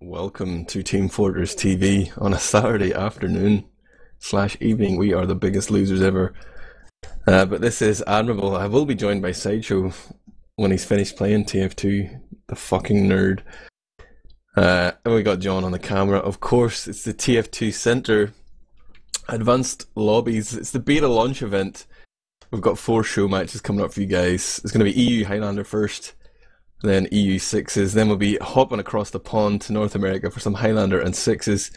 Welcome to Team Fortress TV on a Saturday afternoon / evening. We are the biggest losers ever. But this is Admirable. I will be joined by Sideshow when he's finished playing TF2, the fucking nerd. And we got John on the camera. Of course, it's the TF2Center Advanced Lobbies. It's the beta launch event. We've got 4 show matches coming up for you guys. It's going to be EU Highlander first, then EU 6s, then we'll be hopping across the pond to North America for some Highlander and 6s.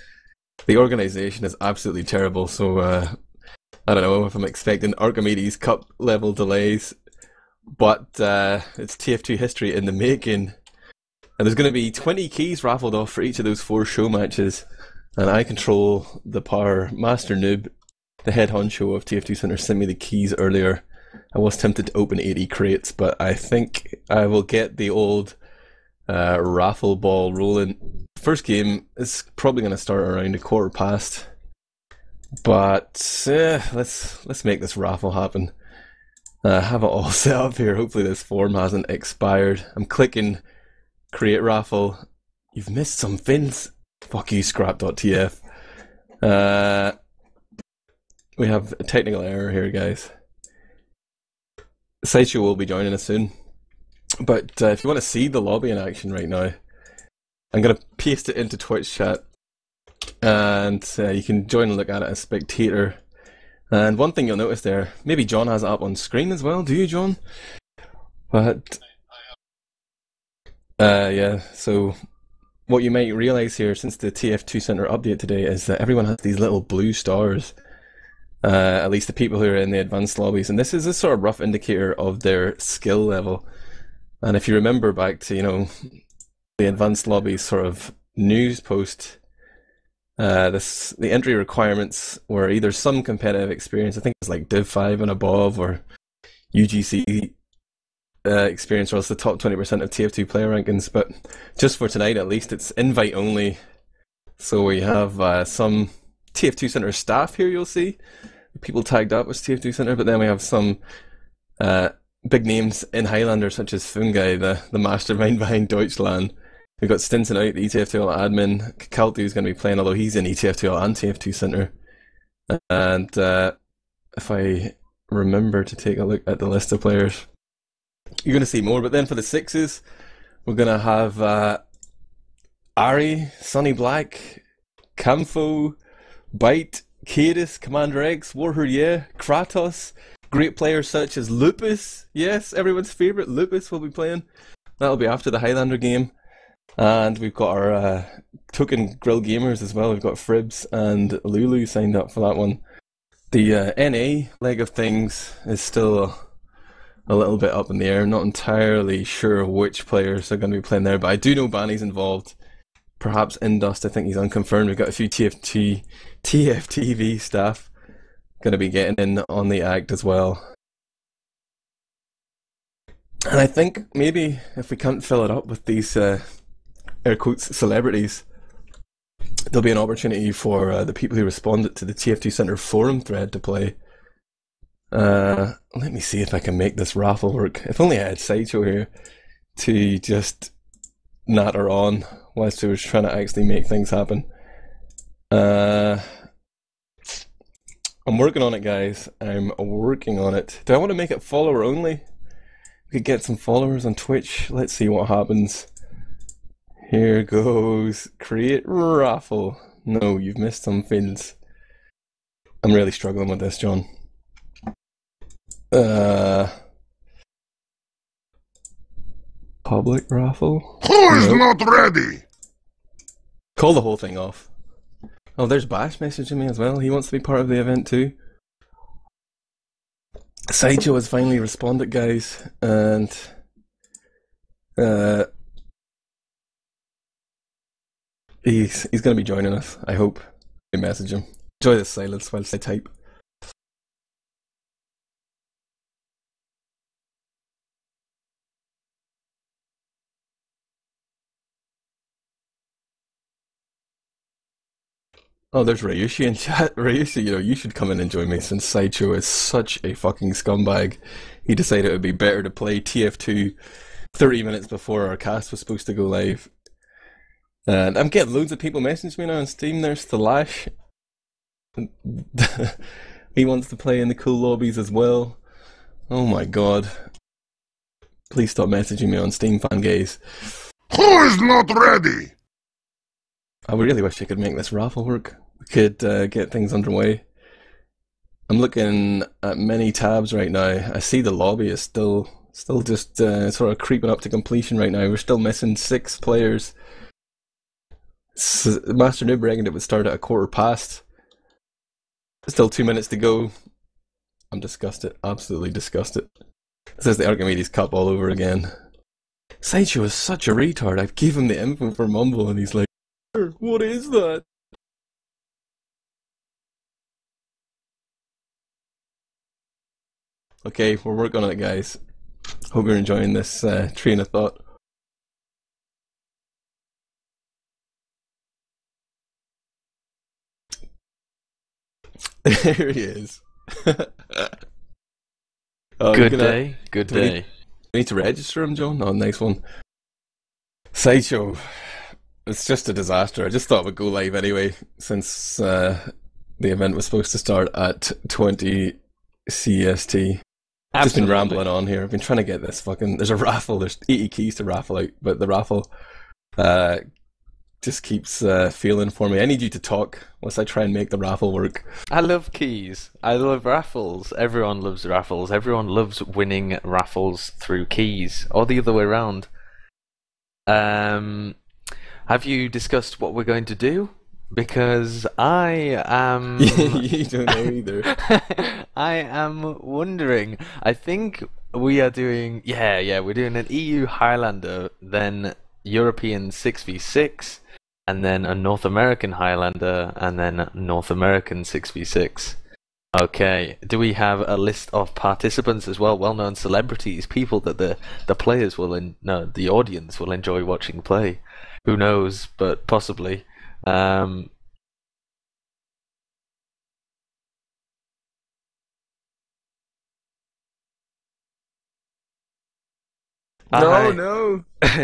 The organisation is absolutely terrible, so I don't know if I'm expecting Archimedes Cup level delays, but it's TF2 history in the making. And there's going to be 20 keys raffled off for each of those 4 show matches, and I control the power. Master Noob, the head honcho of TF2Center, sent me the keys earlier. I was tempted to open 80 crates, but I think I will get the old raffle ball rolling. First game is probably going to start around 1:15, but let's make this raffle happen. Have it all set up here. Hopefully this form hasn't expired. I'm clicking create raffle. You've missed some fins. Fuck you, scrap.tf. We have a technical error here, guys. Sideshow will be joining us soon, but if you want to see the lobby in action right now, I'm going to paste it into Twitch chat, and you can join and look at it as spectator. And one thing you'll notice there, maybe John has it up on screen as well. Do you, John? But yeah, so what you might realise here since the TF2Center update today is that everyone has these little blue stars. At least the people who are in the advanced lobbies, and this is a sort of rough indicator of their skill level. And if you remember back to, the advanced lobbies sort of news post, the entry requirements were either some competitive experience, I think it's like Div 5 and above, or UGC experience, or else the top 20% of TF2 player rankings. But just for tonight at least, it's invite only. So we have some TF2Center staff here, you'll see. People tagged up with TF2Center, but then we have some big names in Highlander, such as Fungi, the mastermind behind Deutschland. We've got Stinson out, the ETF2L admin. Kaltu's going to be playing, although he's in ETF2L and TF2Center. And if I remember to take a look at the list of players, you're going to see more. But then for the 6s, we're going to have Ari, Sonny Black, Camfo, Bite, Cadis, CommanderX, Warherd, yeah, Kratos, great players such as Lupus, yes, everyone's favourite, Lupus will be playing. That'll be after the Highlander game. And we've got our token grill gamers as well. We've got Fribs and Lulu signed up for that one. The NA leg of things is still a little bit up in the air. I'm not entirely sure which players are going to be playing there, but I do know Banny's involved. Perhaps Indust, I think he's unconfirmed. We've got a few TFTV staff going to be getting in on the act as well. And I think maybe if we can't fill it up with these air quotes celebrities, there'll be an opportunity for the people who responded to the TF2Center forum thread to play. Let me see if I can make this raffle work. If only I had Sideshow here to just natter on whilst we were trying to actually make things happen. I'm working on it, guys. I'm working on it. Do I want to make it follower only? We could get some followers on Twitch. Let's see what happens. Here goes. Create raffle. No, you've missed some fins. I'm really struggling with this, John. Public raffle? Who is not ready? Call the whole thing off. Oh, there's Bash messaging me as well. He wants to be part of the event too. Sideshow has finally responded, guys, and he's going to be joining us, I hope. I message him. Enjoy this silence whilst I type. Oh, there's Ryushi in chat. Ryushi, you should come in and join me since Sideshow is such a fucking scumbag. He decided it would be better to play TF2 30 minutes before our cast was supposed to go live. And I'm getting loads of people messaging me now on Steam. There's Thalash. He wants to play in the cool lobbies as well. Oh my god. Please stop messaging me on Steam, fan gays. Who is not ready? I really wish I could make this raffle work. We could get things underway. I'm looking at many tabs right now. I see the lobby is still just sort of creeping up to completion right now. We're still missing 6 players. Master Noob reckoned it would start at 1:15. Still 2 minutes to go. I'm disgusted. Absolutely disgusted. This is the Archimedes Cup all over again. Sideshow is such a retard. I've gave him the info for Mumble and he's like, what is that? Okay, we're working on it, guys. Hope you're enjoying this train of thought. There he is. Oh, good day. We need to register him, John? Oh, nice one. Sideshow. It's just a disaster. I just thought we'd go live anyway, since the event was supposed to start at 20 CST. I've just been rambling on here. I've been trying to get this fucking... There's a raffle. There's 80 keys to raffle out, but the raffle just keeps feeling for me. I need you to talk whilst I try and make the raffle work. I love keys. I love raffles. Everyone loves raffles. Everyone loves winning raffles through keys, or the other way around. Have you discussed what we're going to do? Because I am... You don't know either. I am wondering. I think we are doing... Yeah, we're doing an EU Highlander, then European 6v6, and then a North American Highlander, and then North American 6v6. Okay, do we have a list of participants as well? Well-known celebrities, people that the players will... the audience will enjoy watching play. Who knows, but possibly. No.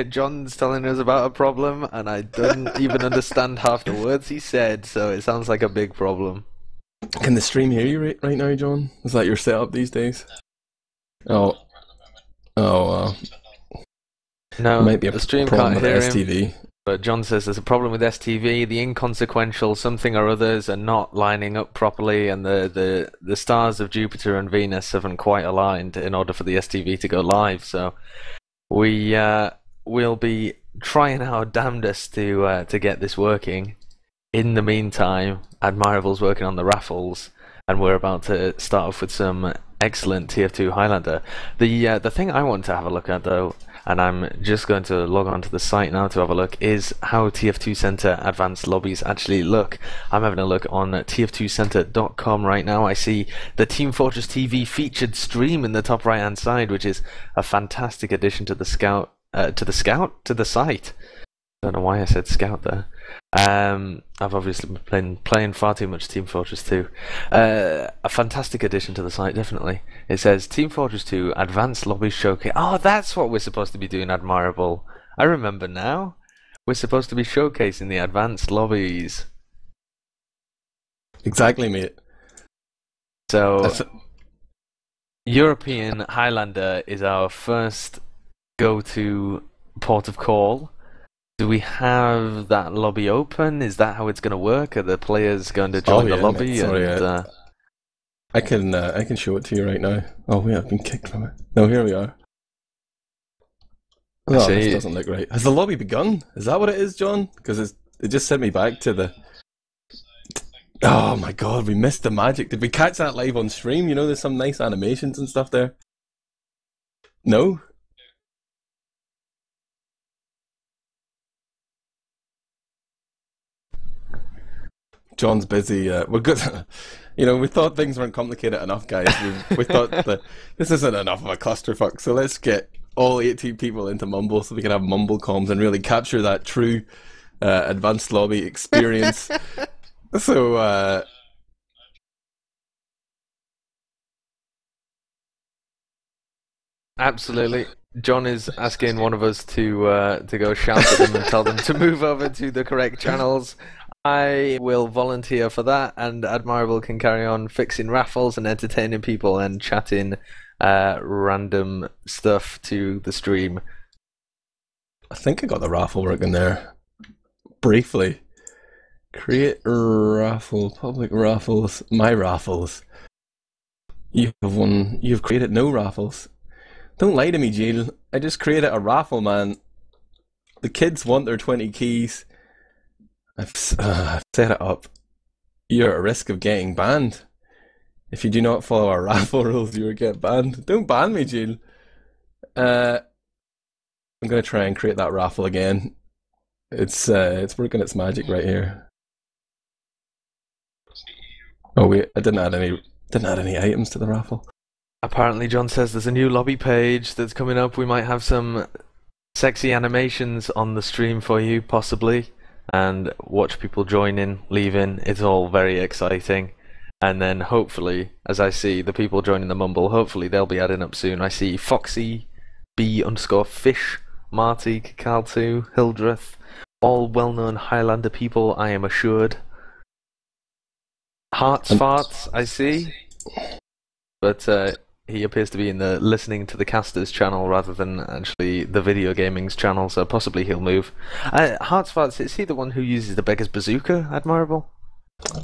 John's telling us about a problem, and I didn't even understand half the words he said, so it sounds like a big problem. Can the stream hear you right now, John? Is that your setup these days? Oh. No, might be a the stream problem can't with hear STV. him. But John says there's a problem with STV. The inconsequential something or others are not lining up properly, and the stars of Jupiter and Venus haven't quite aligned in order for the STV to go live. So we will be trying our damnedest to get this working. In the meantime, Admirable's working on the raffles, and we're about to start off with some excellent TF2 Highlander. The thing I want to have a look at, though, and I'm just going to log on to the site now to have a look, is how TF2Center advanced lobbies actually look. I'm having a look on TF2Center.com right now. I see the Team Fortress TV featured stream in the top right hand side, which is a fantastic addition to the site. I don't know why I said scout there. I've obviously been playing far too much Team Fortress 2. A fantastic addition to the site, definitely. It says Team Fortress 2 Advanced Lobby Showcase. Oh, that's what we're supposed to be doing, Admirable. I remember now. We're supposed to be showcasing the advanced lobbies. Exactly, mate. So, European Highlander is our first go-to port of call. Do we have that lobby open? Is that how it's going to work? Are the players going to join the lobby? Mate, sorry, I can show it to you right now. Oh wait, I've been kicked from it. No, here we are. Oh, this doesn't look right. Has the lobby begun? Is that what it is, John? Because it just sent me back to the... Oh my god, we missed the magic. Did we catch that live on stream? You know, there's some nice animations and stuff there. No? John's busy. We're good. You know, we thought things weren't complicated enough, guys. We thought that this isn't enough of a clusterfuck. So let's get all 18 people into Mumble so we can have Mumble comms and really capture that true advanced lobby experience. So, absolutely. John is asking one of us to go shout at them and tell them to move over to the correct channels. I will volunteer for that, and Admirable can carry on fixing raffles and entertaining people and chatting random stuff to the stream. I think I got the raffle working there. Briefly. Create raffle, public raffles, my raffles. You've created no raffles. Don't lie to me, Jill. I just created a raffle, man. The kids want their 20 keys. I've set it up. You're at risk of getting banned. If you do not follow our raffle rules, you will get banned. Don't ban me, Jill. I'm going to try and create that raffle again. It's working its magic right here. Oh wait, I didn't add any items to the raffle. Apparently, John says there's a new lobby page that's coming up. We might have some sexy animations on the stream for you, possibly, and watch people join in, leave in. It's all very exciting. And then hopefully, as I see the people joining the Mumble, hopefully they'll be adding up soon. I see Foxy B_Fish, Marty, Kakaltu, Hildreth, all well-known Highlander people, I am assured. Hearts Farts, I see. But he appears to be in the listening to the casters channel rather than actually the video gaming's channel, so possibly he'll move. Hearts Farts, is he the one who uses the beggar's bazooka, Admirable?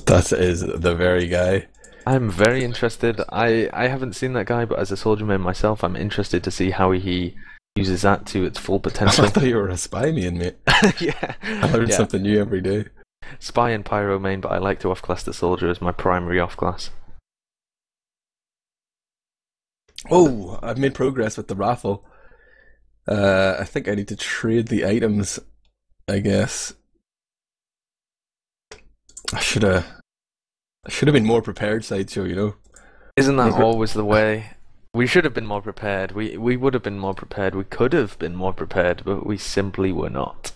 That is the very guy. I'm very interested. I haven't seen that guy, but as a soldierman myself, I'm interested to see how he uses that to its full potential. I thought you were a spy main, mate. Yeah. I learn something new every day. Spy and pyro main, but I like to off-class the soldier as my primary off-class. Oh, I've made progress with the raffle. I think I need to trade the items, I guess. I should have been more prepared, Sideshow, you know. Isn't that always the way? We should have been more prepared. We would have been more prepared. We could have been more prepared, but we simply were not.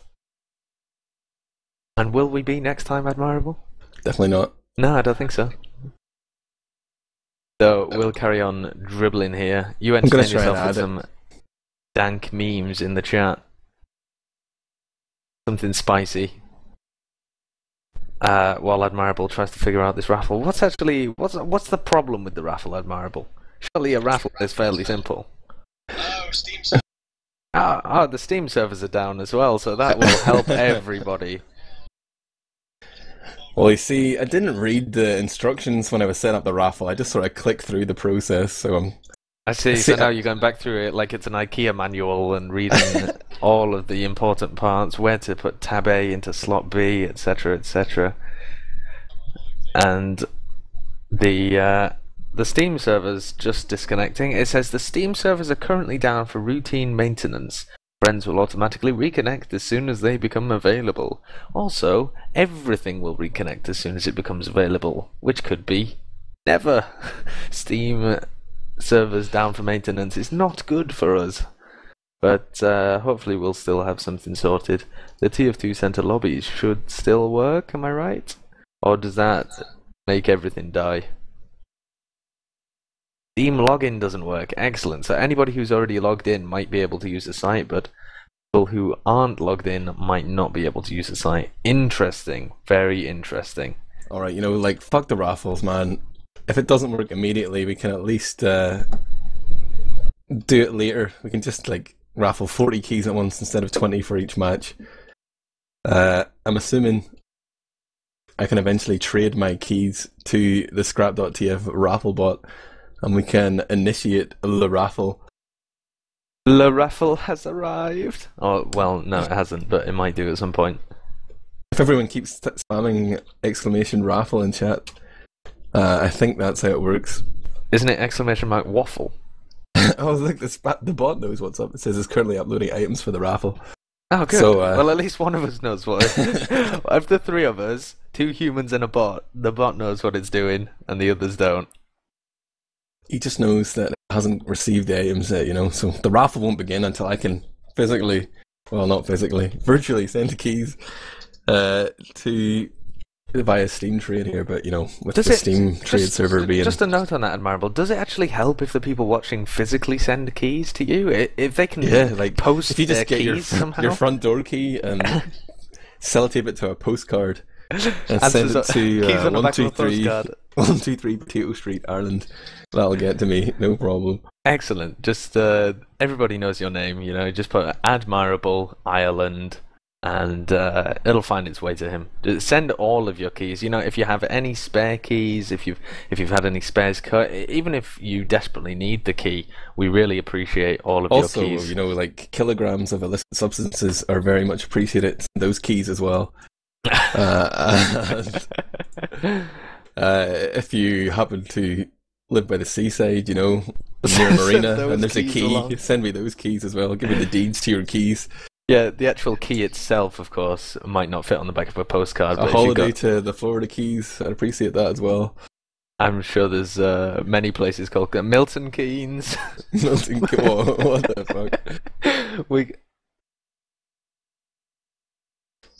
And will we be next time, Admirable? Definitely not. No, I don't think so. So we'll carry on dribbling here. You entertain yourself with some dank memes in the chat. Something spicy. While Admirable tries to figure out this raffle. What's the problem with the raffle, Admirable? Surely a raffle is fairly simple. Oh, Steam. The Steam servers are down as well, so that will help everybody. Well, you see, I didn't read the instructions when I was setting up the raffle. I just sort of clicked through the process, so I see. So now you're going back through it like it's an IKEA manual and reading all of the important parts, where to put tab A into slot B, etc., etc. And the Steam servers just disconnecting. It says the Steam servers are currently down for routine maintenance. Friends will automatically reconnect as soon as they become available. Also, everything will reconnect as soon as it becomes available, which could be never. Steam servers down for maintenance is not good for us. But hopefully we'll still have something sorted. The TF2Center lobbies should still work, am I right? Or does that make everything die? Steam login doesn't work. Excellent. So anybody who's already logged in might be able to use the site, but people who aren't logged in might not be able to use the site. Interesting. Very interesting. Alright, you know, like, fuck the raffles, man. If it doesn't work immediately, we can at least do it later. We can just, like, raffle 40 keys at once instead of 20 for each match. I'm assuming I can eventually trade my keys to the scrap.tf raffle bot, and we can initiate the raffle. The raffle has arrived. Oh, well, no, it hasn't, but it might do at some point. If everyone keeps spamming exclamation raffle in chat, I think that's how it works. Isn't it exclamation mark waffle? Oh, look, the bot knows what's up. It says it's currently uploading items for the raffle. Oh, good. So, well, at least one of us knows what of the three of us, 2 humans and a bot, the bot knows what it's doing, and the others don't. He just knows that it hasn't received the items yet, you know, so the raffle won't begin until I can physically, well, not physically, virtually send the keys to via Steam trade here, but you know, with Does the it Steam trade server being just a note on that, Admirable? Does it actually help if the people watching physically send keys to you? If they can like post if you just their get keys somehow? your front door key and sellotape it to a postcard and send it to keys on the back of a 123 postcard. 123 Potato Street, Ireland. That'll get to me, no problem. Excellent. Just everybody knows your name. You know, just put Admirable Ireland, and it'll find its way to him. Just send all of your keys. You know, if you have any spare keys, if you've had any spares cut, even if you desperately need the key, we really appreciate all of your keys. Also, you know, like kilograms of illicit substances are very much appreciated. Those keys as well. If you happen to live by the seaside, you know, near a marina, and there's a key, along. send me those keys as well. Give me the deeds to your keys. Yeah, the actual key itself, of course, might not fit on the back of a postcard. A But holiday to the Florida Keys, I'd appreciate that as well. I'm sure there's many places called Milton Keynes. Milton, what the fuck?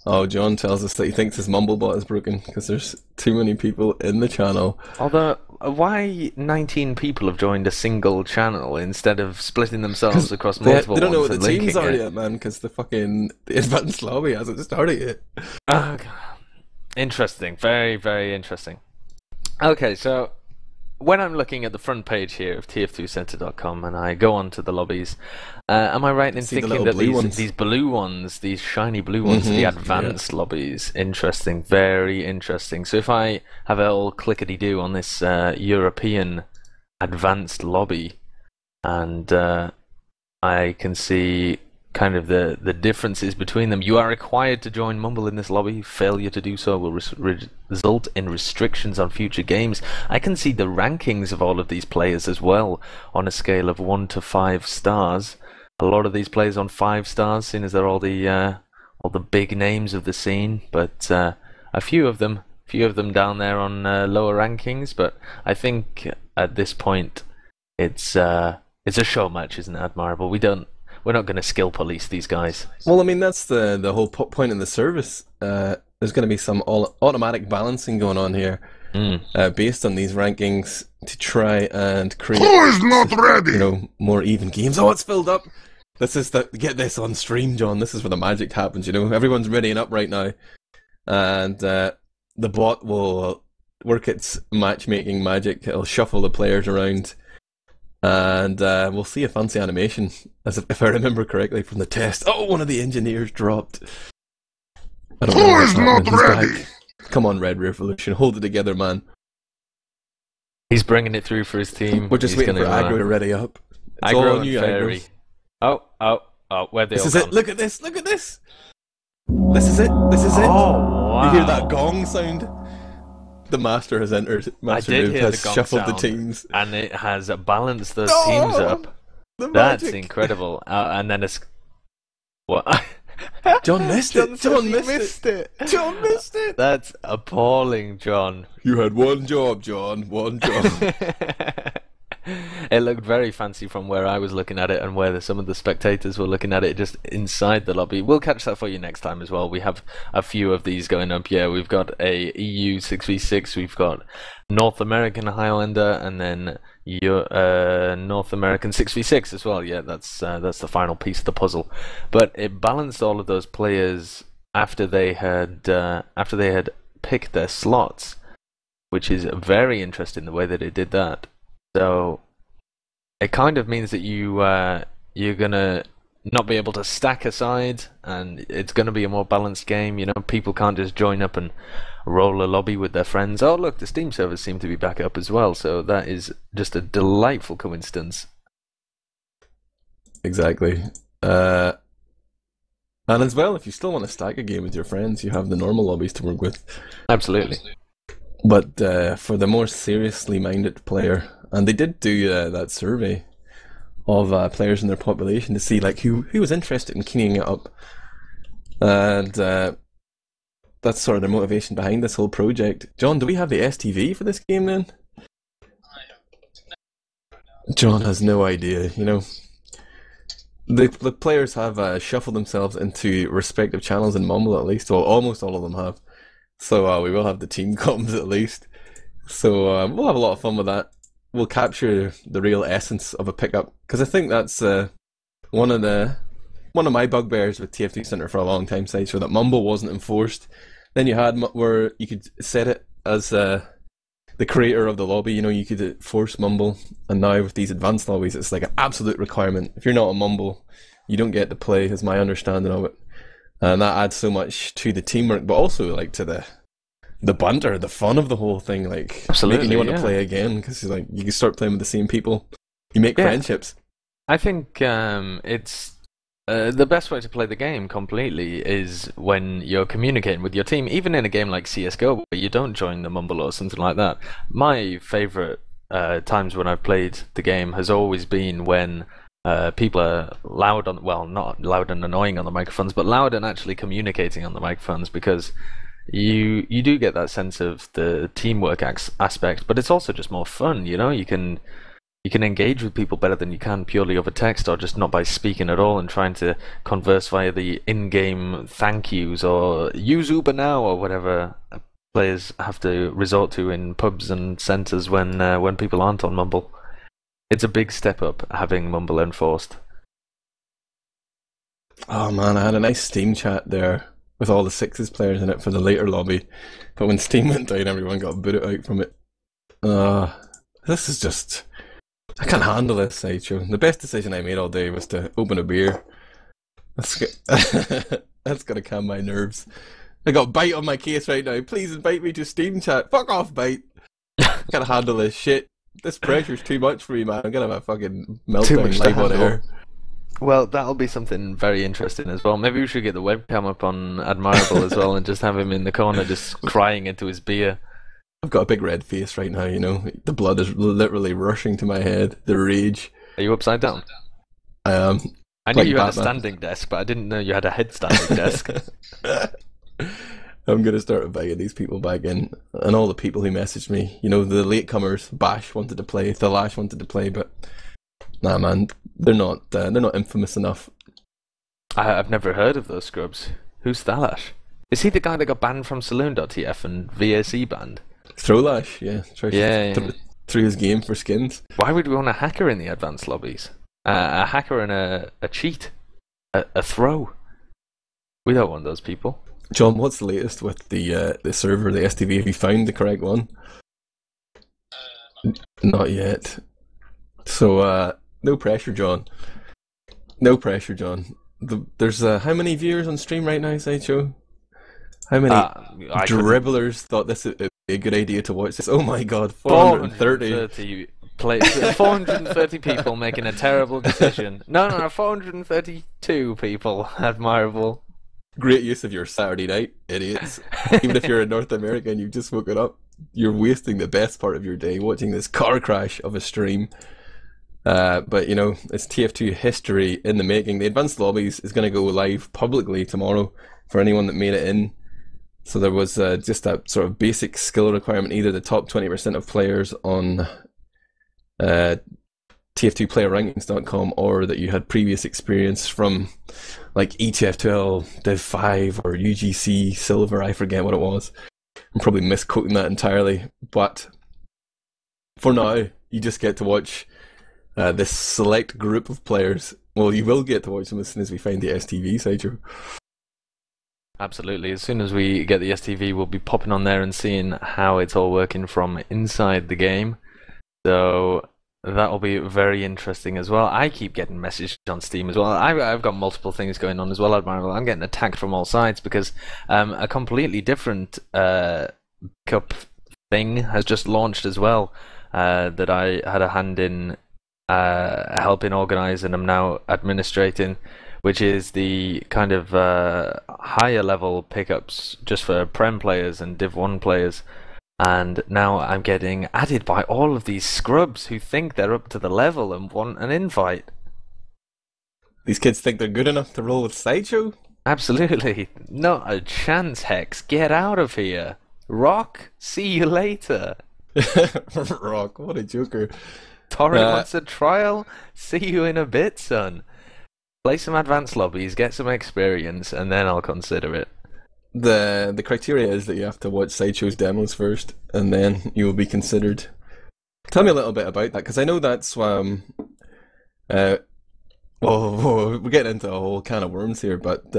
Oh, John tells us that he thinks his Mumblebot is broken because there's too many people in the channel. Although, why 19 people have joined a single channel instead of splitting themselves across multiple They don't know ones what and the teams linking are it? yet, man, because the advanced lobby hasn't started yet. Oh, God. Interesting. Very, very interesting. Okay, so when I'm looking at the front page here of TF2Center.com and I go on to the lobbies, am I right in thinking that these blue ones, these shiny blue ones, are the advanced lobbies? Interesting, very interesting. So if I have a little clickety-do on this European advanced lobby, and I can see kind of the differences between them. You are required to join Mumble in this lobby. Failure to do so will result in restrictions on future games. I can see the rankings of all of these players as well on a scale of 1 to 5 stars. A lot of these players on 5 stars, seeing as they're all the big names of the scene, but a few of them down there on lower rankings. But I think at this point it's a show match, isn't it, Admirable? We're not going to skill police these guys. Well, I mean, that's the whole point in the service. There's going to be some automatic balancing going on here, based on these rankings to try and create, Who is not ready? you know, more even games. Oh, it's filled up. Get this on stream, John. This is where the magic happens. You know, everyone's readying up right now, and the bot will work its matchmaking magic. It'll shuffle the players around. And we'll see a fancy animation, as if I remember correctly from the test. Oh, one of the engineers dropped. I don't know Who what's is not happening. He's ready? back. Come on, Red Revolution, hold it together, man. He's bringing it through for his team. We're just waiting for Aggro to ready up. It's Aggro all and new Fairy. Aggro. Oh, where they This all is gone? it. Look at this. Look at this. This is it. This is it. Oh, wow. You hear that gong sound? The master has entered. Master I did Noob hear has the gong shuffled sound, the teams. and it has balanced those Oh, teams up. The That's magic. incredible. And then it's what? John missed it. John missed it. John missed it. That's appalling, John. You had one job, John. One job. It looked very fancy from where I was looking at it and where some of the spectators were looking at it just inside the lobby. We'll catch that for you next time as well. We have a few of these going up. Yeah, we've got a EU 6v6, we've got North American Highlander, and then North American 6v6 as well. Yeah, that's the final piece of the puzzle. But it balanced all of those players after they had picked their slots, which is very interesting the way that it did that. So it kind of means that you're gonna not be able to stack aside, and it's gonna be a more balanced game. You know, people can't just join up and roll a lobby with their friends. Oh, look, the Steam servers seem to be back up as well. So that is just a delightful coincidence. Exactly. And as well, if you still want to stack a game with your friends, you have the normal lobbies to work with. Absolutely. But for the more seriously minded player, and they did do that survey of players in their population to see like who was interested in keying it up, and that's sort of their motivation behind this whole project. John, do we have the STV for this game then? John has no idea. You know, the players have shuffled themselves into respective channels in Mumble, at least. Well, almost all of them have. So we will have the team comms at least. So we'll have a lot of fun with that. We'll capture the real essence of a pickup, because I think that's one of my bugbears with TF2Center for a long time. Sideshow, that mumble wasn't enforced. Then you had where you could set it as the creator of the lobby. You know, you could force mumble, and now with these advanced lobbies, it's like an absolute requirement. If you're not a mumble, you don't get to play. Is my understanding of it, and that adds so much to the teamwork, but also like to the banter, the fun of the whole thing, like Absolutely, making you want yeah. to play again, because like you can start playing with the same people, you make Yeah. friendships. I think it's the best way to play the game completely is when you're communicating with your team, even in a game like CS:GO, where you don't join the mumble or something like that. My favorite times when I've played the game has always been when people are loud on, well, not loud and annoying on the microphones, but loud and actually communicating on the microphones, because you do get that sense of the teamwork aspect, but it's also just more fun. You know, you can engage with people better than you can purely over text, or just not by speaking at all and trying to converse via the in-game thank yous or use Uber now or whatever players have to resort to in pubs and centres when people aren't on Mumble. It's a big step up having Mumble enforced. Oh man, I had a nice Steam chat there with all the Sixes players in it for the later lobby, but when Steam went down, everyone got booted out from it. This is just, I can't handle this, Sideshow. The best decision I made all day was to open a beer. That's gonna calm my nerves. I got Bite on my case right now. Please invite me to Steam chat. Fuck off, Bite. Can't handle this shit. This pressure's too much for me, man. I'm gonna have a fucking meltdown live on air. Well, that'll be something very interesting as well. Maybe we should get the webcam up on Admirable as well and just have him in the corner just crying into his beer. I've got a big red face right now, you know. The blood is literally rushing to my head. The rage. Are you upside down? I am. I knew Like you had a Batman. standing desk, but I didn't know you had a head-standing desk. I'm gonna start inviting these people back in, and all the people who messaged me. You know, the latecomers. Bash wanted to play. Thalash wanted to play, but nah, man, they're not infamous enough. I've never heard of those scrubs. Who's Thalash? Is he the guy that got banned from Saloon.tf and VSE banned? Throwlash, yeah, Yeah. through his game for skins. Why would we want a hacker in the advanced lobbies? A hacker and a cheat? A throw? We don't want those people. John, what's the latest with the server, the STV? Have you found the correct one? Not yet. So, no pressure, John. No pressure, John. There's how many viewers on stream right now, Sideshow? How many dribblers thought this would be a good idea to watch this? Oh my god, 430. 430 people making a terrible decision. No, 432 people. Admirable. Great use of your Saturday night, idiots. Even if you're in North America and you've just woken up, you're wasting the best part of your day watching this car crash of a stream. But you know, it's TF2 history in the making. The advanced lobbies is going to go live publicly tomorrow for anyone that made it in. So there was just that sort of basic skill requirement, either the top 20% of players on TF2playerrankings.com, or that you had previous experience from like ETF12, Div 5, or UGC Silver, I forget what it was. I'm probably misquoting that entirely, but for now, you just get to watch this select group of players. Well, you will get to watch them as soon as we find the STV, Sideshow. Absolutely. As soon as we get the STV, we'll be popping on there and seeing how it's all working from inside the game. So that'll be very interesting as well. I keep getting messages on Steam as well. I've got multiple things going on as well, Admirable. I'm getting attacked from all sides because a completely different cup thing has just launched as well, that I had a hand in helping organise and I'm now administrating, which is the kind of higher level pickups just for Prem players and Div 1 players. And now I'm getting added by all of these scrubs who think they're up to the level and want an invite. These kids think they're good enough to roll with Sideshow? Absolutely. Not a chance, Hex. Get out of here. Rock, see you later. Rock, what a joker. Torrent wants a trial. See you in a bit, son. Play some advanced lobbies, get some experience, and then I'll consider it. the criteria is that you have to watch Sideshow's demos first, and then you will be considered. Tell me a little bit about that, because I know that's we're getting into a whole can of worms here, but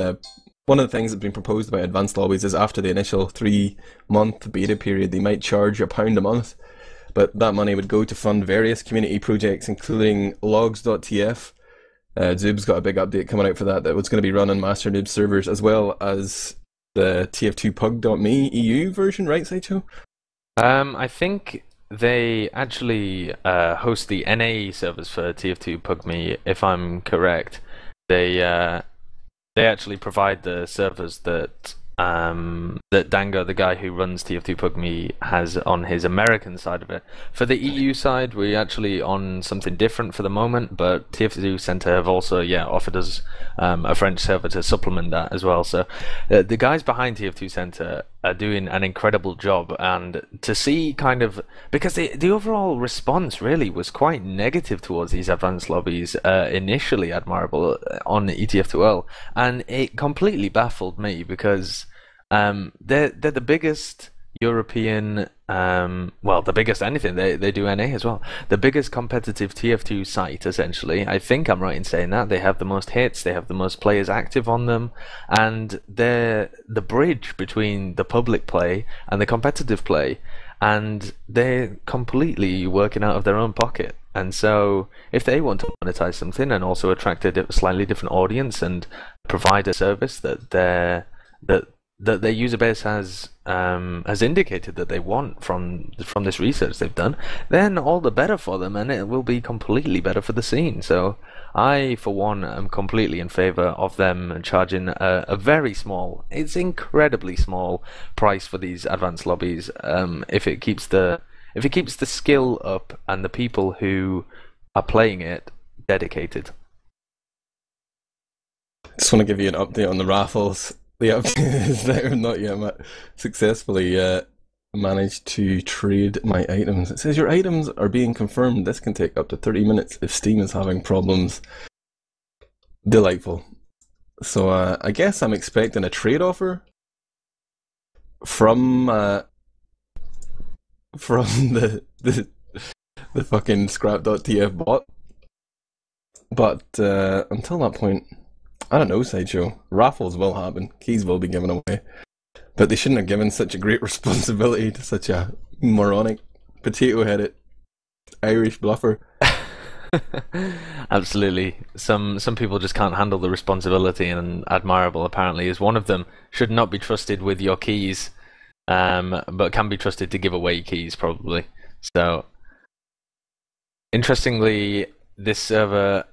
one of the things that's been proposed by Advanced Lobbies is after the initial 3-month beta period, they might charge £1 a month, but that money would go to fund various community projects, including logs.tf. Zoob's got a big update coming out for that was going to be run on Master Noob servers, as well as the TF2Pug.me EU version, right, Sideshow? I think they actually host the NA servers for TF2Pug.me, if I'm correct. They actually provide the servers that Dango, the guy who runs TF2Pug.me, has on his American side of it. For the EU side, we're actually on something different for the moment, but TF2Center have also offered us a French server to supplement that as well. So the guys behind TF2Center are doing an incredible job, and to see kind of, because the overall response really was quite negative towards these advanced lobbies initially, Admirable, on ETF2L, and it completely baffled me, because they're the biggest European, the biggest anything. They do NA as well. The biggest competitive TF2 site, essentially. I think I'm right in saying that. They have the most hits, they have the most players active on them, and they're the bridge between the public play and the competitive play, and they're completely working out of their own pocket. And so if they want to monetize something and also attract a slightly different audience and provide a service that their user base has indicated that they want from this research they've done, then all the better for them, and it will be completely better for the scene. So I, for one, am completely in favor of them charging a very small, it's incredibly small price for these advanced lobbies, if it keeps the skill up and the people who are playing it dedicated. Just want to give you an update on the raffles. The update is that I've not yet successfully managed to trade my items. It says your items are being confirmed. This can take up to 30 minutes if Steam is having problems. Delightful. So I guess I'm expecting a trade offer from the fucking scrap.tf bot. But until that point, I don't know, Sideshow. Raffles will happen. Keys will be given away. But they shouldn't have given such a great responsibility to such a moronic, potato-headed Irish bluffer. Absolutely. Some people just can't handle the responsibility, and Admirable apparently is one of them. Should not be trusted with your keys, but can be trusted to give away keys, probably. So, interestingly, this server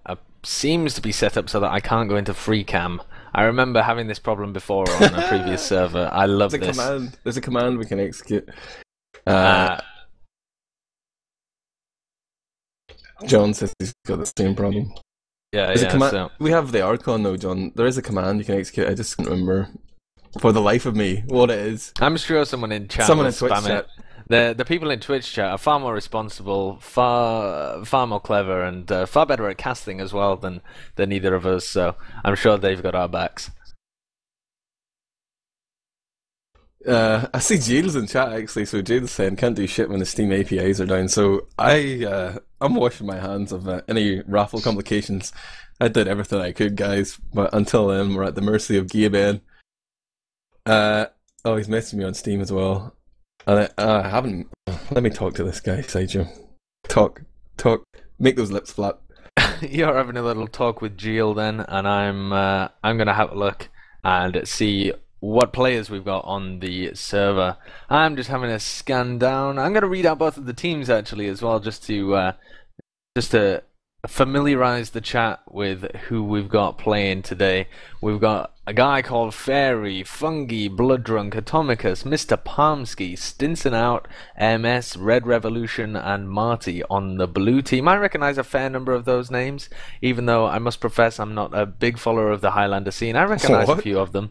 seems to be set up so that I can't go into free cam. I remember having this problem before on a previous server. I love this. There's a command we can execute. John says he's got the same problem. So we have the Archon though, John. There is a command you can execute. I just can't remember for the life of me what it is. I'm sure someone in chat Someone will in Twitch spam chat. it. The people in Twitch chat are far more responsible, far more clever, and far better at casting as well than either of us. So I'm sure they've got our backs. I see Jail's in chat actually. So Jail's saying can't do shit when the Steam APIs are down. So I'm washing my hands of any raffle complications. I did everything I could, guys, but until then we're at the mercy of Gaben. Oh, he's messaging me on Steam as well. And I haven't. Let me talk to this guy, Sideshow. Talk. Make those lips flap. You're having a little talk with Jill then, and I'm gonna have a look and see what players we've got on the server. I'm just having a scan down. I'm gonna read out both of the teams actually as well, just to familiarize the chat with who we've got playing today. We've got a guy called Fairy, Fungi, Blood Drunk, Atomicus, Mr. Palmsky, Stinson Out, MS, Red Revolution, and Marty on the blue team. I recognize a fair number of those names, even though I must profess I'm not a big follower of the Highlander scene. I recognize a few of them.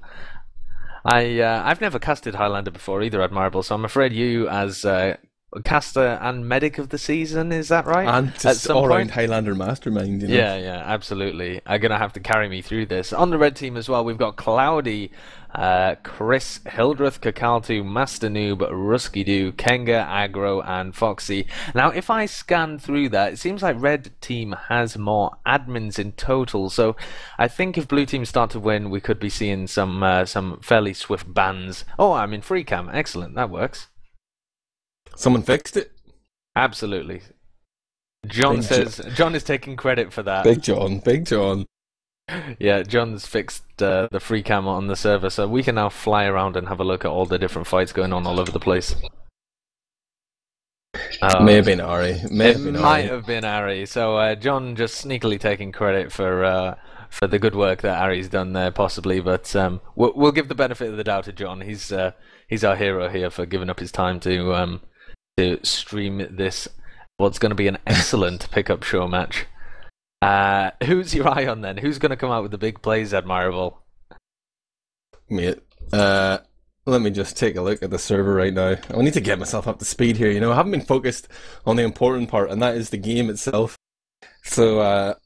I've never casted Highlander before either, Admirable, so I'm afraid you, as caster and medic of the season. Is that right? And just all-round Highlander mastermind. You know? Yeah, absolutely. Are going to have to carry me through this. On the red team as well, we've got Cloudy, Chris, Hildreth, Kakaltu, Master Noob, Ruskydoo, Kenga, Aggro, and Foxy. Now, if I scan through that, it seems like red team has more admins in total. So I think if blue team start to win, we could be seeing some fairly swift bans. Oh, I'm in free cam. Excellent. That works. Someone fixed it. Absolutely. John says John is taking credit for that. Big John. Yeah, John's fixed the free cam on the server, so we can now fly around and have a look at all the different fights going on all over the place. May have been Ari. Might have been Ari. So John just sneakily taking credit for the good work that Ari's done there, possibly. But we'll give the benefit of the doubt to John. He's our hero here for giving up his time to stream this. What's going to be an excellent pickup show match. Who's your eye on then? Who's going to come out with the big plays, Admirable? Mate, let me just take a look at the server right now. I need to get myself up to speed here. You know, I haven't been focused on the important part, and that is the game itself. So,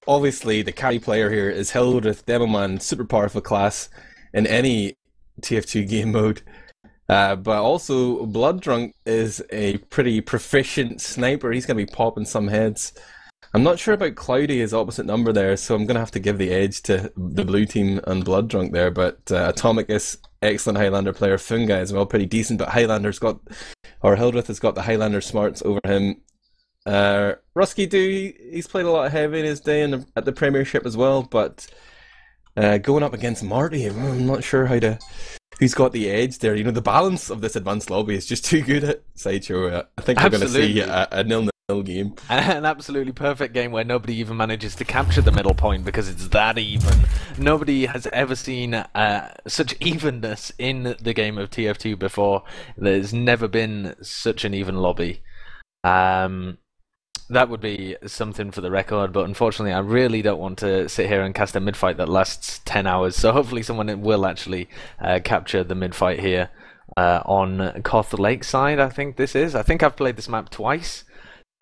obviously, the carry player here is Hildreth, Demoman, super powerful class in any TF2 game mode. But also, Blood Drunk is a pretty proficient sniper. He's going to be popping some heads. I'm not sure about Cloudy, his opposite number there, so I'm going to have to give the edge to the blue team and Blood Drunk there. But Atomicus, excellent Highlander player. Fungi as well, pretty decent. But Hildreth has got the Highlander smarts over him. Ruskydoo, he's played a lot of heavy in his day at the Premiership as well. But going up against Marty, I'm not sure who's got the edge there. You know, the balance of this advanced lobby is just too good at Sideshow. I think we're going to see a 0-0 game. An absolutely perfect game where nobody even manages to capture the middle point because it's that even. Nobody has ever seen such evenness in the game of TF2 before. There's never been such an even lobby. That would be something for the record, but unfortunately I really don't want to sit here and cast a mid-fight that lasts 10 hours, so hopefully someone will actually capture the mid-fight here on Koth Lakeside, I think this is. I think I've played this map twice.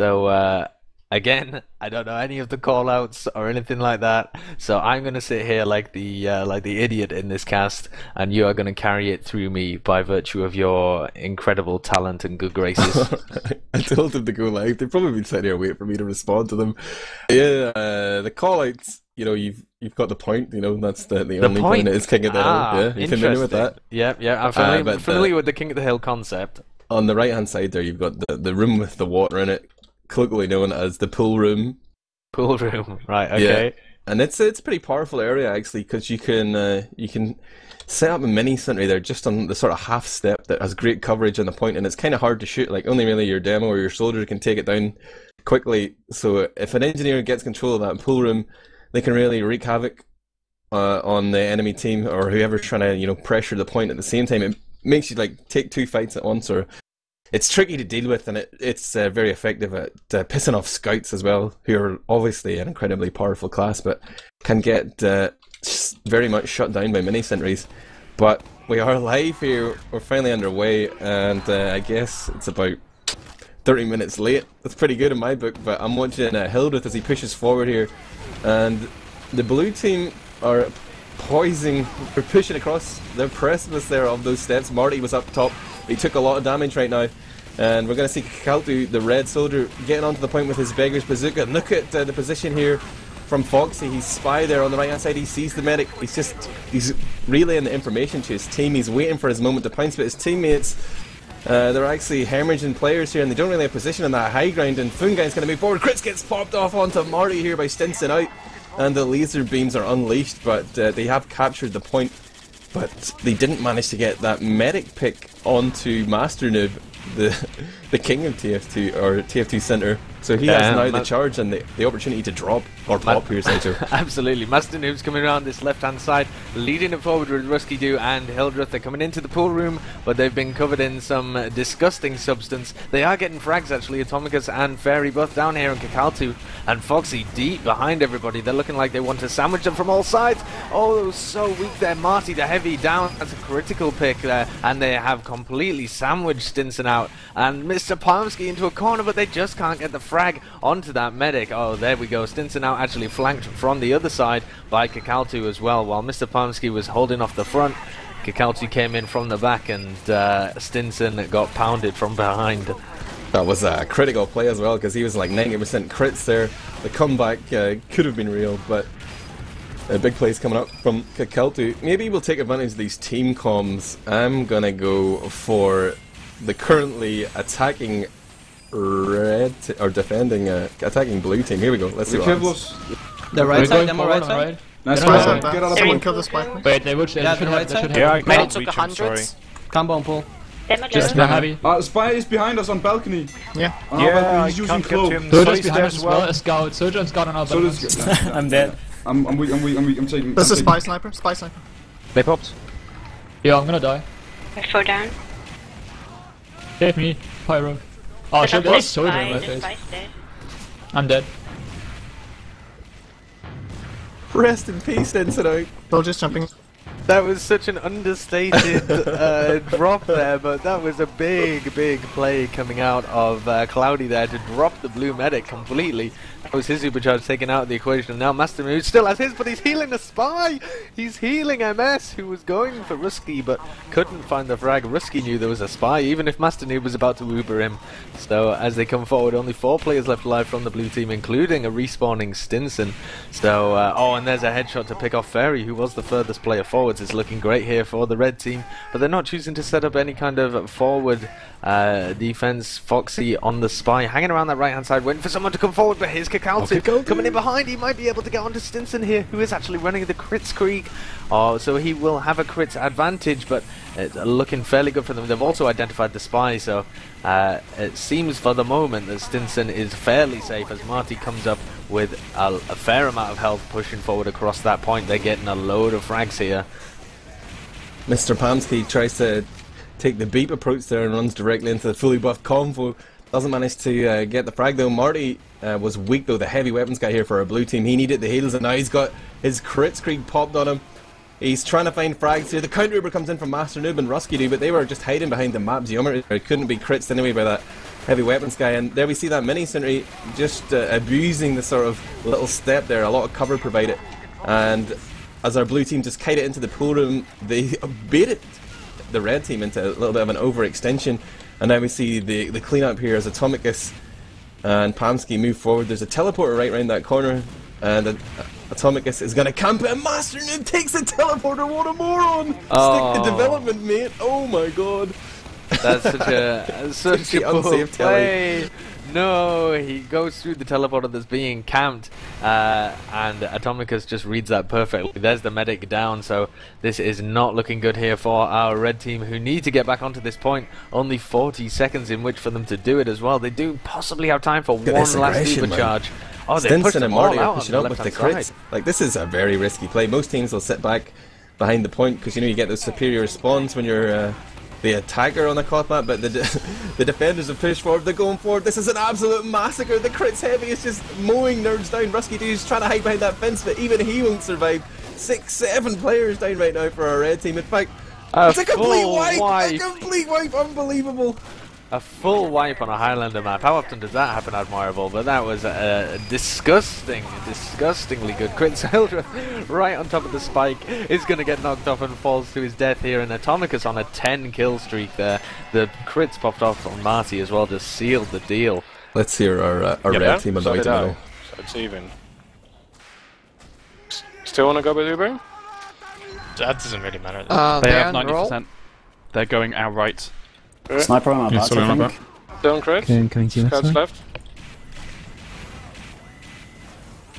So, again, I don't know any of the call-outs or anything like that, so I'm going to sit here like the idiot in this cast, and you are going to carry it through me by virtue of your incredible talent and good graces. I told them to go live. They've probably been sitting here waiting for me to respond to them. Yeah, the call-outs, you know, you've got the point, you know, that's the only point. It's King of the Hill. Yeah, you're familiar with that? Yeah, I'm familiar with the King of the Hill concept. On the right-hand side there, you've got the room with the water in it, colloquially known as the pool room. Pool room, right? Okay. Yeah. And it's a pretty powerful area actually, because you can set up a mini sentry there just on the sort of half step that has great coverage on the point, and it's kind of hard to shoot. Like only really your demo or your soldier can take it down quickly. So if an engineer gets control of that pool room, they can really wreak havoc on the enemy team or whoever's trying to pressure the point at the same time. It makes you like take two fights at once, or it's tricky to deal with, and it's very effective at pissing off scouts as well, who are obviously an incredibly powerful class, but can get very much shut down by mini sentries. But we are live here, we're finally underway, and I guess it's about 30 minutes late. That's pretty good in my book, but I'm watching Hildreth as he pushes forward here, and the blue team are poising, they're pushing across the precipice there of those steps. Marty was up top, he took a lot of damage right now, and we're going to see Kakaltu, the red soldier, getting onto the point with his beggar's bazooka. Look at the position here from Foxy. He's spy there on the right hand side, he sees the medic, he's relaying the information to his team, he's waiting for his moment to pounce, but his teammates, they're actually hemorrhaging players here, and they don't really have position on that high ground, and Fungi's going to move forward. Crits gets popped off onto Marty here by Stinson out, and the laser beams are unleashed, but they have captured the point, but they didn't manage to get that medic pick onto Master Noob, the king of TF2, or TF2 Center. So he has now the charge and the opportunity to drop or pop here, Saito. Absolutely. Master Noob's coming around this left-hand side, leading it forward with Rusky Doo and Hildreth. They're coming into the pool room, but they've been covered in some disgusting substance. They are getting frags, actually. Atomicus and Fairy both down here, and Kakaltu and Foxy deep behind everybody. They're looking like they want to sandwich them from all sides. Oh, so weak there. Marty, the heavy, down. That's a critical pick there, and they have completely sandwiched Stinson out. And Mr. Palmsky into a corner, but they just can't get the frag onto that medic. Oh, there we go. Stinson out, actually flanked from the other side by Kakaltu as well. While Mr. Palmsky was holding off the front, Kakaltu came in from the back, and Stinson got pounded from behind. That was a critical play as well, because he was like 90% crits there. The comeback could have been real, but big plays coming up from Kakaltu. Maybe we'll take advantage of these team comms. I'm gonna go for the currently attacking red or defending attacking blue team. Here we go. Let's see what happens. The right side, demo right side. Nice spy. Get out of Someone kill the spy. Wait, they should have. Yeah, I Made it can't took reach him, sorry. hundreds. Combo and pull. Just heavy. Spy is behind us on balcony. Yeah. Yeah, he's I using can't get cloak. him. Soldier's behind us as well. A scout. Soldier and scout on our So balance. I'm dead. I'm weak, I'm taking... This is spy sniper. Spy sniper. They popped. Yeah, I'm gonna die. I fall down. Save me, Pyro. Oh shit, there's a soldier in my The face. spy's dead. I'm dead. Rest in peace, Stinson. Soldiers jumping. That was such an understated drop there, but that was a big play coming out of Cloudy there to drop the blue medic completely. That was his supercharge taken out of the equation, and now Master Mood still has his, but he's healing the spy! He's healing MS, who was going for Rusky, but couldn't find the frag. Rusky knew there was a spy, even if Master Noob was about to Uber him. So, as they come forward, only 4 players left alive from the blue team, including a respawning Stinson. So, oh, and there's a headshot to pick off Fairy, who was the furthest player forwards. It's looking great here for the red team, but they're not choosing to set up any kind of forward defense. Foxy on the spy, hanging around that right-hand side, waiting for someone to come forward, but here's Kakaltu coming in behind. He might be able to get onto Stinson here, who is actually running the crits creek. Oh, so he will have a crits advantage, but it's looking fairly good for them. They've also identified the spy, so it seems for the moment that Stinson is fairly safe as Marty comes up with a fair amount of health pushing forward across that point. They're getting a load of frags here. Mr. Pamsky tries to take the beep approach there and runs directly into the fully buffed convo. Doesn't manage to get the frag though. Marty was weak though, the heavy weapons guy here for our blue team. He needed the heals and now he's got his crit screen popped on him. He's trying to find frags here. The counter Uber comes in from Master Noob and Rusky Doo, but they were just hiding behind the map geometry. It couldn't be crits anyway by that heavy weapons guy. And there we see that mini sentry just abusing the sort of little step there. A lot of cover provided. And as our blue team just kited into the pool room, they baited the red team into a little bit of an overextension. And now we see the cleanup here as Atomicus and Pamsky move forward. There's a teleporter right around that corner, and Atomicus is going to camp it, and Master Noob takes the teleporter. What a moron! Oh. Stick the development, mate. Oh my god. That's such a poor unsafe play. No, he goes through the teleporter that's being camped, and Atomicus just reads that perfectly. There's the medic down, so this is not looking good here for our red team, who need to get back onto this point. Only 40 seconds in which for them to do it as well. They do possibly have time for one last supercharge. Oh, they pushed them all out pushing on up the with the left-hand crits. side. Like, this is a very risky play. Most teams will sit back behind the point because, you know, you get those superior spawns when you're the attacker on the cop map, but the defenders have pushed forward. They're going forward. This is an absolute massacre. The crits heavy is just mowing nerds down. Rusky Doo's trying to hide behind that fence, but even he won't survive. 6-7 players down right now for our red team. In fact, it's a complete wipe. A complete wipe. Unbelievable. A full wipe on a Highlander map. How often does that happen, Admirable? But that was a disgustingly good crit. Hildreth right on top of the spike is going to get knocked off and falls to his death here. And Atomicus on a 10 kill streak there. The crits popped off on Marty as well, just sealed the deal. Let's hear our red team about it now. So it's even. Still want to go with Uber? That doesn't really matter. They have 90%. They're going outright. Sniper on our back, I think. Don't crit. Scouts left.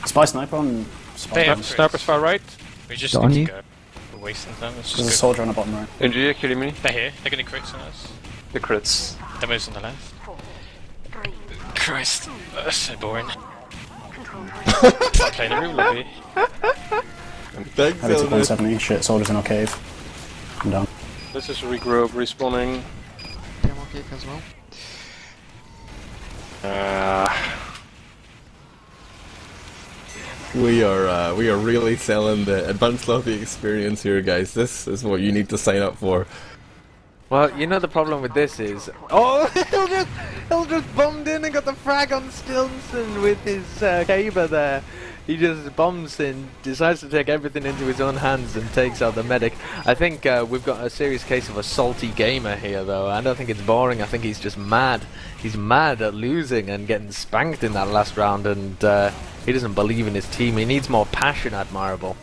Spy sniper on spy. Sniper's far right. We just need to go. We're wasting time. There's a soldier on the bottom right. Engineer killing me. They're here. They're getting crits on us. The crits. Demo's on the left. Christ. That's so boring. Stop playing the real lobby. Heavy to 170. Shit, soldiers in our cave. I'm down. Let's just regroup, respawning. Yeah, I'm okay as well. We are really selling the advanced lobby experience here, guys. This is what you need to sign up for. Well, you know the problem with this is... Oh, he'll just bombed in and got the frag on Stilson with his caber there. He just bombs in, decides to take everything into his own hands and takes out the medic. I think we've got a serious case of a salty gamer here, though. I don't think it's boring. I think he's just mad. He's mad at losing and getting spanked in that last round, and he doesn't believe in his team. He needs more passion, Admirable.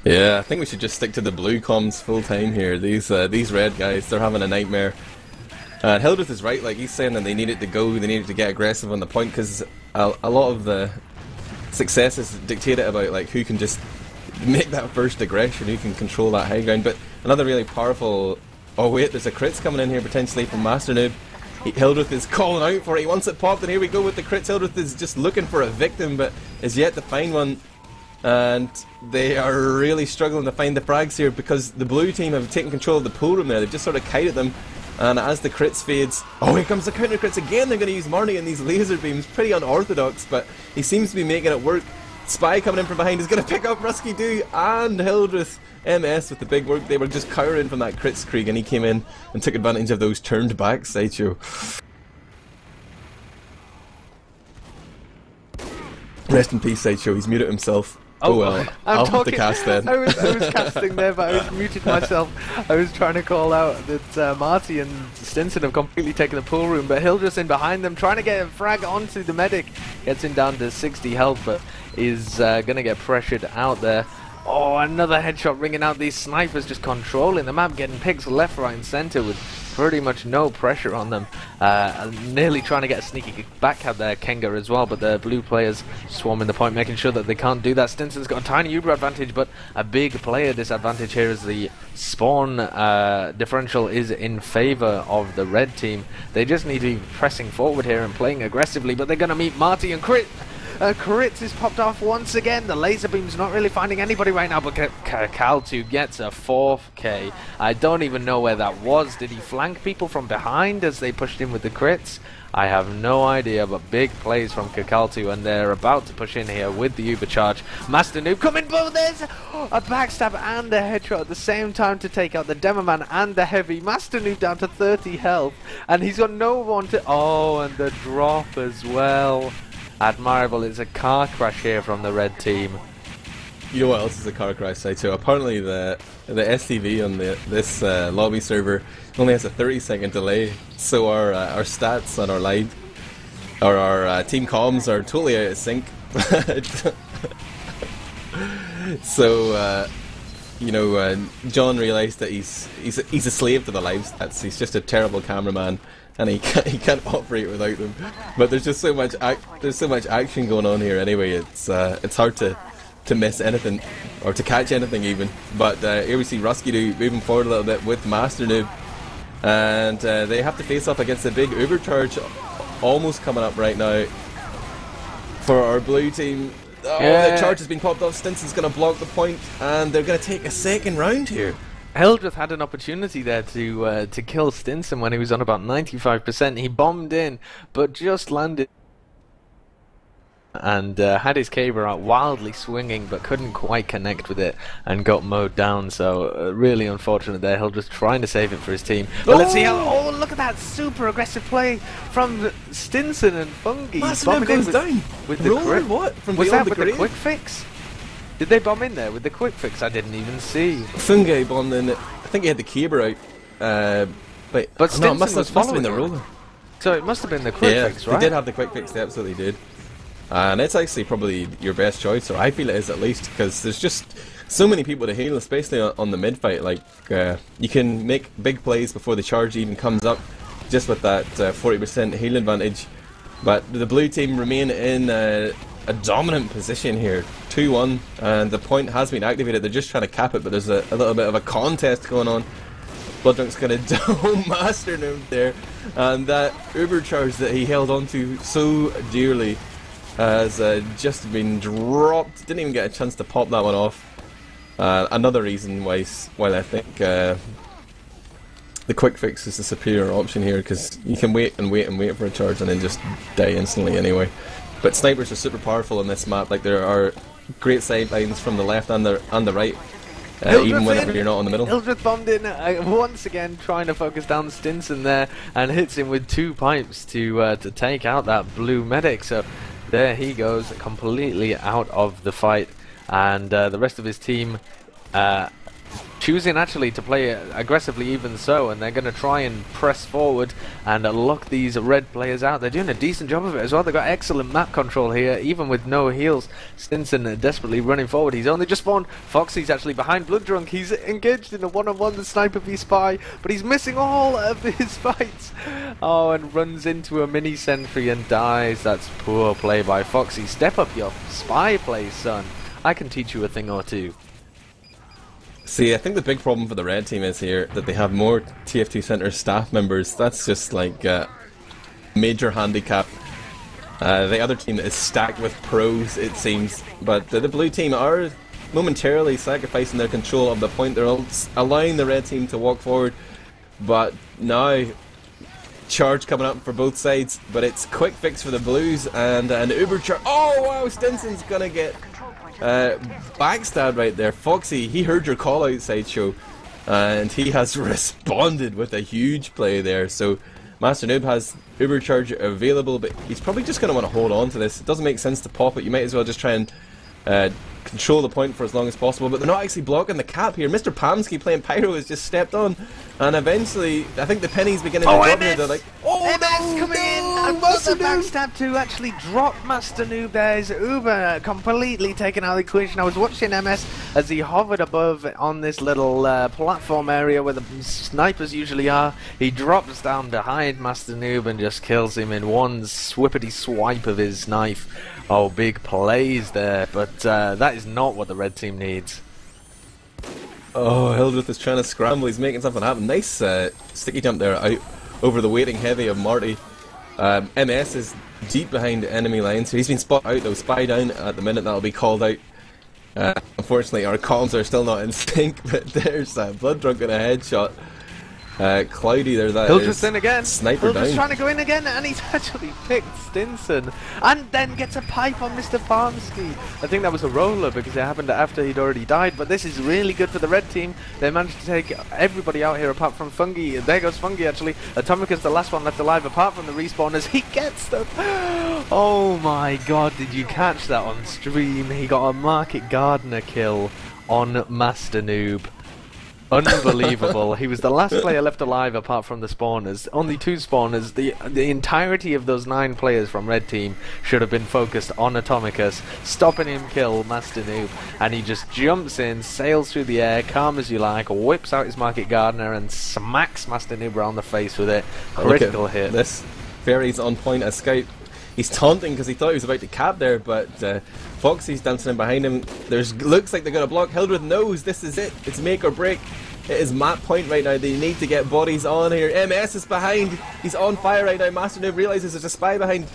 Yeah, I think we should just stick to the blue comms full time here. These red guys, they're having a nightmare. And Hildreth is right, like he's saying that they needed to go, they needed to get aggressive on the point, because a lot of the success is dictated about like who can just make that first aggression, who can control that high ground. But another really powerful... Oh wait, there's a crits coming in here potentially from Master Noob. Hildreth is calling out for it, he wants it popped, and here we go with the crits. Hildreth is just looking for a victim, but is yet to find one. And they are really struggling to find the frags here, because the blue team have taken control of the pool room there. They've just sort of kited them, and as the crits fades... Oh, here comes the counter crits again. They're going to use Marnie and these laser beams. Pretty unorthodox, but he seems to be making it work. Spy coming in from behind is going to pick up Rusky Doo and Hildreth. MS with the big work. They were just cowering from that crits Krieg, and he came in and took advantage of those turned back Sideshow. Rest in peace, Sideshow. He's muted himself. Oh well, I'll have to cast then. I was casting there, but I was muted myself. I was trying to call out that Marty and Stinson have completely taken the pool room, but Hildreth's in behind them, trying to get a frag onto the medic. Gets him down to 60 health, but is going to get pressured out there. Oh, another headshot ringing out. These snipers just controlling the map, getting picks left, right and centre with pretty much no pressure on them. Nearly trying to get a sneaky backhand there, Kenga as well, but the blue players swarming the point, making sure that they can't do that. Stinson's got a tiny Uber advantage, but a big player disadvantage here as the spawn differential is in favour of the red team. They just need to be pressing forward here and playing aggressively, but they're going to meet Marty and Crit. Crits is popped off once again. The laser beam's not really finding anybody right now, but Cal2 gets a 4th K. I don't even know where that was. Did he flank people from behind as they pushed in with the crits? I have no idea, but big plays from Cal2, and they're about to push in here with the Ubercharge. Master Noob coming, but there's a backstab and a headshot at the same time to take out the Demoman and the Heavy. Master Noob down to 30 health, and he's got no one to... Oh, and the drop as well. Admirable, it's a car crash here from the red team. You know what else is a car crash site? So apparently the STV on this lobby server only has a 30-second delay, so our stats on our live or our team comms are totally out of sync. So you know, John realised that he's a slave to the live stats. He's just a terrible cameraman, and he can't operate without them. But there's just so much action going on here. Anyway, it's hard to miss anything or to catch anything even. But here we see Rusky moving forward a little bit with Master Noob, and they have to face off against a big Ubercharge almost coming up right now for our blue team. Oh, the charge has been popped off. Stinson's going to block the point, and they're going to take a second round here. Hildreth had an opportunity there to kill Stinson when he was on about 95%. He bombed in, but just landed and had his caber out wildly swinging, but couldn't quite connect with it and got mowed down. So really unfortunate there. Hildreth trying to save it for his team. But let's see how... Oh, look at that super aggressive play from Stinson and Fungi. Massive goes down. With the quick... What? From was that with the the quick fix? Did they bomb in there with the quick fix? I didn't even see. Fungi bombed in it. I think he had the caber out. But Stinson no, it must have been the him. roller. So it must have been the quick fix, right? They did have the quick fix, they absolutely did. And it's actually probably your best choice, or I feel it is at least, because there's just so many people to heal, especially on the mid fight. Like you can make big plays before the charge even comes up, just with that 40% heal advantage. But the blue team remain in a dominant position here, 2-1, and the point has been activated. They're just trying to cap it, but there's a little bit of a contest going on. Blooddrunk's gonna dome Master Noob there, and that Uber charge that he held onto so dearly has just been dropped. Didn't even get a chance to pop that one off. Another reason why I think the quick fix is the superior option here, because you can wait and wait and wait for a charge and then just die instantly anyway. But snipers are super powerful on this map. Like, there are great sidelines from the left and the right, even whenever you're not on the middle. Hildreth bombed in once again, trying to focus down Stinson there, and hits him with 2 pipes to take out that blue medic. So there he goes, completely out of the fight, and the rest of his team choosing actually to play aggressively even so, and they're going to try and press forward and lock these red players out. They're doing a decent job of it as well. They've got excellent map control here, even with no heals. Stinson desperately running forward. He's only just spawned. Foxy's actually behind Blooddrunk. He's engaged in a one-on-one, the sniper v spy, but he's missing all of his fights. Oh, and runs into a mini sentry and dies. That's poor play by Foxy. Step up your spy play, son. I can teach you a thing or two. See, I think the big problem for the red team is here that they have more TF2Center staff members. That's just like a major handicap. The other team is stacked with pros, it seems, but the blue team are momentarily sacrificing their control of the point. They're allowing the red team to walk forward, but now charge coming up for both sides, but it's quick fix for the blues and an Uber charge. Oh wow, Stinson's gonna get backstab right there. Foxy, he heard your call out, Sideshow, and he has responded with a huge play there. So Master Noob has Uber charge available, but he's probably just going to want to hold on to this. It doesn't make sense to pop it. You might as well just try and control the point for as long as possible, but they're not actually blocking the cap here. Mr. Pamsky playing Pyro has just stepped on, and eventually I think the penny's beginning to drop here. They're like, oh MS coming in and the backstab to actually drop Master Noob. There's Uber completely taken out of the equation. I was watching MS as he hovered above on this little platform area where the snipers usually are. He drops down behind Master Noob and just kills him in one swippity swipe of his knife. Oh, big plays there, but that is not what the red team needs. Oh, Hildreth is trying to scramble. He's making something happen. Nice sticky jump there out over the waiting heavy of Marty. MS is deep behind enemy lines. So he's been spot out though. Spy down at the minute. That'll be called out. Unfortunately, our comms are still not in sync. But there's Blooddrunk in a headshot. Cloudy there, that Hildreth's in again. Sniper Hildreth's down. trying to go in again, and he's actually picked Stinson, and then gets a pipe on Mr. Farmsky. I think that was a roller because it happened after he'd already died, but this is really good for the red team. They managed to take everybody out here apart from Fungi. There goes Fungi actually. Atomicus, the last one left alive apart from the respawners. He gets them. Oh my god, did you catch that on stream? He got a Market Gardener kill on Master Noob. Unbelievable. He was the last player left alive apart from the spawners. Only 2 spawners. The entirety of those 9 players from red team should have been focused on Atomicus, stopping him kill Master Noob, and he just jumps in, sails through the air, calm as you like, whips out his Market Gardener and smacks Master Noob around the face with it. Critical hit. This Fairy's on point as Skype. He's taunting because he thought he was about to cap there, but Foxy's dancing in behind him. Looks like they're going to block. Hildreth knows this is it. It's make or break. It is map point right now. They need to get bodies on here. MS is behind. He's on fire right now. Master Noob realizes there's a spy behind.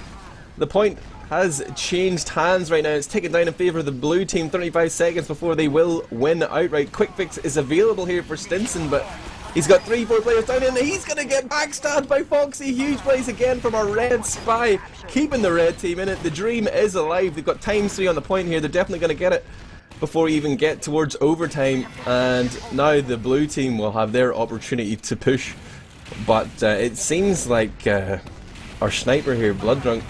The point has changed hands right now. It's taken down in favour of the blue team. 35 seconds before they will win outright. Quick fix is available here for Stinson, but he's got 3-4 players down and he's going to get backstabbed by Foxy. Huge plays again from our red spy, keeping the red team in it. The dream is alive. They've got ×3 on the point here. They're definitely going to get it before we even get towards overtime, and now the blue team will have their opportunity to push, but it seems like our sniper here, Blooddrunk,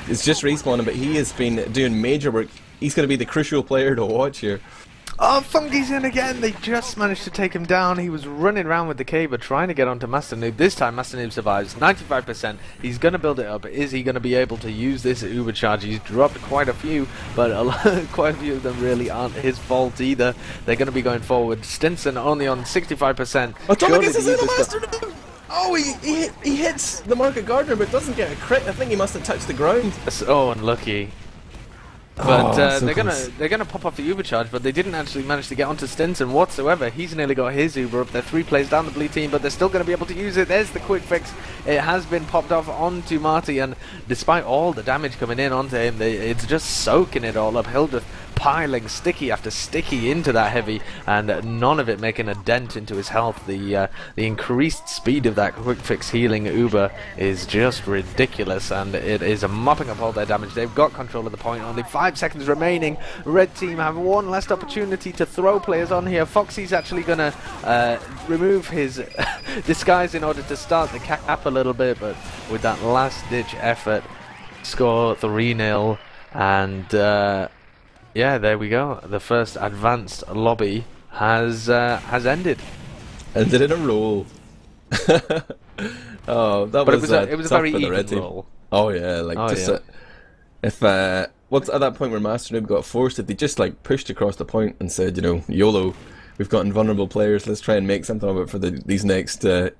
is just respawning, but he has been doing major work. He's going to be the crucial player to watch here. Oh, Fungi's in again! They just managed to take him down. He was running around with the Caber trying to get onto Master Noob. This time Master Noob survives. 95%. He's going to build it up. Is he going to be able to use this Uber charge? He's dropped quite a few, but quite a few of them really aren't his fault either. They're going to be going forward. Stinson only on 65%. Atomicus is in a Master Noob! Oh, he hits the Market Gardener but doesn't get a crit. I think he must have touched the ground. So unlucky. But so they're close. gonna pop off the Uber charge, but they didn't actually manage to get onto Stinson whatsoever. He's nearly got his Uber up. They're 3 plays down the blue team, but they're still going to be able to use it. There's the quick fix. It has been popped off onto Marty, and despite all the damage coming in onto him, it's just soaking it all up. Hildreth piling sticky after sticky into that heavy, and none of it making a dent into his health. The increased speed of that quick fix healing Uber is just ridiculous, and it is mopping up all their damage. They've got control of the point. Only 5 seconds remaining. Red team have one last opportunity to throw players on here. Foxy's actually going to remove his disguise in order to start the cap a little bit, but with that last ditch effort, score 3-0, and yeah, there we go. The first advanced lobby has ended. Ended in a roll. Oh, that But was it was a very for the even red team. roll. Oh yeah, like if once at that point where Master Noob got forced, if they just like pushed across the point and said, you know, YOLO, we've got invulnerable players, let's try and make something of it for these next 8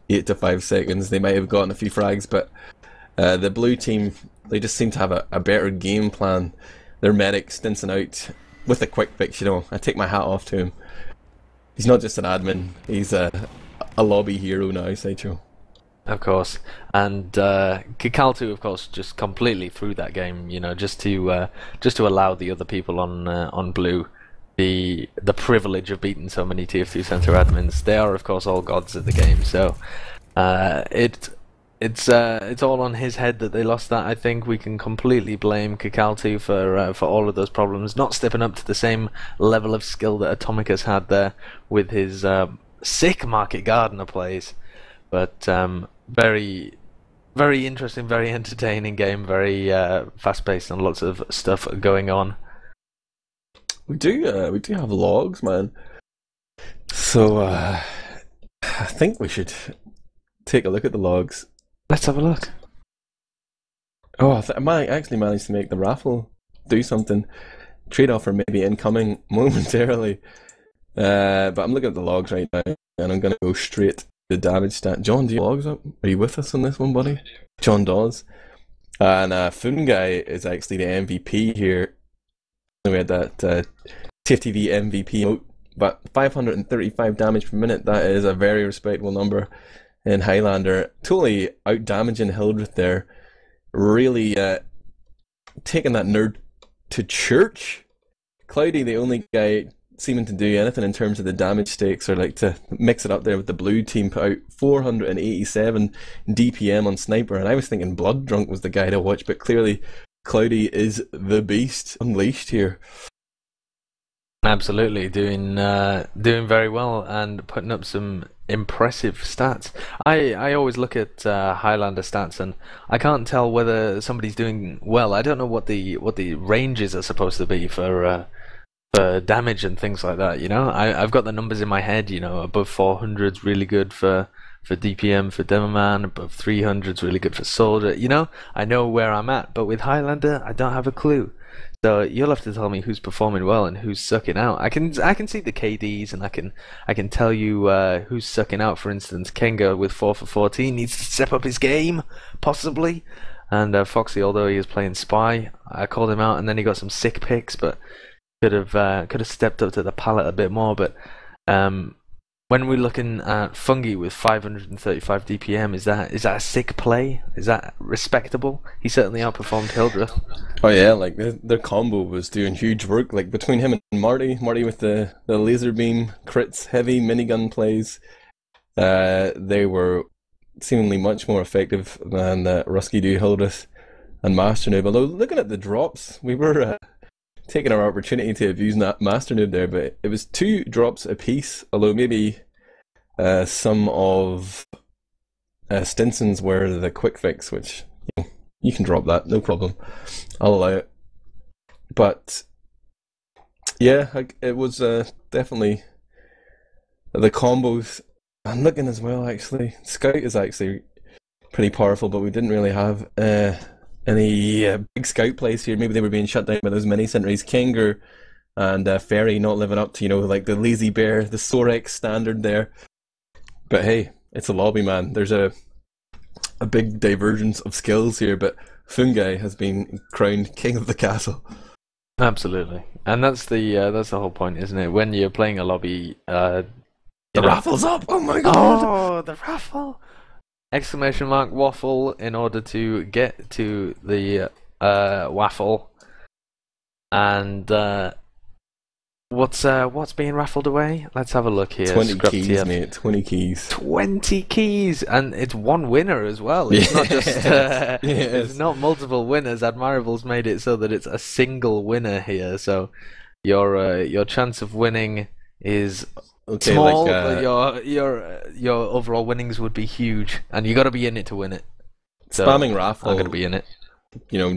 to 5 seconds, they might have gotten a few frags. But the blue team, they just seem to have a better game plan. Their medic Stinson out with a quick fix, you know. I take my hat off to him. He's not just an admin, he's a lobby hero now, Sideshow. Of course, and Kikaltu, of course, just completely threw that game. You know, just to allow the other people on blue the privilege of beating so many TF2Center admins. They are, of course, all gods at the game. So it's all on his head that they lost that. I think we can completely blame Kikaltu for all of those problems, not stepping up to the same level of skill that Atomic has had there with his sick Market Gardener plays. But very, very interesting, very entertaining game, very fast-paced, and lots of stuff going on. We do have logs, man. So I think we should take a look at the logs. Let's have a look. Oh, I might actually manage to make the raffle do something. Trade offer maybe incoming momentarily. But I'm looking at the logs right now, and I'm going to go straight to the damage stat. John, do you have logs up? Are you with us on this one, buddy? John does. And Fungai is actually the MVP here. We had that TFTV MVP emote, but 535 damage per minute, that is a very respectable number in Highlander. Totally out-damaging Hildreth there. Really taking that nerd to church. Cloudy, the only guy seeming to do anything in terms of the damage stakes, or like to mix it up there with the blue team, put out 487 DPM on Sniper, and I was thinking Blood Drunk was the guy to watch, but clearly Cloudy is the beast unleashed here. Absolutely, doing very well and putting up some impressive stats. I always look at Highlander stats and I can't tell whether somebody's doing well. I don't know what the ranges are supposed to be for damage and things like that. You know, I've got the numbers in my head. You know, above 400's really good for DPM for Demoman, above 300's really good for Soldier. You know, I know where I'm at, but with Highlander, I don't have a clue. So you'll have to tell me who's performing well and who's sucking out. I can see the KDs, and I can tell you who's sucking out. For instance, Kenga with 4 for 14 needs to step up his game, possibly. And Foxy, although he is playing Spy, I called him out, and then he got some sick picks, but could have stepped up to the palette a bit more. But when we're looking at Fungi with 535 DPM, is that a sick play? Is that respectable? He certainly outperformed Hildreth. Oh yeah, like their combo was doing huge work. Like between him and Marty with the laser beam crits, heavy minigun plays, they were seemingly much more effective than Rusky Do, Hildreth, and Master Noob. Although looking at the drops, we were taking our opportunity to abuse Master Noob there, but it was 2 drops apiece. Although maybe some of Stinson's were the quick fix, which you can drop that, no problem. I'll allow it. But yeah, it was definitely the combos. I'm looking as well, actually. Scout is actually pretty powerful, but we didn't really have any big scout plays here. Maybe they were being shut down by those mini sentries. Kenger and Ferry not living up to, like the Lazy Bear, the Sorex standard there. But hey, it's a lobby, man. There's a big divergence of skills here, but Fungai has been crowned king of the castle. Absolutely, and that's the whole point, isn't it? When you're playing a lobby, The raffle's up! Oh my god! Oh, the raffle! Exclamation mark waffle in order to get to the waffle. And what's being raffled away? Let's have a look here. 20 Scrub keys, TF. mate. 20 keys. 20 keys, and it's one winner as well. It's not just Yes. it's not multiple winners. Admirable's made it so that it's a single winner here. So your chance of winning is small, but your overall winnings would be huge, and you got to be in it to win it. So Spamming raffle. I'm gonna be in it.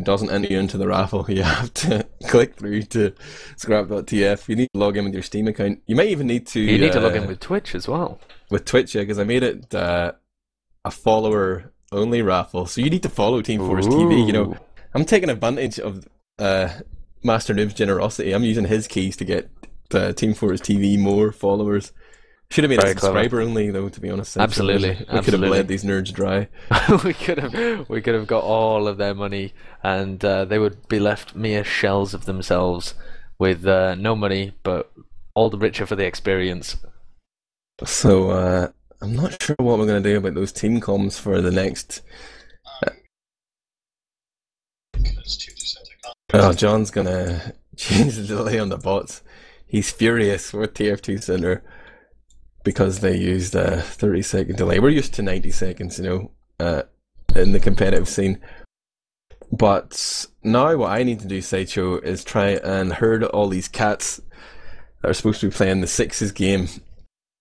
Doesn't enter you into the raffle. You have to click through to scrap.tf. You need to log in with your Steam account. You might even need to. You need to log in with Twitch as well. With Twitch, yeah, because I made it a follower-only raffle. So you need to follow Team Fortress TV. I'm taking advantage of Master Noob's generosity. I'm using his keys to get Team Fortress TV more followers. Should have made a subscriber only, though. To be honest, Absolutely, we could have bled these nerds dry. we could have got all of their money, and they would be left mere shells of themselves with no money, but all the richer for the experience. So I'm not sure what we're going to do about those team comms for the next. Oh, John's gonna change the delay on the bots. He's furious with TF2Center. Because they used a 30-second delay. We're used to 90 seconds, in the competitive scene. But now what I need to do, Sideshow, is try and herd all these cats that are supposed to be playing the Sixes game.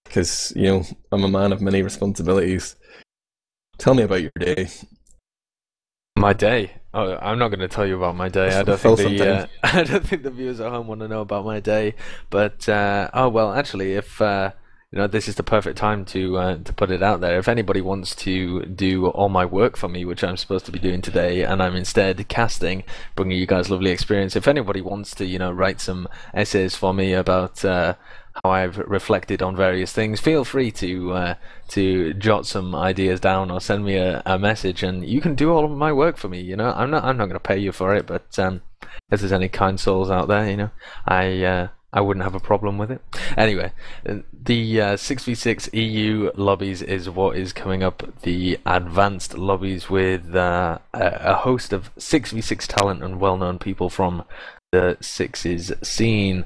Because, I'm a man of many responsibilities. Think about your day. My day? Oh, I'm not going to tell you about my day. I don't think the viewers at home want to know about my day. But, actually, if... this is the perfect time to put it out there. If anybody wants to do all my work for me, which I'm supposed to be doing today, and I'm instead casting, bringing you guys lovely experience. If anybody wants to, write some essays for me about how I've reflected on various things, feel free to jot some ideas down or send me a message, and you can do all of my work for me. I'm not going to pay you for it, but if there's any kind souls out there, I wouldn't have a problem with it. Anyway, the 6v6 EU lobbies is what is coming up. The advanced lobbies with a host of 6v6 talent and well-known people from the Sixes scene.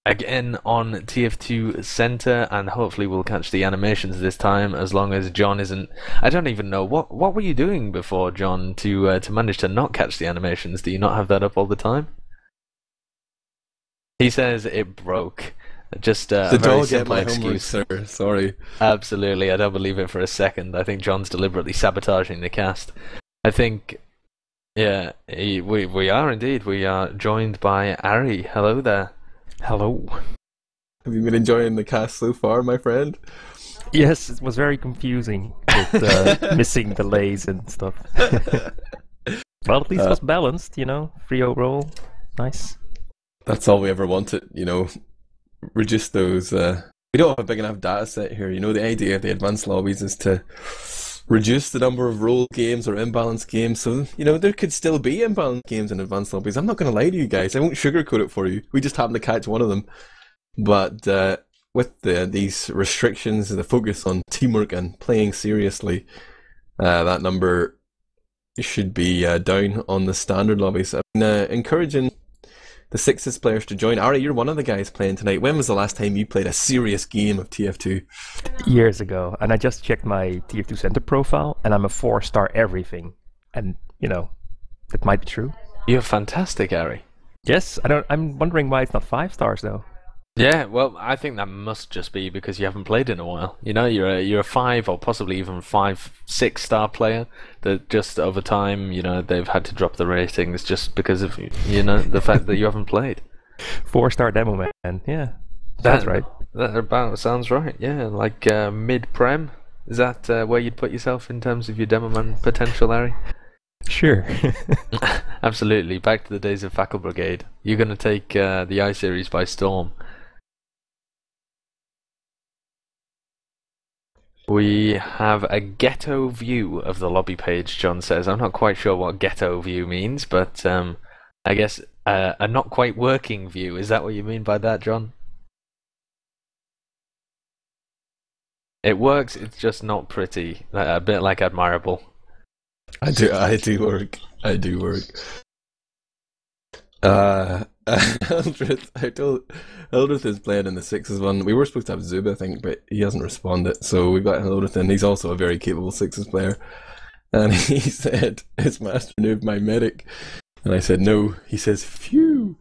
Again on TF2Center, and hopefully we'll catch the animations this time, as long as John isn't... I don't even know, what were you doing before, John, to manage to not catch the animations? Do you not have that up all the time? He says it broke. Just a very simple excuse. Sir. Sorry. Absolutely, I don't believe it for a second. I think John's deliberately sabotaging the cast. I think, we are indeed. We are joined by Ari. Hello there. Hello. Have you been enjoying the cast so far, my friend? Yes, it was very confusing with missing delays and stuff. Well, at least it was balanced, free overall. Nice. That's all we ever wanted, reduce those. We don't have a big enough data set here. The idea of the advanced lobbies is to reduce the number of role games or imbalanced games. So, there could still be imbalanced games in advanced lobbies. I'm not going to lie to you guys. I won't sugarcoat it for you. We just happen to catch one of them. But with these restrictions and the focus on teamwork and playing seriously, that number should be down on the standard lobbies. I'm encouraging the Sixes players to join. Ari, you're one of the guys playing tonight. When was the last time you played a serious game of TF2? Years ago, and I just checked my TF2Center profile, and I'm a 4-star everything. And, that might be true. You're fantastic, Ari. Yes, I'm wondering why it's not 5 stars, though. Yeah, well, I think that must just be because you haven't played in a while. You're a 5 or possibly even 5-6 star player that just over time, they've had to drop the ratings just because of the fact that you haven't played. 4-star demo man, yeah, that's right. That about sounds right. Yeah, like mid-prem. Is that where you'd put yourself in terms of your demo man potential, Larry? Sure. Absolutely. Back to the days of Fackle Brigade. You're going to take the I-Series by storm. We have a ghetto view of the lobby page, John says. I'm not quite sure what ghetto view means, but I guess a not quite working view. Is that what you mean by that, John? It works, it's just not pretty. A bit like Admirable. I do work. Eldrith, I told Eldrith is playing in the sixes one. We were supposed to have Zub, I think, but he hasn't responded. So we've got Eldrith in. He's also a very capable sixes player. And he said, "Is Master Noob my medic?" And I said, "No." He says, "Phew."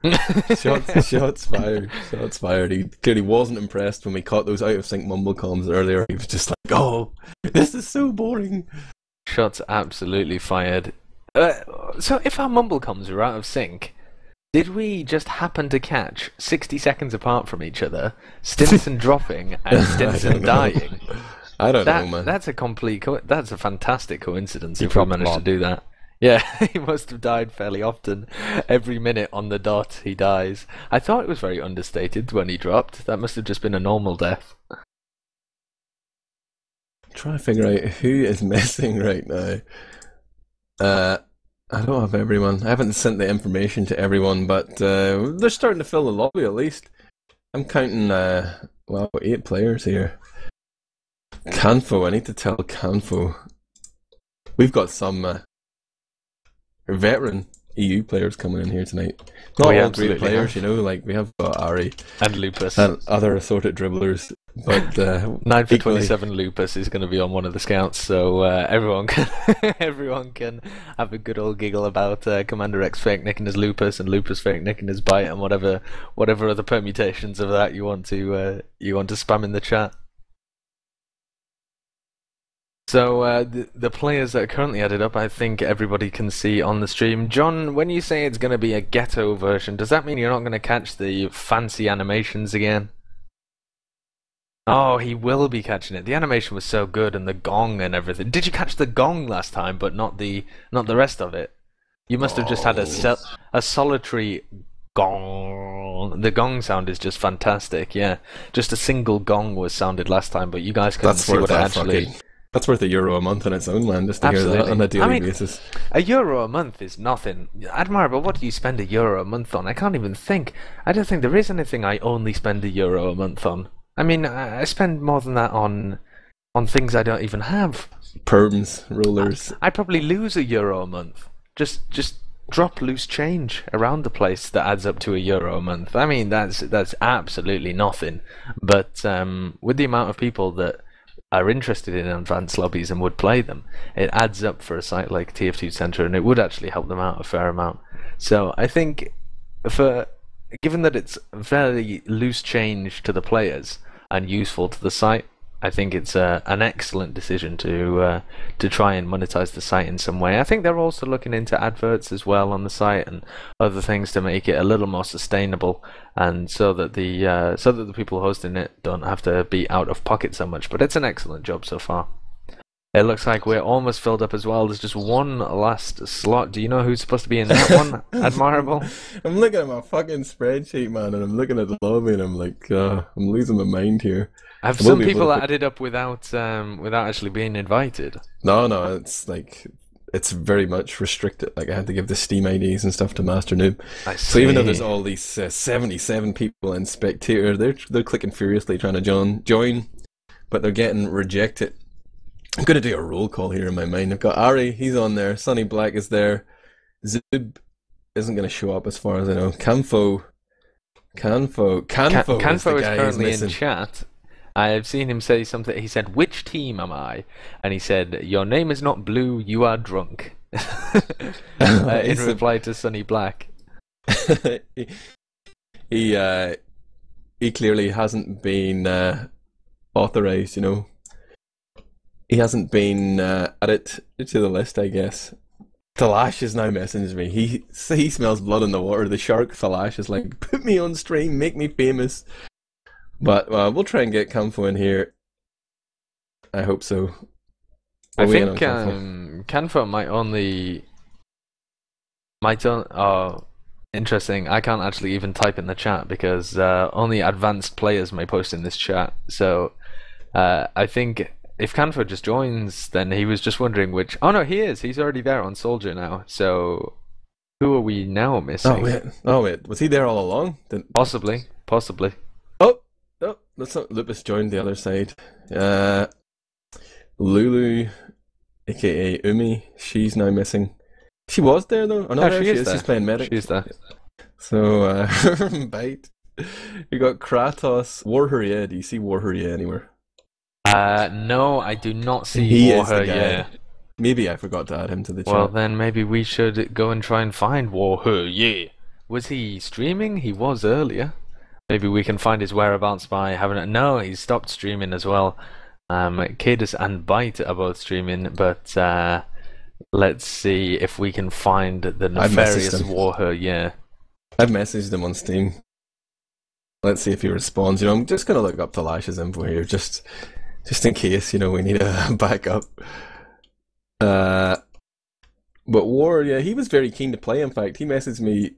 Shots fired. Shots fired. He clearly wasn't impressed when we caught those out of sync mumble comms earlier. He was just like, "Oh, this is so boring." Shots absolutely fired. So if our mumble comms were out of sync, did we just happen to catch 60 seconds apart from each other, Stinson dropping and Stinson dying? I don't know, man. That's a fantastic coincidence if we managed to do that. Yeah, he must have died fairly often. Every minute on the dot, he dies. I thought it was very understated when he dropped. That must have just been a normal death. Trying to figure out who is missing right now. I don't have everyone. I haven't sent the information to everyone, but they're starting to fill the lobby at least. I'm counting, 8 players here. Canfo, I need to tell Canfo. We've got some veteran EU players coming in here tonight. Not all great players, you know, like we have got Ari and Lupus and other assorted dribblers. But 9 for 27 Lupus is going to be on one of the scouts, so everyone can have a good old giggle about CommanderX fake nicking his Lupus and Lupus fake nicking his Bite and whatever other permutations of that you want to spam in the chat. So the players that are currently added up, I think everybody can see on the stream. John, when you say it's going to be a ghetto version, does that mean you're not going to catch the fancy animations again? Oh, he will be catching it. The animation was so good, and the gong and everything. Did you catch the gong last time, but not the rest of it? You must have just had a solitary gong. The gong sound is just fantastic. Yeah, just a single gong was sounded last time, but you guys couldn't see what it actually. That's worth €1 a month on its own, man, just to hear that on a daily basis. €1 a month is nothing. Admirable, what do you spend €1 a month on? I can't even think. I don't think there is anything I only spend €1 a month on. I mean, I spend more than that on things I don't even have. Perms, rollers. I probably lose €1 a month. Just drop loose change around the place that adds up to €1 a month. I mean, that's absolutely nothing. But with the amount of people that are interested in advanced lobbies and would play them, it adds up for a site like TF2Center, and it would actually help them out a fair amount. So I think, given that it's fairly loose change to the players and useful to the site, I think it's an excellent decision to try and monetize the site in some way. I think they're also looking into adverts as well on the site and other things to make it a little more sustainable, and so that the people hosting it don't have to be out of pocket so much. But it's an excellent job so far. It looks like we're almost filled up as well. There's just one last slot. Do you know who's supposed to be in that one, Admirable? I'm looking at my fucking spreadsheet, man, and I'm looking at the lobby, and I'm like, I'm losing my mind here. Have some people added up without actually being invited? No, it's like, it's very much restricted. Like, I had to give the Steam IDs and stuff to Master Noob. So even though there's all these 77 people in Spectator, they're clicking furiously trying to join, but they're getting rejected. I'm going to do a roll call here in my mind. I've got Ari, he's on there. Sunny Black is there. Zub isn't going to show up as far as I know. Canfo is currently in chat. I've seen him say something. He said, "Which team am I?" And he said, "Your name is not Blue, you are drunk." In reply to Sunny Black. He clearly hasn't been authorized, you know. He hasn't been added to the list, I guess. Thalash is now messaging me. He smells blood in the water. The shark Thalash is like, "Put me on stream, make me famous." But we'll try and get Canfo in here. I hope so. I think Canfo might interesting. I can't actually even type in the chat because only advanced players may post in this chat. So I think if Canfo just joins, then he was just wondering which. Oh no, he is. He's already there on Soldier now. So Who are we now missing? Oh wait, was he there all along? Possibly. Oh, that's not Lupus joined the other side. Lulu, aka Umi, she's now missing. She was there though. Oh, no, there she is. She's playing medic. She's there. So, Bite. You got Kratos, Warhurrier. Do you see Warhurrier anywhere? No, I do not see Warhurrier. Maybe I forgot to add him to the chat. Well, then maybe we should go and try and find Warhurrier. Was he streaming? He was earlier. Maybe we can find his whereabouts by having it. No, he's stopped streaming as well. Cadus and Bite are both streaming, but let's see if we can find the nefarious Warhurrier. I've messaged him on Steam. Let's see if he responds. I'm just going to look up Talash's info here, just in case, we need a backup. But he was very keen to play. In fact, he messaged me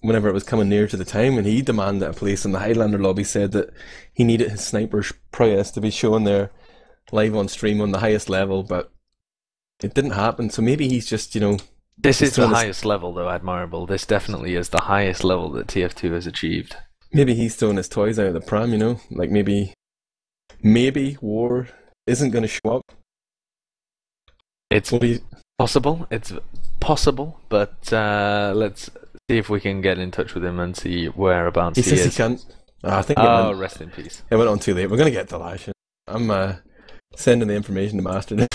whenever it was coming near to the time, and he demanded a place in the Highlander lobby, said that he needed his sniper's prowess to be shown there live on stream on the highest level, but it didn't happen. So maybe he's just, This is the highest level, though, Admirable. This definitely is the highest level that TF2 has achieved. Maybe he's throwing his toys out of the pram, Like maybe War isn't going to show up. It's possible. It's possible, but let's see if we can get in touch with him and see whereabouts he is. He says he can't. I think rest in peace. It went on too late. We're going to get Thalash. I'm sending the information to Master.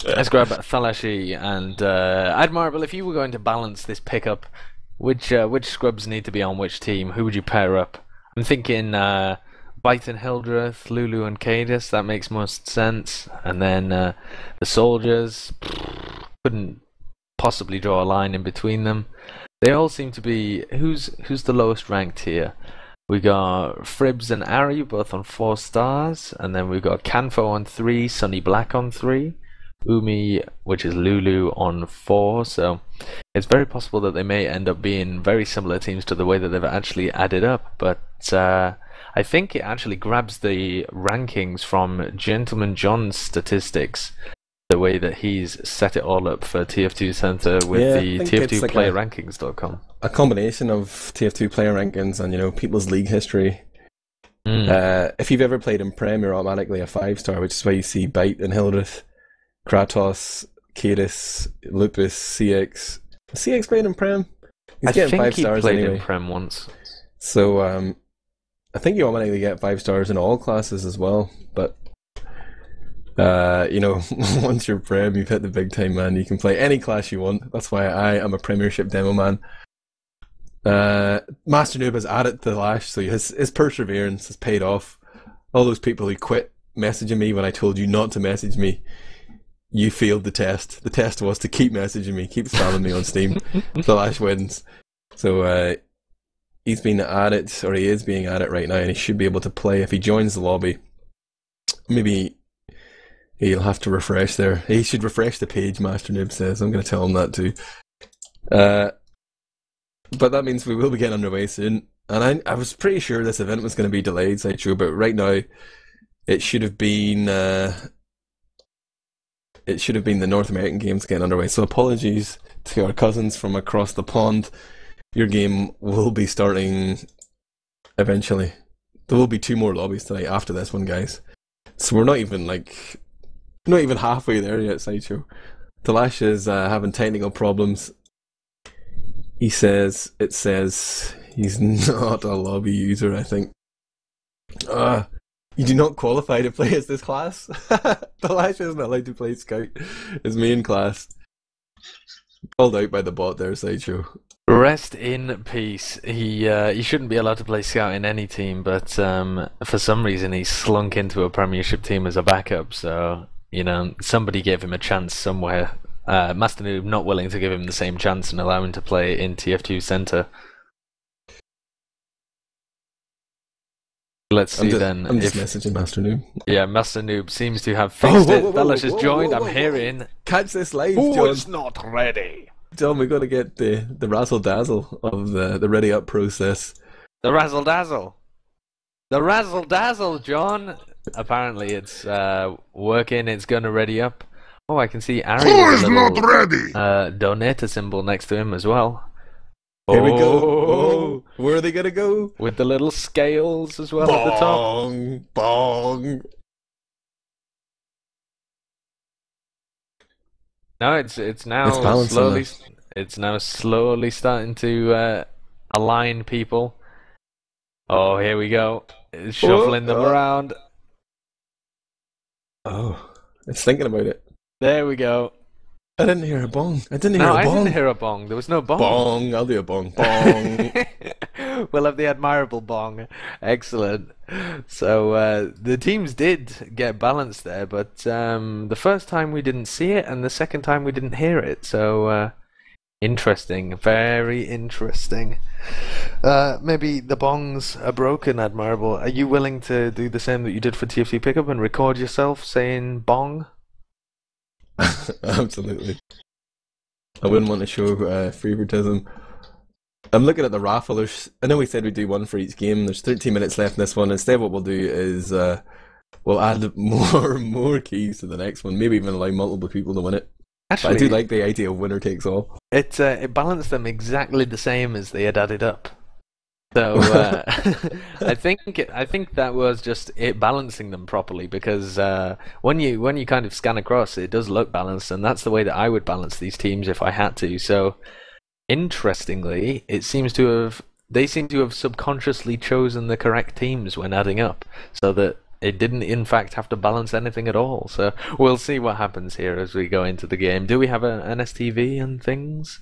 Let's grab Thalashi and Admirable. If you were going to balance this pickup, which scrubs need to be on which team? Who would you pair up? I'm thinking Bite and Hildreth, Lulu and Cadus. That makes most sense. And then the soldiers, couldn't possibly draw a line in between them. They all seem to be... Who's the lowest ranked here? We got Fribs and Ari both on 4 stars, and then we've got Canfo on 3, Sunny Black on 3, Umi, which is Lulu, on 4. So it's very possible that they may end up being very similar teams to the way that they've actually added up. But I think it actually grabs the rankings from Gentleman John's statistics, the way that he's set it all up for TF2Center with the TF2PlayerRankings.com. A combination of TF2 player rankings and people's league history. If you've ever played in Prem, you're automatically a 5-star, which is why you see Bite and Hildreth, Kratos, Cadus, Lupus, CX. Has CX played in Prem? He's getting 5 stars he played anyway. in Prem once. So I think you automatically get 5 stars in all classes as well. But once you're Prem, you've hit the big time, man. You can play any class you want. That's why I am a Premiership demo man. Master Noob has added to the lash, so his perseverance has paid off. All those people who quit messaging me when I told you not to message me, you failed the test. The test was to keep messaging me, keep spamming me on Steam. The lash wins. So he's been added, or he is being added right now, and he should be able to play if he joins the lobby. Maybe he'll have to refresh there. He should refresh the page, Master Noob says. I'm going to tell him that too. But that means we will be getting underway soon. And I was pretty sure this event was going to be delayed, Sideshow, but right now it should have been the North American games getting underway. So apologies to our cousins from across the pond. Your game will be starting eventually. There will be 2 more lobbies tonight after this one, guys. So we're not even halfway there yet, Sideshow. Talash is having technical problems. It says he's not a lobby user, I think. You do not qualify to play as this class? Talash isn't allowed to play Scout, his main class. Called out by the bot there, Sideshow. Rest in peace. He shouldn't be allowed to play Scout in any team, but for some reason he slunk into a Premiership team as a backup, so, somebody gave him a chance somewhere. Master Noob not willing to give him the same chance and allow him to play in TF2Center. Let's see then. I'm just messaging Master Noob. Yeah, Master Noob seems to have fixed it. Thalash has joined. I'm hearing. Catch this live, Who John. is not ready? John, we've got to get the razzle dazzle of the ready up process. The razzle dazzle. The razzle dazzle, John. Apparently it's working. It's going to ready up. Oh, I can see Ari Who with is a not little ready? donator symbol next to him as well. Here we go. Oh, where are they gonna go? With the little scales as well at the top. Bong, bong. No, it's now It's balancing slowly starting to align people. Oh, here we go. It's shuffling them around. Oh, it's thinking about it. There we go. I didn't hear a bong. I didn't hear a bong. There was no bong. Bong. I'll do a bong. Bong. We'll have the Admirable bong. Excellent. So the teams did get balanced there, but the first time we didn't see it, and the second time we didn't hear it. So interesting. Very interesting. Maybe the bongs are broken, Admirable. Are you willing to do the same that you did for TF2 Pickup and record yourself saying bong? Absolutely. I wouldn't want to show favoritism. I'm looking at the raffle. I know we said we'd do one for each game. There's 13 minutes left in this one. Instead, what we'll do is we'll add more keys to the next one. Maybe even allow multiple people to win it. Actually, but I do like the idea of winner takes all. It balanced them exactly the same as they had added up. So I think that was just it balancing them properly, because when you kind of scan across, it does look balanced, and that's the way that I would balance these teams if I had to. So interestingly, they seem to have subconsciously chosen the correct teams when adding up, so that it didn't in fact have to balance anything at all. So we'll see what happens here as we go into the game. Do we have an STV and things?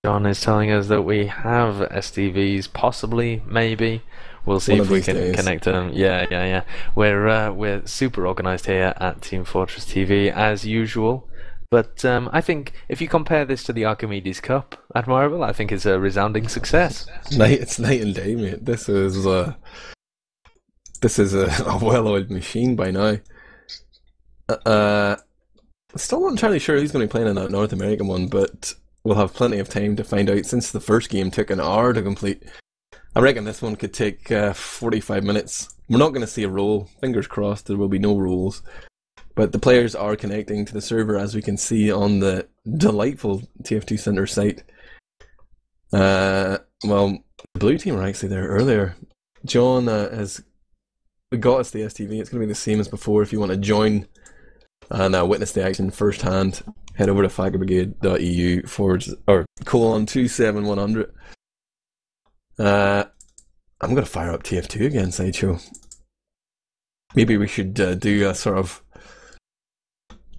John is telling us that we have STVs, possibly, maybe. We'll see if we can connect them. Yeah. We're super organised here at Team Fortress TV as usual. But I think if you compare this to the Archimedes Cup, Admirable, I think it's a resounding success. It's night and day, mate. This is a well-oiled machine by now. Still not entirely sure who's going to be playing in that North American one, but we'll have plenty of time to find out, since the first game took an hour to complete. I reckon this one could take 45 minutes. We're not going to see a roll. Fingers crossed there will be no rolls. But the players are connecting to the server, as we can see on the delightful TF2Center site. Well, the blue team were actually there earlier. John has got us the STV. It's going to be the same as before. If you want to join and witness the action firsthand, head over to factorbrigade.eu/:27100. I'm going to fire up TF2 again, Sideshow. Maybe we should do a sort of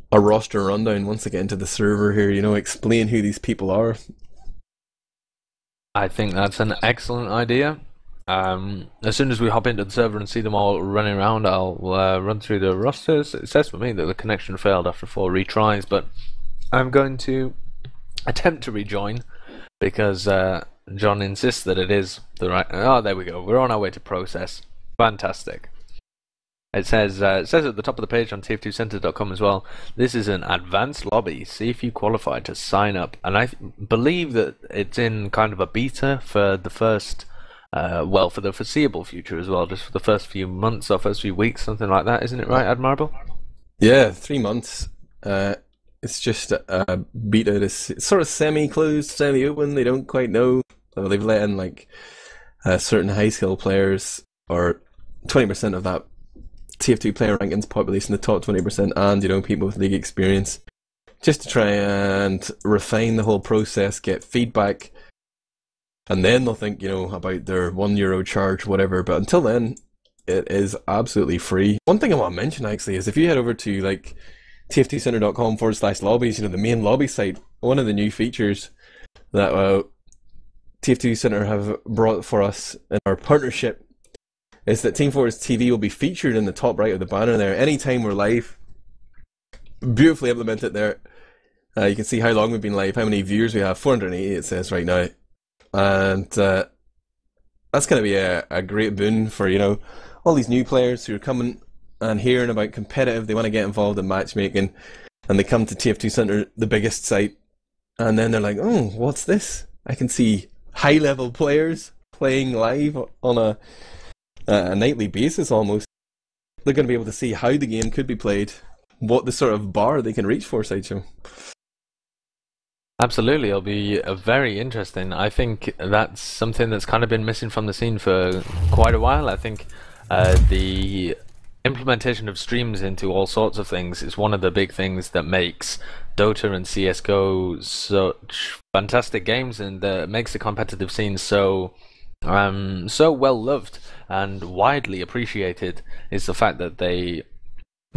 a roster rundown once I get into the server here, explain who these people are. I think that's an excellent idea. As soon as we hop into the server and see them all running around, I'll run through the rosters. It says for me that the connection failed after 4 retries, but I'm going to attempt to rejoin, because John insists that it is the right... Oh, there we go. We're on our way to process. Fantastic. It says at the top of the page on TF2Center.com as well, this is an advanced lobby. See if you qualify to sign up. And I believe that it's in kind of a beta for the first... for the foreseeable future as well, just for the first few months or first few weeks, something like that, isn't it right, Admirable? Yeah, 3 months. It's just a beta. It's sort of semi-closed, semi-open. They don't quite know. So they've let in certain high-skill players, or 20% of that TF2 player rankings population, the top 20%, and people with league experience, just to try and refine the whole process, get feedback. And then they'll think, about their €1 charge, whatever. But until then, it is absolutely free. One thing I want to mention, actually, is if you head over to, TF2Center.com/lobbies, the main lobby site, one of the new features that TF2 Center have brought for us in our partnership is that Team Fortress TV will be featured in the top right of the banner there. Anytime we're live, beautifully implemented there. You can see how long we've been live, how many viewers we have, 480 it says right now. And that's going to be a great boon for, all these new players who are coming and hearing about competitive. They want to get involved in matchmaking, and they come to TF2 Center, the biggest site, and then they're like, oh, what's this? I can see high-level players playing live on a nightly basis almost. they're going to be able to see how the game could be played, what the sort of bar they can reach for Sideshow. Absolutely, it'll be very interesting. I think that's something that's kind of been missing from the scene for quite a while. I think the implementation of streams into all sorts of things is one of the big things that makes Dota and CSGO such fantastic games, and makes the competitive scene so well loved and widely appreciated, is the fact that they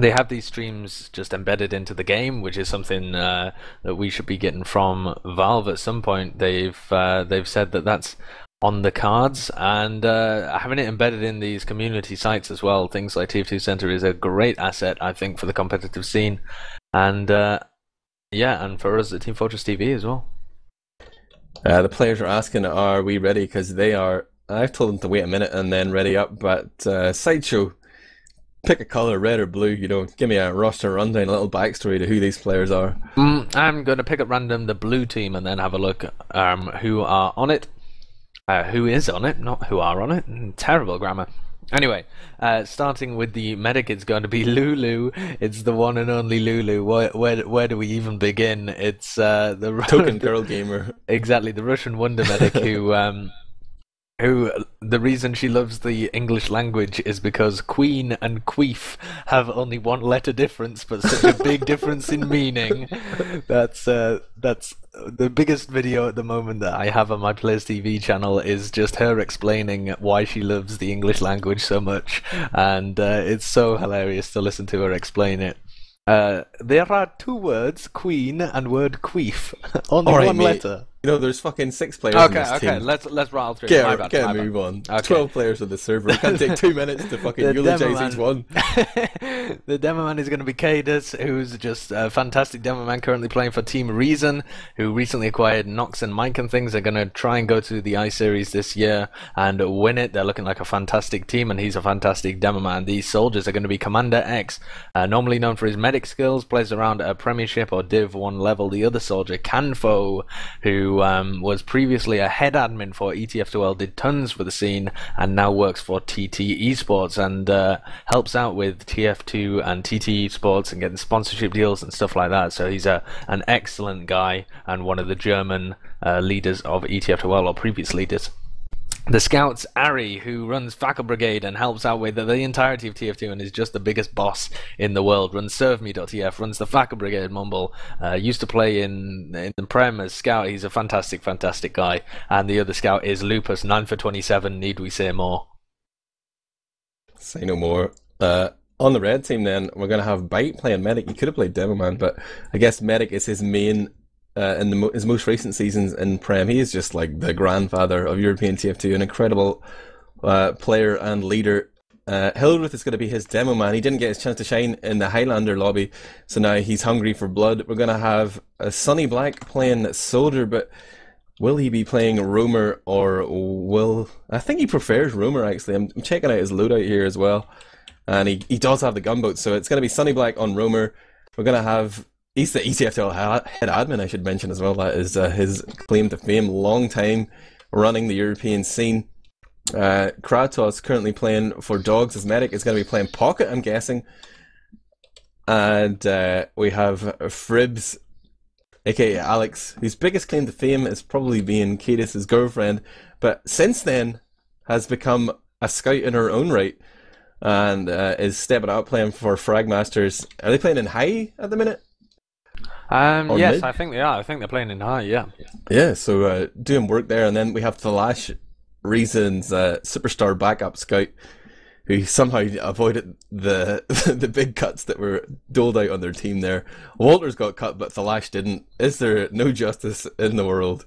have these streams just embedded into the game, which is something that we should be getting from Valve at some point. They've said that that's on the cards, and having it embedded in these community sites as well, things like TF2Center, is a great asset, I think, for the competitive scene, and and for us at Team Fortress TV as well. The players are asking, are we ready? Because they are. I've told them to wait a minute and then ready up, but Sideshow, pick a colour, red or blue, you know, give me a roster rundown, a little backstory to who these players are. I'm going to pick at random the blue team and then have a look who are on it. Who is on it, not who are on it. Terrible grammar. Anyway, starting with the medic, it's going to be Lulu. It's the one and only Lulu. Where do we even begin? It's the token girl gamer. Exactly, the Russian wonder medic who the reason she loves the English language is because Queen and Queef have only one letter difference, but such a big difference in meaning. That's the biggest video at the moment that I have on my Players TV channel, is just her explaining why she loves the English language so much, and it's so hilarious to listen to her explain it. There are two words, Queen and word Queef. Only one letter. You know, there's fucking 6 players in this team. Okay, let's rattle through. Get a move on. Okay. 12 players on the server. It can't take 2 minutes to fucking eulogize each one. The demo man is going to be Cadus, who's just a fantastic demo man currently playing for Team Reason, who recently acquired Nox and Mike and things. They're going to try and go to the I-Series this year and win it. They're looking like a fantastic team, and he's a fantastic demo man. These soldiers are going to be CommanderX, normally known for his medic skills, plays around a Premiership or Div 1 level. The other soldier, Canfo, who was previously a head admin for ETF2L, did tons for the scene, and now works for TT Esports and helps out with TF2 and TT Esports and getting sponsorship deals and stuff like that. So he's an excellent guy and one of the German leaders of ETF2L, or previous leaders. The Scouts, Ari, who runs Fackel Brigade and helps out with the entirety of TF2 and is just the biggest boss in the world, runs ServeMe.tf, runs the Fackel Brigade Mumble, used to play in the Prem as Scout. He's a fantastic guy. And the other Scout is Lupus, 9 for 27, need we say more? Say no more. On the red team then, we're going to have Byte playing Medic. He could have played Demo Man, but I guess Medic is his main... in his most recent seasons in Prem, he is just like the grandfather of European TF2, an incredible player and leader. Hildreth is going to be his demo man. He didn't get his chance to shine in the Highlander lobby, so now he's hungry for blood. We're going to have Sunny Black playing Soldier, but will he be playing Roamer, or will... I think he prefers Roamer, actually. I'm checking out his loadout here as well, and he does have the gunboat, so it's going to be Sunny Black on Roamer. We're going to have... He's the ETF2L head admin, I should mention as well. That is his claim to fame. Long time running the European scene. Kratos currently playing for Dogs as medic. Is going to be playing Pocket, I'm guessing. And we have Fribs, aka Alex, whose biggest claim to fame is probably being Cadis' girlfriend, but since then has become a scout in her own right, and is stepping out playing for Fragmasters. Are they playing in high at the minute? Yes, mid? I think they are. I think they're playing in high, yeah. Yeah, so doing work there. And then we have Thalash, Reason's superstar backup scout, who somehow avoided the the big cuts that were doled out on their team there. Walters got cut, but Thalash didn't. Is there no justice in the world?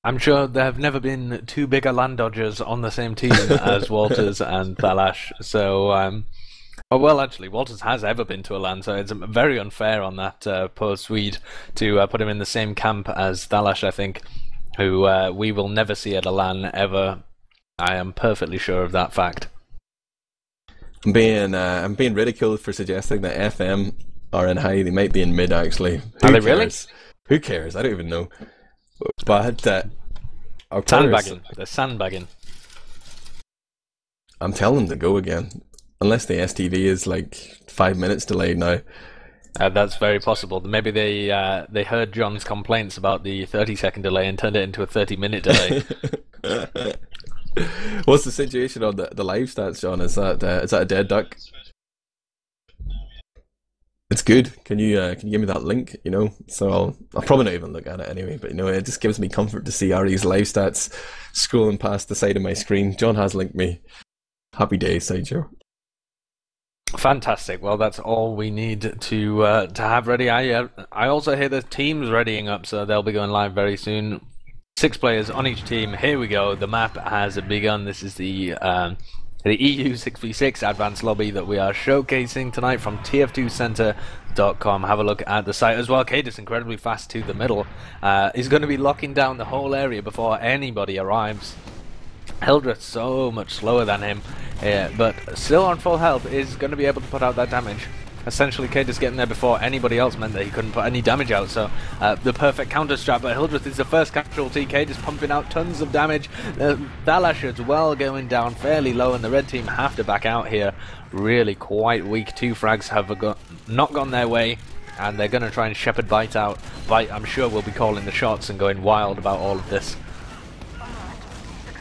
I'm sure there have never been two bigger land dodgers on the same team as Walters and Thalash. So, well, actually, Walters has ever been to a LAN, so it's very unfair on that poor Swede to put him in the same camp as Thalash, I think, who we will never see at a LAN ever. I am perfectly sure of that fact. I'm being ridiculed for suggesting that FM are in high. They might be in mid, actually. Are they really? Who cares? I don't even know. But sandbagging. They're sandbagging. I'm telling them to go again. Unless the STV is like 5 minutes delayed now. That's very possible. Maybe they heard John's complaints about the 30-second delay and turned it into a 30-minute delay. What's the situation on the live stats, John? Is that a dead duck? It's good. Can you give me that link? You know, so I'll probably not even look at it anyway. But you know, it just gives me comfort to see Ari's live stats scrolling past the side of my screen. John has linked me. Happy days, Sideshow. Fantastic. Well, that's all we need to have ready. I also hear the teams readying up, so they'll be going live very soon. 6 players on each team. Here we go. The map has begun. This is the EU 6v6 advanced lobby that we are showcasing tonight from TF2Center.com. Have a look at the site as well. Cadis incredibly fast to the middle. He's going to be locking down the whole area before anybody arrives. Hildreth so much slower than him, but still on full health, is going to be able to put out that damage. Essentially, Cadis getting there before anybody else meant that he couldn't put any damage out, so the perfect counter strat. But Hildreth is the first casualty. Cadis pumping out tons of damage. Thalash as well going down fairly low, and the red team have to back out here. Really quite weak. 2 frags have not gone their way, and they're going to try and shepherd Bite out. Bite, I'm sure, will be calling the shots and going wild about all of this.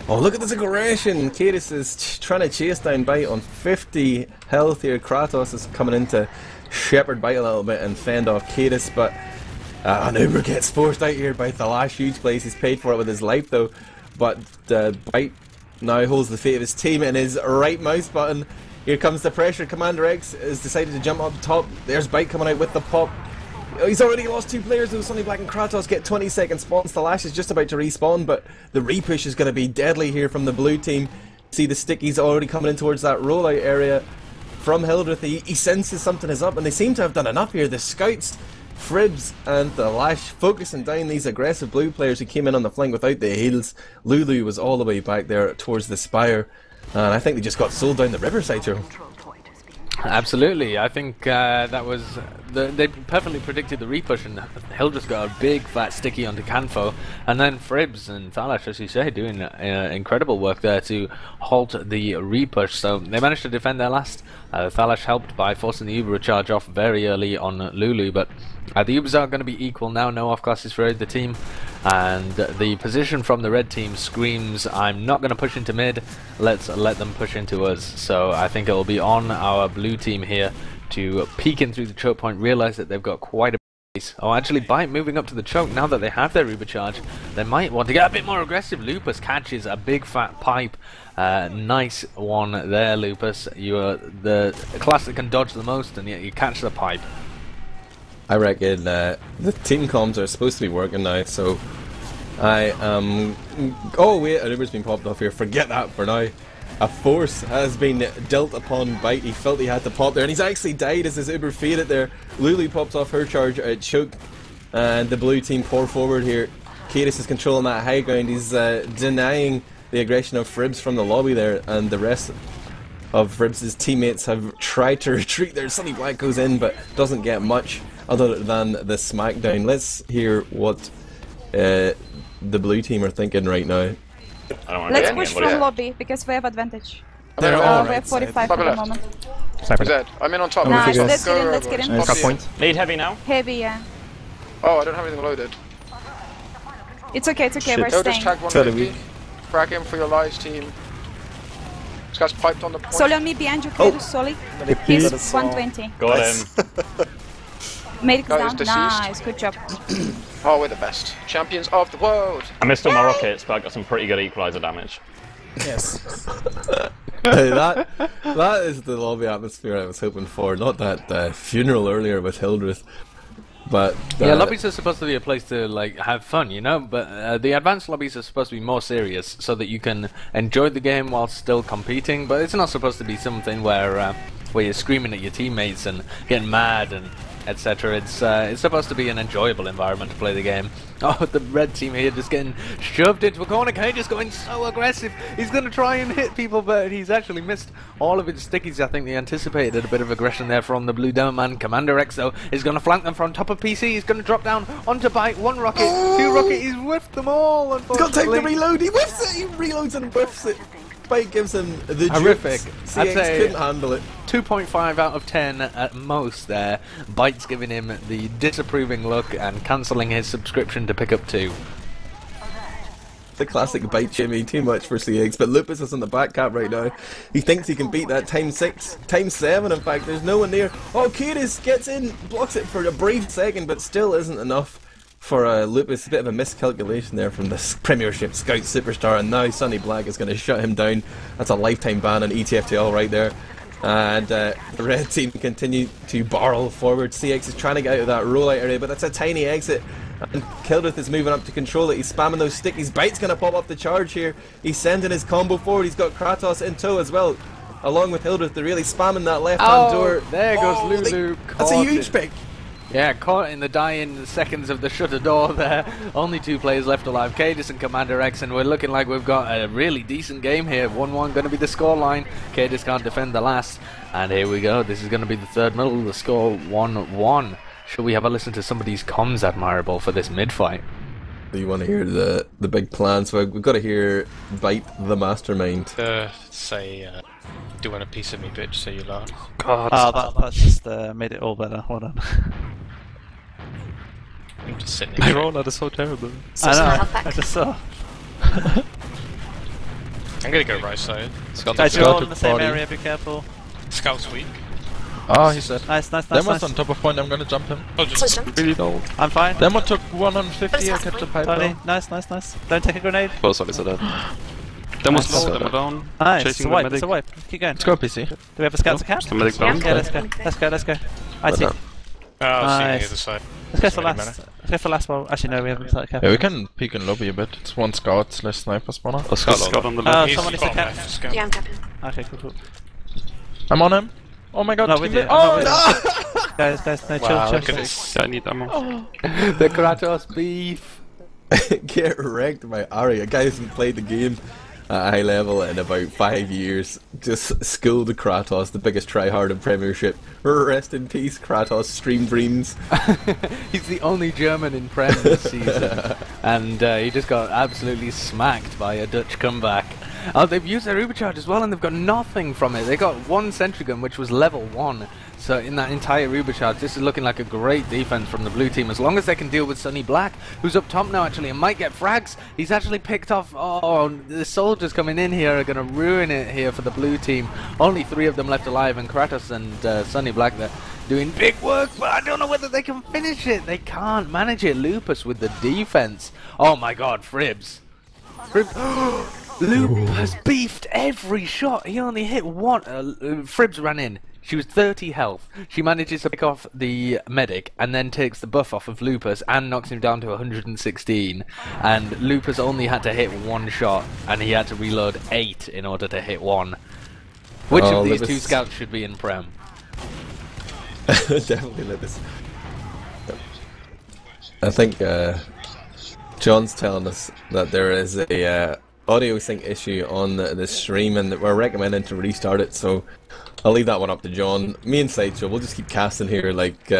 Oh, look at this aggression! Cadis is trying to chase down Bite on 50 health here. Kratos is coming in to shepherd Bite a little bit and fend off Cadis, but an Uber gets forced out here by Thalash. Huge place. He's paid for it with his life though. But Bite now holds the fate of his team in his right mouse button. Here comes the pressure. CommanderX has decided to jump up top. There's Bite coming out with the pop. He's already lost 2 players though. Sonny Black and Kratos get 20-second spawns. The Lash is just about to respawn, but the repush is going to be deadly here from the blue team. See the stickies already coming in towards that rollout area from Hildreth. He senses something is up, and they seem to have done enough here. The scouts, Fribs and the Lash focusing down these aggressive blue players who came in on the flank without the heals. Lulu was all the way back there towards the spire, and I think they just got sold down the riverside here. Absolutely, I think that was they perfectly predicted the repush, and Hildreth got a big fat sticky onto Canfo, and then Fribs and Thalash, as you say, doing incredible work there to halt the repush. So they managed to defend their last. Thalash helped by forcing the Uber charge off very early on Lulu, but the Ubers are going to be equal now. No off classes for the team, and the position from the red team screams, I'm not going to push into mid, let's let them push into us. So I think it will be on our blue team here to peek in through the choke point, realize that they've got quite a base. Oh, actually, by moving up to the choke, now that they have their Uber charge, they might want to get a bit more aggressive. Lupus catches a big fat pipe. Nice one there, Lupus. You are the class that can dodge the most, and yet you catch the pipe. I reckon the team comms are supposed to be working now, so I oh wait, an Uber's been popped off here. Forget that for now. A force has been dealt upon Bite. He felt he had to pop there, and he's actually died as his Uber faded there. Lulu pops off her charge at choke, and the blue team pour forward here. Cadis is controlling that high ground. He's denying the aggression of Fribs from the lobby there, and the rest of Fribs' teammates have tried to retreat there. Sonny Black goes in, but doesn't get much other than the smackdown. Let's hear what the blue team are thinking right now. Let's push from lobby, because we have advantage. We have 45 for the moment. I'm in on top. Nice, let's get in. Point. Lead heavy now? Heavy, yeah. Oh, I don't have anything loaded. It's okay, we're staying. Just tag 150. Frag him for your lives, team. This guy's piped on the point. Soli on me behind you, Kratos, Soli. He's 120. Got him. Medic down. Nice, good job. Oh, we're the best. Champions of the world. I missed all my rockets, but I got some pretty good equalizer damage. Yes. Hey, that is the lobby atmosphere I was hoping for, not that funeral earlier with Hildreth. But yeah, lobbies are supposed to be a place to like have fun, you know. But the advanced lobbies are supposed to be more serious, so that you can enjoy the game while still competing. But it's not supposed to be something where you're screaming at your teammates and getting mad and etc. It's supposed to be an enjoyable environment to play the game. Oh, the red team here just getting shoved into a corner. Kay just going so aggressive. He's going to try and hit people, but he's actually missed all of his stickies. I think they anticipated a bit of aggression there from the blue demo man. CommanderX though is going to flank them from top of PC. He's going to drop down onto Bite. 1 rocket, 2 rocket. He's whiffed them all. He's got time to reload. He whiffs it. He reloads and whiffs it. Bite gives him the horrific. jukes. I'd CX say couldn't handle it. 2.5 out of 10 at most there. Bite's giving him the disapproving look and cancelling his subscription to pick up 2. The classic Bite Jimmy, too much for CX, but Lupus is on the back cap right now. He thinks he can beat that times 6, times 7 in fact, there's no one there. Oh, Kiedis gets in, blocks it for a brief second, but still isn't enough for Lupus. A bit of a miscalculation there from this Premiership Scout superstar, and now Sonny Black is going to shut him down. That's a lifetime ban on ETFTL right there. And the red team continue to barrel forward. CX is trying to get out of that rollout area, but that's a tiny exit. And Kildrith is moving up to control it. He's spamming those stickies. Bite's going to pop off the charge here. He's sending his combo forward. He's got Kratos in tow as well, along with Hildreth. They're really spamming that left-hand door. There goes Lulu. That's a huge pick. Yeah, caught in the dying seconds of the shutter door there. Only 2 players left alive, Cadis and CommanderX, and we're looking like we've got a really decent game here. 1-1 going to be the scoreline. Cadis can't defend the last. And here we go. This is going to be the third middle. The score 1-1. Should we have a listen to somebody's comms, Admirable, for this mid-fight? You want to hear the big plan, so we've got to hear Bite the Mastermind. Say, do you want a piece of me, bitch, so you learn. God. Oh, that just made it all better. Hold on. I'm just sitting My roller is so terrible. I know, I just saw. I'm gonna go right side. Guys, you're all in the same area, be careful. Scout's weak. Ah, he's dead. Nice. Demo's on top of point, I'm gonna jump him. Oh, just really low. I'm fine. Demo took 150, I kept the pipe Tony, down. nice. Don't take a grenade. Both soldies are dead. Demo's low, Demo down. Nice, Chasing it's a wipe. Keep going. Let's go, PC. Do we have a scout to cap? The medic down. Yeah, let's go. I see. I'll see you on the other side. Let's go for last. Let's go for last one. Actually, no, we haven't started cap. Yeah, we can peek in lobby a bit. It's 1 scout / sniper spawner. Oh, scout on the left. Someone needs to cap. Yeah, I'm capping. Okay, cool. I'm on him. Oh my god, no, with you. Oh, guys, no, chill. I need ammo. The Kratos beef. Get wrecked by Ari, a guy who hasn't played the game at a high level in about 5 years. Just schooled Kratos, the biggest tryhard in Premiership. Rest in peace, Kratos, stream dreams. He's the only German in Prem this season. And he just got absolutely smacked by a Dutch comeback. Oh, they've used their Ubercharge as well, and they've got nothing from it. They got 1 sentry gun, which was level 1. So in that entire Ubercharge, this is looking like a great defense from the blue team, as long as they can deal with Sonny Black, who's up top now actually, and might get frags. He's actually picked off. Oh, the soldiers coming in here are going to ruin it here for the blue team. Only 3 of them left alive, and Kratos and Sonny Black there doing big work, but I don't know whether they can finish it. They can't manage it. Lupus with the defense. Oh my god, Fribs. Lupus beefed every shot. He only hit 1. Fribs ran in. She was 30 health. She manages to pick off the medic and then takes the buff off of Lupus and knocks him down to 116. And Lupus only had to hit 1 shot, and he had to reload 8 in order to hit 1. Which of these 2 scouts should be in Prem? Definitely Lupus. I think John's telling us that there is a audio sync issue on the stream, and that we're recommending to restart it, so I'll leave that one up to John. Me and Sideshow, we'll just keep casting here like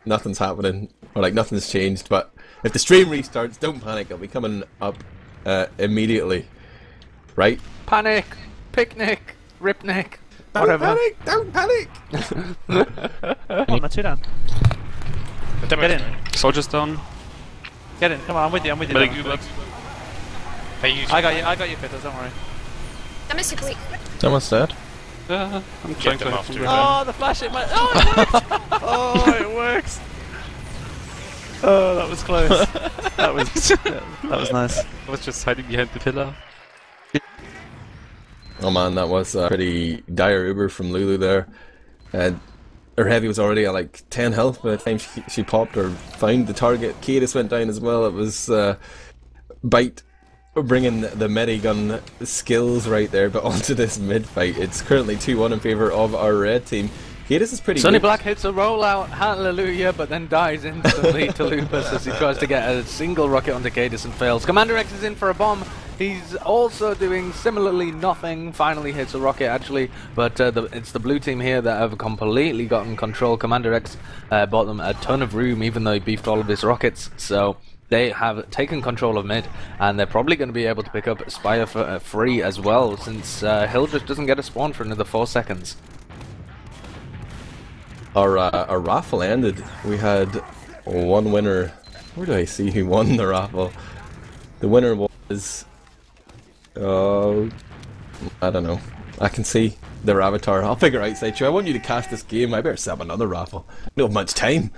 nothing's happening, or like nothing's changed, but if the stream restarts, don't panic, it'll be coming up immediately. Right? Panic! Picnic! Ripnic! Don't panic! Don't panic! Come on, 2 down. Get in. Soldiers down. Get in, come on, I'm with you. Medic, I got you, Fitters, don't worry. I'm super weak. Someone's dead. I'm trying to after Oh, the flash it might. Oh, it worked! Oh, it works! Oh, that was close. that was nice. I was just hiding behind the pillar. Oh man, that was a pretty dire Uber from Lulu there. Her heavy was already at like 10 health by the time she popped or found the target. Cadis went down as well. It was Bite bringing the medigun skills right there, but onto this mid fight. It's currently 2-1 in favour of our red team. Cadis is pretty Sonny good. Black hits a rollout, hallelujah, but then dies instantly to Lupus as he tries to get a single rocket onto Cadis and fails. CommanderX is in for a bomb. He's also doing similarly nothing. Finally hits a rocket actually, but it's the blue team here that have completely gotten control. CommanderX bought them a ton of room, even though he beefed all of his rockets. So They have taken control of mid, and they're probably going to be able to pick up Spire for free as well, since Hildreth doesn't get a spawn for another 4 seconds. Our raffle ended. We had one winner. Where do I see who won the raffle? The winner was... I don't know. I can see their avatar. I'll figure out, Sideshow. I want you to cast this game. I better set up another raffle. I don't have much time.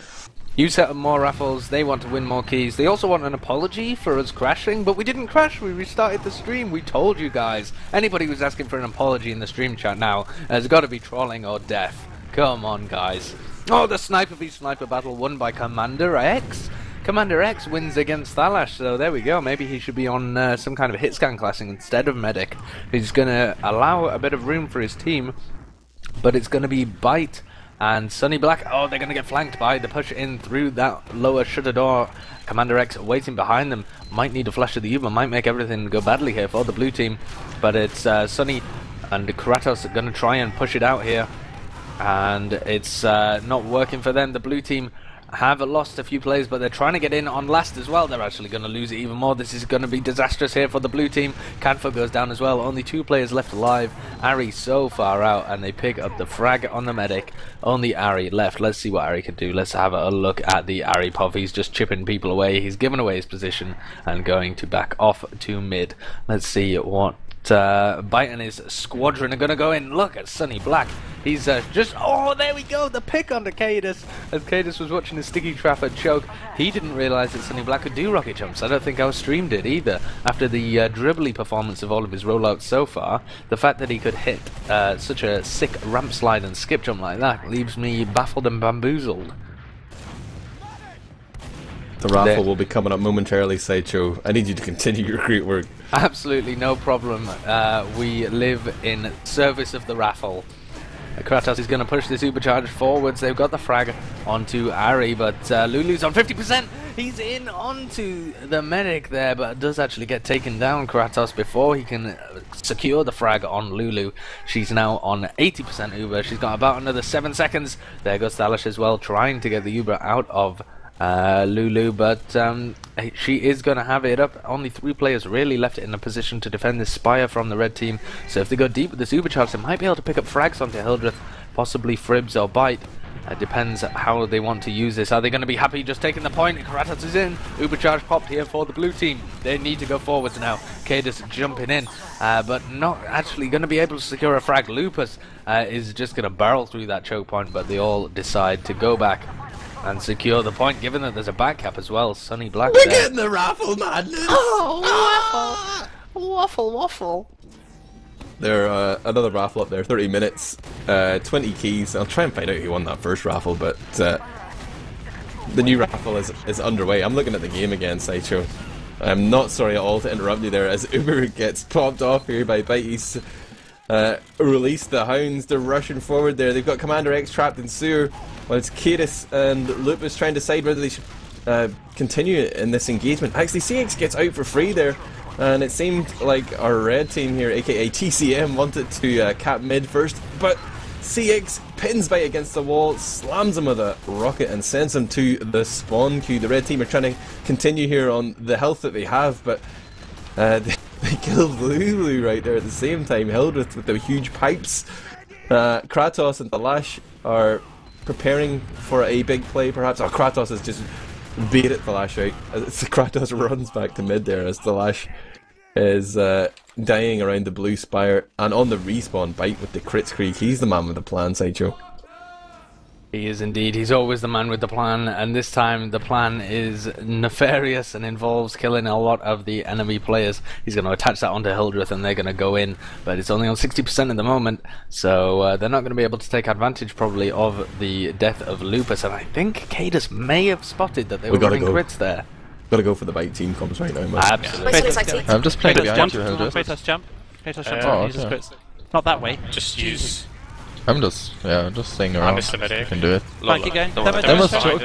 You set up more raffles, they want to win more keys. They also want an apology for us crashing, but we didn't crash, we restarted the stream. We told you guys. Anybody who's asking for an apology in the stream chat now has got to be trolling or deaf. Come on, guys. Oh, the Sniper v Sniper battle won by CommanderX. CommanderX wins against Thalash, so there we go. Maybe he should be on some kind of hit scan classing instead of medic. He's going to allow a bit of room for his team, but it's going to be Bite and Sunny Black. Oh, they're going to get flanked by the push in through that lower shutter door. CommanderX waiting behind them. Might need a flash of the Uber. Might make everything go badly here for the blue team. But it's Sunny and Kratos going to try and push it out here. And it's not working for them. The blue team have lost a few players, but they're trying to get in on last as well. They're actually going to lose it even more. This is going to be disastrous here for the blue team. Cadfo goes down as well. Only 2 players left alive. Ari so far out, and they pick up the frag on the medic. Only Ari left. Let's see what Ari can do. Let's have a look at the Ari Pov. He's just chipping people away. He's given away his position and going to back off to mid. Let's see what Bite and his squadron are going to go in. Look at Sunny Black. He's just... Oh, there we go. The pick onto Cadus. As Cadus was watching the sticky trap and choke, he didn't realise that Sunny Black could do rocket jumps. I don't think our stream did either. After the dribbly performance of all of his rollouts so far, the fact that he could hit such a sick ramp slide and skip jump like that leaves me baffled and bamboozled. The raffle will be coming up momentarily, Sideshow. I need you to continue your great work. Absolutely no problem. We live in service of the raffle. Kratos is going to push this supercharge forwards. They've got the frag onto Ari, but Lulu's on 50%. He's in onto the medic there, but does actually get taken down, Kratos, before he can secure the frag on Lulu. She's now on 80% Uber. She's got about another 7 seconds. There goes Thalash as well, trying to get the Uber out of Lulu, but she is going to have it up. Only 3 players really left in a position to defend this Spire from the red team, so if they go deep with this Ubercharge, they might be able to pick up frags onto Hildreth, possibly Fribs or Bite. It depends how they want to use this. Are they going to be happy just taking the point? Kratos is in. Ubercharge popped here for the blue team. They need to go forwards now. Cadus jumping in, but not actually going to be able to secure a frag. Lupus is just going to barrel through that choke point, but they all decide to go back and secure the point, given that there's a back cap as well. Sunny Black We're getting the raffle madness! Oh, waffle! Waffle, waffle. There, another raffle up there, 30 minutes, 20 keys. I'll try and find out who won that first raffle, but the new raffle is underway. I'm looking at the game again, Sideshow. I'm not sorry at all to interrupt you there, as Uber gets popped off here by Bitey's. Release the hounds. They're rushing forward there. They've got CommanderX trapped in sewer, while it's Cadus and Lupus trying to decide whether they should continue in this engagement. Actually, CX gets out for free there, and it seemed like our red team here, aka TCM, wanted to cap mid first, but CX pins Bite against the wall, slams him with a rocket and sends him to the spawn queue. The red team are trying to continue here on the health that they have, but they killed Lulu right there at the same time. Hildreth with the huge pipes. Kratos and Thalash are preparing for a big play, perhaps. Oh, Kratos has just baited Thalash out. Kratos runs back to mid there as Thalash is dying around the blue spire. And on the respawn, Bite with the crits creek. He's the man with the plan, Sideshow. He is indeed. He's always the man with the plan, and this time the plan is nefarious and involves killing a lot of the enemy players. He's going to attach that onto Hildreth and they're going to go in, but it's only on 60% at the moment, so they're not going to be able to take advantage probably of the death of Lupus, and I think Cadus may have spotted that they were running crits there. Gotta go for the Bite team comms right now, man. Absolutely. I'm just playing behind you, Hildreth. Kratos jump. Kratos jump. Not that way. Just use... I'm just staying around. I missed the medic. You can do it. Right, keep going. They must choke.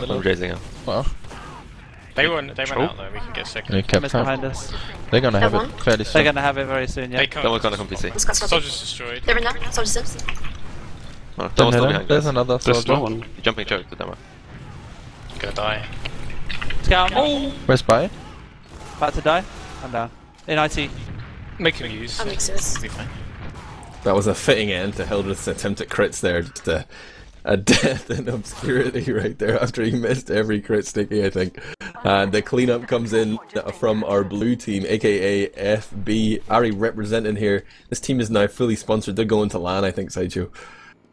I'm chasing him. Well, they went out though, we can get second. they kept behind us. They're gonna have it fairly soon. They're gonna have it very soon, yeah. Someone's gonna come PC. Soldier's destroyed. They're in there. Soldier's dips. Someone's still behind. There's another soldier. Jumping choke, the demo. Gonna die. Okay, I'm Where's Spy? about to die. I'm down. In IT. Make him use. That makes sense. That was a fitting end to Hildreth's attempt at crits there. Just a death in obscurity right there after he missed every crit sticky, I think. And the cleanup comes in from our blue team, aka FB. Ari representing here. This team is now fully sponsored. They're going to LAN, I think, Sideshow.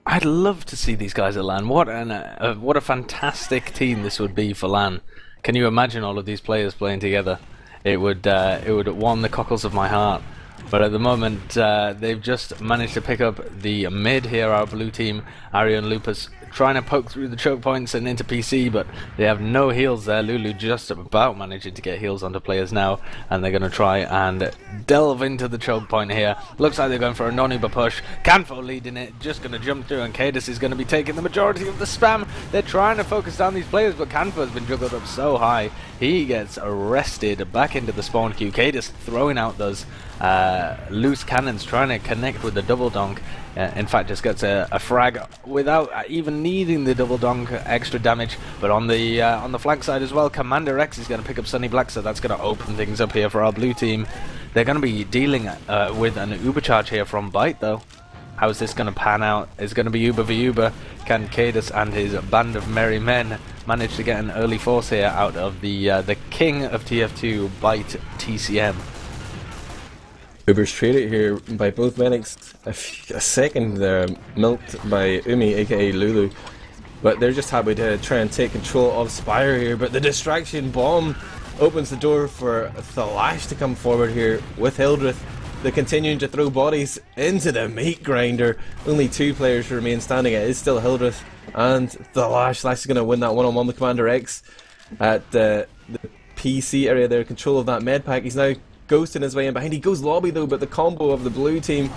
I'd love to see these guys at LAN. What a fantastic team this would be for LAN. Can you imagine all of these players playing together? It would warm the cockles of my heart. But at the moment, they've just managed to pick up the mid here, our blue team. Ari and Lupus trying to poke through the choke points and into PC, but they have no heals there. Lulu just about managing to get heals onto players now, and they're going to try and delve into the choke point here. Looks like they're going for a non-uber push. Canfo leading it, just going to jump through, and Cadus is going to be taking the majority of the spam. They're trying to focus down these players, but Canfo has been juggled up so high. He gets arrested back into the spawn queue. Cadus throwing out those loose cannons, trying to connect with the double donk. In fact, just gets a frag without even needing the double donk extra damage. But on the flank side as well, CommanderX is going to pick up Sunny Black, so that's going to open things up here for our blue team. They're going to be dealing with an uber charge here from Byte, though. How is this going to pan out? It's going to be Uber v Uber. Can Cadus and his band of merry men manage to get an early force here out of the king of TF2, Byte TCM? Uber's traded here by both medics. A second there, milked by Umi, aka Lulu. But they're just happy to try and take control of Spire here. But the distraction bomb opens the door for Thalash to come forward here with Hildreth. They're continuing to throw bodies into the meat grinder. Only 2 players remain standing. It is still Hildreth and Thalash. Thalash is going to win that one-on-one with CommanderX at the PC area there. Control of that med pack. He's now ghosting his way in behind. He goes lobby though, but the combo of the blue team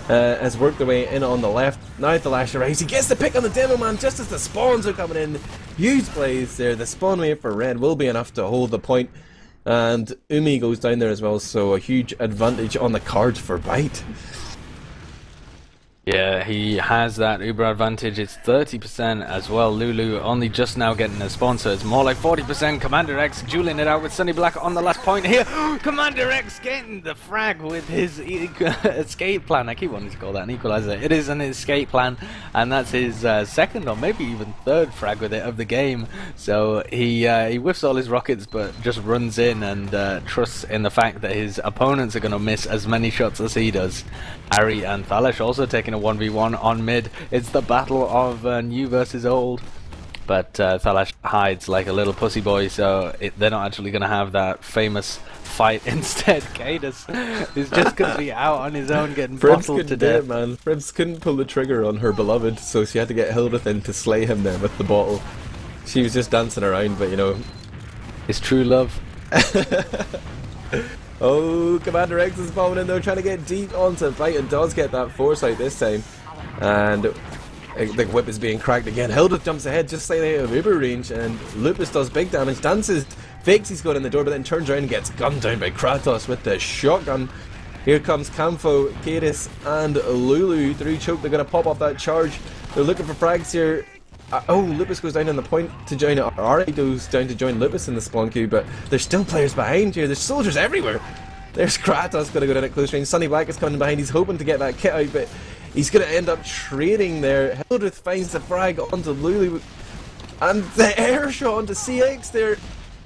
has worked their way in on the left. Now Thalash arrives. He gets the pick on the demo man just as the spawns are coming in. Huge plays there. The spawn wave for red will be enough to hold the point. And Umi goes down there as well, so a huge advantage on the cards for Byte. Yeah, he has that Uber advantage. It's 30% as well. Lulu only just now getting a sponsor. It's more like 40%. CommanderX dueling it out with Sunny Black on the last point here. CommanderX getting the frag with his escape plan. I keep wanting to call that an equalizer. It is an escape plan, and that's his second or maybe even third frag with it of the game. So he whiffs all his rockets, but just runs in and trusts in the fact that his opponents are going to miss as many shots as he does. Ari and Thalash also taking a 1v1 on mid. It's the battle of new versus old. But Thalash hides like a little pussy boy, so they're not actually going to have that famous fight. Instead, Cadus is just going to be out on his own getting bottled to death. Man. Fribs couldn't pull the trigger on her beloved, so she had to get Hildreth in to slay him there with the bottle. She was just dancing around, but you know... It's true love. Oh, CommanderX is bombing in there, trying to get deep onto Byte, and does get that foresight this time. And the whip is being cracked again. Hildreth jumps ahead just slightly out of Uber range, and Lupus does big damage, dances, fakes he's going in the door, but then turns around and gets gunned down by Kratos with the shotgun. Here comes Canfo, Cadus, and Lulu through choke. They're going to pop off that charge. They're looking for frags here. Oh, Lupus goes down on the point to join it. Ari goes down to join Lupus in the spawn queue, but there's still players behind here. There's soldiers everywhere. There's Kratos going to go down at close range. Sunny Black is coming behind. He's hoping to get that kit out, but he's going to end up trading there. Hildreth finds the frag onto Lulu, and the air shot onto CX there,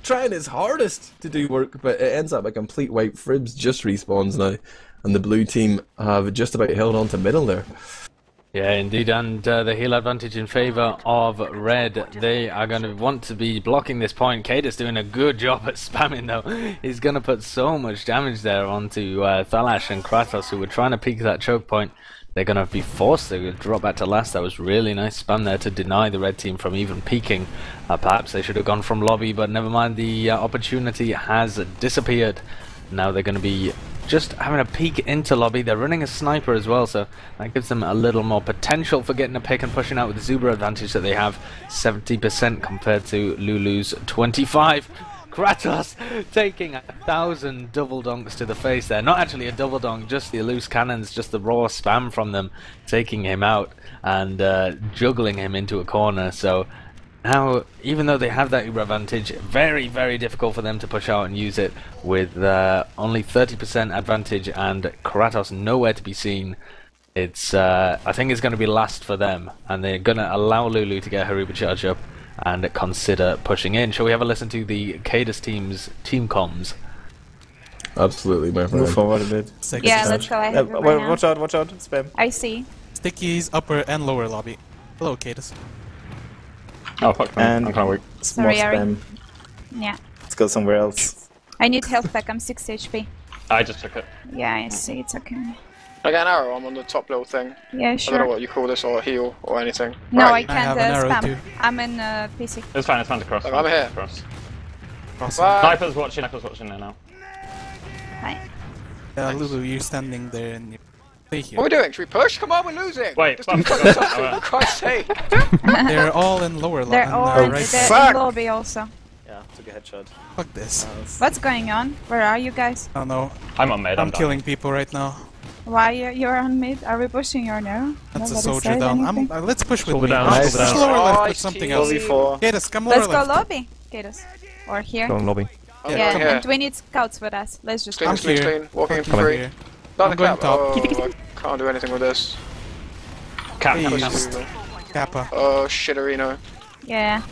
trying his hardest to do work, but it ends up a complete wipe. Fribs just respawns now, and the blue team have just about held on to middle there. Yeah, indeed, and the heal advantage in favour of red. They are going to want to be blocking this point. Cadus doing a good job at spamming though. He's going to put so much damage there onto Thalash and Kratos, who were trying to peek that choke point. They're going to be forced to drop back to last. That was really nice spam there to deny the red team from even peeking. Perhaps they should have gone from lobby, but never mind, the opportunity has disappeared. Now they're going to be just having a peek into lobby. They're running a sniper as well, so that gives them a little more potential for getting a pick and pushing out with the Zuber advantage that they have, 70% compared to Lulu's 25. Kratos taking 1,000 double donks to the face there. Not actually a double donk, just the loose cannons, just the raw spam from them, taking him out and juggling him into a corner. So Now, even though they have that Uber advantage, very, very difficult for them to push out and use it with only 30% advantage and Kratos nowhere to be seen. It's, I think it's going to be last for them, and they're going to allow Lulu to get her Uber charge up and consider pushing in. Shall we have a listen to the Cadus team's team comms? Absolutely, my friend. Move forward a bit. Yeah, let's go ahead. Right watch out, spam. I see. Stickies, upper and lower lobby. Hello, Cadus. Oh, fuck, man. I'm kinda weak. Sorry, Ari. Yeah. Let's go somewhere else. I need health back, I'm 6 HP. I just took it. Yeah, I see, it's okay. I got an arrow, I'm on the top little thing. Yeah, I sure. don't know what you call this, or heal, or anything. No, right. I can't spam. I'm in PC. It's fine to cross. I'm here. Cross. Sniper's watching there now. Fine. Lulu, you're standing there and you stay here. What are we doing? Should we push? Come on, we're losing! Wait, for Christ's sake! They're all in lower lobby. They're all in the lobby also. Yeah, took a headshot. Fuck this. What's going on? Where are you guys? I don't know. I'm on mid. I'm killing people right now. Why you're on mid? Are we pushing or no? That's Nobody a soldier said down. anything? Let's push with Shoulder me. down, Push shoulder down. lower left, push something else. Cadus, come lower Let's left. go lobby, Cadus. Or here. Go in lobby. Yeah, and we need scouts with us. Let's just Clean, go. clean. Walking in for Come free. here. Not I'm the going cap. top. Oh, I can't do anything with this. Kappa. Oh, shitterino. Yeah.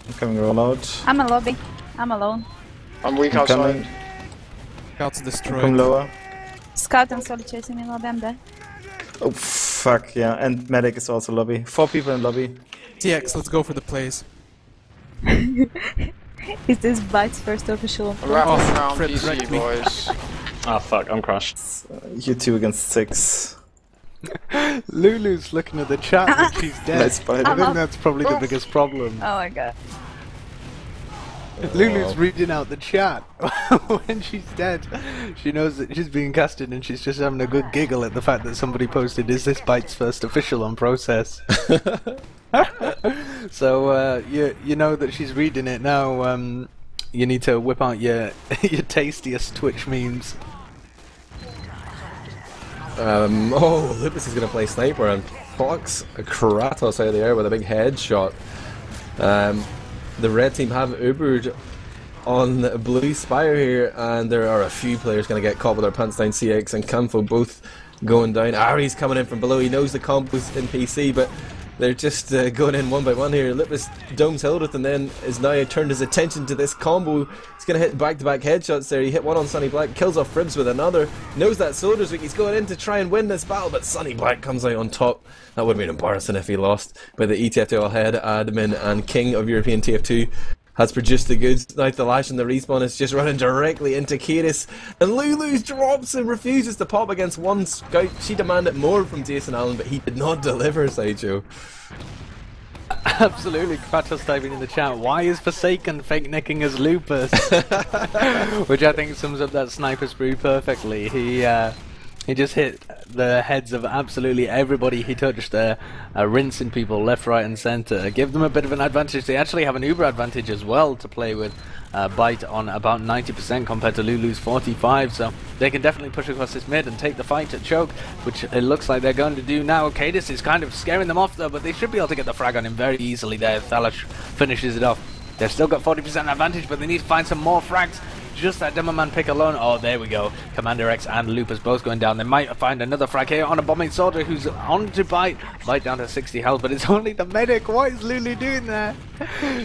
I'm coming roll out. I'm in lobby. I'm alone. I'm weak I'm outside. coming. Scouts destroyed. Come lower. Scout and solo chasing me in lobby, I'm dead. Oh, fuck, yeah. And medic is also lobby. 4 people in lobby. TX, let's go for the plays. Is this Byte's first official? I'm wrapping around Fred PC, wrecked me. boys. Ah, fuck, I'm crushed. You 2 against 6. Lulu's looking at the chat and she's dead. Nice fight. I think that's probably the biggest problem. Oh my god. Lulu's reading out the chat when she's dead. She knows that she's being casted and she's just having a good giggle at the fact that somebody posted, "Is this Byte's first official on Process?" So you know that she's reading it now. You need to whip out your your tastiest Twitch memes. Oh, Lupus is going to play sniper and plucks Kratos out of the air with a big headshot. The red team have Ubered on Blue Spire here, and there are a few players going to get caught with their pants down. CX and Camfo both going down. Ari's coming in from below. He knows the combos in PC, but they're just going in one by one here. Lupus domes Hildreth and then is now turned his attention to this combo. He's going to hit back-to-back headshots there. He hit one on Sunny Black, kills off Fribs with another. Knows that Soldier's weak. He's going in to try and win this battle, but Sunny Black comes out on top. That would have been embarrassing if he lost. But the ETF2 head, admin and king of European TF2 has produced the goods. Now the lash and the respawn is just running directly into Cadus, and Lulu drops and refuses to pop against one scout. She demanded more from Jason Allen, but he did not deliver, Sideshow. Absolutely, Kratos typing in the chat, "Why is Forsaken fake nicking as Lupus?" Which I think sums up that sniper spree perfectly. He just hit the heads of absolutely everybody he touched there, rinsing people left, right and centre. Give them a bit of an advantage. They actually have an Uber advantage as well to play with. Byte on about 90% compared to Lulu's 45, so they can definitely push across this mid and take the fight to choke, which it looks like they're going to do now. Cadus is kind of scaring them off though, but they should be able to get the frag on him very easily there. Thalash finishes it off. They've still got 40% advantage, but they need to find some more frags. Just that Demoman pick alone. Oh, there we go. CommanderX and Lupus both going down. They might find another frag here on a bombing soldier who's on to Byte. Byte down to 60 health, but it's only the medic. What is Lulu doing there?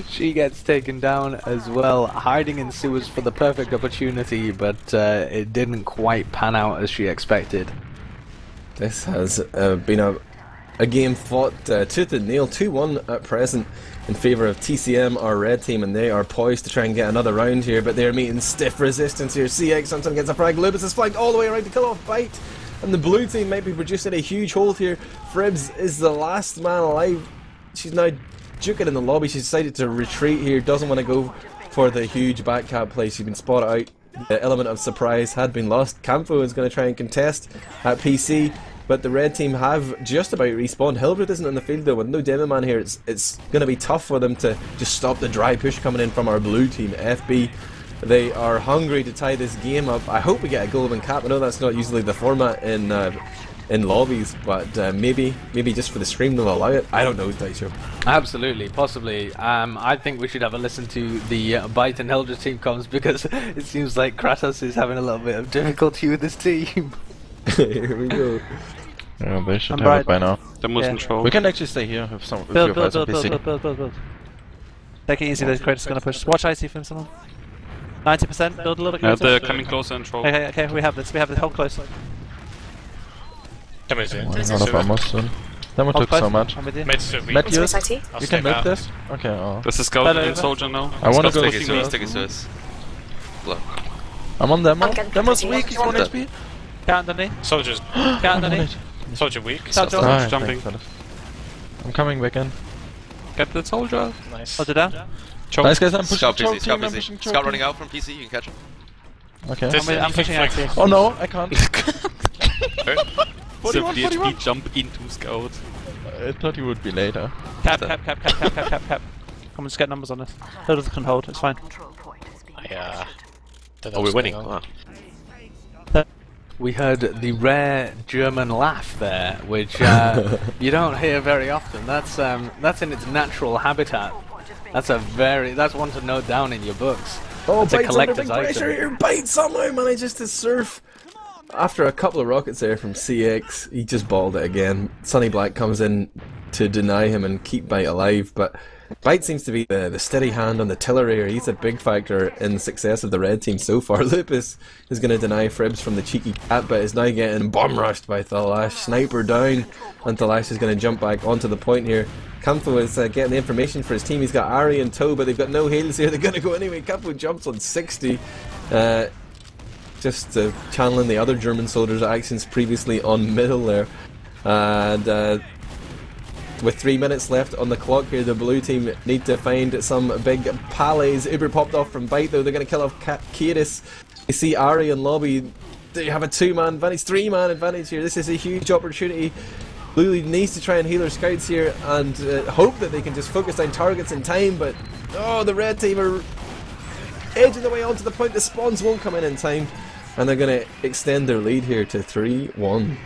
She gets taken down as well. Hiding in sewers for the perfect opportunity, but it didn't quite pan out as she expected. This has been a game fought tooth and nail, 2-1 at present in favour of TCM, our red team, and they are poised to try and get another round here, but they're meeting stiff resistance here. CX sometimes gets a frag. Lupus is flanked all the way around to kill off Byte, and the blue team might be producing a huge hold here. Fribs is the last man alive. She's now juking in the lobby. She's decided to retreat here, doesn't want to go for the huge back cap play. She's been spotted out. The element of surprise had been lost. Camfo is going to try and contest at PC, but the red team have just about respawned. Hildreth isn't in the field though. With no demo man here, it's going to be tough for them to just stop the dry push coming in from our blue team. FB, they are hungry to tie this game up. I hope we get a golden cap. I know that's not usually the format in in lobbies, but maybe just for the stream they'll allow it. I don't know, Sideshow. Absolutely, possibly. I think we should have a listen to the Byte and Hildreth team comms, because it seems like Kratos is having a little bit of difficulty with his team. Here we go. Yeah, they should have it by now. The most control. We can actually stay here if some. Build. Take it easy, the Kratos gonna push. Watch IC from someone. 90%, build a little bit closer. They're coming closer and troll. Okay, we have this, hold close. Come here, Zane. Out of ammo soon. Then we took so much. I'm with you. Mate's so weak. Matt, you can make this? Okay, There's a scout and soldier now. I wanna go stick it to us. Look. I'm on demo. Demo's weak, he's 1 HP. Count underneath. Soldiers. Count underneath. Soldier weak. Soldier Jumping. I'm coming back in. Get the soldier. Nice. Soldier down. Choke. Nice guys, I'm pushing Scout choke busy, team, Scout busy. I'm pushing Scout running out from PC, you can catch him. Okay. I'm pushing IC. Oh no, I can't. 40 HP jump into Scout. I thought you would be later. Cap. Come on, just get numbers on this. Hildreth can hold, it's fine. Oh, we're winning. Wow. We heard the rare German laugh there, which you don't hear very often. That's in its natural habitat. That's one to note down in your books. Oh, It's a Byte's under collector's big pressure item. here. Byte somehow manages to surf. After a couple of rockets there from CX, he just balled it again. Sunny Black comes in to deny him and keep Byte alive, but Byte seems to be the steady hand on the tiller here. He's a big factor in the success of the red team so far. Lupus is going to deny Fribs from the cheeky cat, but is now getting bomb rushed by Thalash. Sniper down, and Thalash is going to jump back onto the point here. Campo is getting the information for his team. He's got Ari in tow, but they've got no heals here. They're going to go anyway. Campo jumps on 60. Just channeling the other German soldiers' actions previously on middle there. And with 3 minutes left on the clock here, the blue team need to find some big pallies. Uber popped off from Byte though. They're going to kill off Kiris. You see Ari and Lobby. They have a 2-man advantage, 3-man advantage here. This is a huge opportunity. Lulu needs to try and heal her scouts here and hope that they can just focus down targets in time, but oh, the red team are edging the way onto the point. The spawns won't come in time, and they're going to extend their lead here to 3-1.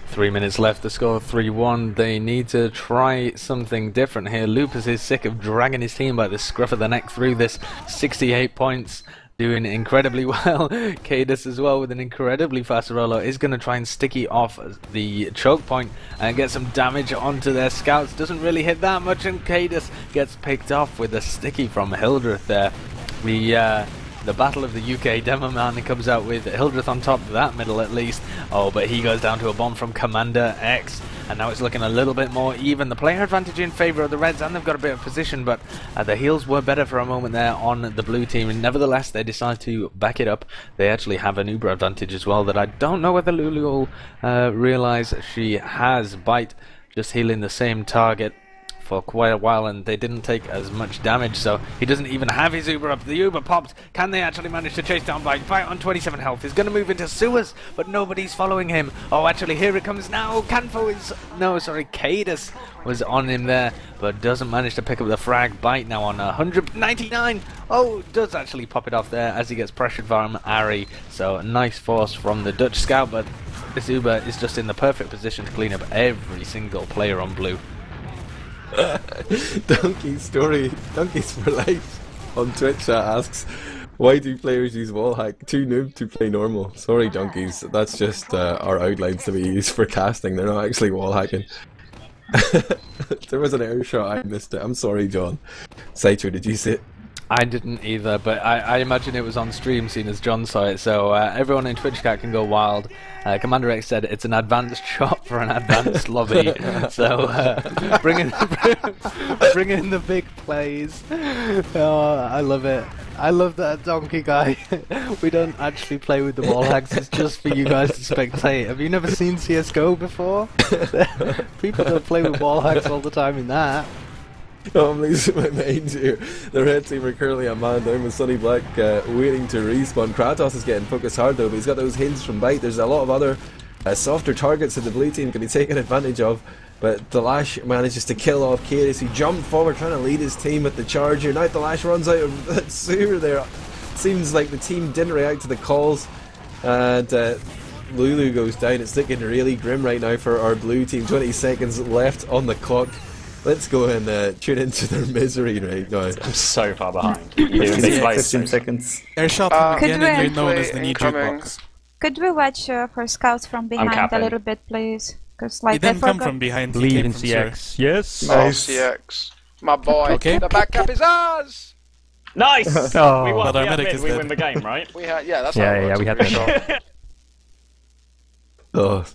3 minutes left, the score 3-1. They need to try something different here. Lupus is sick of dragging his team by the scruff of the neck through this. 68 points, doing incredibly well. Cadus as well with an incredibly fast roller is going to try and sticky off the choke point and get some damage onto their scouts. Doesn't really hit that much, and Cadus gets picked off with a sticky from Hildreth there. The battle of the UK demo man, he comes out with Hildreth on top of that middle at least. Oh, but he goes down to a bomb from CommanderX, and now it's looking a little bit more even. The player advantage in favour of the Reds, and they've got a bit of position, but the heals were better for a moment there on the blue team. And nevertheless, they decide to back it up. They actually have an Uber advantage as well that I don't know whether Lulu will realise she has. Byte just healing the same target for quite a while, and they didn't take as much damage, so he doesn't even have his Uber up. The Uber popped. Can they actually manage to chase down Byte? Byte on 27 health is going to move into sewers, but nobody's following him. Oh, actually, here it comes now. Cadus was on him there, but doesn't manage to pick up the frag. Byte now on 199. Oh, does actually pop it off there as he gets pressured from Ari. So nice force from the Dutch scout, but this Uber is just in the perfect position to clean up every single player on blue. Donkey's for life on Twitch chat asks, why do players use wall hack? Too noob to play normal. Sorry, Donkeys, that's just our outlines that we use for casting. They're not actually wall hacking. There was an air shot, I missed it. I'm sorry, John. Sideshow, did you see it? I didn't either, but I imagine it was on stream, seeing as John saw it, so everyone in Twitch chat can go wild. CommanderX said it's an advanced shot for an advanced lobby, so bring in the big plays. Oh, I love it. I love that donkey guy. We don't actually play with the wall hacks, it's just for you guys to spectate. Have you never seen CSGO before? People don't play with wall hacks all the time in that. Oh, I'm losing my mind here. The red team are currently a man down with Sunny Black waiting to respawn. Kratos is getting focused hard though, but he's got those hints from Byte. There's a lot of other softer targets that the blue team can be taken advantage of, but Thalash manages to kill off Cadus, who jumped forward trying to lead his team with the charge here. Now Thalash runs out of that sewer there. Seems like the team didn't react to the calls, and Lulu goes down. It's looking really grim right now for our blue team. 20 seconds left on the clock. Let's go and tune into their misery right now. I'm so far behind. You're doing big plays. 15 seconds. They're shot from Could beginning, we- you're known as the new Incoming. jukebox. Could we watch for scouts from behind a capping. little bit, please? Because He like I didn't come forgot. from behind, he Believe came in from Zero. CX. Yes. Oh, Nice. CX. My boy. Okay. The back cap is ours! Nice! Oh. We won. But our We have medic mid, is we dead. win the game, right? Yeah, that's how Yeah, it yeah, works, we had I'm that. pretty sure. Oh,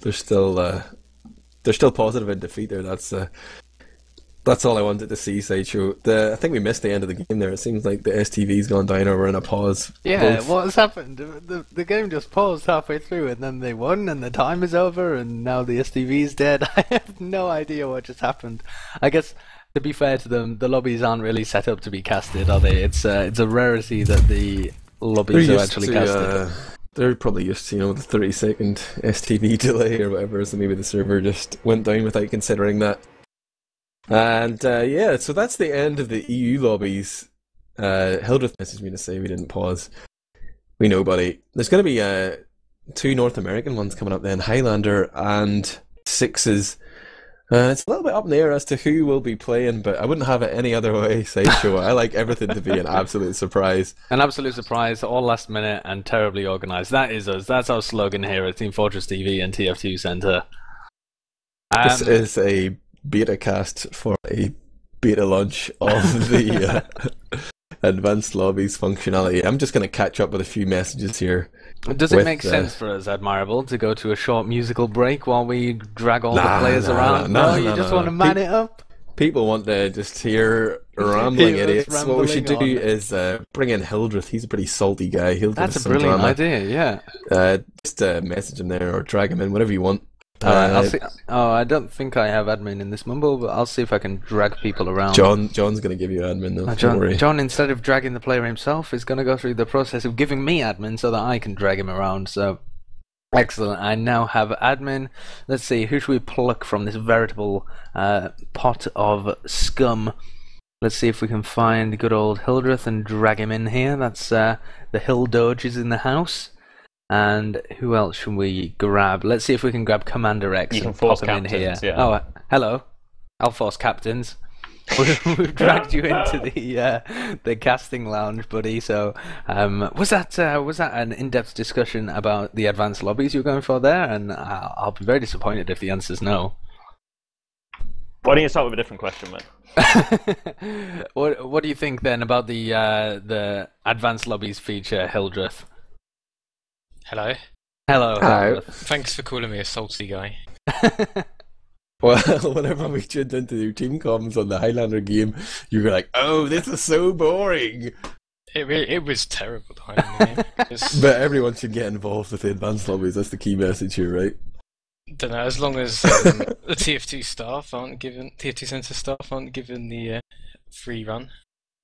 they're still positive in defeat there. That's all I wanted to see, Sideshow. I think we missed the end of the game there. It seems like the STV's gone down or we're in a pause. Yeah, Both. what has happened? The game just paused halfway through, and then they won, and the time is over, and now the STV's dead. I have no idea what just happened. I guess, to be fair to them, the lobbies aren't really set up to be casted, are they? It's a rarity that the lobbies are actually casted. They're probably used to, the 30-second STV delay or whatever, so maybe the server just went down without considering that. And yeah, so that's the end of the EU lobbies. Hildreth messaged me to say we didn't pause. We know, buddy. There's going to be 2 North American ones coming up then, Highlander and Sixes. It's a little bit up in the air as to who will be playing, but I wouldn't have it any other way, Sideshow. I like everything to be an absolute surprise. An absolute surprise, all last minute and terribly organised. That is us. That's our slogan here at teamfortress.tv and TF2Center. This is a beta cast for a beta launch of the advanced lobbies functionality. I'm just going to catch up with a few messages here. Does it make sense for us, Admirable, to go to a short musical break while we drag all the players around? No, you just want to man it up? People want to just hear rambling Hear us idiots. What we should do rambling on. is bring in Hildreth. He's a pretty salty guy. He'll give That's us a some brilliant drama. idea, yeah. Just message him there or drag him in, whatever you want. I'll see. Oh, I don't think I have admin in this mumble, but I'll see if I can drag people around. John's going to give you admin though. Don't worry. John, instead of dragging the player himself, is going to go through the process of giving me admin so that I can drag him around. So, excellent. I now have admin. Let's see, who should we pluck from this veritable pot of scum? Let's see if we can find good old Hildreth and drag him in here. That's the Hill Doge is in the house. And who else should we grab? Let's see if we can grab CommanderX and pop him in here. Yeah. Oh, hello. I'll force captains. We've dragged you into the casting lounge, buddy. So, was that an in-depth discussion about the advanced lobbies you were going for there? And I'll be very disappointed if the answer's no. Why don't you start with a different question, man? What do you think then about the advanced lobbies feature, Hildreth? Hello. Hello. Hi. Thanks for calling me a salty guy. Well, whenever we tuned into your team comms on the Highlander game, you were like, "Oh, this is so boring." It was terrible, the Highlander game. But everyone should get involved with the advanced lobbies. That's the key message here, right? Don't know, as long as the TF2 Center staff aren't given the free run,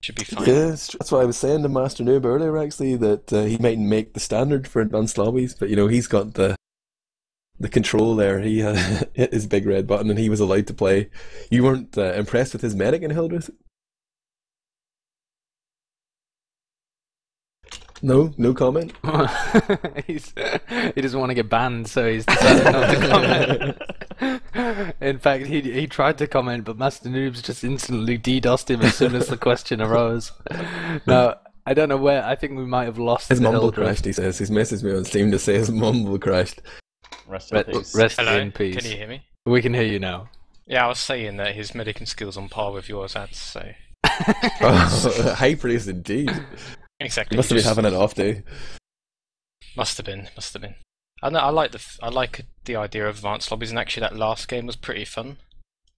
should be fine. Yes, that's what I was saying to Master Noob earlier, actually, that he mightn't make the standard for advanced lobbies, but he's got the control there. He hit his big red button and he was allowed to play. You weren't impressed with his medic in Hildreth? No comment? He doesn't want to get banned, so he's decided not to comment. In fact, he tried to comment, but Master Noobs just instantly DDoSed him as soon as the question arose. No, I don't know where. I think we might have lost his mumble Hildreth. crashed, he says. He's messaged me on Steam to say his mumble crashed. Rest in peace. Rest Hello, in peace. can you hear me? We can hear you now. Yeah, I was saying that his medic skills on par with yours, I'd say. Oh, high praise indeed. Exactly. He must have been having an off day. Must have been. I know, I like the idea of advanced lobbies, and actually that last game was pretty fun.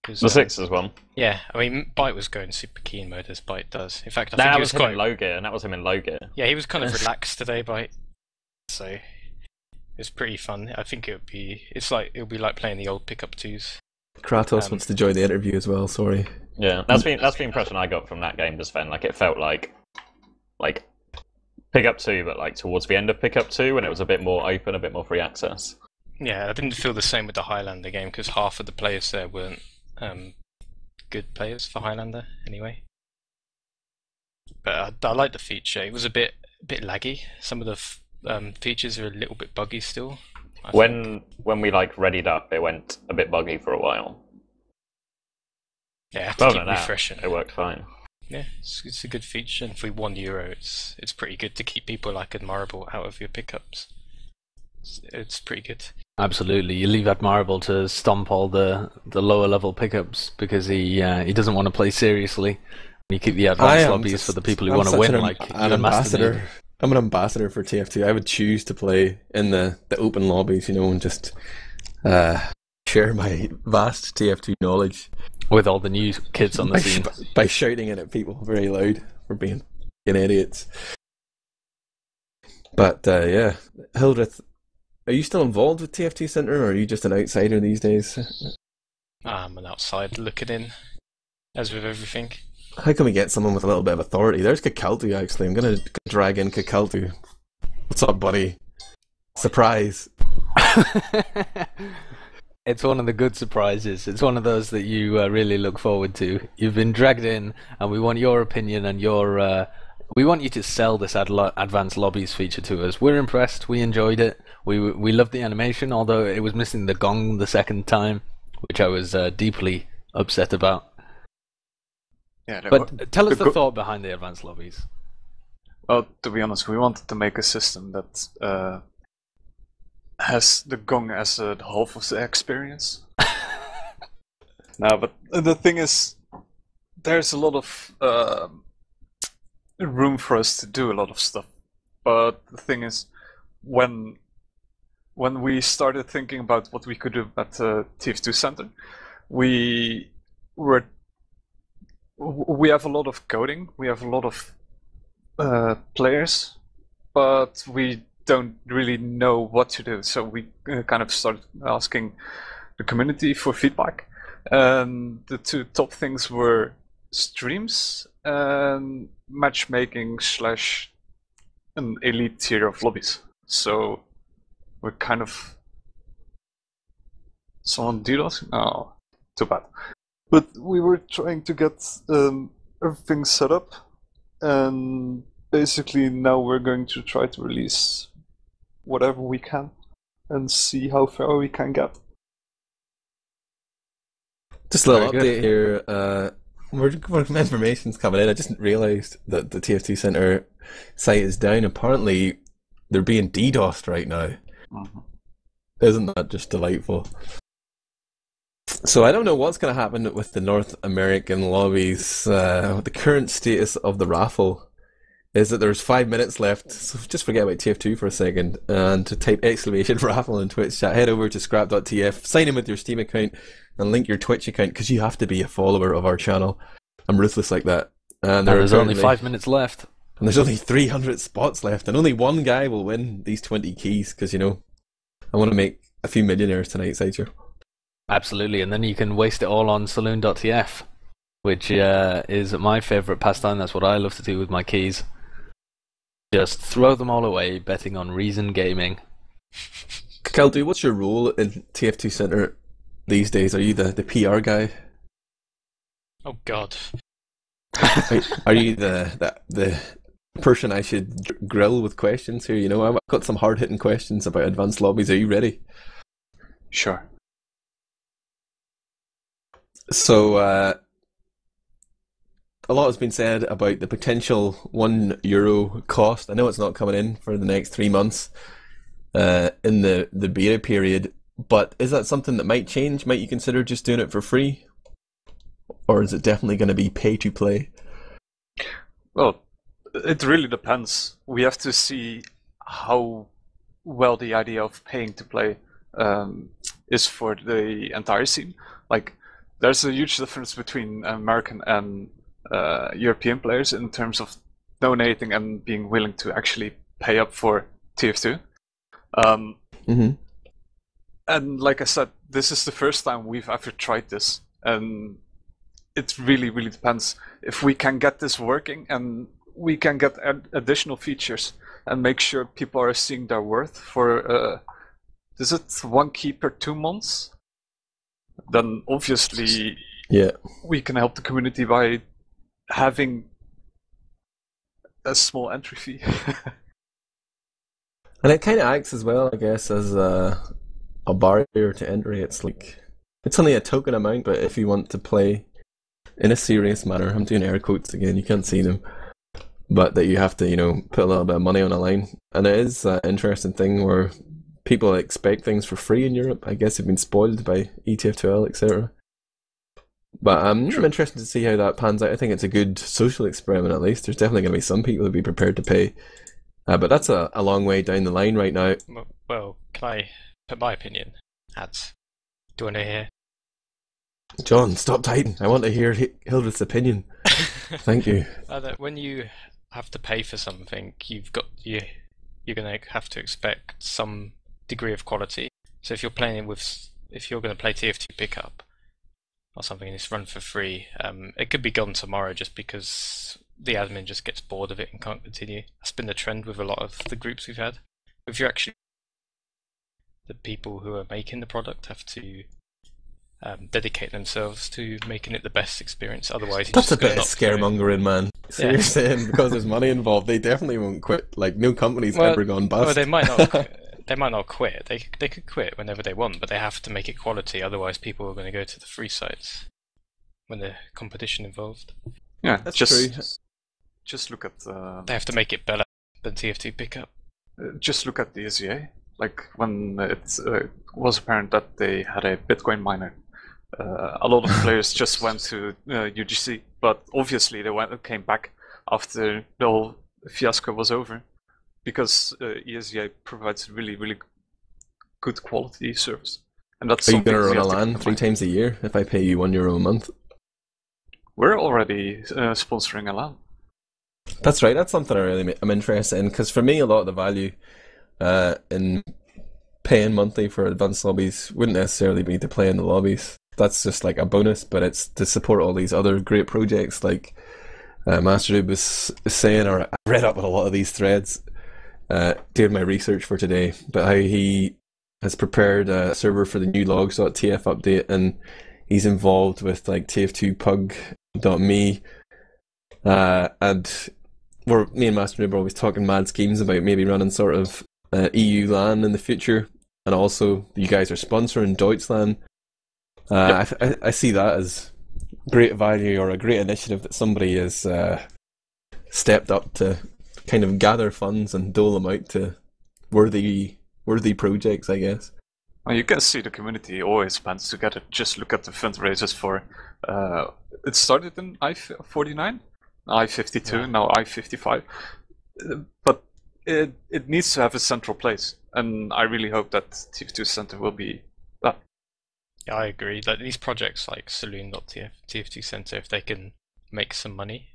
The Sixers one. Yeah, I mean, Byte was going super keen mode as Byte does. In fact, I think That he was was him in low gear, and that was him in low gear. Yeah, he was kind of relaxed today, Byte. So it's pretty fun. I think it'll be like playing the old pickup twos. Kratos wants to join the interview as well. Sorry. Yeah, that's the impression I got from that game just then. Like, it felt like Pickup 2, but like towards the end of Pickup 2 when it was a bit more open, a bit more free access. Yeah, I didn't feel the same with the Highlander game because half of the players there weren't good players for Highlander anyway. But I like the feature. It was a bit laggy. Some of the features are a little bit buggy still. When we like readied up, it went a bit buggy for a while. Yeah, Other to than keep that, refreshing. it worked fine. Yeah, it's a good feature, and for €1, it's pretty good to keep people like Admirable out of your pickups. It's pretty good. Absolutely, you leave Admirable to stomp all the lower level pickups because he doesn't want to play seriously. You keep the advanced lobbies for the people who want to win, like an ambassador. I'm an ambassador for TF2. I would choose to play in the open lobbies, you know, and just share my vast TF2 knowledge with all the new kids on the scene by shouting it at people very loud for being idiots. But yeah, Hildreth, are you still involved with TF2Center, or are you just an outsider these days? I'm an outsider looking in, as with everything. How can we get someone with a little bit of authority? There's Kakaltu, actually. I'm going to drag in Kakaltu. What's up, buddy? Surprise. It's one of the good surprises. It's one of those that you really look forward to. You've been dragged in, and we want your opinion and your... we want you to sell this advanced lobbies feature to us. We're impressed. We enjoyed it. We loved the animation, although it was missing the gong the second time, which I was deeply upset about. Yeah, but tell us the thought behind the advanced lobbies. Well, to be honest, we wanted to make a system that has the gong as the half of the experience. No, but the thing is, there's a lot of room for us to do a lot of stuff. But the thing is, when we started thinking about what we could do at TF2Center, we have a lot of coding, we have a lot of players, but we don't really know what to do. So we kind of started asking the community for feedback. And the two top things were streams and matchmaking / an elite tier of lobbies. So we're kind of... Someone did us? Oh, too bad. But we were trying to get everything set up, and basically now we're going to try to release whatever we can and see how far we can get. Just a little update here. More information's coming in. I just realised that the TF2Center site is down. Apparently, they're being DDoSed right now. Mm-hmm. Isn't that just delightful? So I don't know what's going to happen with the North American lobbies. The current status of the raffle is that there's 5 minutes left, so just forget about TF2 for a second, and to type !raffle in Twitch chat, head over to scrap.tf, sign in with your Steam account, and link your Twitch account, because you have to be a follower of our channel. I'm ruthless like that. And there's only 5 minutes left. And there's only 300 spots left, and only one guy will win these 20 keys, because, you know, I want to make a few millionaires tonight, Sideshow. Absolutely, and then you can waste it all on saloon.tf, which is my favourite pastime. That's what I love to do with my keys. Just throw them all away, betting on Reason Gaming. Kakaldu, what's your role in TF2Center these days? Are you the PR guy? Oh God. Are you the person I should grill with questions here? You know, I've got some hard-hitting questions about advanced lobbies. Are you ready? Sure. So, a lot has been said about the potential €1 cost. I know it's not coming in for the next 3 months in the beta period, but is that something that might change? Might you consider just doing it for free? Or is it definitely going to be pay to play? Well, it really depends. We have to see how well the idea of paying to play is for the entire scene. Like, there's a huge difference between American and European players in terms of donating and being willing to actually pay up for TF2. And like I said, this is the first time we've ever tried this, and it really, really depends. If we can get this working and we can get additional features and make sure people are seeing their worth for, is it 1 key per 2 months? Then obviously we can help the community by having a small entry fee. And it kind of acts as well, I guess, as a barrier to entry. It's like, it's only a token amount, but if you want to play in a serious manner, I'm doing air quotes again, you can't see them, but that you have to, you know, put a little bit of money on the line. And it is an interesting thing where people expect things for free in Europe. I guess they've been spoiled by ETF2L, etc. But I'm interested to see how that pans out. I think it's a good social experiment, at least. There's definitely going to be some people who'll be prepared to pay. But that's a long way down the line right now. Well, can I put my opinion? Ads. Do you want to hear? John, stop typing. I want to hear Hildreth's opinion. Thank you. That when you have to pay for something, you're going to have to expect some degree of quality. So if you're going to play TF2 pickup or something and it's run for free, it could be gone tomorrow just because the admin just gets bored of it and can't continue. That's been the trend with a lot of the groups we've had. If you're actually the people who are making the product have to dedicate themselves to making it the best experience. Otherwise, that's a bit of scaremongering, man. So you're saying because there's money involved, they definitely won't quit. Like, no company's ever gone bust. Well, they might not. They might not quit. They could quit whenever they want, but they have to make it quality. Otherwise, people are going to go to the free sites when there's competition involved. Yeah, that's true. Just look at. They have to make it better than TF2 pickup. Just look at the SEA. Like when it was apparent that they had a Bitcoin miner. A lot of players just went to UGC, but obviously they came back after the whole fiasco was over, because ESEA provides really, really good quality service, and that's. Are you going to run a LAN 3 times a year if I pay you €1 a month? We're already sponsoring a LAN. That's right. That's something I'm interested in, because for me, a lot of the value in paying monthly for advanced lobbies wouldn't necessarily be to play in the lobbies. That's just like a bonus, but it's to support all these other great projects like Master was saying, or I read up on a lot of these threads doing my research for today, but how he has prepared a server for the new logs.tf update, and he's involved with like tf2pug.me, and me and Master are always talking mad schemes about maybe running sort of EU LAN in the future, and also you guys are sponsoring Deutschland. I see that as great value, or a great initiative that somebody has stepped up to kind of gather funds and dole them out to worthy projects, I guess. Well, you can see the community always bands together. Just look at the fundraisers for. It started in I-49, I-52, now I-55, but it needs to have a central place, and I really hope that TF2Center will be that. Yeah, I agree. Like these projects like Saloon.tf, TF2Center, if they can make some money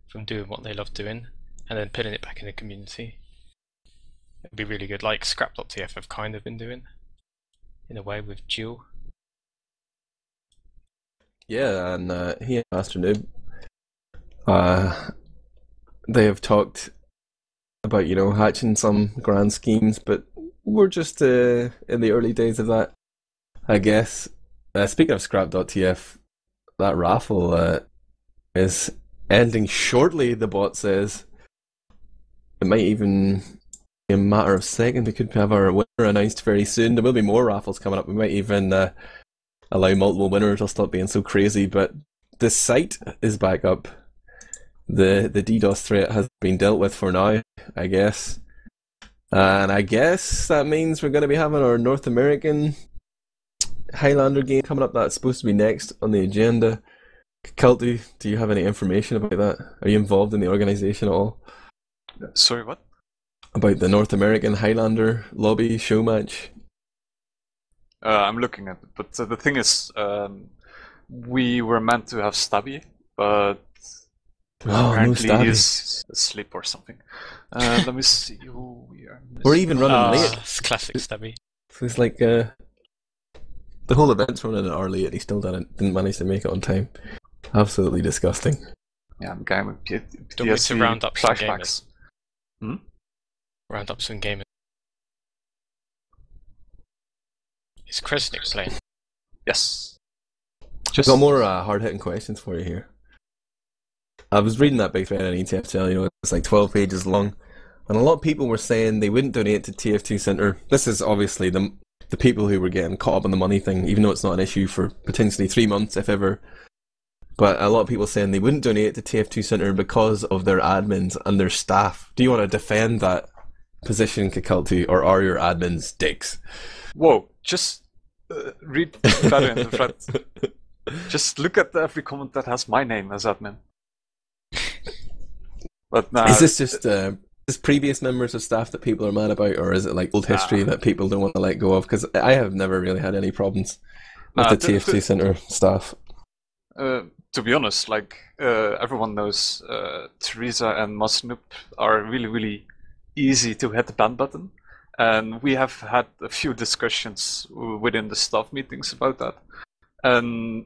from doing what they love doing and then putting it back in the community, it'd be really good. Like Scrap.tf have kind of been doing, in a way, with Duel. Yeah, and he and Master Noob, they have talked about, you know, hatching some grand schemes, but we're just in the early days of that, I guess. Speaking of Scrap.tf, that raffle is ending shortly, the bot says. It might even be a matter of seconds. We could have our winner announced very soon. There will be more raffles coming up. We might even allow multiple winners. It'll stop being so crazy. But the site is back up. The DDoS threat has been dealt with for now, I guess. And I guess that means we're going to be having our North American Highlander game coming up. That's supposed to be next on the agenda. Kelty, do you have any information about that? Are you involved in the organisation at all? Sorry, what? About the North American Highlander lobby show match? I'm looking at it, but the thing is, we were meant to have Stabby, but apparently no Stabby. He's asleep or something. Let me see who we are. We're even running late. It's classic Stabby. So it's like the whole event's running an hour late and he still didn't manage to make it on time. Absolutely disgusting. Yeah, I'm going with Don't we to round up some flashbacks. gamers? Round up some gamers. Is Kresnik playing? Yes. Just got more hard-hitting questions for you here. I was reading that big thread on ETF, you know, it's like 12 pages long, and a lot of people were saying they wouldn't donate to TF2Center. This is obviously the people who were getting caught up on the money thing, even though it's not an issue for potentially 3 months, if ever. But a lot of people saying they wouldn't donate to TF2Center because of their admins and their staff. Do you want to defend that position, Kakaltu, or are your admins dicks? Whoa, just read better in the thread. Just look at every comment that has my name as admin. But nah, is this just previous members of staff that people are mad about, or is it like old history that people don't want to let go of? Because I have never really had any problems with the TF2Center staff. To be honest, like everyone knows, Teresa and Masnup are really, really easy to hit the ban button, and we have had a few discussions within the staff meetings about that. And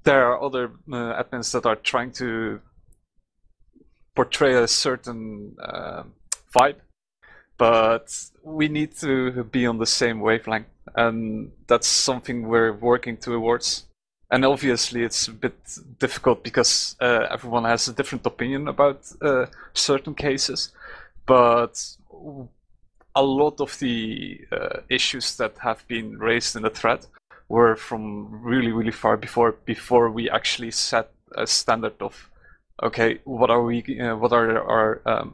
there are other admins that are trying to portray a certain vibe, but we need to be on the same wavelength, and that's something we're working towards. And obviously it's a bit difficult because everyone has a different opinion about certain cases, but a lot of the issues that have been raised in the thread were from really, really far before we actually set a standard of, okay, what are our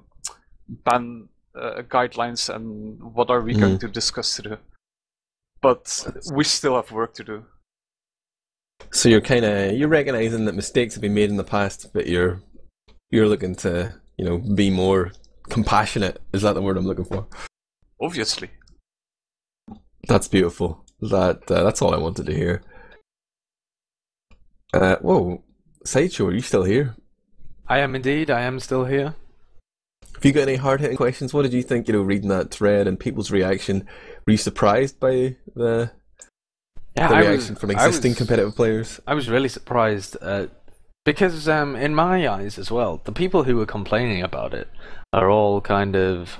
ban guidelines and what are we going to discuss to do? But we still have work to do. So you're recognizing that mistakes have been made in the past, but you're looking to, be more compassionate. Is that the word I'm looking for? Obviously. That's beautiful. That's all I wanted to hear. Whoa, Sideshow, are you still here? I am indeed. I am still here. Have you got any hard-hitting questions? What did you think, reading that thread and people's reaction? Were you surprised by the reaction from existing competitive players? I was really surprised because in my eyes as well, the people who were complaining about it are all kind of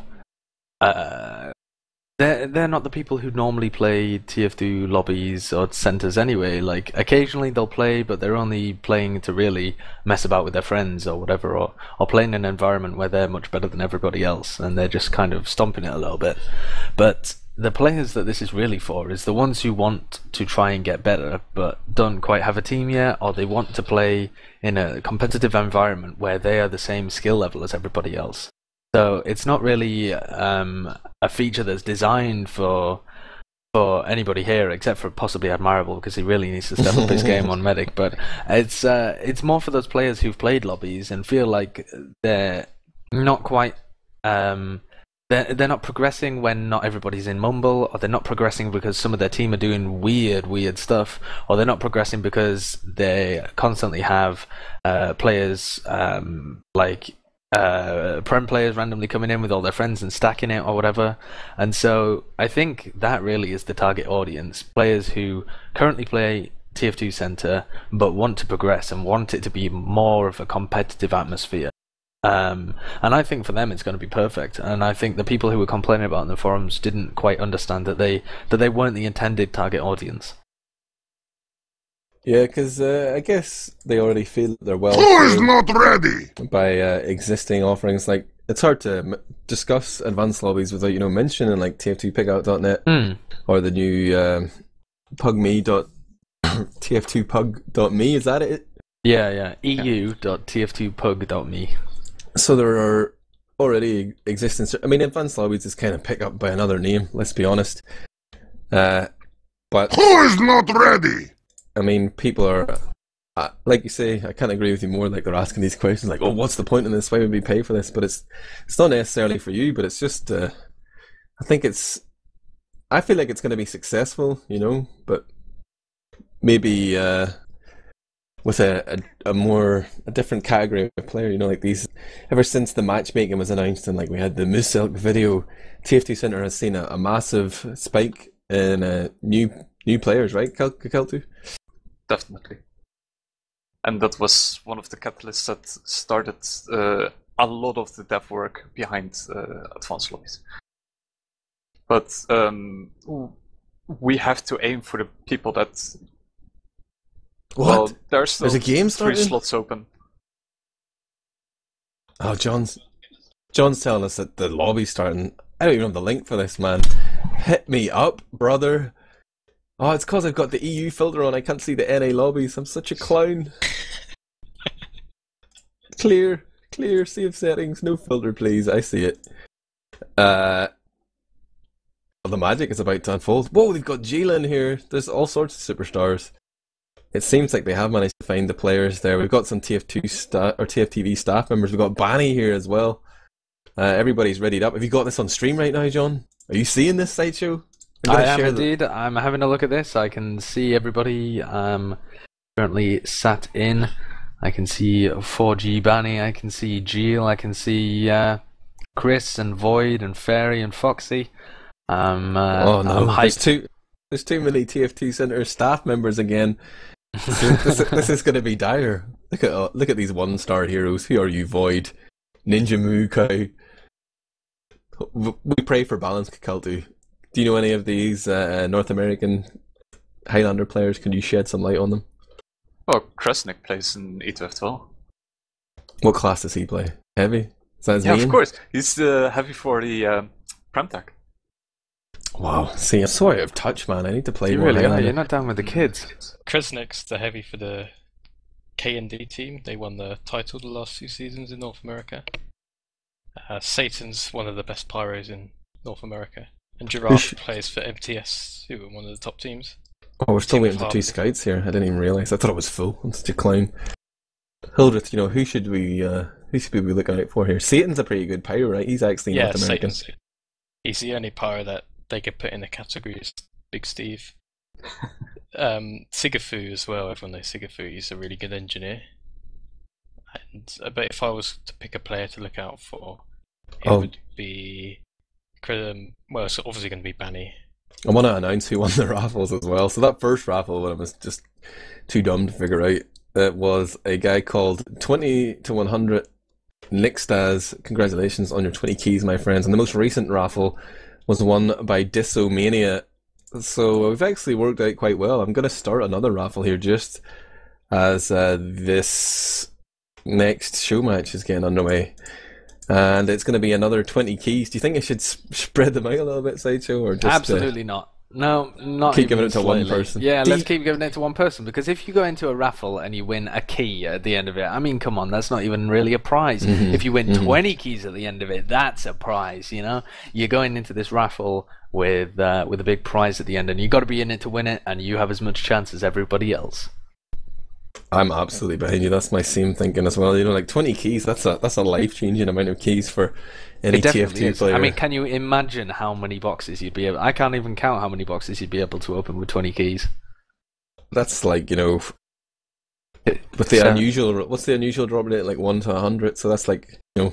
they're not the people who normally play TF2 lobbies or centers anyway. Like occasionally they'll play, but they're only playing to really mess about with their friends or whatever, or play in an environment where they're much better than everybody else and they're just kind of stomping it a little bit. But the players that this is really for is the ones who want to try and get better but don't quite have a team yet, or they want to play in a competitive environment where they are the same skill level as everybody else. So it's not really a feature that's designed for anybody here except for possibly Admirable, because he really needs to step up his game on Medic. But it's more for those players who've played lobbies and feel like they're not quite they're not progressing when not everybody's in Mumble, or they're not progressing because some of their team are doing weird stuff, or they're not progressing because they constantly have players like Prem players randomly coming in with all their friends and stacking it or whatever. And so I think that really is the target audience, players who currently play TF2Center but want to progress and want it to be more of a competitive atmosphere. And I think for them it's going to be perfect. And I think the people who were complaining about it in the forums didn't quite understand that they weren't the intended target audience. Yeah, because I guess they already feel that they're well. Who is not ready? By existing offerings. Like, it's hard to discuss advanced lobbies without mentioning like TF2Pickout.net or the new TF2Pug.me. Is that it? Yeah. EU.tf2pug.me. So there are already existing. I mean, advanced lobbies is kind of picked up by another name. Let's be honest. But who is not ready? I mean, people are, like you say, I can't agree with you more. Like, they're asking these questions, like, "Oh, what's the point in this? Why would we pay for this?" But it's not necessarily for you. But it's just, I feel like it's going to be successful, But maybe with a different category of player, like these. Ever since the matchmaking was announced and like we had the Moose Elk video, TF2Center has seen a massive spike in new players, right, Keltu? Definitely. And that was one of the catalysts that started a lot of the dev work behind advanced lobbies. But we have to aim for the people that... What? Well, there's a game starting? 3 slots open. Oh, John's John's telling us that the lobby's starting. I don't even have the link for this, man. Hit me up, brother. Oh, it's because I've got the EU filter on. I can't see the NA lobbies. I'm such a clown. Clear, save settings, no filter, please. I see it. The magic is about to unfold. Whoa, they've got Jalen here. There's all sorts of superstars. It seems like they have managed to find the players there. We've got some TF2 staff members. We've got Banny here as well. Everybody's readied up. Have you got this on stream right now, John? Are you seeing this Sideshow? I am indeed. I'm having a look at this. I can see everybody currently sat in. I can see 4G Banny. I can see Jill. I can see Chris and Void and Fairy and Foxy. Oh no! There's too many TF2Center staff members again. This is going to be dire. Look at these 1-star heroes. Who are you, Void? Ninja Moo Cow. We pray for balance, Kakaltu. Do you know any of these North American Highlander players? Can you shed some light on them? Oh, Kresnik plays in E2F12. What class does he play? Heavy? Is that his Yeah, main? of course. He's heavy for the Premtech. Wow. See, I'm so out of touch, man. I need to play You more really are. Highlander. You're not down with the kids. Kresnik's the heavy for the K&D team. They won the title the last 2 seasons in North America. Satan's one of the best pyros in North America. And Giraffe plays for MTS, who are one of the top teams. Oh, we're still Team waiting of for 2 Harmony. scouts here. I didn't even realise. I thought it was full. I'm such a clown. Hildreth, who should we be looking out for here? Satan's a pretty good pyro, right? He's actually Yeah, North American. Satan's. He's the only pyro that they could put in the category as Big Steve. Sigafu as well. Everyone knows Sigafu. He's a really good engineer. And I bet if I was to pick a player to look out for, it would be. Well, it's obviously going to be Banny. I want to announce who won the raffles as well. So that first raffle, when I was just too dumb to figure out, it was a guy called 20 to 100 Nixtaz. Congratulations on your 20 keys, my friends. And the most recent raffle was won by Dissomania. So we've actually worked out quite well. I'm going to start another raffle here just as this next show match is getting underway. And it's going to be another 20 keys. Do you think I should spread them out a little bit, Sideshow? Or just, Absolutely not. No, not keep even giving it to one slightly. person? Yeah, let's keep giving it to one person, because if you go into a raffle and you win a key at the end of it, I mean, come on, that's not even really a prize. If you win 20 keys at the end of it, that's a prize, You're going into this raffle with a big prize at the end, and you've got to be in it to win it, and you have as much chance as everybody else. I'm absolutely behind you. That's my same thinking as well. 20 keys, that's a life-changing amount of keys for any TF2 player. I mean, can you imagine how many boxes you'd be able... I can't even count how many boxes you'd be able to open with 20 keys. That's like, with the unusual... What's the unusual drop rate? Like 1 to 100? So that's like, a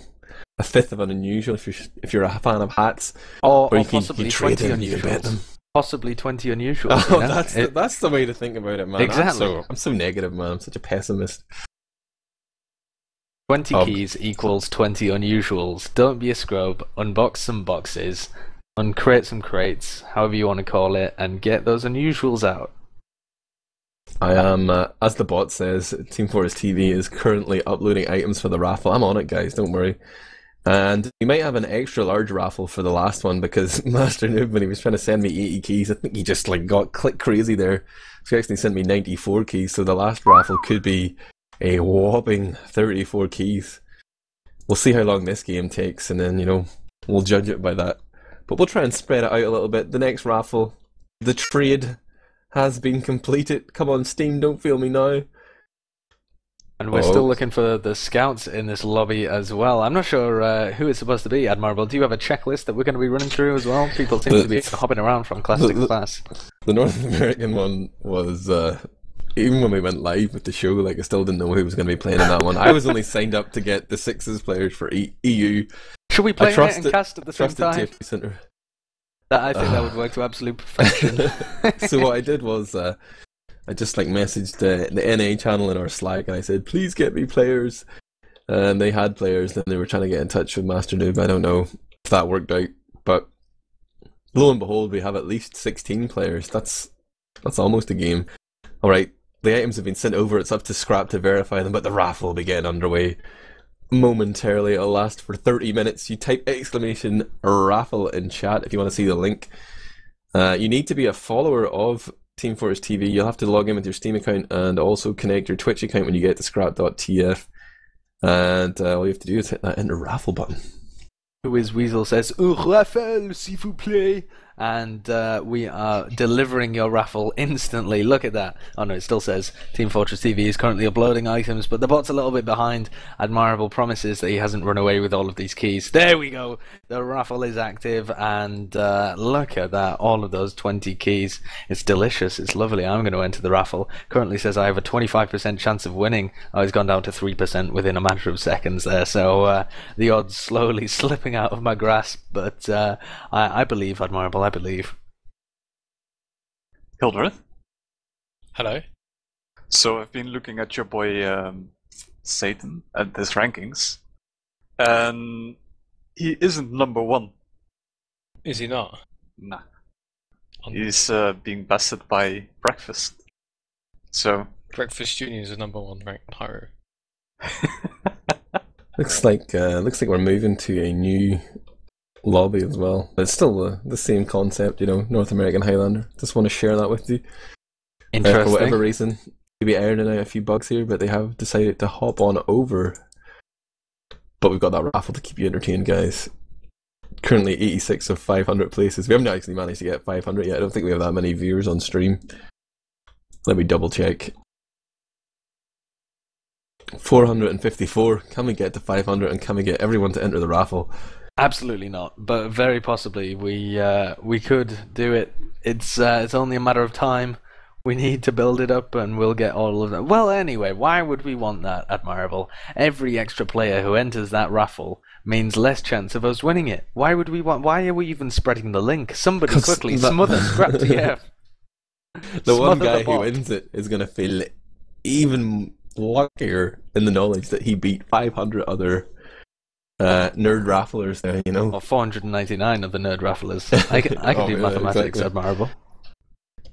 fifth of an unusual if you're a fan of hats. Or you possibly can trade 20 them, you can bet them. Possibly 20 unusuals. Oh, that's the way to think about it, man. Exactly. I'm so negative, man. I'm such a pessimist. 20 keys equals 20 unusuals. Don't be a scrub. Unbox some boxes. Uncrate some crates, however you want to call it, and get those unusuals out. I am, as the bot says, teamfortress.tv is currently uploading items for the raffle. I'm on it, guys. Don't worry. And we might have an extra large raffle for the last one, because Master Noob, when he was trying to send me 80 keys, I think he just got click crazy there. So he actually sent me 94 keys, so the last raffle could be a whopping 34 keys. We'll see how long this game takes, and then, we'll judge it by that. But we'll try and spread it out a little bit. The next raffle, the trade, has been completed. Come on, Steam, don't fail me now. And we're still looking for the scouts in this lobby as well. I'm not sure who it's supposed to be, Admirable. Do you have a checklist that we're going to be running through as well? People seem to be hopping around from class to class. The North American one was, even when we went live with the show, I still didn't know who was going to be playing in that one. I was only signed up to get the Sixes players for EU. Should we play it and cast at the same time? TF2Center. I think that would work to absolute perfection. So what I did was... I just messaged the NA channel in our Slack, and I said, please get me players. And they had players, and they were trying to get in touch with Master Noob. I don't know if that worked out, but lo and behold, we have at least 16 players. That's almost a game. Alright, the items have been sent over. It's up to Scrap to verify them, but the raffle will be getting underway momentarily. It'll last for 30 minutes. You type exclamation raffle in chat if you want to see the link. You need to be a follower of Team Fortress TV. You'll have to log in with your Steam account and also connect your Twitch account when you get to scrap.tf. And all you have to do is hit that enter raffle button. Wiz Weasel says, raffle, s'il vous plaît. And we are delivering your raffle instantly. Look at that. Oh no, it still says Team Fortress TV is currently uploading items, but the bot's a little bit behind. Admirable promises that he hasn't run away with all of these keys. There we go. The raffle is active, and look at that. All of those 20 keys. It's delicious. It's lovely. I'm going to enter the raffle. Currently says I have a 25% chance of winning. Oh, it's gone down to 3% within a matter of seconds there. So the odds slowly slipping out of my grasp, but I believe, Admirable. I believe. Hildreth? Hello. So I've been looking at your boy Satan and his rankings, and he isn't number 1. Is he not? Nah. He's being bested by Breakfast. So Breakfast Junior is the number 1 ranked pyro. Looks like we're moving to a new lobby as well. It's still the same concept, you know, North American Highlander. Just want to share that with you. Interesting. For whatever reason, maybe ironing out a few bugs here, but they have decided to hop on over. But we've got that raffle to keep you entertained, guys. Currently 86 of 500 places. We haven't actually managed to get 500 yet. I don't think we have that many viewers on stream. Let me double check. 454. Can we get to 500, and can we get everyone to enter the raffle? Absolutely not, but very possibly we could do it. It's only a matter of time. We need to build it up, and we'll get all of that. Well, anyway, why would we want that, Admirable? Every extra player who enters that raffle means less chance of us winning it. Why would we want? Why are we even spreading the link? Somebody quickly smother Scrap TF. The one guy who wins it is going to feel even luckier in the knowledge that he beat 500 other nerd rafflers there, you know. Or 499 of the nerd rafflers. I can do mathematics, exactly. Admirable.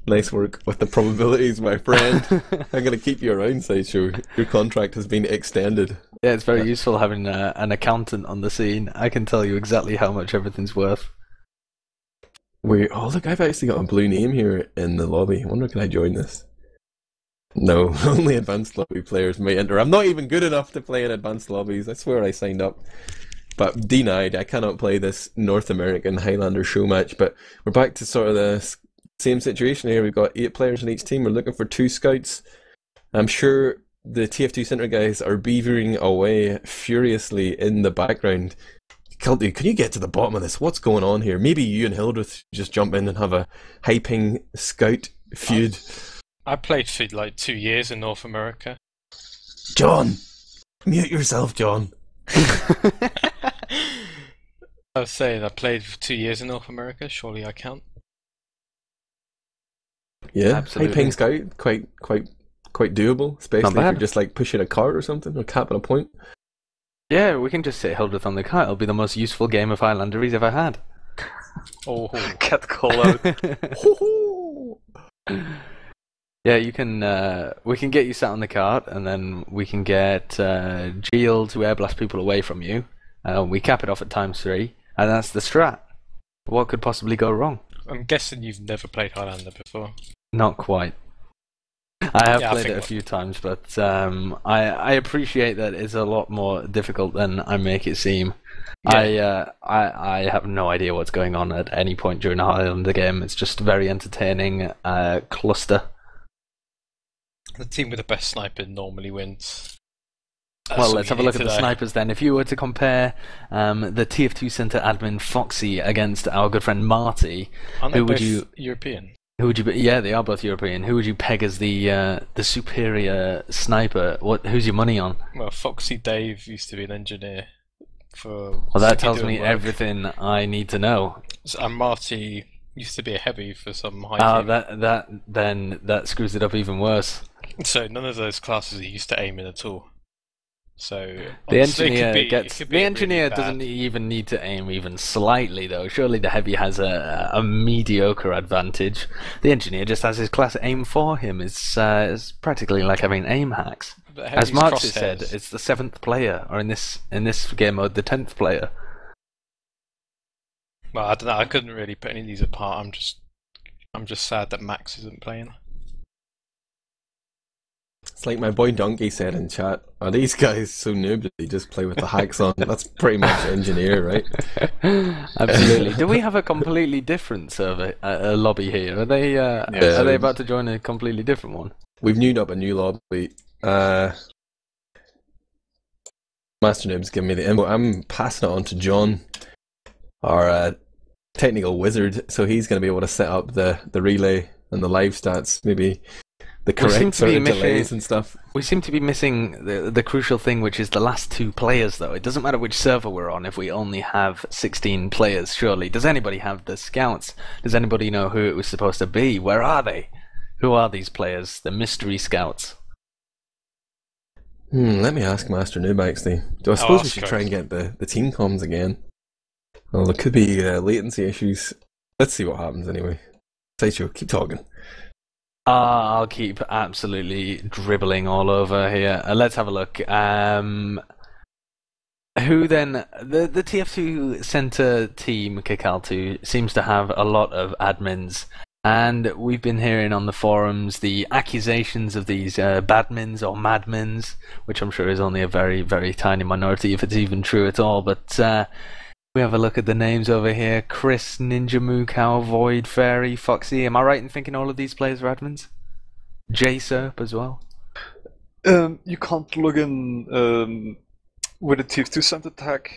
Nice work with the probabilities, my friend. I'm going to keep you around, Sideshow. Your contract has been extended. Yeah, it's very useful having an accountant on the scene. I can tell you exactly how much everything's worth. Oh look, I've actually got a blue name here in the lobby. I wonder, can I join this? No, only advanced lobby players may enter. I'm not even good enough to play in advanced lobbies. I swear I signed up. But denied. I cannot play this North American Highlander show match. But we're back to sort of the same situation here. We've got 8 players in each team. We're looking for 2 scouts. I'm sure the TF2Center guys are beavering away furiously in the background. Kilty, can you get to the bottom of this? What's going on here? Maybe you and Hildreth just jump in and have a hyping scout feud. I played for like 2 years in North America. John! Mute yourself, John. I was saying I played for 2 years in North America. Surely I count. Yeah, absolutely. Hyping scout, quite doable, especially if you're just like pushing a cart or something, or capping a point. Yeah, we can just sit Hildreth on the kite. It'll be the most useful game of Highlander he's ever had. Oh, cat call out. Yeah, you can. We can get you sat on the cart, and then we can get Geel to airblast people away from you. We cap it off at ×3, and that's the strat. What could possibly go wrong? I'm guessing you've never played Highlander before. Not quite. I have played it a few times, but I appreciate that it's a lot more difficult than I make it seem. Yeah. I have no idea what's going on at any point during a Highlander game. It's just very entertaining cluster. The team with the best sniper normally wins. Well, let's have a look at the snipers then. If you were to compare the TF2Center admin Foxy against our good friend Marty, who would you European? Who would you? Yeah, they are both European. Who would you peg as the superior sniper? Who's your money on? Well, Foxy Dave used to be an engineer for. Well, that tells me everything I need to know. And Marty used to be a heavy for some high. That screws it up even worse. So none of those classes he used to aim in at all. So the engineer doesn't even need to aim even slightly, though. Surely the heavy has a mediocre advantage. The engineer just has his class aim for him. It's practically like having aim hacks. As Marx said, it's the 7th player, or in this game mode, the 10th player. Well, I don't know. I couldn't really put any of these apart. I'm just sad that Max isn't playing. It's like my boy Donkey said in chat, are these guys so noob that they just play with the hacks on? That's pretty much engineer, right? Absolutely. Do we have a completely different server lobby here? Are they about to join a completely different one? We've newed up a new lobby. Master Noob's giving me the info. I'm passing it on to John, our technical wizard, so he's going to be able to set up the relay and the live stats, maybe the correct sort of delays and stuff. We seem to be missing the crucial thing, which is the last 2 players, though. It doesn't matter which server we're on if we only have 16 players, surely. Does anybody have the scouts? Does anybody know who it was supposed to be? Where are they? Who are these players? The mystery scouts. Let me ask Master Noob, actually. Do I suppose we should try and get the team comms again? Well, there could be latency issues. Let's see what happens anyway. Sideshow, keep talking. I'll keep absolutely dribbling all over here. Let's have a look. Who then? The TF2Center team, Kikaltu, seems to have a lot of admins. And we've been hearing on the forums the accusations of these badmins or madmins, which I'm sure is only a very, very tiny minority, if it's even true at all. But we have a look at the names over here. Chris, Ninja Moocow, Void, Fairy, Foxy. Am I right in thinking all of these players are admins? J-Serp as well? You can't log in with a TF2Center tag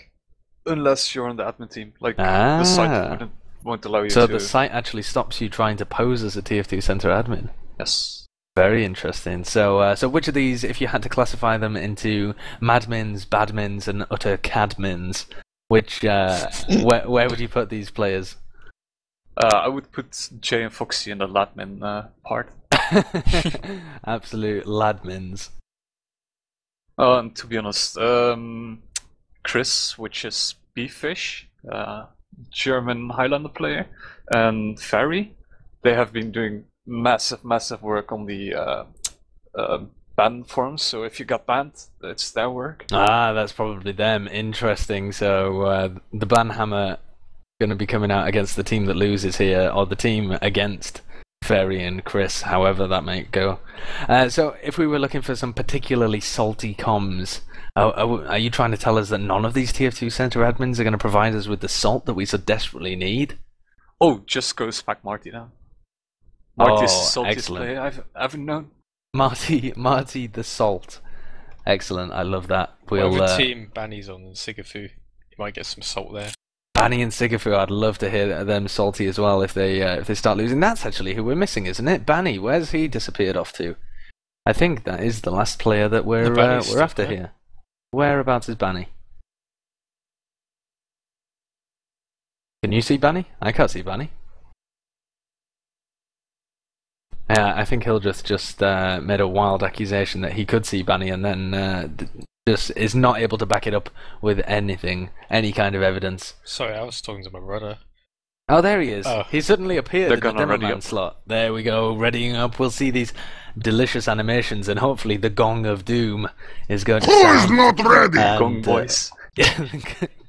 unless you're on the admin team. Like, the site won't allow you to. So the site actually stops you trying to pose as a TF2Center admin? Yes. Very interesting. So which of these, if you had to classify them into madmins, badmins, and utter cadmins, which where would you put these players? I would put Jay and Foxy in the ladmin part. Absolute ladmins. And to be honest, Chris, which is Beefish, German Highlander player, and Fairy, they have been doing massive work on the ban forums, so if you got banned, it's their work. That's probably them. Interesting. So the ban hammer going to be coming out against the team that loses here, or the team against Fairy and Chris, however that might go. So if we were looking for some particularly salty comms, are you trying to tell us that none of these TF2Center admins are going to provide us with the salt that we so desperately need? Oh, just go spec Marty now. Marty's the saltiest player I've ever known. Marty the Salt. Excellent, I love that. Whatever team Banny's on and Sigafu, you might get some salt there. Banny and Sigafu, I'd love to hear them salty as well if they start losing. That's actually who we're missing, isn't it? Banny, where's he disappeared off to? I think that is the last player that we're after here. Whereabouts is Banny? Can you see Banny? I can't see Banny. I think he'll just made a wild accusation that he could see Banny and then just is not able to back it up with anything, any kind of evidence. Sorry, I was talking to my brother. Oh, there he is. Oh. He suddenly appeared in the Demoman slot. There we go, readying up. We'll see these delicious animations, and hopefully the Gong of Doom is going to sound. Who's not ready? Gong voice.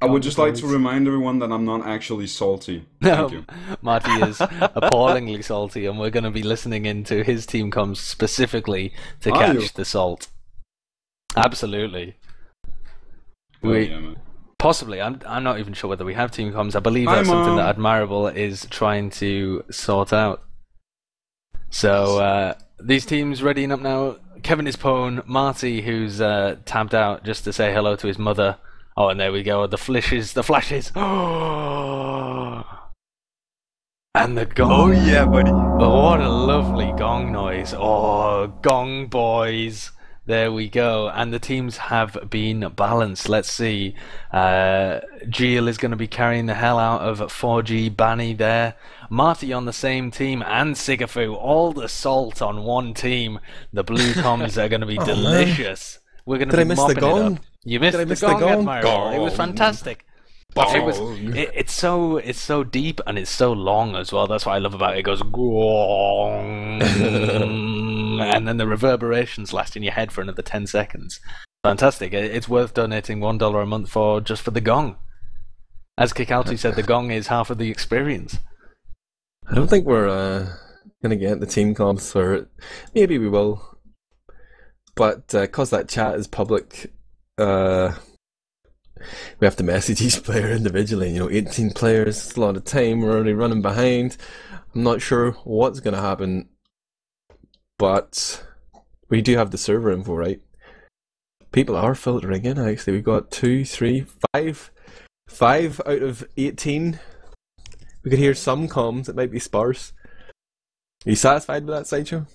I would just like to remind everyone that I'm not actually salty. No, Thank you. Marty is appallingly salty, and we're going to be listening into his team comms specifically to catch the salt. Absolutely. Possibly. I'm not even sure whether we have team comms. I believe that's something that Admirable is trying to sort out. So these teams readying up now. Kevin is Pone, Marty, who's tabbed out just to say hello to his mother. Oh, and there we go. The flashes. And the gong. Oh yeah, buddy. Oh, what a lovely gong noise. Oh, gong boys. There we go. And the teams have been balanced. Let's see. Geel is going to be carrying the hell out of 4G Banny there. Marty on the same team and Sigafu. All the salt on one team. The blue comms are going to be delicious. We're going to be mopping it up. You missed the gong, Admirable. It was fantastic. It's so deep and it's so long as well. That's what I love about it. It goes gong. and then the reverberations last in your head for another 10 seconds. Fantastic. It's worth donating $1 a month for just for the gong. As Kikaltu said, the gong is half of the experience. I don't think we're going to get the team comps, or maybe we will. But because that chat is public, we have to message each player individually. 18 players, it's a lot of time. We're already running behind. I'm not sure what's going to happen, but we do have the server info, right? People are filtering in, actually. We've got 2, 3, 5 out of 18. We could hear some comms. It might be sparse. Are you satisfied with that, Sideshow?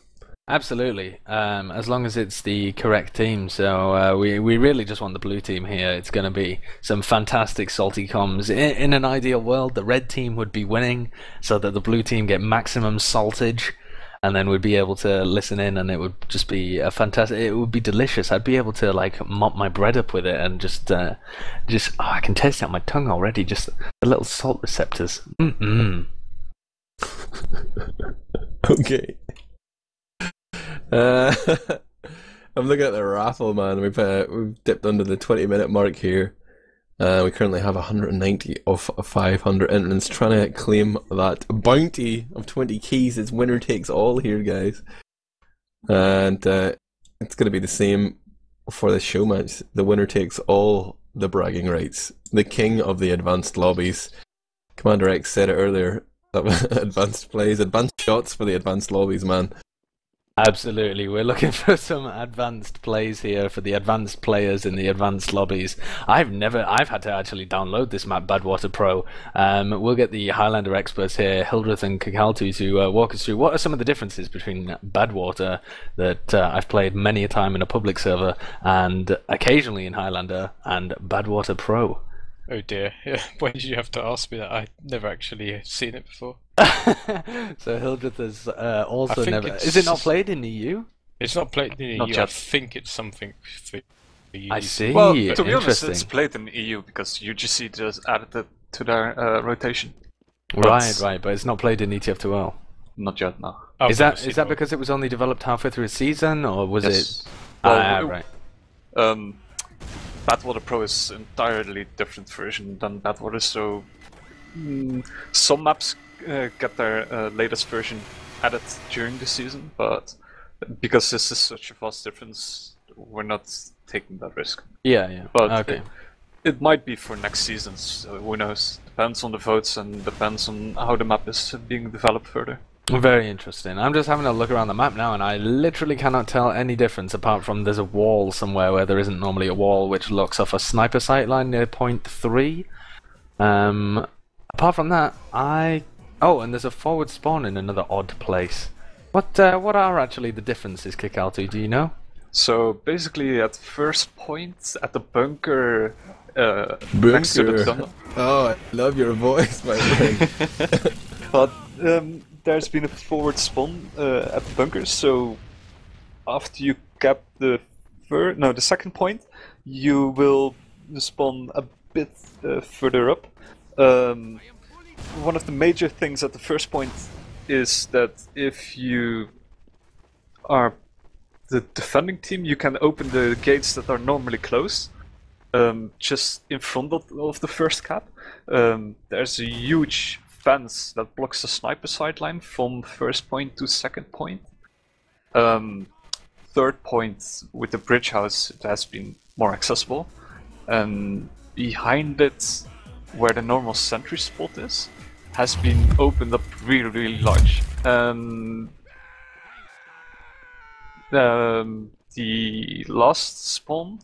Absolutely, as long as it's the correct team. So we really just want the blue team here. It's going to be some fantastic salty comms. In an ideal world, the red team would be winning, so that the blue team get maximum saltage, and then we'd be able to listen in, and it would just be a fantastic. It would be delicious. I'd be able to like mop my bread up with it, and just I can taste it on my tongue already. Just the little salt receptors. Okay. I'm looking at the raffle, man. We've dipped under the 20-minute mark here. We currently have 190 of 500 entrants trying to claim that bounty of 20 keys. It's winner takes all here, guys. And it's going to be the same for this show match. The winner takes all the bragging rights. The king of the advanced lobbies. CommanderX said it earlier. Advanced plays, advanced shots for the advanced lobbies, man. Absolutely, we're looking for some advanced plays here for the advanced players in the advanced lobbies. I've had to actually download this map, Badwater Pro. We'll get the Highlander experts here, Hildreth and Kakaltu, to walk us through what are some of the differences between Badwater that I've played many a time in a public server and occasionally in Highlander, and Badwater Pro. Oh dear, why did you have to ask me that? I've never actually seen it before. So Hildreth has also never... Is it not played in EU? It's not played in Not EU, yet. I think it's something for EU. I see. Well, to be honest, Interesting. it's played in EU because UGC just added it to their rotation. Right, but it's not played in ETF2L. Not yet, no. Oh, Is obviously that not. because it was only developed halfway through a season, or was Yes. it... Well, right. Badwater Pro is an entirely different version than Badwater, so some maps get their latest version added during the season, but because this is such a vast difference, we're not taking that risk. Yeah. But Okay. it might be for next season, so who knows? Depends on the votes and depends on how the map is being developed further. Very interesting. I'm just having a look around the map now, and I literally cannot tell any difference apart from there's a wall somewhere where there isn't normally a wall, which looks off a sniper sight line near point 3. Apart from that, Oh, and there's a forward spawn in another odd place. What are actually the differences, Kikaltu? Do you know? So basically, at first point at the bunker, next to the tunnel. Oh, I love your voice, my friend. But there's been a forward spawn at the bunker, so after you cap the second point, you will spawn a bit further up. One of the major things at the first point is that if you are the defending team, you can open the gates that are normally closed, just in front of the first cap. There's a huge fence that blocks the sniper sideline from first point to second point. Third point with the bridge house, it has been more accessible, and behind it, where the normal sentry spot is, has been opened up really large. The last spawn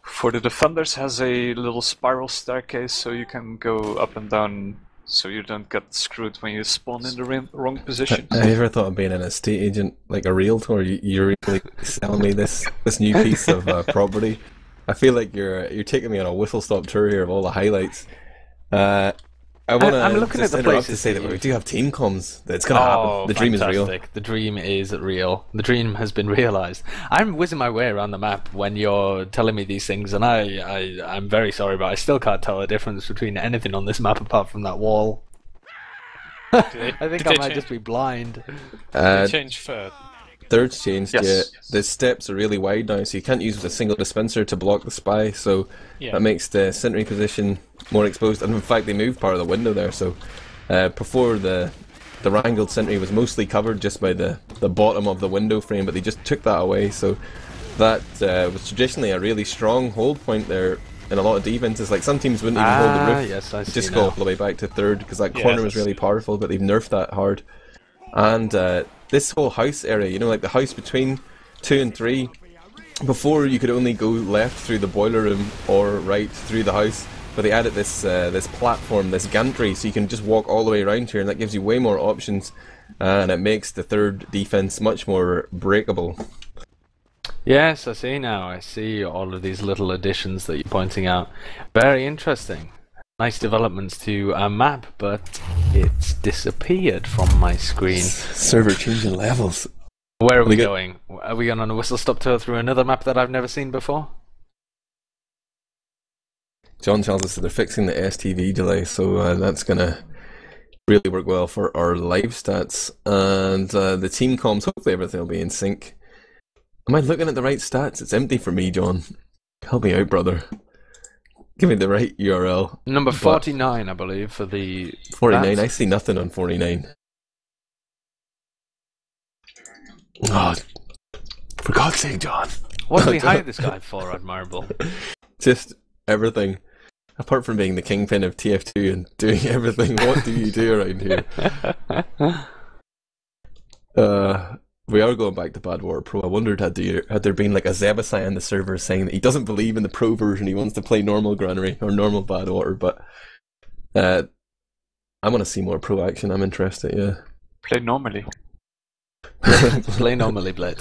for the defenders has a little spiral staircase, so you can go up and down, so you don't get screwed when you spawn in the wrong position. I never thought of being an estate agent, like a realtor. You're really selling me this new piece of property. I feel like you're taking me on a whistle-stop tour here of all the highlights. I want I'm looking at the interrupt places to say that that we do have team comms. That it's going to happen. The dream is real. The dream is real. The dream has been realised. I'm whizzing my way around the map when you're telling me these things, and I'm very sorry, but I still can't tell the difference between anything on this map apart from that wall. I think I might just be blind. Did they change third? Third's changed, Yes. yeah. The steps are really wide now, so you can't use a single dispenser to block the spy, so that makes the sentry position more exposed. And in fact, they moved part of the window there, so before the wrangled sentry was mostly covered just by the bottom of the window frame, but they just took that away, so that was traditionally a really strong hold point there in a lot of defenses. Like, some teams wouldn't even hold the roof. Yes, I see just go all the way back to third, because that corner was really powerful, but they've nerfed that hard. And this whole house area, you know, like the house between 2 and 3, before you could only go left through the boiler room or right through the house, but they added this this platform, this gantry, so you can just walk all the way around here, and that gives you way more options, and it makes the third defense much more breakable. Yes, I see now. I see all of these little additions that you're pointing out. Very interesting. Nice developments to a map, but it's disappeared from my screen. Server changing levels. Where are we going? Are we going on a whistle-stop tour through another map that I've never seen before? John tells us that they're fixing the STV delay, so that's going to really work well for our live stats. And the team comms, hopefully everything will be in sync. Am I looking at the right stats? It's empty for me, John. Help me out, brother. Give me the right URL. Number 49, I believe, for the... 49? stats. I see nothing on 49. Oh, for God's sake, John. What did we hire this guy for, Admirable? Just everything. Apart from being the kingpin of TF2 and doing everything, what do you do around here? We are going back to Badwater Pro. I wondered had there been like a Zebasai on the server saying that he doesn't believe in the Pro version, he wants to play normal Granary or normal Badwater, but I want to see more Pro action. I'm interested, yeah. Play normally. Play normally, Blade.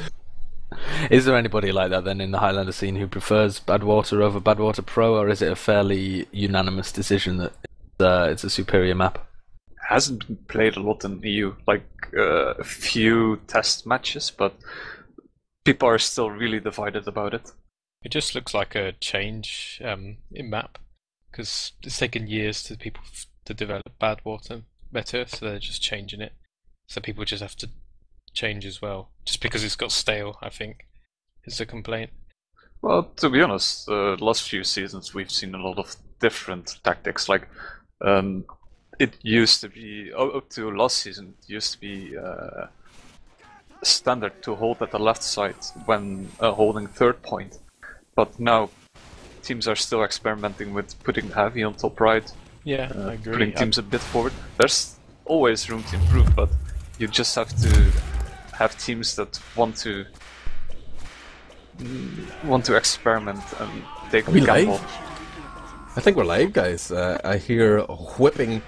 Is there anybody like that then in the Highlander scene who prefers Badwater over Badwater Pro, or is it a fairly unanimous decision that it's a superior map? Hasn't been played a lot in EU, like a few test matches, but people are still really divided about it. It just looks like a change in map, because it's taken years to people to develop Badwater better, so they're just changing it. So people just have to change as well, just because it's got stale, I think, is the complaint. Well, to be honest, the last few seasons we've seen a lot of different tactics, like it used to be, up to last season, it used to be standard to hold at the left side when holding third point. But now teams are still experimenting with putting heavy on top right. Yeah, I agree. Putting teams a bit forward. There's always room to improve, but you just have to have teams that want to experiment and take a gamble. Live? I think we're live, guys. I hear a whipping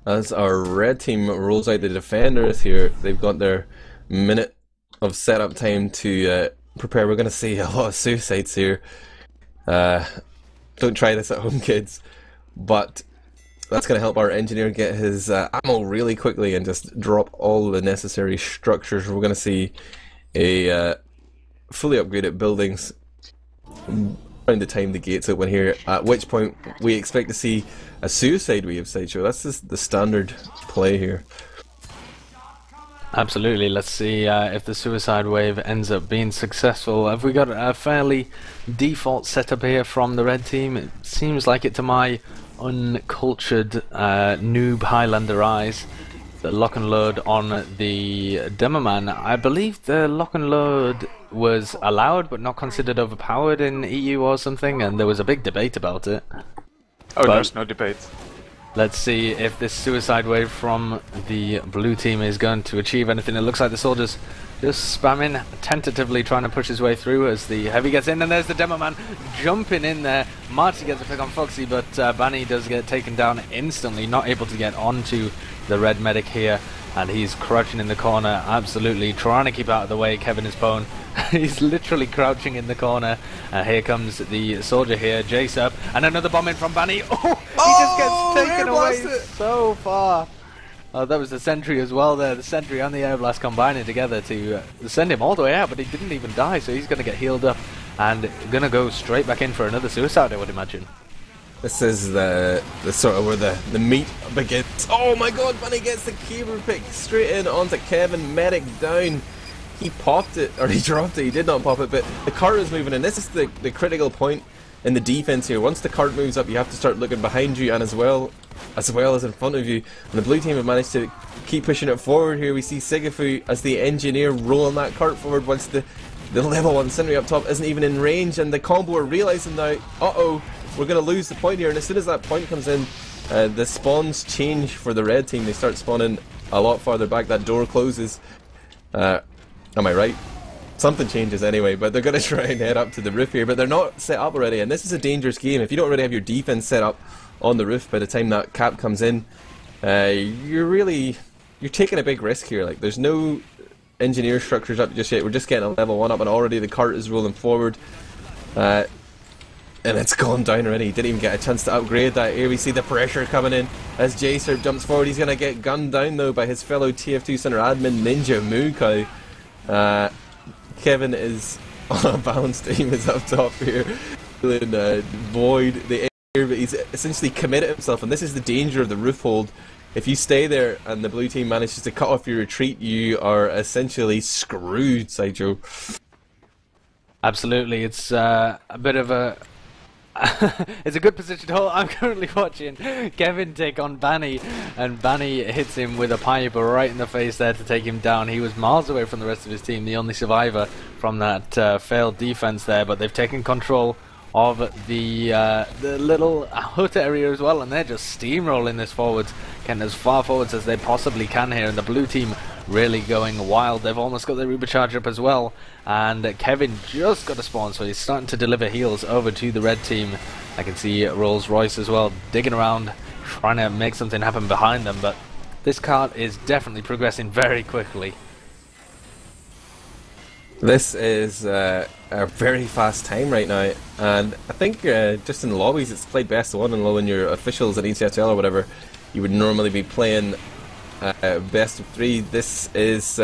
as our red team rolls out the defenders here. They've got their minute of setup time to prepare. We're going to see a lot of suicides here. Don't try this at home, kids. But that's going to help our engineer get his ammo really quickly and just drop all the necessary structures. We're going to see a fully upgraded buildings around the time the gates open here, at which point we expect to see a suicide wave Sideshow. That's just the standard play here. Absolutely. Let's see if the suicide wave ends up being successful. Have we got a fairly default setup here from the red team? It seems like it to my uncultured noob Highlander eyes. The lock and load on the demo man. I believe the lock and load was allowed but not considered overpowered in EU or something, and there was a big debate about it. Oh, there's no debate. Let's see if this suicide wave from the blue team is going to achieve anything. It looks like the soldiers just spamming, tentatively trying to push his way through as the heavy gets in, and there's the demo man jumping in there. Marty gets a pick on Foxy, but Banny does get taken down instantly, not able to get onto the red medic here, and he's crouching in the corner, absolutely trying to keep out of the way. Kevin is Bone. He's literally crouching in the corner. Here comes the soldier here, Jace up, and another bomb in from Banny. Oh, he just gets taken away so far. Oh, that was the sentry as well there. The sentry and the air blast combining together to send him all the way out, but he didn't even die, so he's going to get healed up and going to go straight back in for another suicide, I would imagine. This is the sort of where the meat begins. Oh my god, Bunny gets the keeper pick straight in onto Kevin, medic down. he popped it, or he dropped it, he did not pop it, but the cart is moving, and this is the critical point in the defense here. Once the cart moves up, you have to start looking behind you and as well as in front of you, and the blue team have managed to keep pushing it forward here. We see Sigafu as the engineer rolling that cart forward once the level 1 sentry up top isn't even in range, and the combo are realising now, uh-oh, we're going to lose the point here, and as soon as that point comes in, the spawns change for the red team. They start spawning a lot farther back, that door closes. Am I right? Something changes anyway, but they're going to try and head up to the roof here, but they're not set up already, and this is a dangerous game. If you don't already have your defense set up on the roof by the time that cap comes in, you're taking a big risk here. Like, there's no engineer structures up just yet. We're just getting a level 1 up, and already the cart is rolling forward, and it's gone down already. He didn't even get a chance to upgrade that. Here we see the pressure coming in as Jacer jumps forward. He's going to get gunned down though by his fellow TF2Center admin Ninja Mukai. Kevin is on a balanced team, is up top here, feeling void the air, but he's essentially committed himself, and this is the danger of the roof hold. If you stay there and the blue team manages to cut off your retreat, you are essentially screwed, Sideshow. Absolutely, it's a bit of a... it's a good position to hold. I'm currently watching Kevin take on Banny, and Banny hits him with a pipe right in the face there to take him down. He was miles away from the rest of his team, the only survivor from that failed defense there, but they've taken control of the little hut area as well, and they're just steamrolling this forwards, getting as far forwards as they possibly can here, and the blue team really going wild. They've almost got their Uber charge up as well, and Kevin just got a spawn, so he's starting to deliver heals over to the red team. I can see Rolls Royce as well digging around, trying to make something happen behind them, but this cart is definitely progressing very quickly. This is a very fast time right now, and I think just in the lobbies it's played best of 1, and low in your officials at ECHL or whatever, you would normally be playing best of 3. This is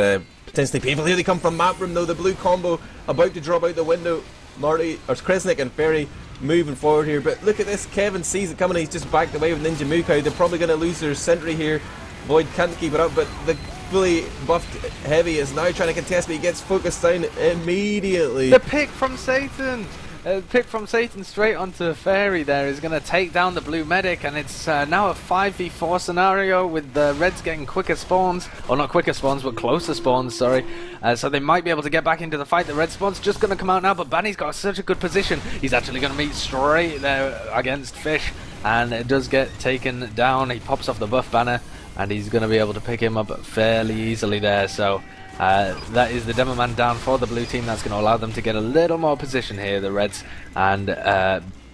potentially painful. Here they come from map room though, the blue combo about to drop out the window. Marty, or Kresnik and Ferry moving forward here, but look at this, Kevin sees it coming, he's just backed away with Ninja Mukai. They're probably going to lose their sentry here. Void can't keep it up, but the fully buffed Heavy is now trying to contest, but he gets focused down immediately. The pick from Satan! Pick from Satan straight onto Fairy there is going to take down the blue medic, and it's now a 5v4 scenario with the Reds getting quicker spawns, or not quicker spawns, but closer spawns, sorry. So they might be able to get back into the fight. The red spawn's just going to come out now, but Banny's got such a good position. He's actually going to meet straight there against Fish, and it does get taken down. He pops off the buff banner, and he's going to be able to pick him up fairly easily there. So that is the demo man down for the blue team. That's going to allow them to get a little more position here, the Reds, and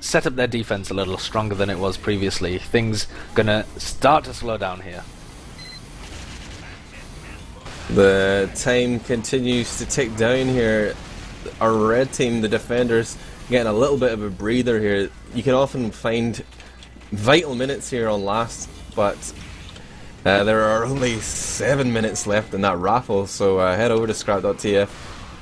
set up their defense a little stronger than it was previously. Things going to start to slow down here. The time continues to tick down here. Our red team, the defenders, getting a little bit of a breather here. You can often find vital minutes here on last, but there are only 7 minutes left in that raffle, so head over to scrap.tf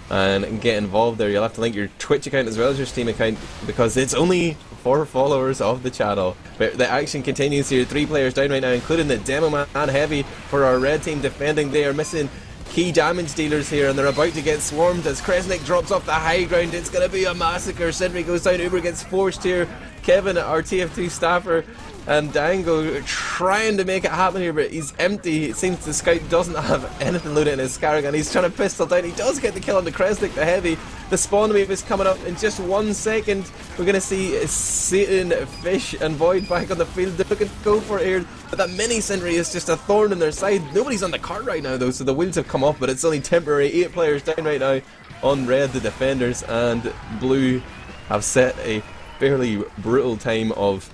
and get involved there. You'll have to link your Twitch account as well as your Steam account, because it's only for followers of the channel. But the action continues here. 3 players down right now, including the Demo Man and Heavy for our red team defending. They are missing key damage dealers here, and they're about to get swarmed as Kresnik drops off the high ground. It's going to be a massacre. Sentry goes down, Uber gets forced here. Kevin, our TF2 staffer, and Dango trying to make it happen here, but he's empty. It seems the scout doesn't have anything loaded in his scar gun. He's trying to pistol down. He does get the kill on the Kresnik, the Heavy. The spawn wave is coming up in just 1 second. We're going to see Satan, Fish and Void back on the field. They're looking to go for it here, but that mini sentry is just a thorn in their side. Nobody's on the cart right now though, so the wheels have come off, but it's only temporary. 8 players down right now on red, the defenders, and blue have set a fairly brutal time of,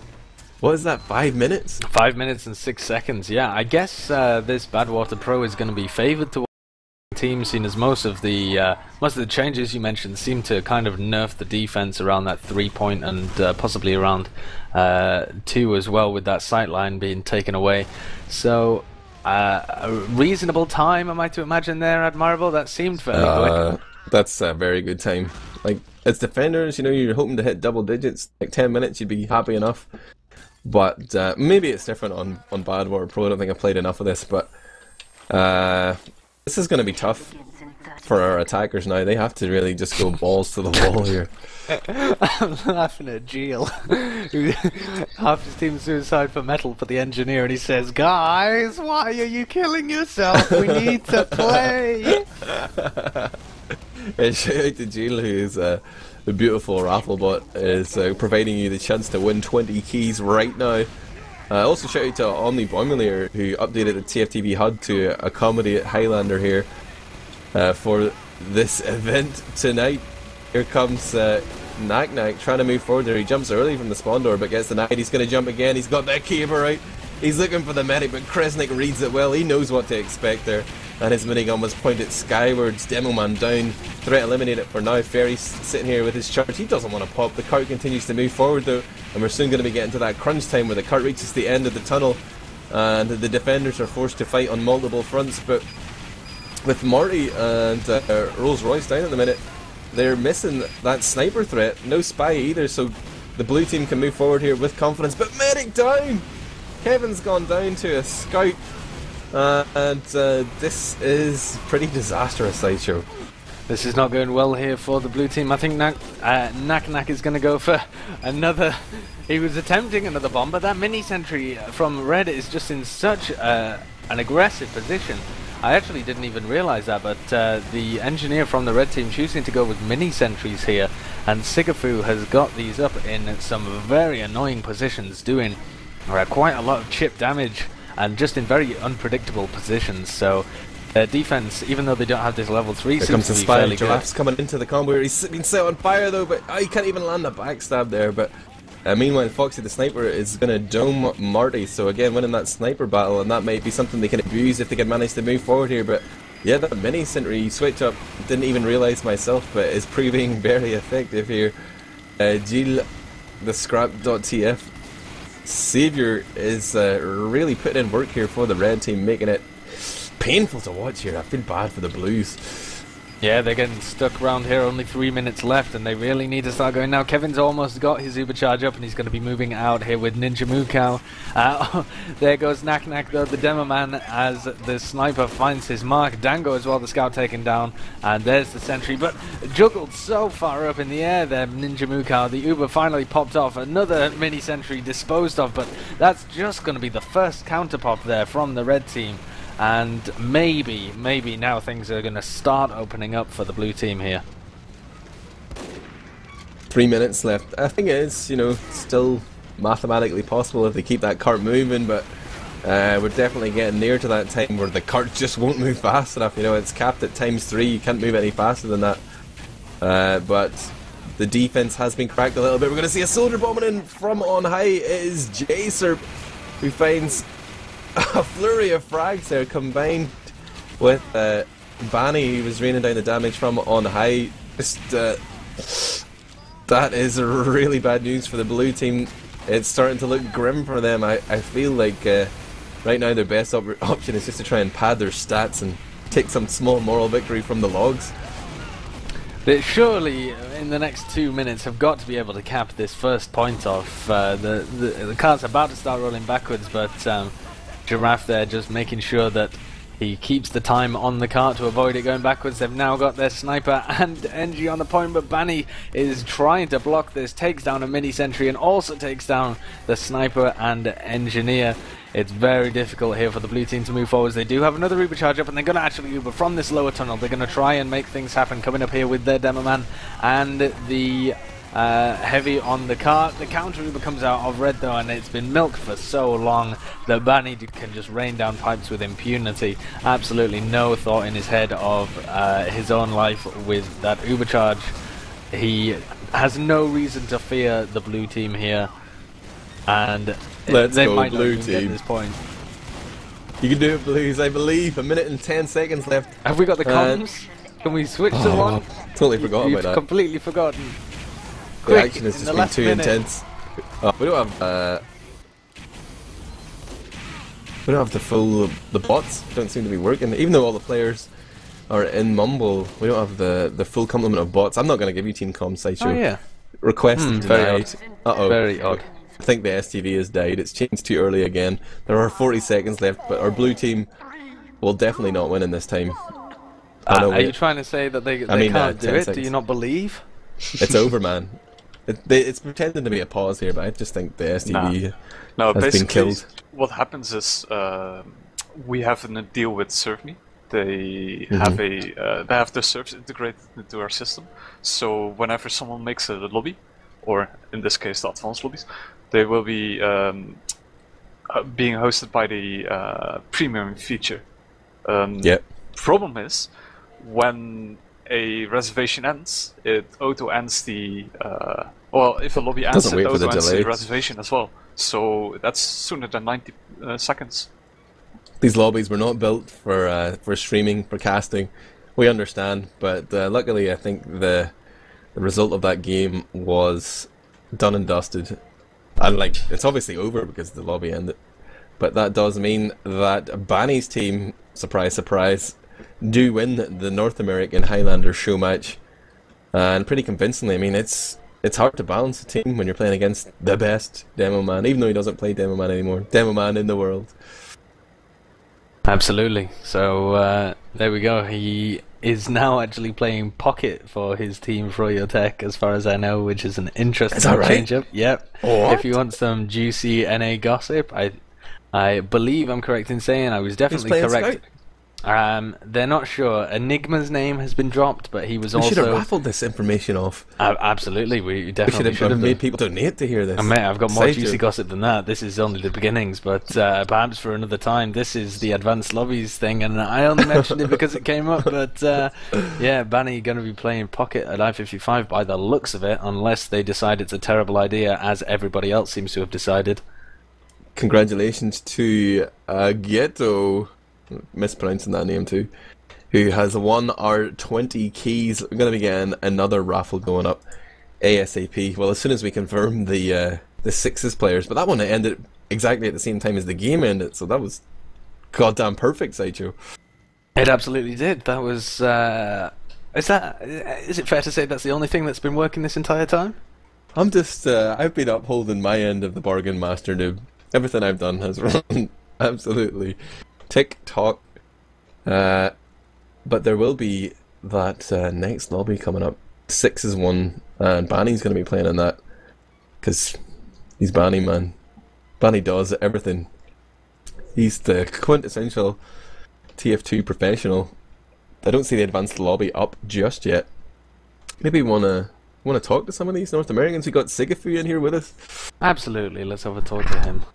what is that, 5 minutes? 5 minutes and 6 seconds, yeah. I guess this Badwater Pro is going to be favoured to team, seeing as most of the changes you mentioned seem to kind of nerf the defense around that 3-point and possibly around 2 as well, with that sight line being taken away. So a reasonable time, am I to imagine there, Admirable? That seemed fairly quick. That's a very good time. Like, as defenders, you know, you're hoping to hit double digits. Like 10 minutes, you'd be happy enough. But maybe it's different on Badwater Pro. I don't think I've played enough of this, but this is going to be tough. for our attackers now. They have to really just go balls to the wall here. I'm laughing at Geel. Half his team suicide for metal for the engineer, and he says, "Guys, why are you killing yourself? We need to play." Shout out to Geel, who is the beautiful raffle bot, is providing you the chance to win 20 keys right now. Also shout out to Omni Boimelier, who updated the TFTV HUD to accommodate Highlander here for this event tonight. Here comes Knack trying to move forward there. He jumps early from the spawn door but gets denied. He's going to jump again. He's got that caber out. He's looking for the medic, but Kresnik reads it well. He knows what to expect there. And his minigun was pointed skywards. Demoman down. Threat eliminated for now. Ferry's sitting here with his charge. He doesn't want to pop. The cart continues to move forward though. And we're soon going to be getting to that crunch time where the cart reaches the end of the tunnel. And the defenders are forced to fight on multiple fronts. But with Marty and Rolls Royce down at the minute, they're missing that sniper threat. No spy either, so the blue team can move forward here with confidence. But medic down! Kevin's gone down to a scout. And this is pretty disastrous, Sideshow. This is not going well here for the blue team. I think Knack is going to go for another. He was attempting another bomb, but that mini sentry from Red is just in such an aggressive position. I actually didn't even realise that, but the engineer from the red team choosing to go with mini sentries here, and Sigafu has got these up in some very annoying positions, doing quite a lot of chip damage and just in very unpredictable positions. So their defense, even though they don't have this level 3, here seems comes the to be spy. fairly Giraffe's good. coming into the combo. He's been set on fire though, but he can't even land a backstab there. But meanwhile, Foxy the sniper is going to dome Marty, so again winning that sniper battle, and that might be something they can abuse if they can manage to move forward here. But yeah, that mini sentry switch up, didn't even realise myself, but is proving very effective here. Gilles, the scrap.tf Saviour is really putting in work here for the red team, making it painful to watch here. I feel bad for the blues. Yeah, they're getting stuck around here, only 3 minutes left, and they really need to start going now. Kevin's almost got his Ubercharge up, and he's going to be moving out here with Ninja Mukau. There goes Knack though, the demo man, as the sniper finds his mark. Dango as well, the scout taken down, and there's the sentry, but juggled so far up in the air there, Ninja Mukau. The Uber finally popped off, another mini sentry disposed of, but that's just going to be the first counter pop there from the red team. And maybe now things are going to start opening up for the blue team here. 3 minutes left. I think it is, you know, still mathematically possible if they keep that cart moving, but we're definitely getting near to that time where the cart just won't move fast enough. You know, it's capped at ×3. You can't move any faster than that. But the defense has been cracked a little bit. We're going to see a soldier bombing in from on high. It is Jaser who finds a flurry of frags there, combined with Banny, who was raining down the damage from on high. Just that is really bad news for the blue team. It's starting to look grim for them. I feel like right now their best option is just to try and pad their stats and take some small moral victory from the logs. They surely, in the next 2 minutes, have got to be able to cap this first point off. The cart's about to start rolling backwards, but Giraffe there just making sure that he keeps the time on the cart to avoid it going backwards. They've now got their sniper and NG on the point, but Banny is trying to block this, takes down a mini sentry and also takes down the sniper and engineer. It's very difficult here for the blue team to move forwards. They do have another Uber charge up, and they're going to actually Uber from this lower tunnel. They're going to try and make things happen, coming up here with their demo man and the heavy on the cart. The counter Uber comes out of red though, and it's been milked for so long that Banny can just rain down pipes with impunity. Absolutely no thought in his head of his own life with that Uber charge. He has no reason to fear the blue team here, and they might blue not even get this point. You can do it, Blues, I believe. 1 minute and 10 seconds left. Have we got the comms? Can we switch to one? Totally forgot about that. Completely forgotten. The action has just been too intense. We don't have the bots don't seem to be working. Even though all the players are in Mumble, we don't have the full complement of bots. I'm not going to give you team comms, Sideshow. Oh yeah. Request denied. Uh-oh. Very odd. I think the STV has died. It's changed too early again. There are 40 seconds left, but our blue team will definitely not win in this time. Are you trying to say that they can't do it? 10 Do you not believe? It's over, man. It's pretending to be a pause here, but I just think the STV has been killed. What happens is we have a deal with ServeMe. They have they have their service integrated into our system. So whenever someone makes a lobby, or in this case the advanced lobbies, they will be being hosted by the premium feature. Problem is, when a reservation ends, it auto ends the well, if a lobby ends, it auto ends the reservation as well. So that's sooner than 90 seconds. These lobbies were not built for streaming, for casting. We understand, but luckily I think the result of that game was done and dusted. And it's obviously over because the lobby ended. But that does mean that Banny's team, surprise, surprise, do win the North American Highlander show match. And pretty convincingly. I mean, it's hard to balance a team when you're playing against the best Demo Man, even though he doesn't play Demo Man anymore. Demo Man in the world. Absolutely. So there we go. He is now actually playing Pocket for his team Froyo Tech, as far as I know, which is an interesting change-up. Yep. What? If you want some juicy NA gossip, I believe I'm correct in saying I was definitely correct. They're not sure. Enigma's name has been dropped, but he was also... We should have raffled this information off. Absolutely, we definitely should have made people donate to hear this. Mate, I've got more juicy gossip than that. This is only the beginnings, but perhaps for another time. This is the Advanced Lobbies thing, and I only mentioned it because it came up, but yeah, Banny going to be playing Pocket at I-55 by the looks of it, unless they decide it's a terrible idea, as everybody else seems to have decided. Congratulations to Ghetto, mispronouncing that name too, who has won our 20 keys. We're going to be getting another raffle going up ASAP. Well, as soon as we confirm the Sixes players, but that one ended exactly at the same time as the game ended, so that was goddamn perfect, Sideshow. It absolutely did. That was. Is it fair to say that's the only thing that's been working this entire time? I'm just. I've been upholding my end of the bargain, Master Noob. Everything I've done has run absolutely tick-tock. But there will be that next lobby coming up. 6-1, and Banny's going to be playing in that. Because he's Banny, man. Banny does everything. He's the quintessential TF2 professional. I don't see the advanced lobby up just yet. Maybe we want to talk to some of these North Americans. We got Sigafu in here with us. Absolutely, let's have a talk to him.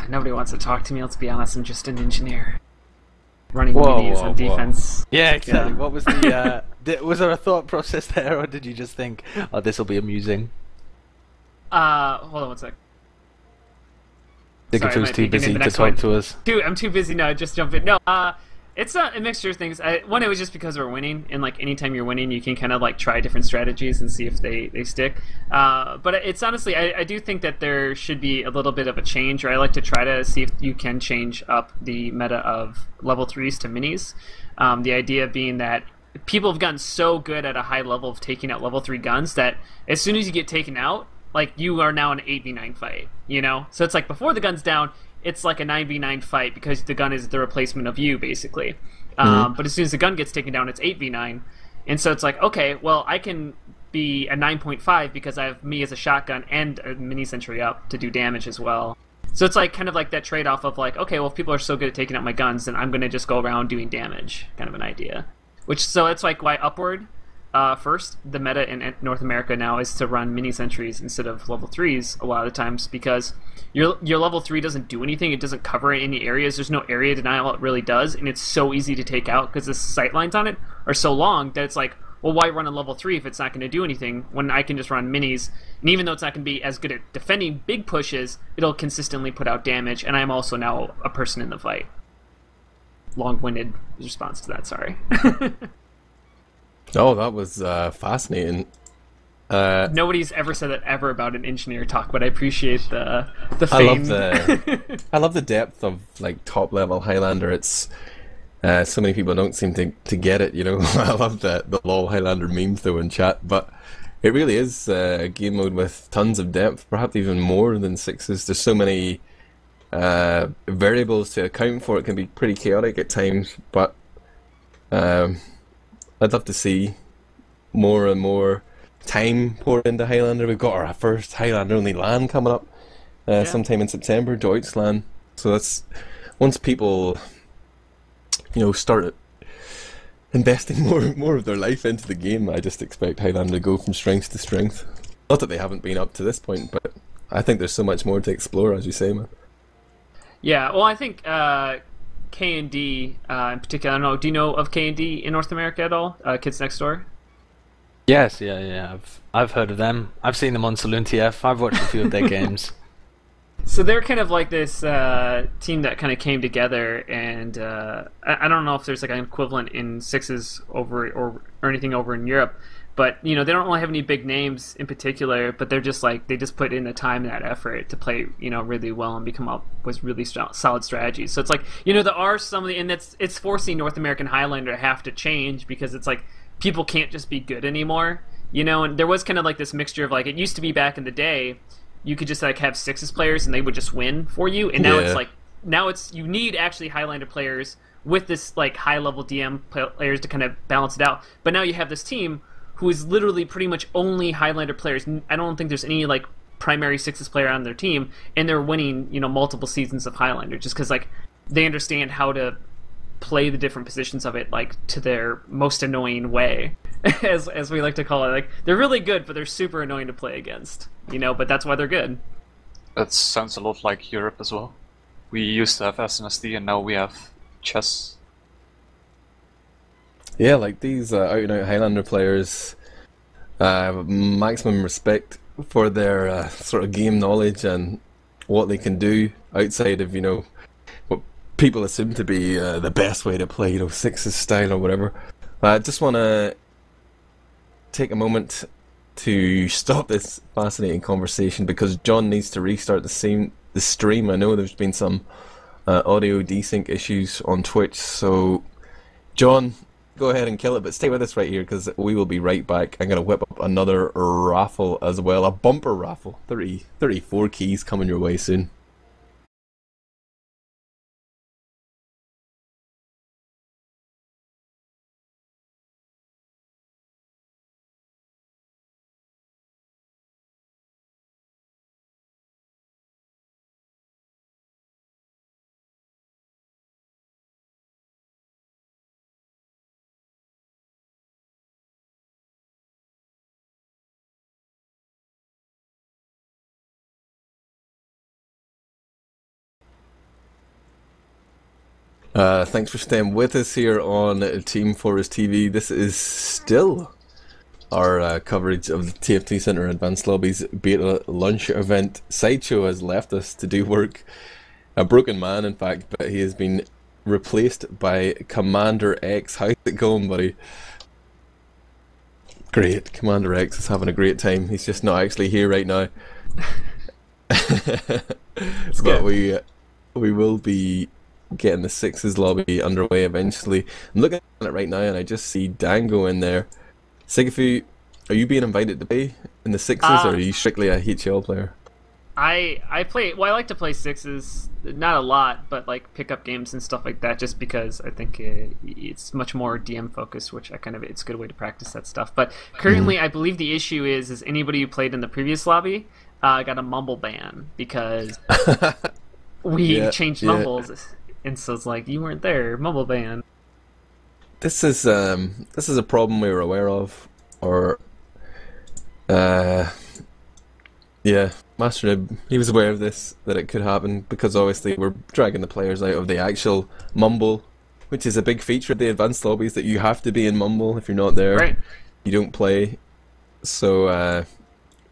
Nobody wants to talk to me, let's be honest, I'm just an engineer. Running minis on defense. Yeah, exactly. What was the... was there a thought process there, or did you just think, oh, this will be amusing? Hold on one sec. Sigafu's too busy to talk to us. Dude, I'm too busy now, just jump in. No, it's a mixture of things. One, it was just because we're winning, and anytime you're winning, you can kind of try different strategies and see if they stick. But it's honestly, I do think that there should be a little bit of a change, or I like to try to see if you can change up the meta of level 3s to minis. The idea being that people have gotten so good at a high level of taking out level 3 guns that as soon as you get taken out, you are now in an 8v9 fight, you know? So it's before the gun's down, it's a 9v9 fight because the gun is the replacement of you, basically. But as soon as the gun gets taken down, it's 8v9. And so it's okay, well, I can be a 9.5 because I have me as a shotgun and a mini sentry up to do damage as well. So it's kind of that trade-off of okay, well, if people are so good at taking out my guns, then I'm going to just go around doing damage, kind of an idea. So it's why Upward... first, the meta in North America now is to run mini sentries instead of level 3s a lot of the times, because your level 3 doesn't do anything. It doesn't cover any areas. There's no area denial it really does, and it's so easy to take out because the sight lines on it are so long that it's well, why run a level 3 if it's not going to do anything when I can just run minis? And even though it's not going to be as good at defending big pushes, it'll consistently put out damage, and I'm also now a person in the fight. Long-winded response to that, sorry. Oh, that was fascinating. Nobody's ever said that ever about an engineer talk, but I appreciate the fame. I love the depth of top level Highlander. It's so many people don't seem to get it. You know, I love the LOL Highlander memes though in chat, but it really is a game mode with tons of depth, perhaps even more than 6s. There's so many variables to account for. It can be pretty chaotic at times, but I'd love to see more and more time poured into Highlander. We've got our first Highlander-only LAN coming up sometime in September, Deutschland. So that's once people, start investing more of their life into the game. I just expect Highlander to go from strength to strength. Not that they haven't been up to this point, but I think there's so much more to explore, as you say, man. Yeah, well, I think K&D in particular. I don't know. Do you know of K&D in North America at all? Kids Next Door. Yes, yeah. I've heard of them. I've seen them on Saloon TF. I've watched a few of their games. So they're kind of like this team that kind of came together, and I don't know if there's like an equivalent in Sixes over or anything over in Europe, but they don't really have any big names in particular, but they're just like they just put in the time and that effort to play really well and become up with really solid strategies. So it's like there are some of the, and it's forcing North American Highlander to have to change because it's like people can't just be good anymore, and there was kind of like this mixture of like it used to be back in the day. You could just like have Sixes players and they would just win for you, and now it's like you need actually Highlander players with this like high level DM players to kind of balance it out. But now you have this team who is literally pretty much only Highlander players. I don't think there's any like primary Sixes player on their team, and they're winning multiple seasons of Highlander just because like they understand how to play the different positions of it like to their most annoying way, as we like to call it. Like they're really good, but they're super annoying to play against. But that's why they're good. That sounds a lot like Europe as well. We used to have SNSD, and now we have chess. Yeah, like these out-and-out Highlander players have maximum respect for their sort of game knowledge and what they can do outside of what people assume to be the best way to play, Sixes style or whatever. I just want to take a moment to stop this fascinating conversation because John needs to restart the stream. I know there's been some audio desync issues on Twitch, so John, go ahead and kill it, but stay with us right here because we will be right back. I'm going to whip up another raffle as well, a bumper raffle. 34 keys coming your way soon. Thanks for staying with us here on Team Fortress TV. This is still our coverage of the TF2Center Advanced Lobbies beta lunch event. Sideshow has left us to do work. A broken man, in fact, but he has been replaced by CommanderX. How's it going, buddy? Great. CommanderX is having a great time. He's just not actually here right now. But we will be getting the Sixes lobby underway eventually. I'm looking at it right now and I just see Dango in there. Sigafu, are you being invited to play in the Sixes or are you strictly a HL player? I like to play Sixes, not a lot, but like pick up games and stuff like that just because I think it's much more DM focused, which it's a good way to practice that stuff. But currently I believe the issue is anybody who played in the previous lobby got a mumble ban because we changed mumbles. And so it's like, you weren't there, mumble ban. This is a problem we were aware of, or Master Nib, he was aware of this, that it could happen, because obviously we're dragging the players out of the actual mumble, which is a big feature of the advanced lobbies, that you have to be in mumble. If you're not there, you don't play. So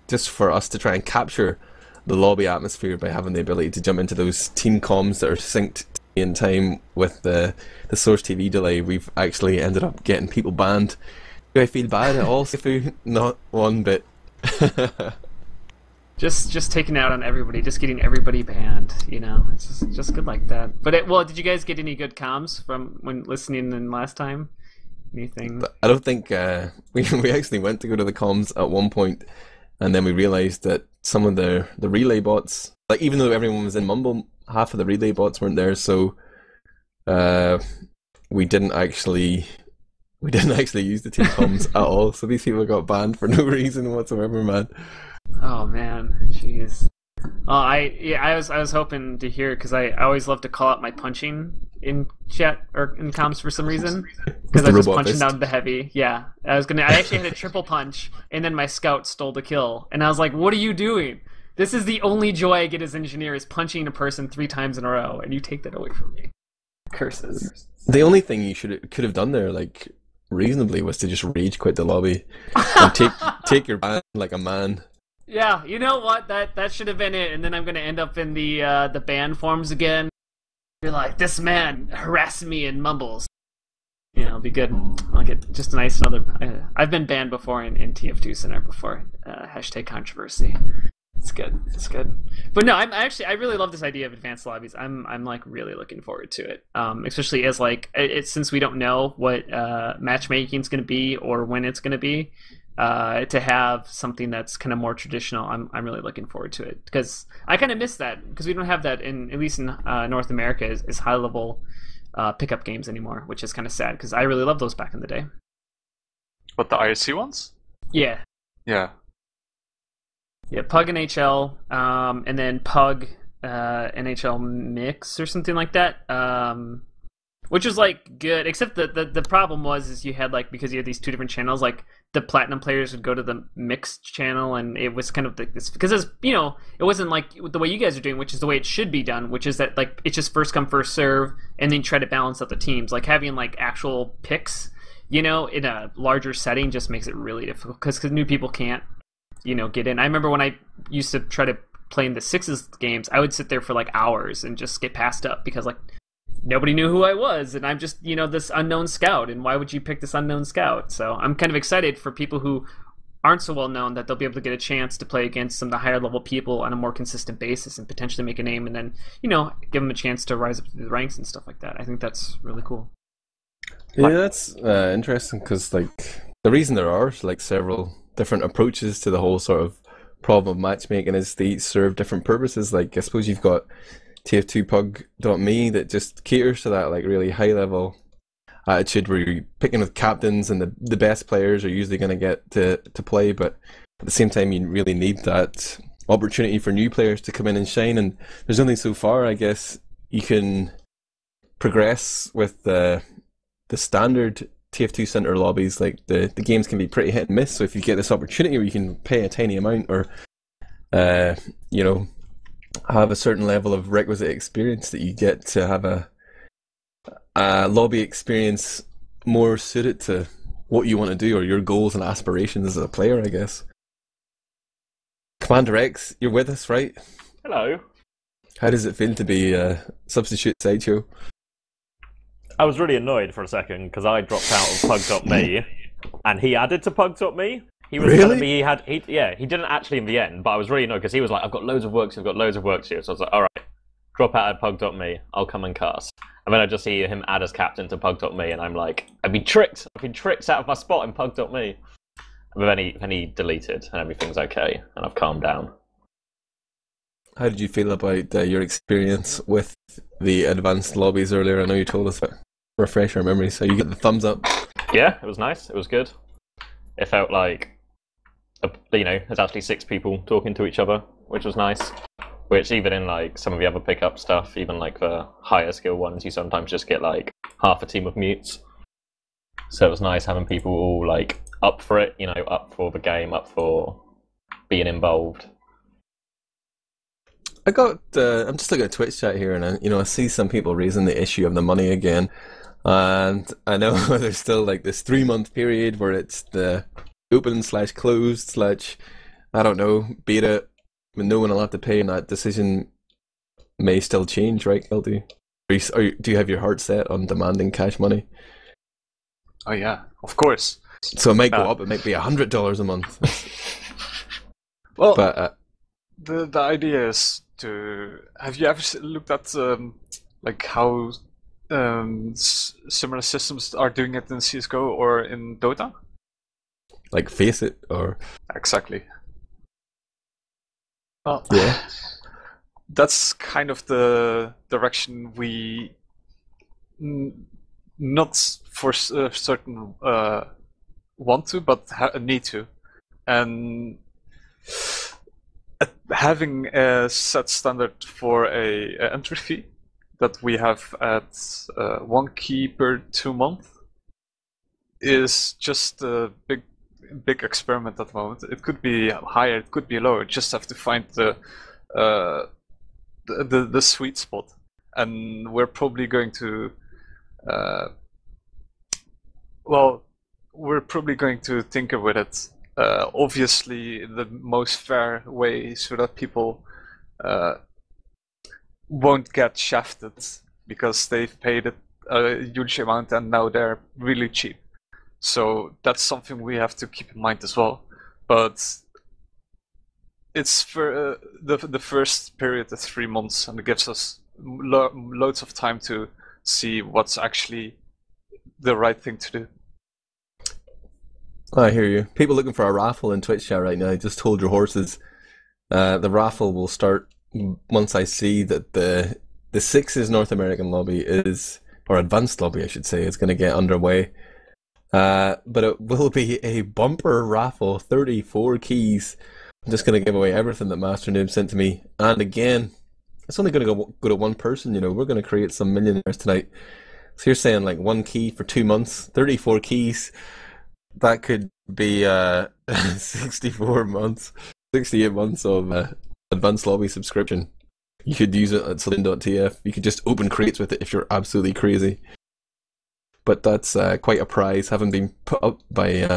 just for us to try and capture the lobby atmosphere by having the ability to jump into those team comms that are synced in time with the source TV delay, we've actually ended up getting people banned. Do I feel bad at all, Sifu? Not one bit. Just taking out on everybody, just getting everybody banned. It's just good like that. But did you guys get any good comms from when listening in last time? Anything? I don't think we actually went to go to the comms at one point, and then we realised that some of the relay bots, like even though everyone was in mumble, half of the relay bots weren't there, so we didn't actually We didn't actually use the team comms at all, so these people got banned for no reason whatsoever, man. Oh man, jeez. I was hoping to hear because I always love to call out my punching in chat or in comms for some reason because I was just punching down the heavy. Yeah, I actually had a triple punch and then my scout stole the kill and I was like, "What are you doing? This is the only joy I get as engineer is punching a person 3 times in a row, and you take that away from me." Curses. The only thing you could have done there, like reasonably, was to just rage quit the lobby and take your ban like a man. Yeah, you know what? That should have been it, and then I'm gonna end up in the ban forums again. You're like, this man harassed me and mumbles. You know, it'll be good. I'll get just a nice another. I've been banned before in TF2Center before. Hashtag controversy. It's good. It's good. But no, I really love this idea of advanced lobbies. I'm like really looking forward to it. Especially as like since we don't know what matchmaking is going to be or when it's going to be. To have something that's kind of more traditional, I'm really looking forward to it because I kind of miss that because we don't have that at least in North America is high level pickup games anymore, which is kind of sad because I really loved those back in the day. What, the IRC ones? Yeah. Yeah. Yeah, Pug NHL, and then Pug NHL Mix or something like that. Which was like good, except the problem was you had like because you had these 2 different channels, like the platinum players would go to the mixed channel, and it was kind of this because it's it wasn't like the way you guys are doing, which is the way it should be done, which is that like it's just first come first serve, and then try to balance out the teams. Like having like actual picks, in a larger setting just makes it really difficult because new people can't get in. I remember when I used to try to play in the sixes games, I would sit there for like hours and just get passed up because like nobody knew who I was, and I'm just, this unknown scout, and why would you pick this unknown scout? So I'm kind of excited for people who aren't so well known that they'll be able to get a chance to play against some of the higher level people on a more consistent basis and potentially make a name and then, give them a chance to rise up through the ranks and stuff like that. I think that's really cool. Yeah, that's interesting because, like, the reason there are, like, several different approaches to the whole sort of problem of matchmaking is they each serve different purposes. Like, I suppose you've got TF2Pug.me that just caters to that like really high level attitude where you're picking with captains and the best players are usually going to get to play, but at the same time you really need that opportunity for new players to come in and shine, and there's only so far I guess you can progress with the standard TF2Center lobbies. Like the games can be pretty hit and miss, so if you get this opportunity where you can pay a tiny amount or have a certain level of requisite experience that you get to have a lobby experience more suited to what you want to do or your goals and aspirations as a player, I guess. CommanderX, you're with us, right? Hello. How does it feel to be substitute Sideshow? I was really annoyed for a second because I dropped out of Pug.me and he added to Pug.me. He was telling me he didn't actually in the end, but I was really annoyed because he was like, I've got loads of works, So I was like, alright, drop out at Pug.me, I'll come and cast. And then I just see him add as captain to Pug.me, and I'm like, I've been tricked out of my spot in Pug.me. But then he deleted, and everything's okay, and I've calmed down. How did you feel about your experience with the advanced lobbies earlier? I know you told us, but refresh our memory, so you get the thumbs up. Yeah, it was nice, it was good. It felt like, there's actually 6 people talking to each other, which was nice. Which even in like some of the other pickup stuff, even like the higher skill ones, you sometimes just get like half a team of mutes. So it was nice having people all like up for it, up for the game, up for being involved. I'm just looking at Twitch chat here, and I see some people raising the issue of the money again. And I know there's still like this 3-month period where it's the open/closed/ I don't know, beta, with no one will have to pay, and that decision may still change, right, Kelty? Do you have your heart set on demanding cash money? Oh yeah, of course. So it might go up, it might be $100 a month. Well, but the idea is to... Have you ever looked at like how similar systems are doing it in CSGO or in Dota? Like Face It or... Exactly. Well, yeah. That's kind of the direction we not for certain want to, but need to. And having a set standard for a entry fee that we have at 1 key per 2 months is just a big experiment at the moment. It could be higher, it could be lower. Just have to find the sweet spot, and we're probably going to we're probably going to tinker with it. Obviously, the most fair way so that people won't get shafted because they've paid a huge amount and now they're really cheap. So that's something we have to keep in mind as well. But it's for the first period of 3 months, and it gives us loads of time to see what's actually the right thing to do. I hear you. People looking for a raffle in Twitch chat right now, just hold your horses. The raffle will start once I see that the Sixes North American lobby is, or advanced lobby I should say, is going to get underway. But it will be a bumper raffle, 34 keys. I'm just going to give away everything that Master Noob sent to me. And again, it's only going to go to one person, you know. We're going to create some millionaires tonight. So you're saying like 1 key for 2 months, 34 keys. That could be 64 months, 68 months of advanced lobby subscription. You could use it at Saloon.tf. You could just open crates with it if you're absolutely crazy. But that's quite a prize, having been put up by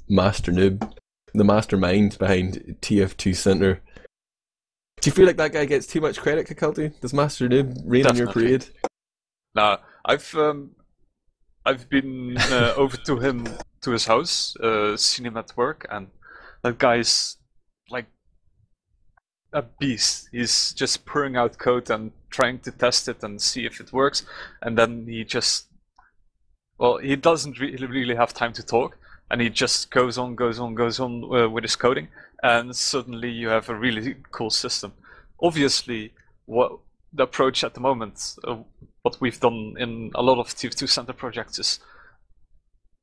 Master Noob, the mastermind behind TF2Center. Do you feel like that guy gets too much credit, Kakalti? Does Master Noob reign on your parade? Nah, I've been over to his house, seen him at work, and that guy's like a beast. He's just pouring out code and trying to test it and see if it works, and then he just, well, he doesn't really have time to talk, and he just goes on with his coding, and suddenly you have a really cool system. Obviously, what the approach at the moment, what we've done in a lot of TF2Center projects is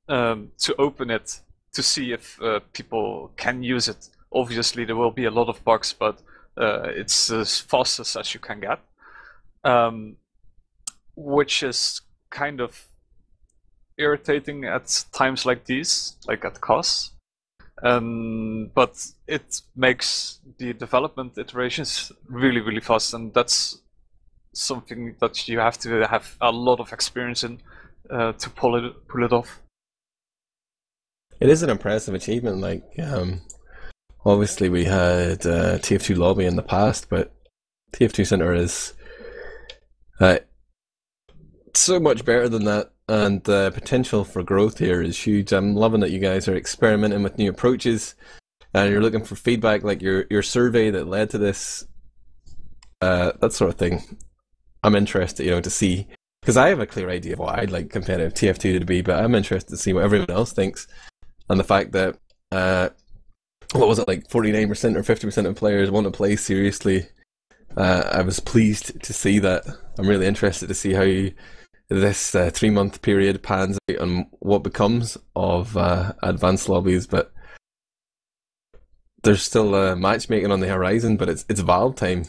to open it to see if people can use it. Obviously, there will be a lot of bugs, but it's as fast as you can get, which is kind of irritating at times like these, like at COS. But it makes the development iterations really fast, and that's something that you have to have a lot of experience in to pull it off. It is an impressive achievement. Like, obviously we had TF2 Lobby in the past, but TF2Center is so much better than that, and the potential for growth here is huge. I'm loving that you guys are experimenting with new approaches, and you're looking for feedback, like your survey that led to this, that sort of thing. I'm interested, you know, to see, because I have a clear idea of what I'd like competitive TF2 to be, but I'm interested to see what everyone else thinks. And the fact that, what was it, like 49% or 50% of players want to play seriously, I was pleased to see that. I'm really interested to see how this 3-month period pans out and what becomes of advanced lobbies. But there's still matchmaking on the horizon, but it's Valve time.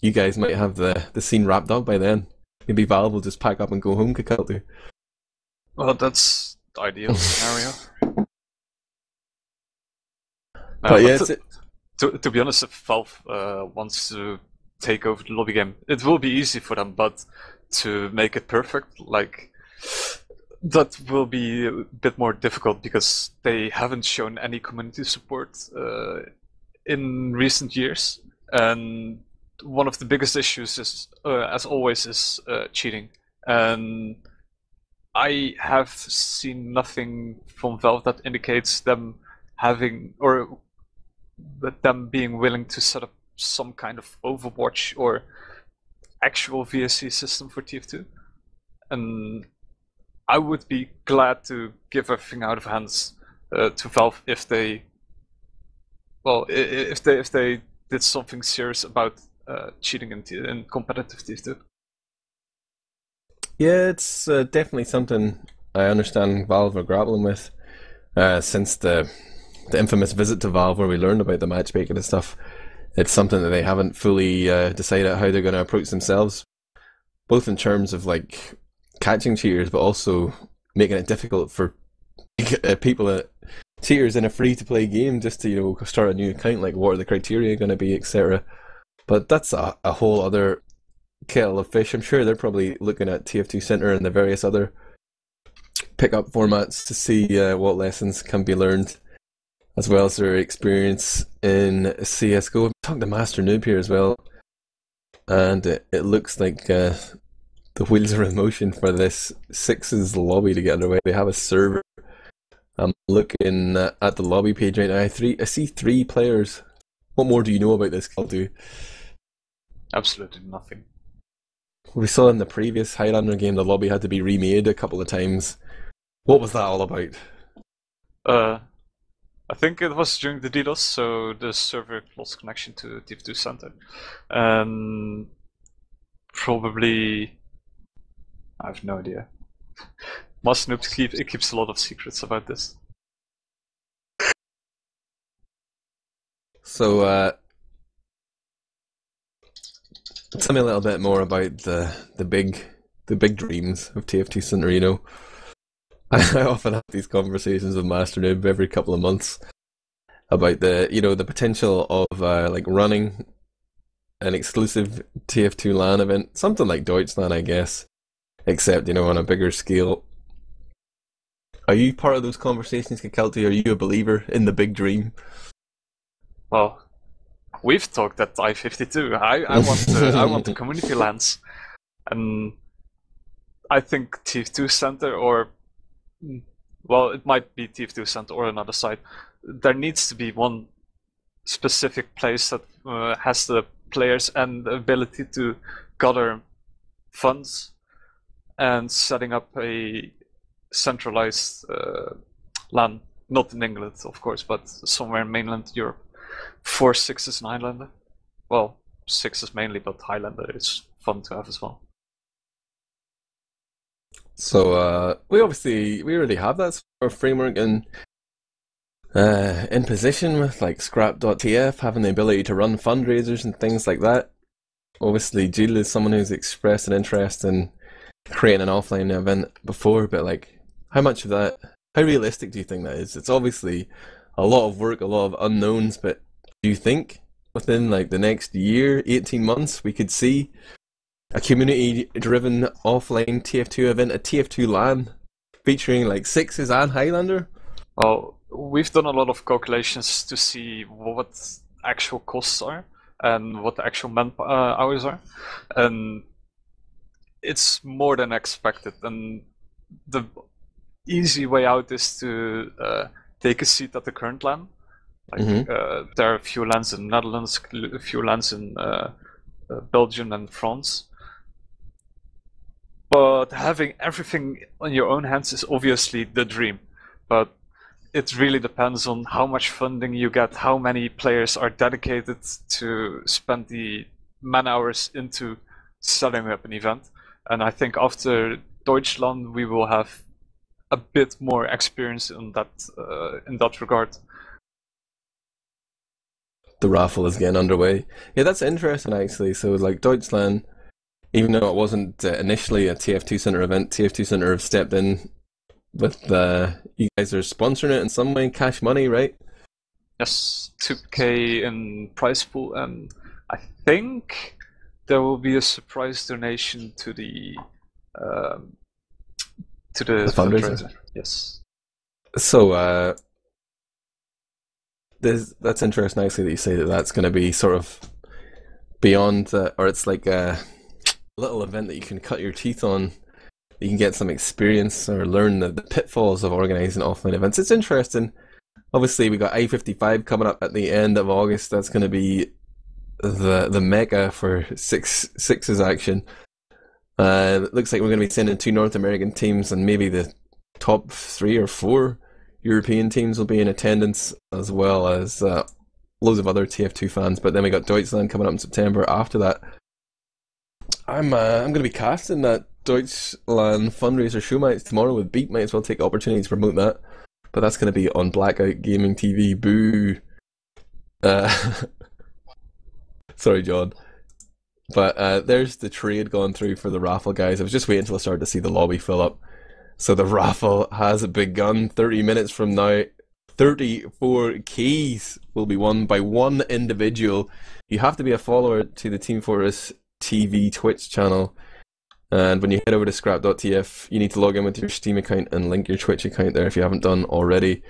You guys might have the scene wrapped up by then. Maybe Valve will just pack up and go home, Kakaltu. Well, that's the ideal scenario. But yeah, to be honest, if Valve wants to take over the lobby game, it will be easy for them, but to make it perfect, like, that will be a bit more difficult because they haven't shown any community support in recent years, and one of the biggest issues is, as always, is cheating. And I have seen nothing from Valve that indicates them having, or them being willing to set up some kind of Overwatch or actual VSC system for TF2. And I would be glad to give everything out of hands to Valve if they, well, if they did something serious about cheating in competitive TF2. Yeah, it's definitely something I understand Valve are grappling with since the infamous visit to Valve where we learned about the matchmaking and stuff. It's something that they haven't fully decided how they're going to approach themselves, both in terms of like catching cheaters, but also making it difficult for people, cheaters in a free-to-play game, just to start a new account. Like, what are the criteria going to be, etc. But that's a whole other kettle of fish. I'm sure they're probably looking at TF2Center and the various other pickup formats to see what lessons can be learned, as well as their experience in CSGO. I'm talking to Master Noob here as well, and it looks like the wheels are in motion for this Sixes lobby to get underway. They have a server. I'm looking at the lobby page right now. I see 3 players. What more do you know about this, Kaltu? Absolutely nothing. We saw in the previous Highlander game the lobby had to be remade a couple of times. What was that all about? I think it was during the DDoS, so the server lost connection to TF2Center. And probably... I have no idea. Master Noob keeps a lot of secrets about this. So, tell me a little bit more about the big dreams of TF2Center. I often have these conversations with Master Noob every couple of months about the potential of like running an exclusive TF2 LAN event, something like Deutschland, I guess, except on a bigger scale. Are you part of those conversations, Kakelti? Are you a believer in the big dream? Well, we've talked at I-52. I want the community LANs, and I think TF2Center or it might be TF2Center or another site. There needs to be one specific place that has the players and the ability to gather funds, and setting up a centralized LAN, not in England, of course, but somewhere in mainland Europe, for Sixes and Highlander. Well, Sixes mainly, but Highlander is fun to have as well. So we already have that sort of framework in position with like scrap.tf having the ability to run fundraisers and things like that. Obviously, Jill is someone who's expressed an interest in creating an offline event before, but like, how realistic do you think that is? It's obviously a lot of work, a lot of unknowns, but do you think within like the next year, 18 months, we could see a community-driven offline TF2 event, a TF2 LAN, featuring like Sixes and Highlander? Well, we've done a lot of calculations to see what actual costs are and what the actual man hours are, and it's more than expected. And the easy way out is to take a seat at the current LAN. Like, there are a few LANs in the Netherlands, a few LANs in Belgium and France. But having everything on your own hands is obviously the dream. But it really depends on how much funding you get, how many players are dedicated to spend the man hours into setting up an event. And I think after Deutschland we will have a bit more experience in that regard. The raffle is getting underway. Yeah, that's interesting actually. So like Deutschland, even though it wasn't initially a TF2Center event, TF2Center have stepped in with you guys are sponsoring it in some way, cash money, right? Yes, 2K in prize pool, and I think there will be a surprise donation to the fundraiser. Yes. So that's interesting actually that you say that's going to be sort of beyond, or it's like a little event that you can cut your teeth on. You can get some experience or learn the pitfalls of organising offline events. It's interesting. Obviously, we got I-55 coming up at the end of August. That's going to be the mecca for Sixes action. It looks like we're going to be sending 2 North American teams, and maybe the top 3 or 4 European teams will be in attendance, as well as loads of other TF2 fans. But then we got Deutschland coming up in September after that. I'm going to be casting that Deutschland fundraiser show nights tomorrow with Beat. Might as well take the opportunity to promote that. But that's going to be on Blackout Gaming TV. Boo. Sorry, John. But there's the trade going through for the raffle, guys. I was just waiting until I started to see the lobby fill up. So the raffle has begun. 30 minutes from now, 34 keys will be won by one individual. You have to be a follower to the Team Fortress TV Twitch channel. And when you head over to scrap.tf, you need to log in with your Steam account and link your Twitch account there if you haven't done already.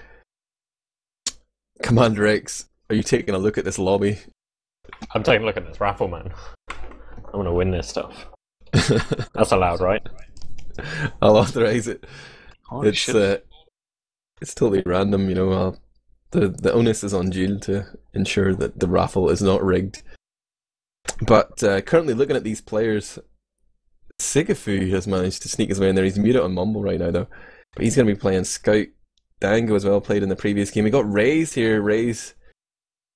CommanderX, are you taking a look at this lobby? I'm taking a look at this raffle, man. I'm gonna win this stuff. That's allowed, right? I'll authorize it. Holy shit. It's totally random, you know. The onus is on Jill to ensure that the raffle is not rigged. But currently looking at these players, Sigafu has managed to sneak his way in there. He's muted on Mumble right now, though. But he's going to be playing Scout. Dango as well played in the previous game. We got Raze here. Raze,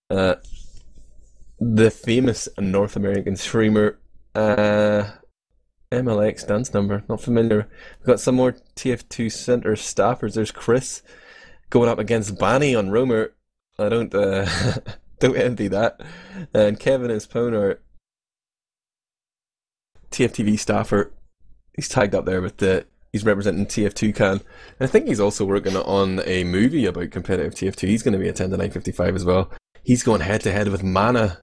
the famous North American streamer. MLX dance number. Not familiar. We've got some more TF2Center staffers. There's Chris going up against Banny on Roamer. I don't don't envy that. And Kevin is Poner, TFTV staffer. He's tagged up there with he's representing TF2Can. And I think he's also working on a movie about competitive TF2. He's going to be attending I-55 as well. He's going head to head with Mana,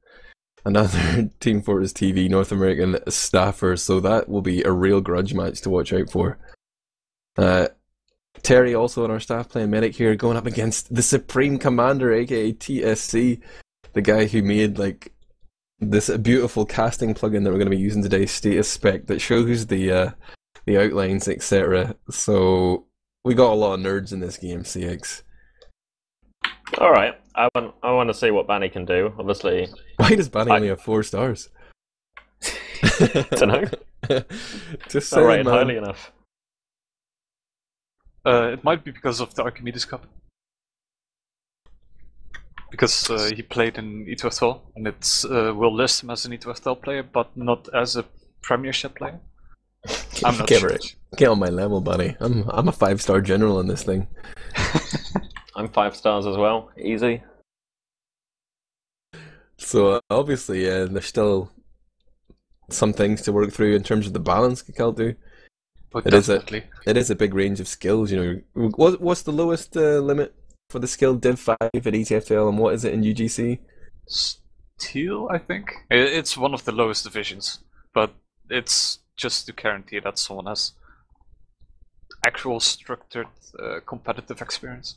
another Team Fortress TV North American staffer. So that will be a real grudge match to watch out for. Terry, also on our staff, playing medic here, going up against the Supreme Commander, aka TSC, the guy who made like this beautiful casting plugin that we're going to be using today, Status Spec, that shows the outlines, etc. So we got a lot of nerds in this game, CX. All right, I want to see what Banny can do. Obviously, why does Banny only have 4 stars? Don't know. Just not rated man. highly enough. It might be because of the Archimedes Cup. Because he played in E2FL, and it's will list him as an E2FL player, but not as a Premiership player. I'm not sure. Get on my level, buddy. I'm a 5-star general in this thing. I'm 5 stars as well. Easy. So obviously, there's still some things to work through in terms of the balance, Kikaldu. It is a big range of skills. You know, what's the lowest limit for the skill Div 5 at ETFL, and what is it in UGC? Steel, I think. It's one of the lowest divisions, but it's just to guarantee that someone has actual structured competitive experience.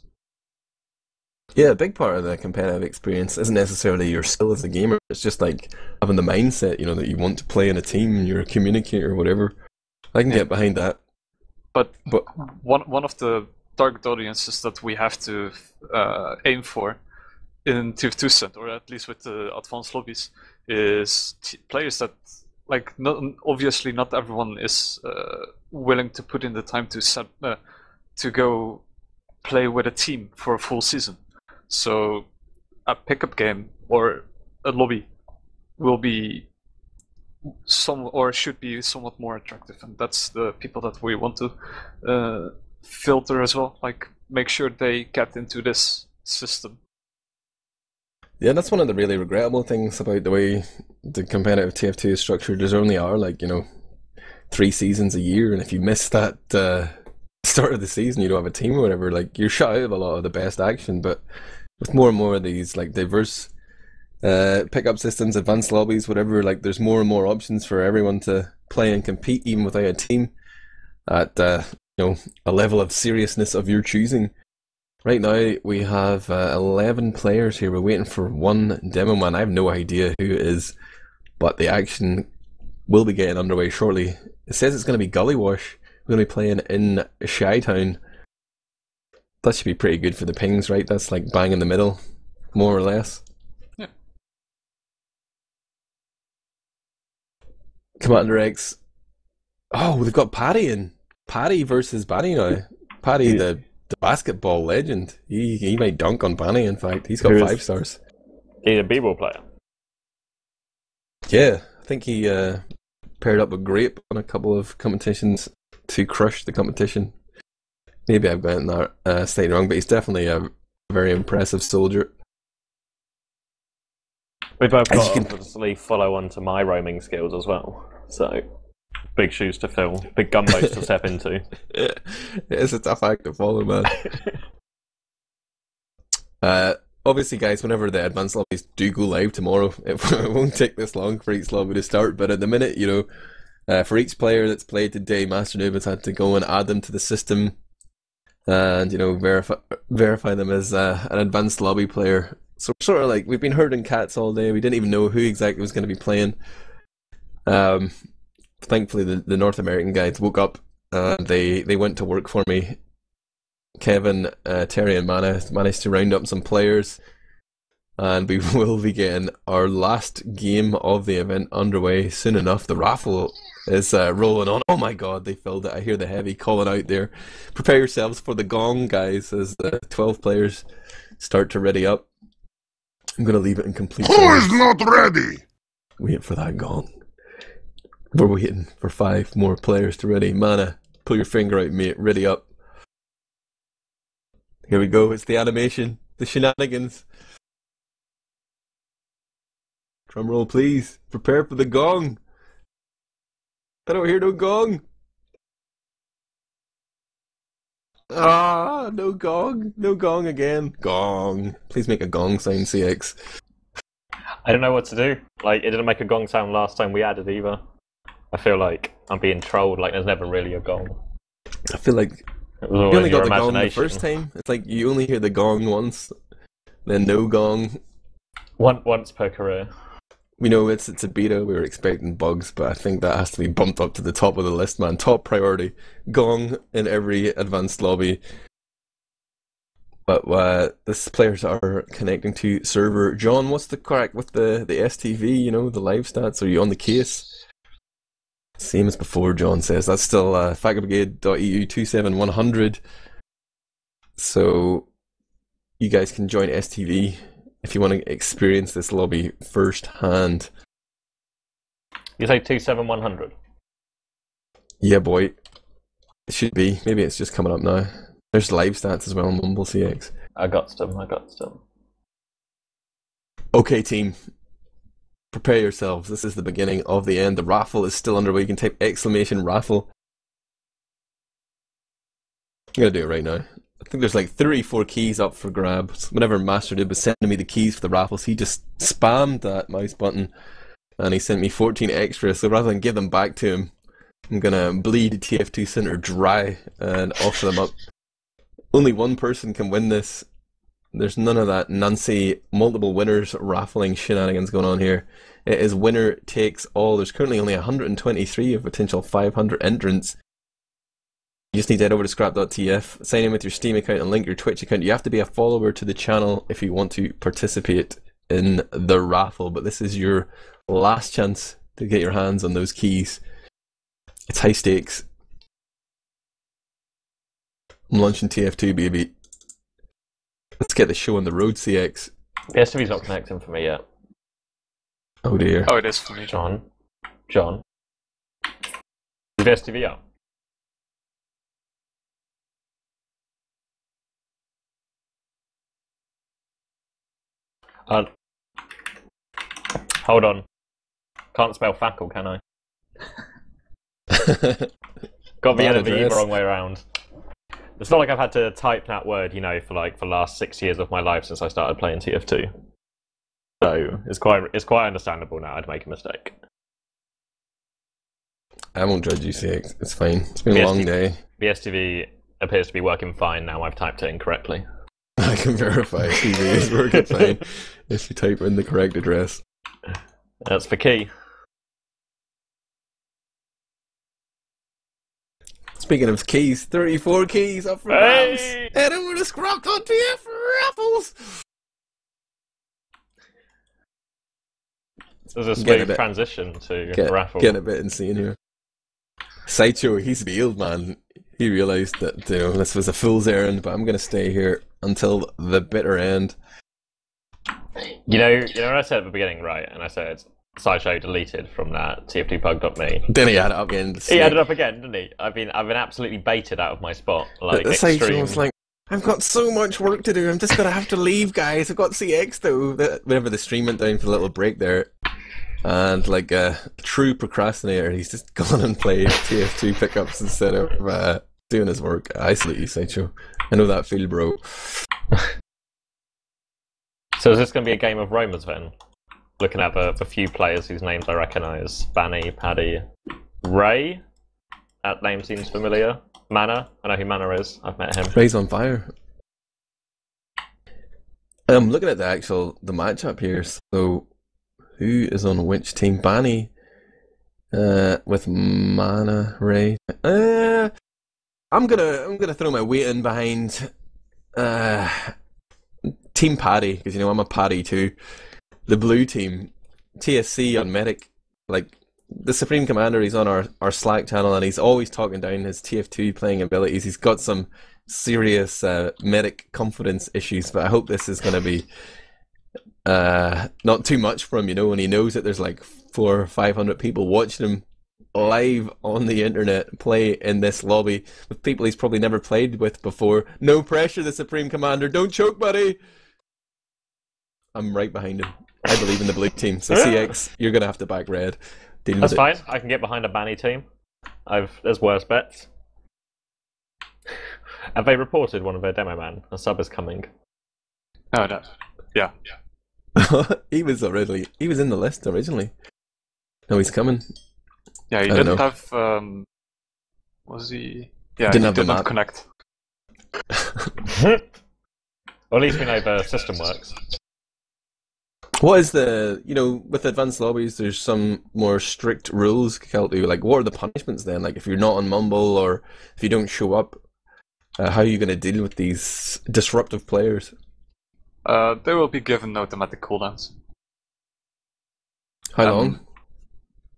Yeah, a big part of the competitive experience isn't necessarily your skill as a gamer. It's just like having the mindset, you know, that you want to play in a team and you're a communicator or whatever. I can get behind that. But one of the target audiences that we have to aim for in TF2Center, or at least with the advanced lobbies, is players that, like, obviously not everyone is willing to put in the time to go play with a team for a full season. So a pickup game or a lobby will be should be somewhat more attractive, and that's the people that we want to filter as well. Like, make sure they get into this system. Yeah, that's one of the really regrettable things about the way the competitive TF2 is structured. There only are, like, you know, 3 seasons a year, and if you miss that start of the season, you don't have a team or whatever, like, you're shut out of a lot of the best action. But with more and more of these, like, diverse pickup systems, advanced lobbies, whatever, like, there's more and more options for everyone to play and compete, even without a team, at you know, a level of seriousness of your choosing. Right now we have 11 players here. We're waiting for one demo man. I have no idea who it is, but the action will be getting underway shortly. It says it's going to be Gully Wash. We're going to be playing in Chi-Town. That should be pretty good for the pings, right? That's like bang in the middle, more or less. Yeah. CommanderX. Oh, they've got Paddy in. Paddy versus Banny now. Paddy, the basketball legend. He might dunk on Banny, in fact. He's got 5 stars. He's a b-ball player. Yeah, I think he paired up with Grape on a couple of competitions to crush the competition. Maybe I've gotten that slightly wrong, but he's definitely a very impressive soldier. We both got obviously follow on to my roaming skills as well, so big shoes to fill, big gumbos to step into. It's a tough act to follow, man. Obviously, guys, whenever the advanced lobbies do go live tomorrow, it won't take this long for each lobby to start, but at the minute, you know, for each player that's played today, Master Noob has had to go and add them to the system and, you know, verify them as an advanced lobby player. So sort of like, we've been herding cats all day. We didn't even know who exactly was going to be playing. Thankfully, the North American guys woke up and they went to work for me. Kevin, Terry and Mana managed to round up some players, and we will be getting our last game of the event underway soon enough. The raffle is rolling on. Oh my god, they filled it. I hear the heavy calling out there. Prepare yourselves for the gong, guys, as the 12 players start to ready up. I'm going to leave it in complete silence. Who is not ready? Wait for that gong. We're waiting for 5 more players to ready. Mana, pull your finger out, mate. Ready up. Here we go. It's the animation. The shenanigans. Drum roll, please. Prepare for the gong. I don't hear no gong. Ah, no gong. No gong again. Gong. Please make a gong sound, CX. I don't know what to do. Like, it didn't make a gong sound last time we added either. I feel like I'm being trolled, like there's never really a gong. I feel like you only got the gong the first time. It's like you only hear the gong once, then no gong. Once per career. We know it's a beta, we were expecting bugs, but I think that has to be bumped up to the top of the list, man. Top priority. Gong in every advanced lobby. But this players are connecting to server. John, what's the crack with the STV, you know, the live stats? Are you on the case? Same as before, John says. That's still factorbrigade.eu 27100. So you guys can join STV if you want to experience this lobby firsthand. You say 27100? Yeah, boy. It should be. Maybe it's just coming up now. There's live stats as well on Mumble CX. I got some. Okay, team. Prepare yourselves. This is the beginning of the end. The raffle is still underway. You can type !raffle. I'm going to do it right now. I think there's like 34 keys up for grabs. Whenever Master Dib was sending me the keys for the raffles, he just spammed that mouse button and he sent me 14 extra. So rather than give them back to him, I'm going to bleed TF2Center dry and offer them up. Only one person can win this. There's none of that Nancy multiple winners raffling shenanigans going on here. It is winner takes all. There's currently only 123 of potential 500 entrants. You just need to head over to scrap.tf, sign in with your Steam account and link your Twitch account. You have to be a follower to the channel if you want to participate in the raffle, but this is your last chance to get your hands on those keys. It's high stakes. I'm launching TF2, baby. Let's get the show on the road, CX. The STV's not connecting for me yet. Oh dear. Oh, it is for me. John. Is the STV up? Hold on. Can't spell fackle, can I? Got the end the wrong way around. It's not like I've had to type that word, you know, for the last 6 years of my life since I started playing TF2. So it's quite understandable now. I'd make a mistake. I won't judge you, CX. It's fine. It's been a long day. The STV appears to be working fine now. I've typed it incorrectly. I can verify TV is working fine if you type in the correct address. That's the key. Speaking of keys, 34 keys up for grabs. Head over to scrap.tf for raffles. There's a smooth transition to raffle. Getting a bit insane here. Sideshow, he's bailed, man. He realised that this was a fool's errand, but I'm going to stay here until the bitter end. You know what I said at the beginning, right? And I said, Sideshow deleted from that TF2Pug.me. Then he had it up again. He had it up again, didn't he? I've been absolutely baited out of my spot. Like The Sideshow extreme. was like, I've got so much work to do. I'm just gonna have to leave, guys. I've got CX though. Whenever the stream went down for the little break there, and like a true procrastinator, he's just gone and played TF2 pickups instead of doing his work. I salute you, Sideshow. I know that feel, bro. So is this going to be a game of roamers then? Looking at a few players whose names I recognise. Banny, Paddy, Ray. That name seems familiar. Mana. I know who Mana is. I've met him. Ray's on fire. I'm looking at the matchup here. So who is on which team? Banny with Mana, Ray. I'm gonna throw my weight in behind Team Paddy, because I'm a Paddy too. The blue team, TSC on Medic, like the Supreme Commander, he's on our Slack channel and he's always talking down his TF2 playing abilities. He's got some serious Medic confidence issues, but I hope this is going to be not too much for him, and he knows that there's like 400 or 500 people watching him live on the internet play in this lobby with people he's probably never played with before. No pressure, the Supreme Commander. Don't choke, buddy. I'm right behind him. I believe in the blue team. So CX, you're going to have to back red. That's fine. I can get behind a Banny team. There's worse bets. Have they reported one of their demo man? A sub is coming. No. Yeah. He was in the list originally. No, he's coming. Yeah, he didn't have. Was he? Yeah, didn't he have did the not map. connect. Well, at least we know the system works. What is with advanced lobbies, there's some more strict rules, Kelty. Like, what are the punishments then? Like, if you're not on Mumble or if you don't show up, how are you going to deal with these disruptive players? They will be given automatic cooldowns. How long?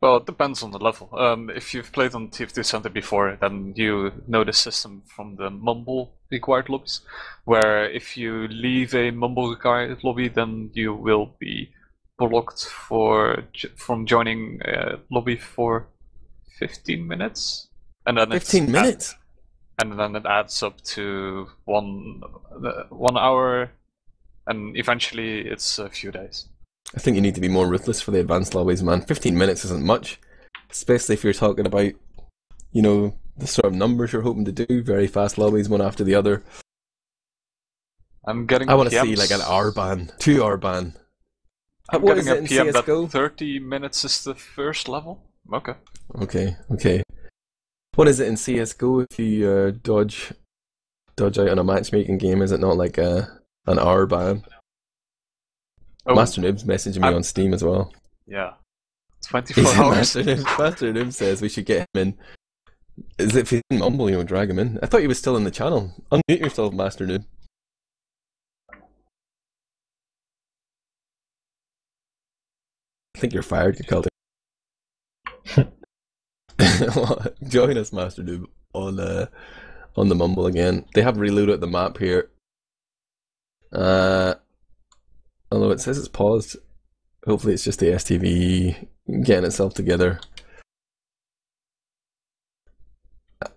Well, it depends on the level. If you've played on TF2Center before, then you know the system from the Mumble required lobbies, where if you leave a Mumble required lobby, then you will be blocked from joining a lobby for 15 minutes. And then 15 minutes? And then it adds up to 1 hour, and eventually it's a few days. I think you need to be more ruthless for the advanced lobbies, man. 15 minutes isn't much, especially if you're talking about, the sort of numbers you're hoping to do. Very fast lobbies, one after the other. I want to see like an hour ban, 2 hour ban. I'm What getting is it a in PM CS:GO? that 30 minutes is the first level. Okay. Okay. What is it in CS:GO if you dodge out on a matchmaking game? Is it not like an hour ban? Master Noob's messaging me on Steam as well. Yeah. 24 hours. Master Noob says we should get him in. Is it if he's in Mumble, drag him in? I thought he was still in the channel. Unmute yourself, Master Noob. I think you're fired, Kelty. Join us, Master Noob, on the Mumble again. They have reloaded the map here. Although it says it's paused. Hopefully it's just the STV getting itself together.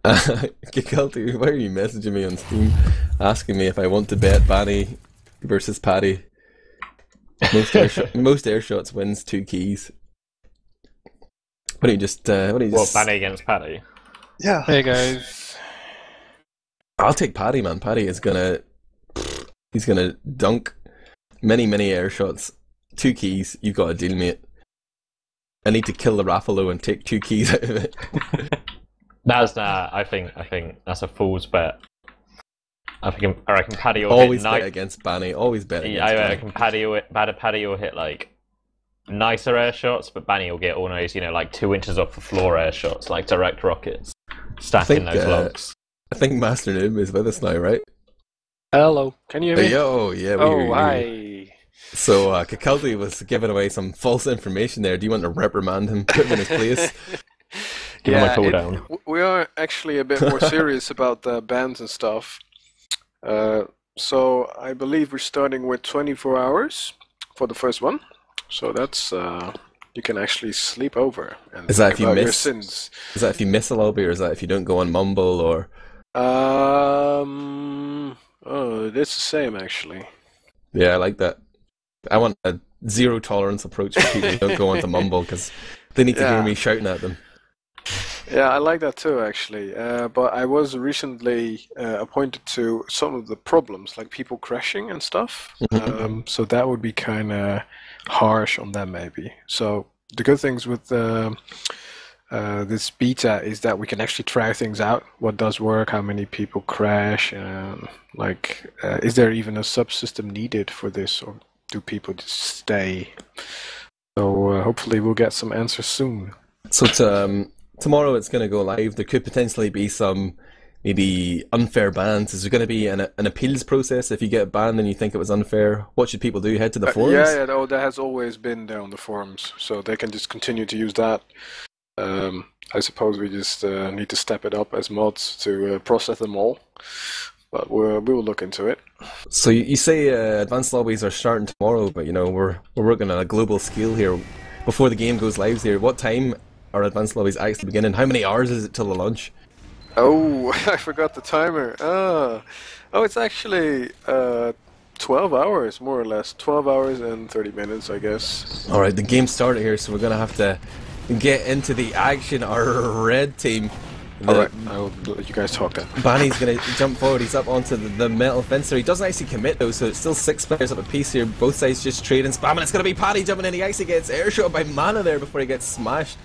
Kelty, why are you messaging me on Steam asking me if I want to bet Banny versus Paddy? Most air shots wins 2 keys. Why don't you just Banny against Paddy? Yeah. Hey guys. I'll take Paddy, man. Paddy is he's gonna dunk many air shots. 2 keys, you've got a deal, mate. I need to kill the Raffalo and take 2 keys out of it. I think that's a fool's bet. I reckon Paddy will always hit bet against Banny. Always bet against I Banny. reckon Paddy will hit like nicer air shots, but Banny will get all those, like 2 inches off the floor air shots, like direct rockets, stacking those logs. I think Master Noob is with us now, right? Hello, can you hear me? Yo, yeah, we hear you. Hi. So, Kakaldi was giving away some false information there. Do you want to reprimand him, put him in his place? Give him a cooldown. We are actually a bit more serious about the bans and stuff. So, I believe we're starting with 24 hours for the first one. So that's, you can actually sleep over and Is that think if you about your miss? sins. Is that if you miss a lobby, or is that if you don't go on Mumble, or? Oh, it's the same actually. Yeah, I like that. I want a zero tolerance approach for people who don't go onto Mumble because they need to hear me shouting at them. Yeah, I like that too, actually. But I was recently appointed to some of the problems, like people crashing and stuff. So that would be kind of harsh on them, maybe. So the good things with this beta is that we can actually try things out. What does work? How many people crash? Is there even a subsystem needed for this, or do people just stay? So hopefully we'll get some answers soon. So tomorrow it's going to go live. There could potentially be some maybe unfair bans. Is there going to be an appeals process if you get banned and you think it was unfair? What should people do? Head to the forums? Yeah, that has always been there on the forums, so they can just continue to use that. I suppose we just need to step it up as mods to process them all, but we will look into it. So you say advanced lobbies are starting tomorrow, but we're working on a global scale here. Before the game goes live here, what time are advanced lobbies actually beginning? How many hours is it till the launch? Oh, I forgot the timer. Oh, it's actually 12 hours, more or less. 12 hours and 30 minutes, I guess. Alright, the game started here, so we're going to have to get into the action. Our red team... Alright, I'll let you guys talk then. Banny's going to jump forward. He's up onto the metal fence there. He doesn't actually commit though, so it's still 6 players up a piece here. Both sides just trade and spam, and it's going to be Paddy jumping in. He actually gets airshot by Mana there before he gets smashed.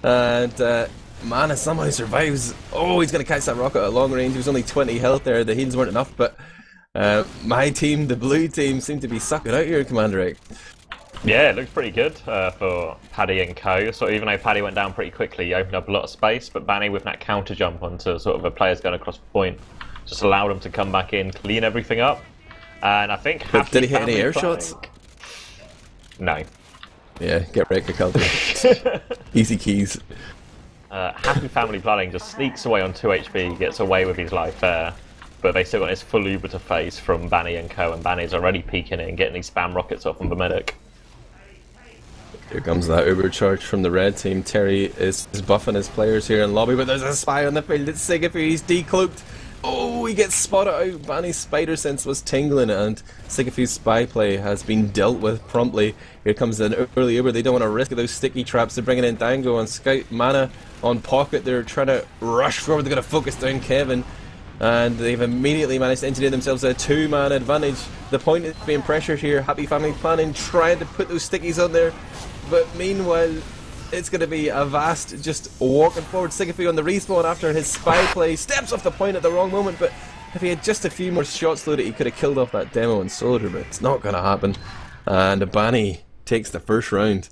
And Mana somehow survives. Oh, he's going to catch that rocket at long range. He was only 20 health there. The heals weren't enough, but my team, the blue team, seem to be sucking out here, CommanderX. Yeah, it looks pretty good for Paddy and co. So even though Paddy went down pretty quickly, he opened up a lot of space, but Banny with that counter jump onto sort of a players going across the point just allowed him to come back in, clean everything up. And I think... But did he hit any air shots? No. Yeah, get wrecked, Calder. Easy keys. Happy Family Planning just sneaks away on 2 HP, gets away with his life there. But they still got this full Uber to face from Banny and co, and Banny's already peeking it and getting these spam rockets off on the medic. Here comes that Uber charge from the red team. Terry is buffing his players here in lobby, but there's a spy on the field. It's Sigafu, he's decloaked. Oh, he gets spotted out. Banny's spider sense was tingling, and Sigafu's spy play has been dealt with promptly. Here comes an early Uber. They don't want to risk those sticky traps. They're bringing in Dango on Scout. Mana on Pocket. They're trying to rush forward. They're going to focus down Kevin. And they've immediately managed to engineer themselves a 2-man advantage. The point is being pressured here. Happy Family Planning trying to put those stickies on there. But meanwhile, it's going to be a vast just walking forward. Sigafu on the respawn after his spy play. Steps off the point at the wrong moment, but if he had just a few more shots loaded, he could have killed off that demo and soldier, but it's not going to happen. And Banny takes the first round.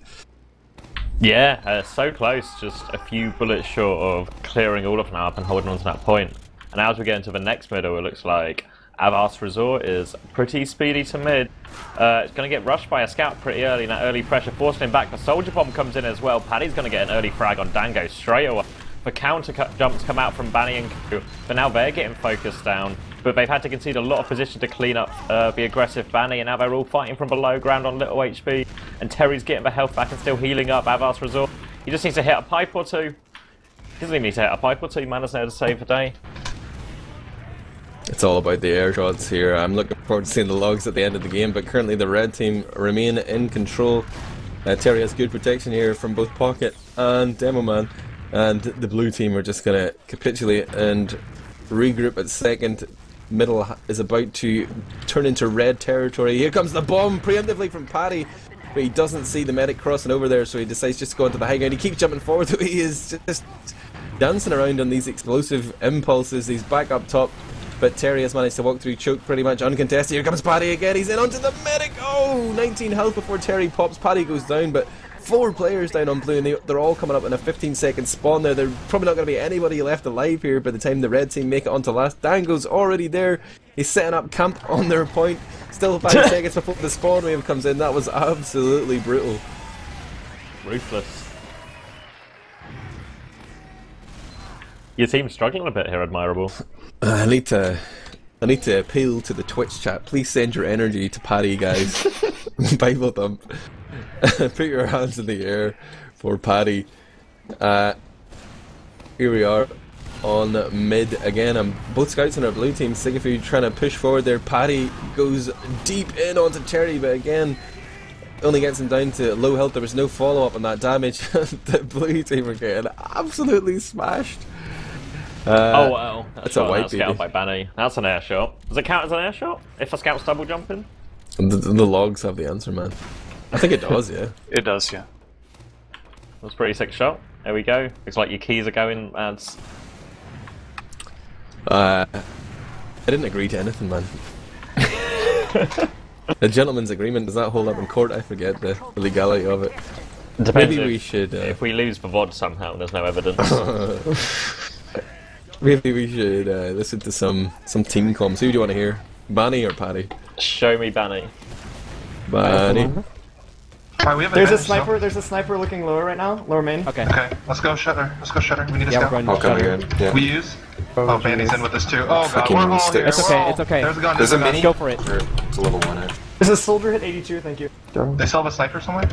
Yeah, so close. Just a few bullets short of clearing all of them up and holding on to that point. And as we get into the next middle, it looks like Avast Resort is pretty speedy to mid. It's going to get rushed by a scout pretty early, and that early pressure forcing him back. The soldier bomb comes in as well. Paddy's going to get an early frag on Dango straight away. The counter jumps come out from Banny and co, but now they're getting focused down. But they've had to concede a lot of position to clean up the aggressive Banny, and now they're all fighting from below ground on little HP. And Terry's getting the health back and still healing up Avast Resort. He just needs to hit a pipe or two. He doesn't even need to hit a pipe or two. Mana's there to save the day. It's all about the air shots here. I'm looking forward to seeing the logs at the end of the game, but currently the red team remain in control. Terry has good protection here from both Pocket and Demoman, and the blue team are just going to capitulate and regroup at second. Middle is about to turn into red territory. Here comes the bomb preemptively from Paddy, but he doesn't see the medic crossing over there, so he decides just to go into the high ground. He keeps jumping forward, so he is just dancing around on these explosive impulses. He's back up top, but Terry has managed to walk through choke pretty much uncontested. Here comes Paddy again. He's in onto the medic. Oh, 19 health before Terry pops. Paddy goes down, but 4 players down on blue, and they're all coming up in a 15-second spawn there. There's probably not going to be anybody left alive here by the time the red team make it onto last. Dango's already there. He's setting up camp on their point. Still 5 seconds before the spawn wave comes in. That was absolutely brutal. Ruthless. Your team's struggling a bit here, Admirable. I need to appeal to the Twitch chat. Please send your energy to Paddy, guys. Bible thump. Put your hands in the air for Paddy. Here we are on mid again. Both scouts on our blue team. Sigafu trying to push forward there. Paddy goes deep in onto Cherry, but again only gets him down to low health. There was no follow up on that damage. The blue team are getting absolutely smashed. Oh wow, that's a white scout by Banny. That's an air shot. Does it count as an air shot if a scout's double jumping? The logs have the answer, man. I think it does, yeah. It does, yeah. That's a pretty sick shot. There we go. Looks like your keys are going, lads. I didn't agree to anything, man. The gentleman's agreement, does that hold up in court? I forget the legality of it. Depends Maybe we should... if we lose the VOD somehow, there's no evidence. Maybe we should listen to some team comms. Who do you want to hear? Banny or Paddy? Show me Banny. Banny. There's a sniper. There's a sniper looking lower right now. Lower main. Okay. Let's go Shutter. Let's go Shutter. We need a scout. I'll come here. Yeah. We use. Oh, Bandy's in with us too. Oh god, we're all here. It's okay. It's okay. There's a gun. There's a mini. Go for it. It's a level 1. There's a soldier hit 82. Thank you. They still have a sniper somewhere.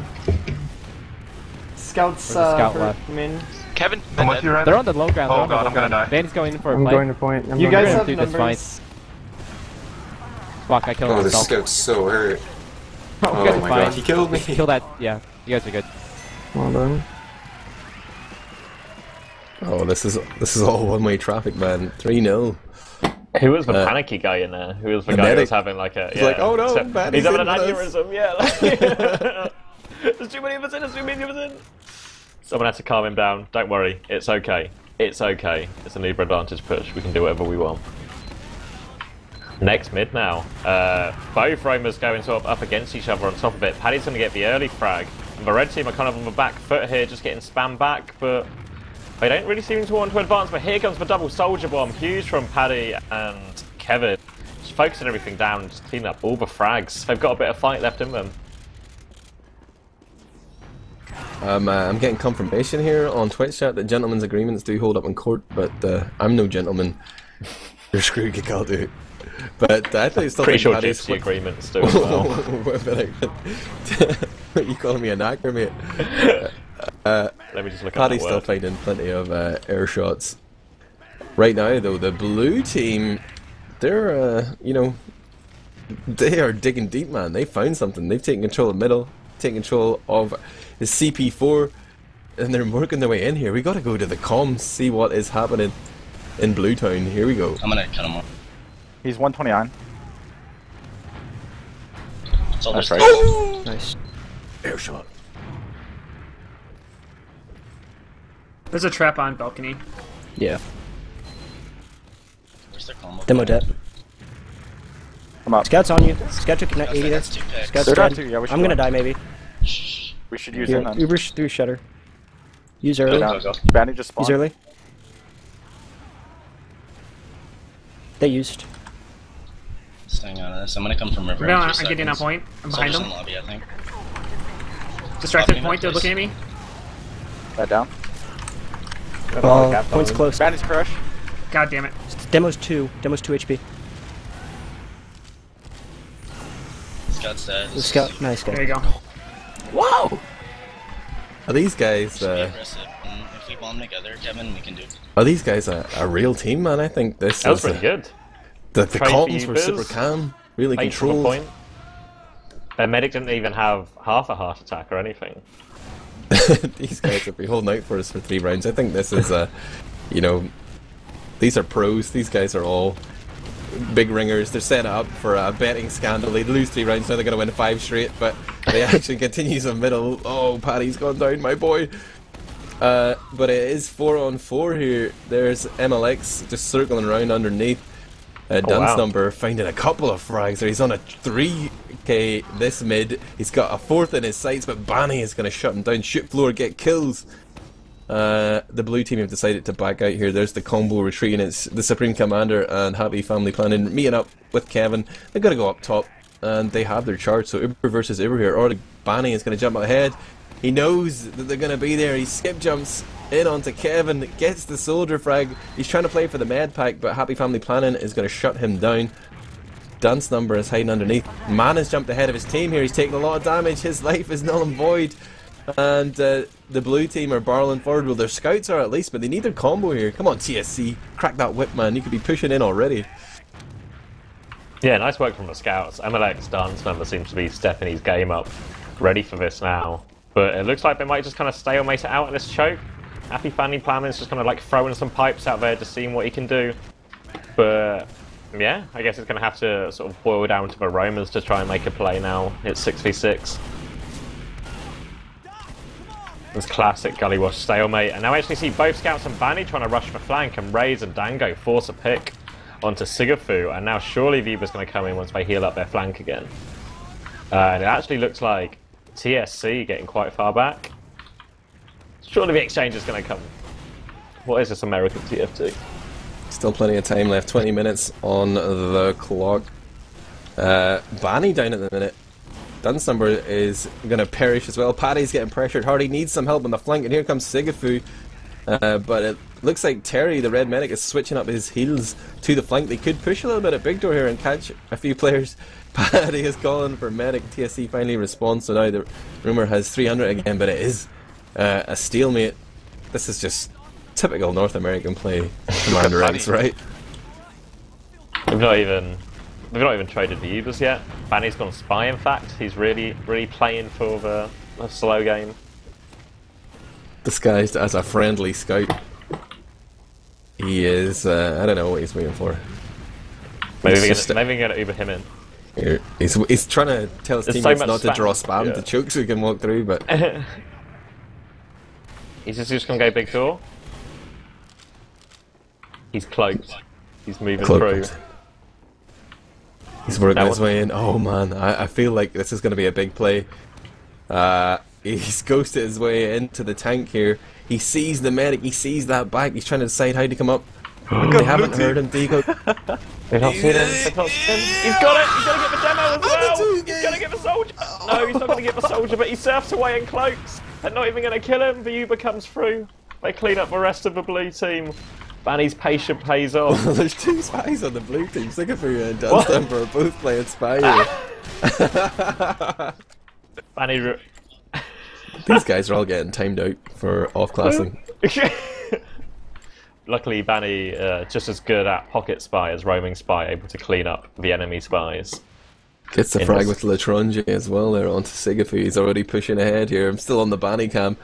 Scouts. Scout left. Min. Kevin, I'm with you, right? They're on the low ground. Oh god, I'm gonna die. Bandy's going in for a I'm play. going to point. You guys have numbers. Fuck, I killed Oh, this myself. scout's so hurt. Oh, you guys Oh are my fine. god, he killed me. Kill that. Yeah, you guys are good. Well done. Oh, this is all one-way traffic, man. 3-0. Who was the panicky guy in there? Who was the guy who was having like a... He's like, oh no, he's having an in with us. aneurysm, yeah. Like, there's too many of us in, there's too many of us in. Someone had to calm him down. Don't worry, it's okay. It's okay. It's a Libra advantage push. We can do whatever we want. Next mid now. Both roamers going sort of up against each other on top of it. Paddy's going to get the early frag. And the red team are kind of on the back foot here, just getting spammed back, but they don't really seem to want to advance. But here comes the double soldier bomb. Huge from Paddy and Kevin. Just focusing everything down and just cleaning up all the frags. They've got a bit of fight left in them. I'm getting confirmation here on Twitch chat that gentlemen's agreements do hold up in court, but I'm no gentleman. You're screwed, Kikaldu. But I think it's still pretty sure Paddy's gypsy agreements do as well. You calling me an actor, mate? Let me just look at Paddy's that still word. finding plenty of air shots. Right now, though, the blue team, they're you know, they are digging deep, man. They found something. They've taken control of middle, taken control of the CP4, and they're working their way in here. We got to go to the comms, see what is happening in Blue Town. Here we go. I'm gonna cut him off. He's 129. That's right. Oh! Nice. Air shot. There's a trap on balcony. Yeah. Where's their combo? Demo debt. Come up. Scouts on you. Scouts are connect 80 there. Scouts They're dead. down too, yeah, we should I'm gonna go. die maybe. We should use Here, it then. Uber through Shutter. Use early. Bandy just spawned. Use early. They used. Staying out of this. I'm gonna come from river. No, in I'm 2 getting that seconds. point. I'm behind Soldiers them. in lobby, I think. Distracted Lobby point, they're please. looking at me. That down. Point's close. Bandy's crush. God damn it. Demo's 2. Demo's 2 HP. Scout's dead. The scout. Nice guy. There you go. Wow! Are these guys, Just be aggressive. And if we bomb together, Kevin, we can do it. are these guys a real team, man? I think this That was is pretty good. The Trade for comms you, were Biz. super calm, really Eight to the controlled. point. Their medic didn't even have half a heart attack or anything. These guys will be holding out for us for 3 rounds. I think this is you know, these are pros. These guys are all big ringers. They're set up for a betting scandal. They lose 3 rounds, now they're going to win 5 straight, but they actually continues in middle. Oh, Paddy's gone down, my boy. But it is 4-on-4 here. There's MLX just circling around underneath. Dance wow. number finding a couple of frags there. He's on a 3k this mid. He's got a 4th in his sights, but Banny is going to shut him down. Shoot floor, get kills. The blue team have decided to back out here. There's the combo retreating. It's the Supreme Commander and Happy Family Planning meeting up with Kevin. They're going to go up top, and they have their charge. So Uber versus Uber here. Or Banny is going to jump ahead. He knows that they're going to be there. He skip jumps in onto Kevin, gets the soldier frag. He's trying to play for the med pack, but Happy Family Planning is going to shut him down. Dance Number is hiding underneath. Man has jumped ahead of his team here. He's taking a lot of damage. His life is null and void. And the blue team are barreling forward. Well, their scouts are at least, but they need their combo here. Come on, TSC. Crack that whip, man. You could be pushing in already. Yeah, nice work from the scouts. MLX Dance Number seems to be stepping his game up. Ready for this now. But it looks like they might just kind of stalemate it out in this choke. Happy Fanny Planning is just kind of like throwing some pipes out there, just seeing what he can do. But yeah, I guess it's going to have to sort of boil down to the Romans to try and make a play now. It's 6v6. This classic Gully Wash stalemate. And now I actually see both Scouts and Vanny trying to rush the flank, and Raze and Dango force a pick onto Sigafu. And now surely Viva's going to come in once they heal up their flank again. And it actually looks like TSC getting quite far back. Surely the exchange is going to come. What is this American TF2? Still plenty of time left, 20 minutes on the clock. Banny down at the minute. Dance Number is going to perish as well. Paddy's getting pressured hard. He needs some help on the flank, and here comes Sigafu. But it looks like Terry, the red medic, is switching up his heals to the flank. They could push a little bit at Big Door here and catch a few players. Paddy is calling for medic. TSC finally responds, so now the rumour has 300 again, but it is a stalemate. This is just typical North American play. CommanderX, right? We've not even traded the Ubers yet. Banny's gone spy, in fact. He's really playing for the slow game. Disguised as a friendly scout. He is, I don't know what he's waiting for. Maybe we're going to Uber him in. Here, he's trying to tell his teammates not to draw spam to choke so he can walk through, but... He's just going to go big door. He's cloaked. He's moving through. He's working his way in. Oh man, I feel like this is going to be a big play. He's ghosted his way into the tank here. He sees the medic, he sees that back, he's trying to decide how to come up. They haven't heard him, Diego. They've not seen him. He's got it! He's going to get the demo as well! He's going to get the soldier! No, he's not going to get the soldier, but he surfs away and cloaks. They're not even going to kill him. The Uber comes through. They clean up the rest of the blue team. Banny's patience pays off. There's two spies on the blue team. Sigafu and Dance Number are both playing spy here. Banny... These guys are all getting timed out for off-classing. Luckily, Banny just as good at pocket spy as roaming spy, able to clean up the enemy spies. Gets the frag with Latronje as well there onto Sigafu. He's already pushing ahead here. I'm still on the Banny cam.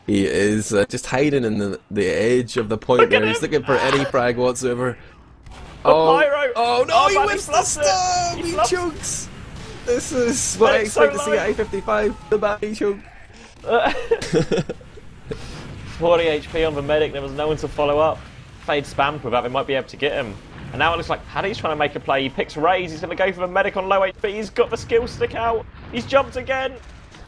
He is just hiding in the edge of the point there. He's looking for any frag whatsoever. Oh no, he whips the stab! He chokes! This is what I expect to see at I-55. The Banny choke. 40 HP on the medic, there was no one to follow up. Fade spammed with that, they might be able to get him. And now it looks like Paddy's trying to make a play. He picks Raze, he's going to go for the medic on low HP. He's got the skill stick out. He's jumped again.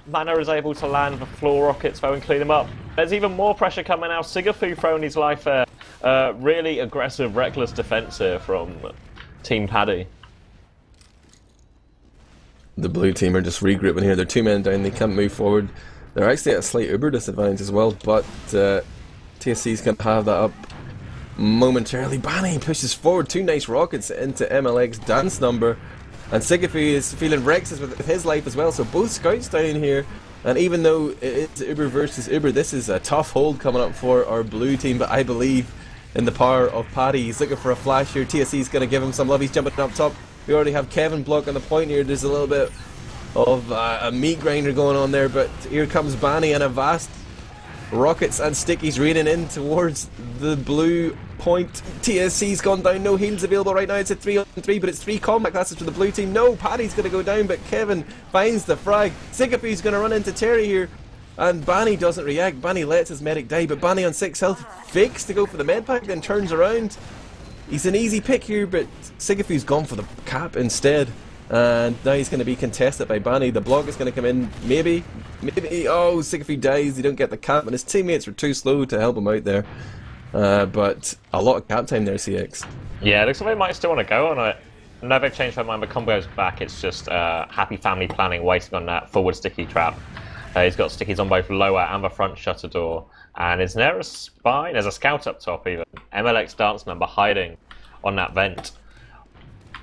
Mana is able to land the floor rockets though and clean him up. There's even more pressure coming now. Sigafu throwing his life there. Really aggressive, reckless defense here from Team Paddy. The blue team are just regrouping here. They're 2 men down, they can't move forward. They're actually at a slight Uber disadvantage as well, but TSC's going to have that up momentarily. Banny pushes forward 2 nice rockets into MLX Dance Number, and Sigafu is feeling reckless with his life as well, so both scouts down here. And even though it's Uber versus Uber, this is a tough hold coming up for our blue team, but I believe in the power of Paddy. He's looking for a flash here. TSC's going to give him some love. He's jumping up top. We already have Kevin blocking the point here. There's a little bit of a meat grinder going on there, but here comes Banny and a vast rockets and stickies raining in towards the blue point. TSC's gone down, no heals available right now. It's a 3-on-3, but it's 3 combat classes for the blue team. No, Paddy's going to go down, but Kevin finds the frag. Sigafu's going to run into Terry here, and Banny doesn't react. Banny lets his medic die, but Banny on 6 health fakes to go for the med pack, then turns around. He's an easy pick here, but Sigafu's gone for the cap instead. And now he's going to be contested by Banny. The block is going to come in, maybe. Oh, Sigafu dies, they don't get the cap, and his teammates were too slow to help him out there. But a lot of cap time there, CX. Yeah, it looks like they might still want to go on it. No, they've changed their mind, but combo goes back. It's just happy family planning, waiting on that forward sticky trap. He's got stickies on both lower and the front shutter door. And is there a spy? There's a scout up top even. MLX Dance Number hiding on that vent.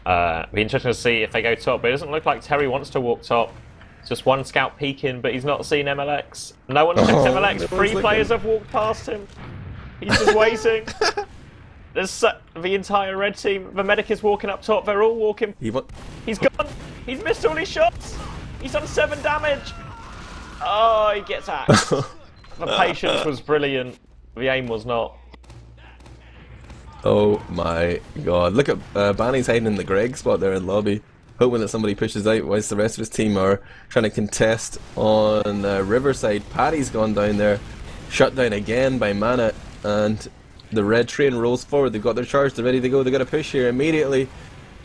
Be interesting to see if they go top, but it doesn't look like Terry wants to walk top. It's just one scout peeking, but he's not seen MLX. No one checks MLX. 3 players have walked past him. He's just waiting. There's the entire red team. The medic is walking up top. They're all walking. He's gone. He's missed all his shots. He's done 7 damage. Oh, he gets axed. The patience was brilliant. The aim was not. Oh my god. Look at Banny's hiding in the Greg spot there in lobby, hoping that somebody pushes out whilst the rest of his team are trying to contest on Riverside. Paddy's gone down there, shut down again by Mana, and the red train rolls forward. They've got their charge, they're ready to go, they've got to push here immediately.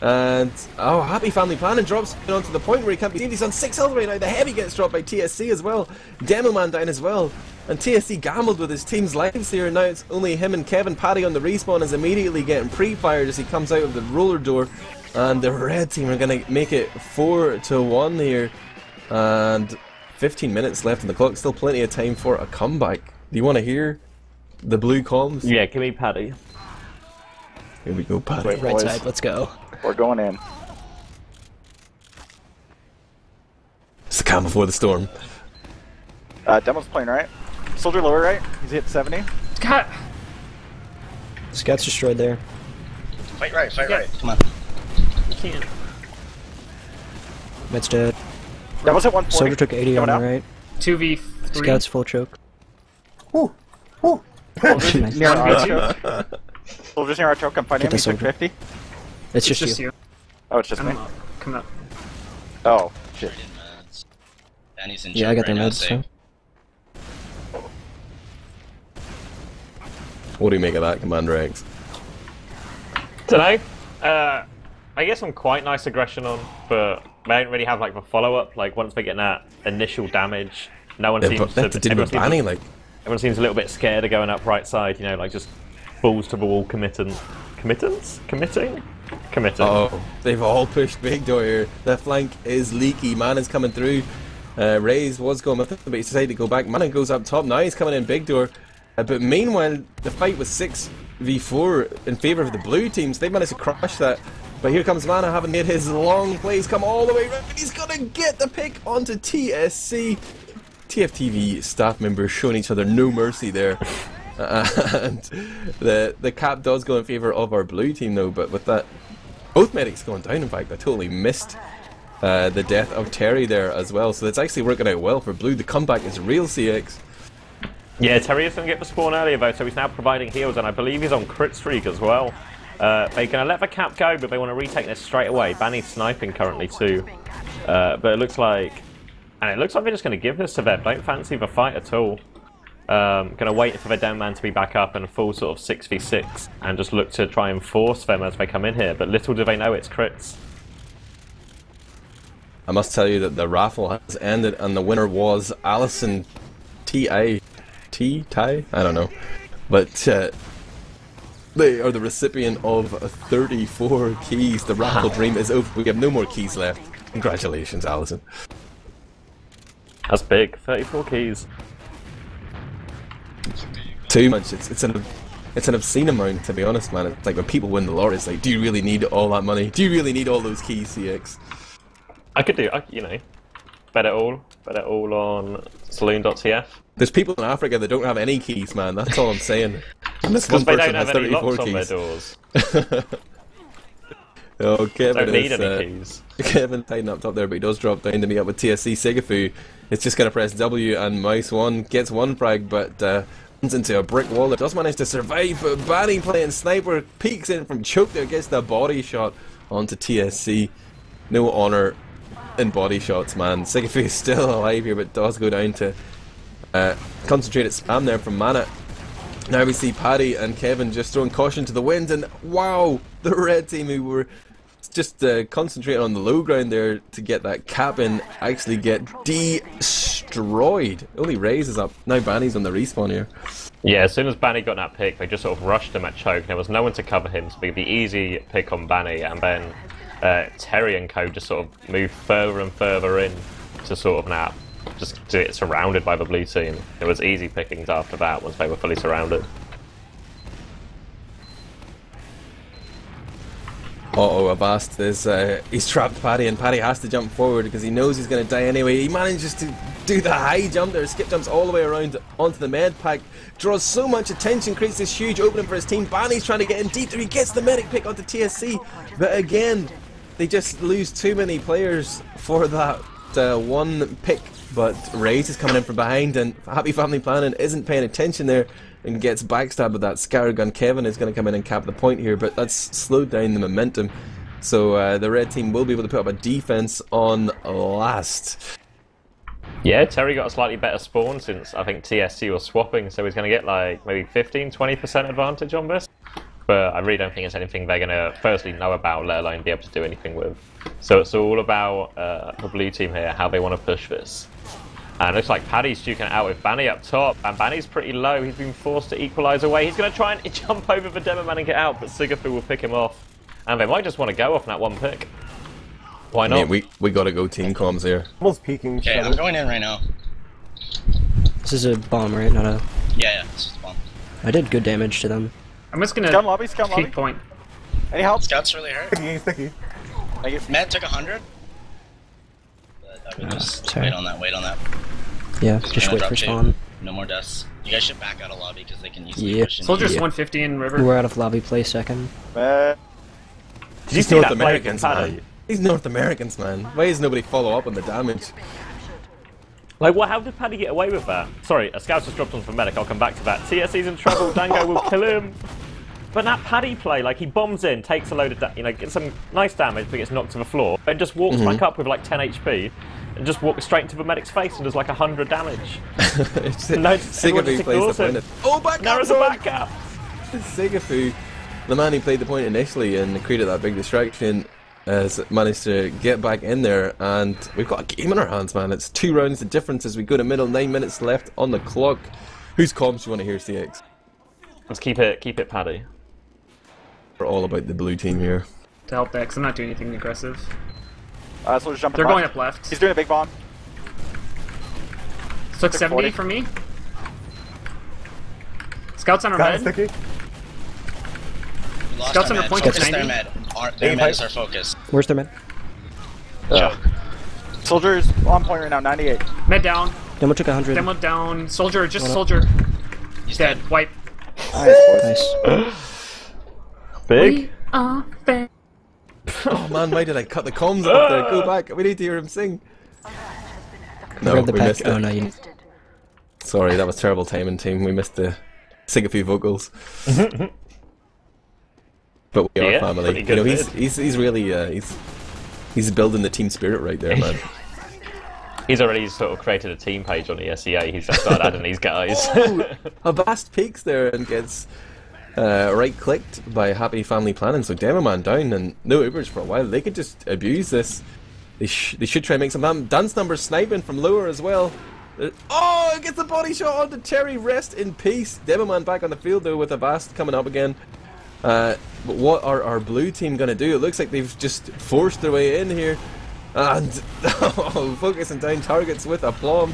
And, oh, Happy Family Planning drops onto the point where he can't be seen. He's on 6 health right now. The heavy gets dropped by TSC as well. Demo Man down as well. And TSC gambled with his team's lives here. Now it's only him and Kevin. Paddy on the respawn is immediately getting pre-fired as he comes out of the roller door. And the red team are going to make it 4-1 here. And 15 minutes left on the clock. Still plenty of time for a comeback. Do you want to hear the blue comms? Yeah, give me Paddy. Here we go, Paddy. Wait, right side, let's go. We're going in. It's the calm before the storm. Demo's playing right. Soldier lower right. He's hit 70. Scott! Scout's destroyed there. Fight right, fight right. Come on. You can't. Med's dead. Demo's at 140. Soldier took 80 on the right. 2v3. Scout's full choke. Ooh. Ooh. Soldier's near our choke. Soldier's near our choke. I'm fighting him. He took 50. It's just you. Oh, it's just me? Come up. Oh, shit. Yeah, I got their meds, so. What do you make of that, CommanderX? Dunno. I guess some quite nice aggression on, but they don't really have like the follow-up. Like once they get that initial damage, no one seems to. Everyone seems a little bit scared of going up right side. You know, like just balls to the wall, committing. Oh, they've all pushed big door here. The flank is leaky. Mana's coming through. Raze was going with it, but he decided to go back. Mana goes up top. Now he's coming in big door. But meanwhile, the fight was 6v4 in favour of the blue teams. They managed to crush that. But here comes Mana, having made his long plays come all the way around. He's going to get the pick onto TSC. TFTV staff members showing each other no mercy there. And the cap does go in favour of our blue team though, but with that, both medics going down. In fact, I totally missed the death of Terry there as well, so it's actually working out well for blue. The comeback is real, CX. Yeah, Terry is going to get the spawn earlier though, so he's now providing heals, and I believe he's on crit streak as well. They're going to let the cap go, but they want to retake this straight away. Banny's sniping currently too, but it looks like they're just going to give this to them. Don't fancy the fight at all. Going to wait for their down man to be back up and a full sort of 6v6 and just look to try and force them as they come in here, but little do they know it's crits. I must tell you that the raffle has ended and the winner was Allison Ty? I don't know. But they are the recipient of 34 keys. The raffle dream is over. We have no more keys left. Congratulations, Allison. That's big. 34 keys. Too much. It's an obscene amount, to be honest, man. It's like when people win the lottery, it's like, do you really need all that money? Do you really need all those keys, CX? I could do, you know, bet it all on saloon.tf. There's people in Africa that don't have any keys, man. That's all I'm saying. And this because one they person don't have has any 34 locks keys. on their doors. Oh, Kevin don't need any keys. Kevin tidying up top there, but he does drop down to meet up with TSC. Sigafu, it's just going to press W and mouse 1, gets one frag, but runs into a brick wall. It does manage to survive, but Banny playing sniper, peeks in from choke there, gets the body shot onto TSC. No honour in body shots, man. Sigafu is still alive here, but does go down to concentrated spam there from Mana. Now we see Paddy and Kevin just throwing caution to the wind, and wow, the red team who were just concentrating on the low ground there to get that cap in actually get destroyed. Only Raze is up. Now Banny's on the respawn here. Yeah, as soon as Banny got that pick, they just sort of rushed him at choke. There was no one to cover him, so it'd be the easy pick on Banny, and then Terry and co just sort of moved further and further in to sort of now just get surrounded by the blue team. It was easy pickings after that once they were fully surrounded. Uh-oh, Avast is, he's trapped Paddy, and Paddy has to jump forward because he knows he's going to die anyway. He manages to do the high jump there, skip jumps all the way around onto the med pack, draws so much attention, creates this huge opening for his team. Banny's trying to get in deep there, he gets the medic pick onto TSC, but again, they just lose too many players for that one pick. But Raze is coming in from behind, and Happy Family Planning isn't paying attention there and gets backstabbed with that scattergun. Kevin is going to come in and cap the point here, but that's slowed down the momentum. So the red team will be able to put up a defense on last. Yeah, Terry got a slightly better spawn since I think TSC was swapping, so he's going to get like maybe 15-20% advantage on this. But I really don't think it's anything they're going to firstly know about, let alone be able to do anything with. So it's all about the blue team here, how they want to push this. And it looks like Paddy's duking it out with Banny up top, and Banny's pretty low. He's been forced to equalise away. He's going to try and jump over the Demoman and get out, but Sigafu will pick him off. And they might just want to go off in that one pick. Why not? Yeah, we got to go team comms here. Almost peeking. Okay, I'm going in right now. This is a bomb, right? Not a... Yeah, this is a bomb. I did good damage to them. I'm just gonna... Scout lobby, scout lobby. Peak point. Any help? Scout's really hurt. Sticky. Matt took 100. But I would just wait on that, Yeah, just wait for spawn. No more deaths. You guys should back out of lobby because they can easily push in. Soldier's 150 in river. We're out of lobby play second. Did you see North Americans, man? These North Americans, man. Why does nobody follow up on the damage? Like, what? How did Paddy get away with that? Sorry, a scout just dropped on for medic. I'll come back to that. TSC's in trouble. Dango will kill him. But that Paddy play, like, he bombs in, takes a load of gets some nice damage, but gets knocked to the floor, and just walks back up with like 10 HP, and just walks straight into the medic's face and does like 100 damage. Sigafu plays the point. Oh, back now up! There's a backup! Sigafu, the man who played the point initially and created that big distraction, has managed to get back in there, and we've got a game in our hands, man. It's 2 rounds, the difference as we go to middle, 9 minutes left on the clock. Whose comms do you want to hear, CX? Let's keep it Paddy. We're all about the blue team here. To help that, because I'm not doing anything aggressive. So just jumping They're left. going up left. He's doing a big bomb. Took 70 from me. Scouts on our med. Scouts on our point. Focus their med. Their med is our focus. Where's their med? Soldier's on point right now, 98. Med down. Demo took 100. Demo down. Soldier, just soldier. He's dead. Wipe. Nice. Big. Oh man, why did I cut the comms off there? Go back. We need to hear him sing. No, we missed it. Oh no, you... Sorry, that was terrible timing, team. We missed the Sigafu vocals. But we are family. You know, he's really he's building the team spirit right there, man. He's already sort of created a team page on ESEA. He's started adding these guys. Avast peeks there and gets right-clicked by Happy Family Planning, so Demoman down and no Ubers for a while. They could just abuse this. They should try and make some dance numbers, sniping from lower as well. Oh, it gets a body shot onto Terry. Rest in peace. Demoman back on the field though with Avast coming up again. But what are our blue team going to do? It looks like they've just forced their way in here. And focusing down targets with a plum.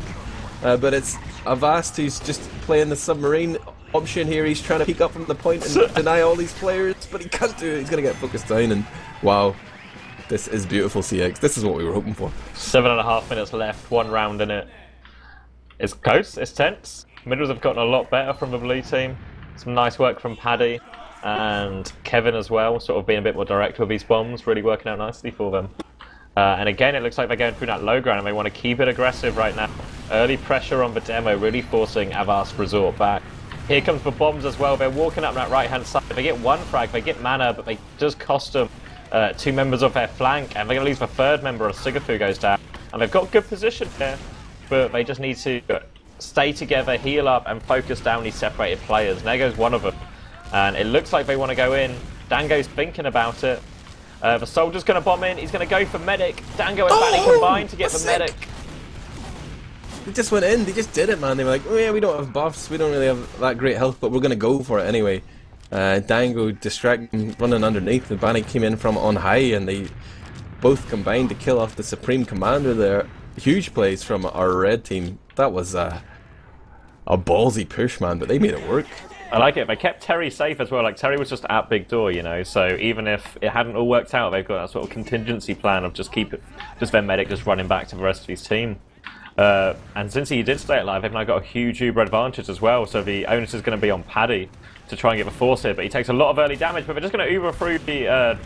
But it's Avast who's just playing the submarine option here. He's trying to peek up from the point and deny all these players, but he can't do it. He's going to get focused down, and wow, this is beautiful, CX. This is what we were hoping for. 7.5 minutes left, 1 round in it. It's close, it's tense. Middles have gotten a lot better from the blue team. Some nice work from Paddy and Kevin as well, sort of being a bit more direct with these bombs, really working out nicely for them. And again, it looks like they're going through that low ground and they want to keep it aggressive right now. Early pressure on the demo, really forcing Avast Resort back. Here comes the bombs as well. They're walking up that right-hand side. They get 1 frag, they get mana, but they just cost them 2 members of their flank, and they're going to lose the 3rd member as Sigafu goes down. And they've got good position here, but they just need to stay together, heal up, and focus down these separated players. And there goes one of them. And it looks like they want to go in. Dango's thinking about it. The soldier's going to bomb in. He's going to go for medic. Dango and Banny combine to get the medic. They just went in. They just did it, man. They were like, oh yeah, we don't have buffs. We don't really have that great health, but we're going to go for it anyway. Dango distracting, running underneath. The Banny came in from on high, and they both combined to kill off the Supreme Commander there. Huge plays from our red team. That was a ballsy push, man, but they made it work. I like it. They kept Terry safe as well. Like, Terry was just at big door, you know, so even if it hadn't all worked out, they've got that sort of contingency plan of just their medic just running back to the rest of his team. And since he did stay alive, they've now got a huge Uber advantage as well, so the onus is going to be on Paddy to try and get the force here, but he takes a lot of early damage, but they're just going to Uber through the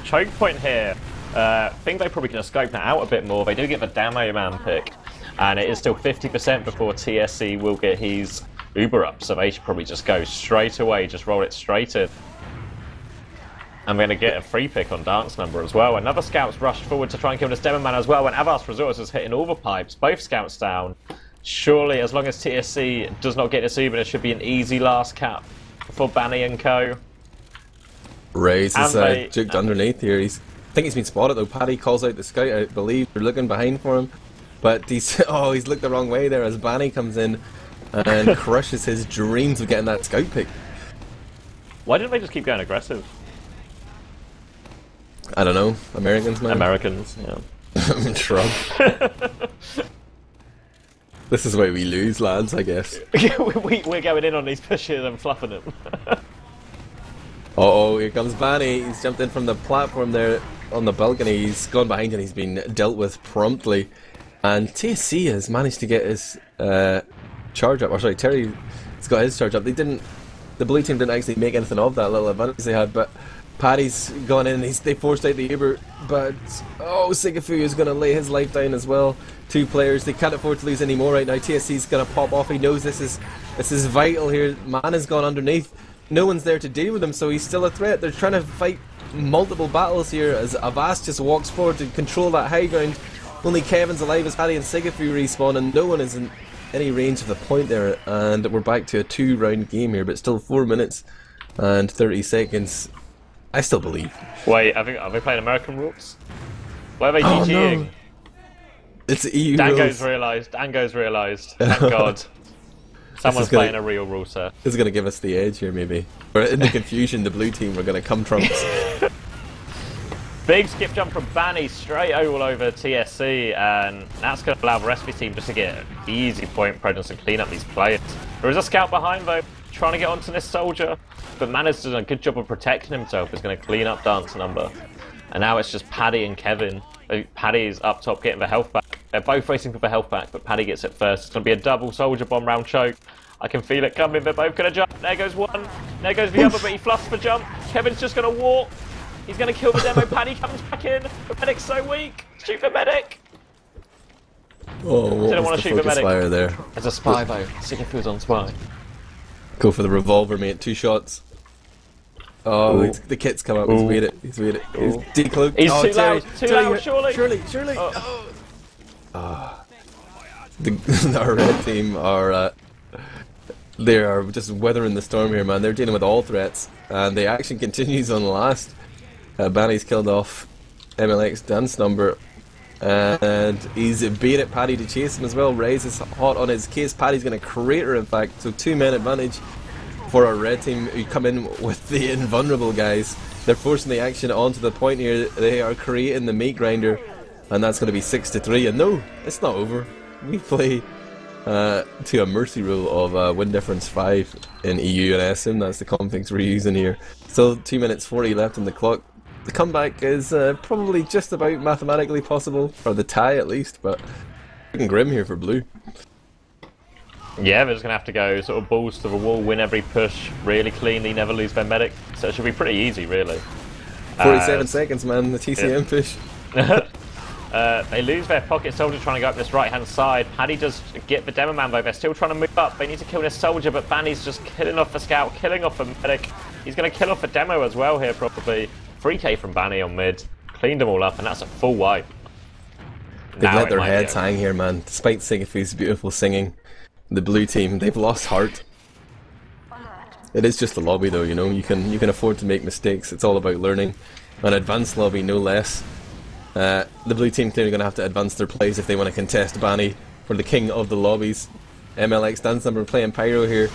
choke point here. I think they're probably going to scope that out a bit more. They do get the Damo man pick, and it is still 50% before TSC will get his Uber up, so they should probably just go straight away, just roll it straight in. I'm going to get a free pick on Dance Number as well. Another scout's rushed forward to try and kill this Demo man as well, when Avast Resources is hitting all the pipes, both scouts down. Surely, as long as TSC does not get this Uber, it should be an easy last cap for Banny and co. Raze is juked underneath here. I think he's been spotted though. Paddy calls out the scout, I believe. They're looking behind for him. But he's looked the wrong way there as Banny comes in and crushes his dreams of getting that scout pick. Why didn't they just keep going aggressive? I don't know. Americans, man. Americans, yeah. Shrug. This is why we lose, lads, I guess. We're going in on these pushes and fluffing them. Uh-oh, here comes Banny. He's jumped in from the platform there on the balcony. He's gone behind and he's been dealt with promptly. And TSC has managed to get his charge up. Or sorry, Terry's got his charge up. The blue team didn't actually make anything of that little advantage they had, but Paddy's gone in, they forced out the Uber, but Sigafu is going to lay his life down as well. Two players, they can't afford to lose any more right now. TSC's going to pop off, he knows this is vital here. Man has gone underneath, no one's there to deal with him, so he's still a threat. They're trying to fight multiple battles here as Avast just walks forward to control that high ground. Only Kevin's alive as Paddy and Sigafu respawn, and no one is in any range of the point there, and we're back to a 2-round game here, but still 4 minutes and 30 seconds. I still believe. Wait, are they playing American rules? Why are they GGing? No. It's EU Dango's rules. realised. Thank God. Someone's playing a real rule set. This is going to give us the edge here, maybe. Or in the confusion, the blue team are going to come trumps. Big skip jump from Banny straight all over TSC, and that's going to allow the rest of his team just to get easy point presence and clean up these players. There is a scout behind though, trying to get onto this soldier, but Man has done a good job of protecting himself. He's going to clean up Dance Number. And now it's just Paddy and Kevin. Paddy's up top getting the health back. They're both racing for the health back, but Paddy gets it first. It's going to be a double soldier bomb round choke. I can feel it coming. They're both going to jump. There goes one. There goes the other, but he fluffs the jump. Kevin's just going to walk. He's going to kill the demo. Paddy comes back in. The medic's so weak. Shoot the medic. Oh, what Didn't was want the to shoot the focus medic. fire there? There's a spy though. Sigafu's on spy. Go for the revolver, mate. 2 shots. Oh, the kit's come up. He's waited. He's decloaked. He's too loud. Too loud. Surely. Our red team are they are just weathering the storm here, man. They're dealing with all threats, and the action continues on the last. Banny's killed off MLX Dance Number, and he's beat it. Paddy to chase him as well. Raze is hot on his case. Paddy's going to crater, in fact. So 2-man advantage for our red team, who come in with the invulnerable guys. They're forcing the action onto the point here. They are creating the meat grinder, and that's going to be 6-3. And no, it's not over. We play to a mercy rule of win difference 5 in EU, and I assume that's the configs we're using here. Still 2 minutes 40 left on the clock. The comeback is probably just about mathematically possible, or the tie at least, but looking grim here for blue. Yeah, they're just going to have to go sort of balls to the wall, win every push, really cleanly, never lose their medic. So it should be pretty easy, really. 47 seconds, man, the TCM push. They lose their pocket soldier trying to go up this right-hand side. Paddy does get the demo man though. They're still trying to move up. They need to kill this soldier, but Banny's just killing off the scout, killing off the medic. He's going to kill off the demo as well here, probably. 3k from Banny on mid. Cleaned them all up, and that's a full wipe. They've let their heads hang here, man. Despite Sigafu's beautiful singing, the blue team, they've lost heart. It is just a lobby though, you know. You can afford to make mistakes. It's all about learning. An advanced lobby, no less. The blue team clearly going to have to advance their plays if they want to contest Banny for the king of the lobbies. MLX Dance Number playing Pyro here.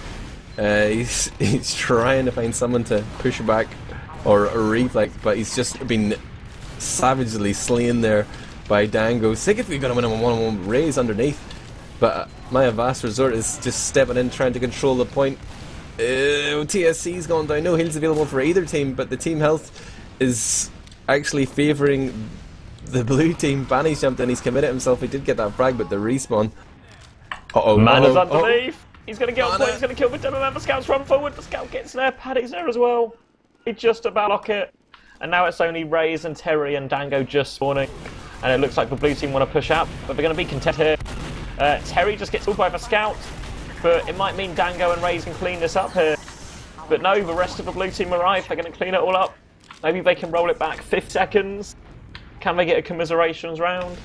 He's trying to find someone to push back or reflect, but he's just been savagely slain there by Dango. Sigafu going to win him a 1-on-1 raise underneath, but my Avast Resort is just stepping in, trying to control the point. TSC's gone down. No heals available for either team, but the team health is actually favouring the blue team. Banny's jumped in, he's committed himself. He did get that frag, but the respawn. Uh-oh. Mana's underneath. He's going to get on point, he's going to kill the demo member. Scouts run forward, the Scout gets there. Paddy's there as well. He just about lock it. And now it's only Raze and Terry and Dango just spawning. And it looks like the blue team want to push out, but they're going to be content here. Terry just gets killed by the Scout, but it might mean Dango and Raze can clean this up here. But no, the rest of the blue team arrive, they're going to clean it all up. Maybe they can roll it back 50 seconds. Can they get a commiserations round?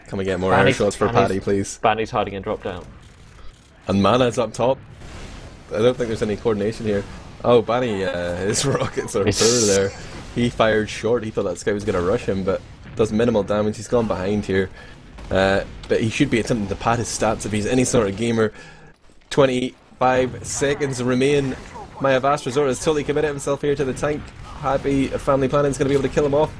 Can we get more air shots for Paddy, please? Banny's hiding in drop down. And Mana's up top. I don't think there's any coordination here. Oh, Banny, his rockets are through there. He fired short. He thought that Scout was going to rush him, but does minimal damage. He's gone behind here. But he should be attempting to pad his stats if he's any sort of gamer. 25 seconds remain. My Avast Resort has totally committed himself here to the tank. Happy Family Planning's going to be able to kill him off.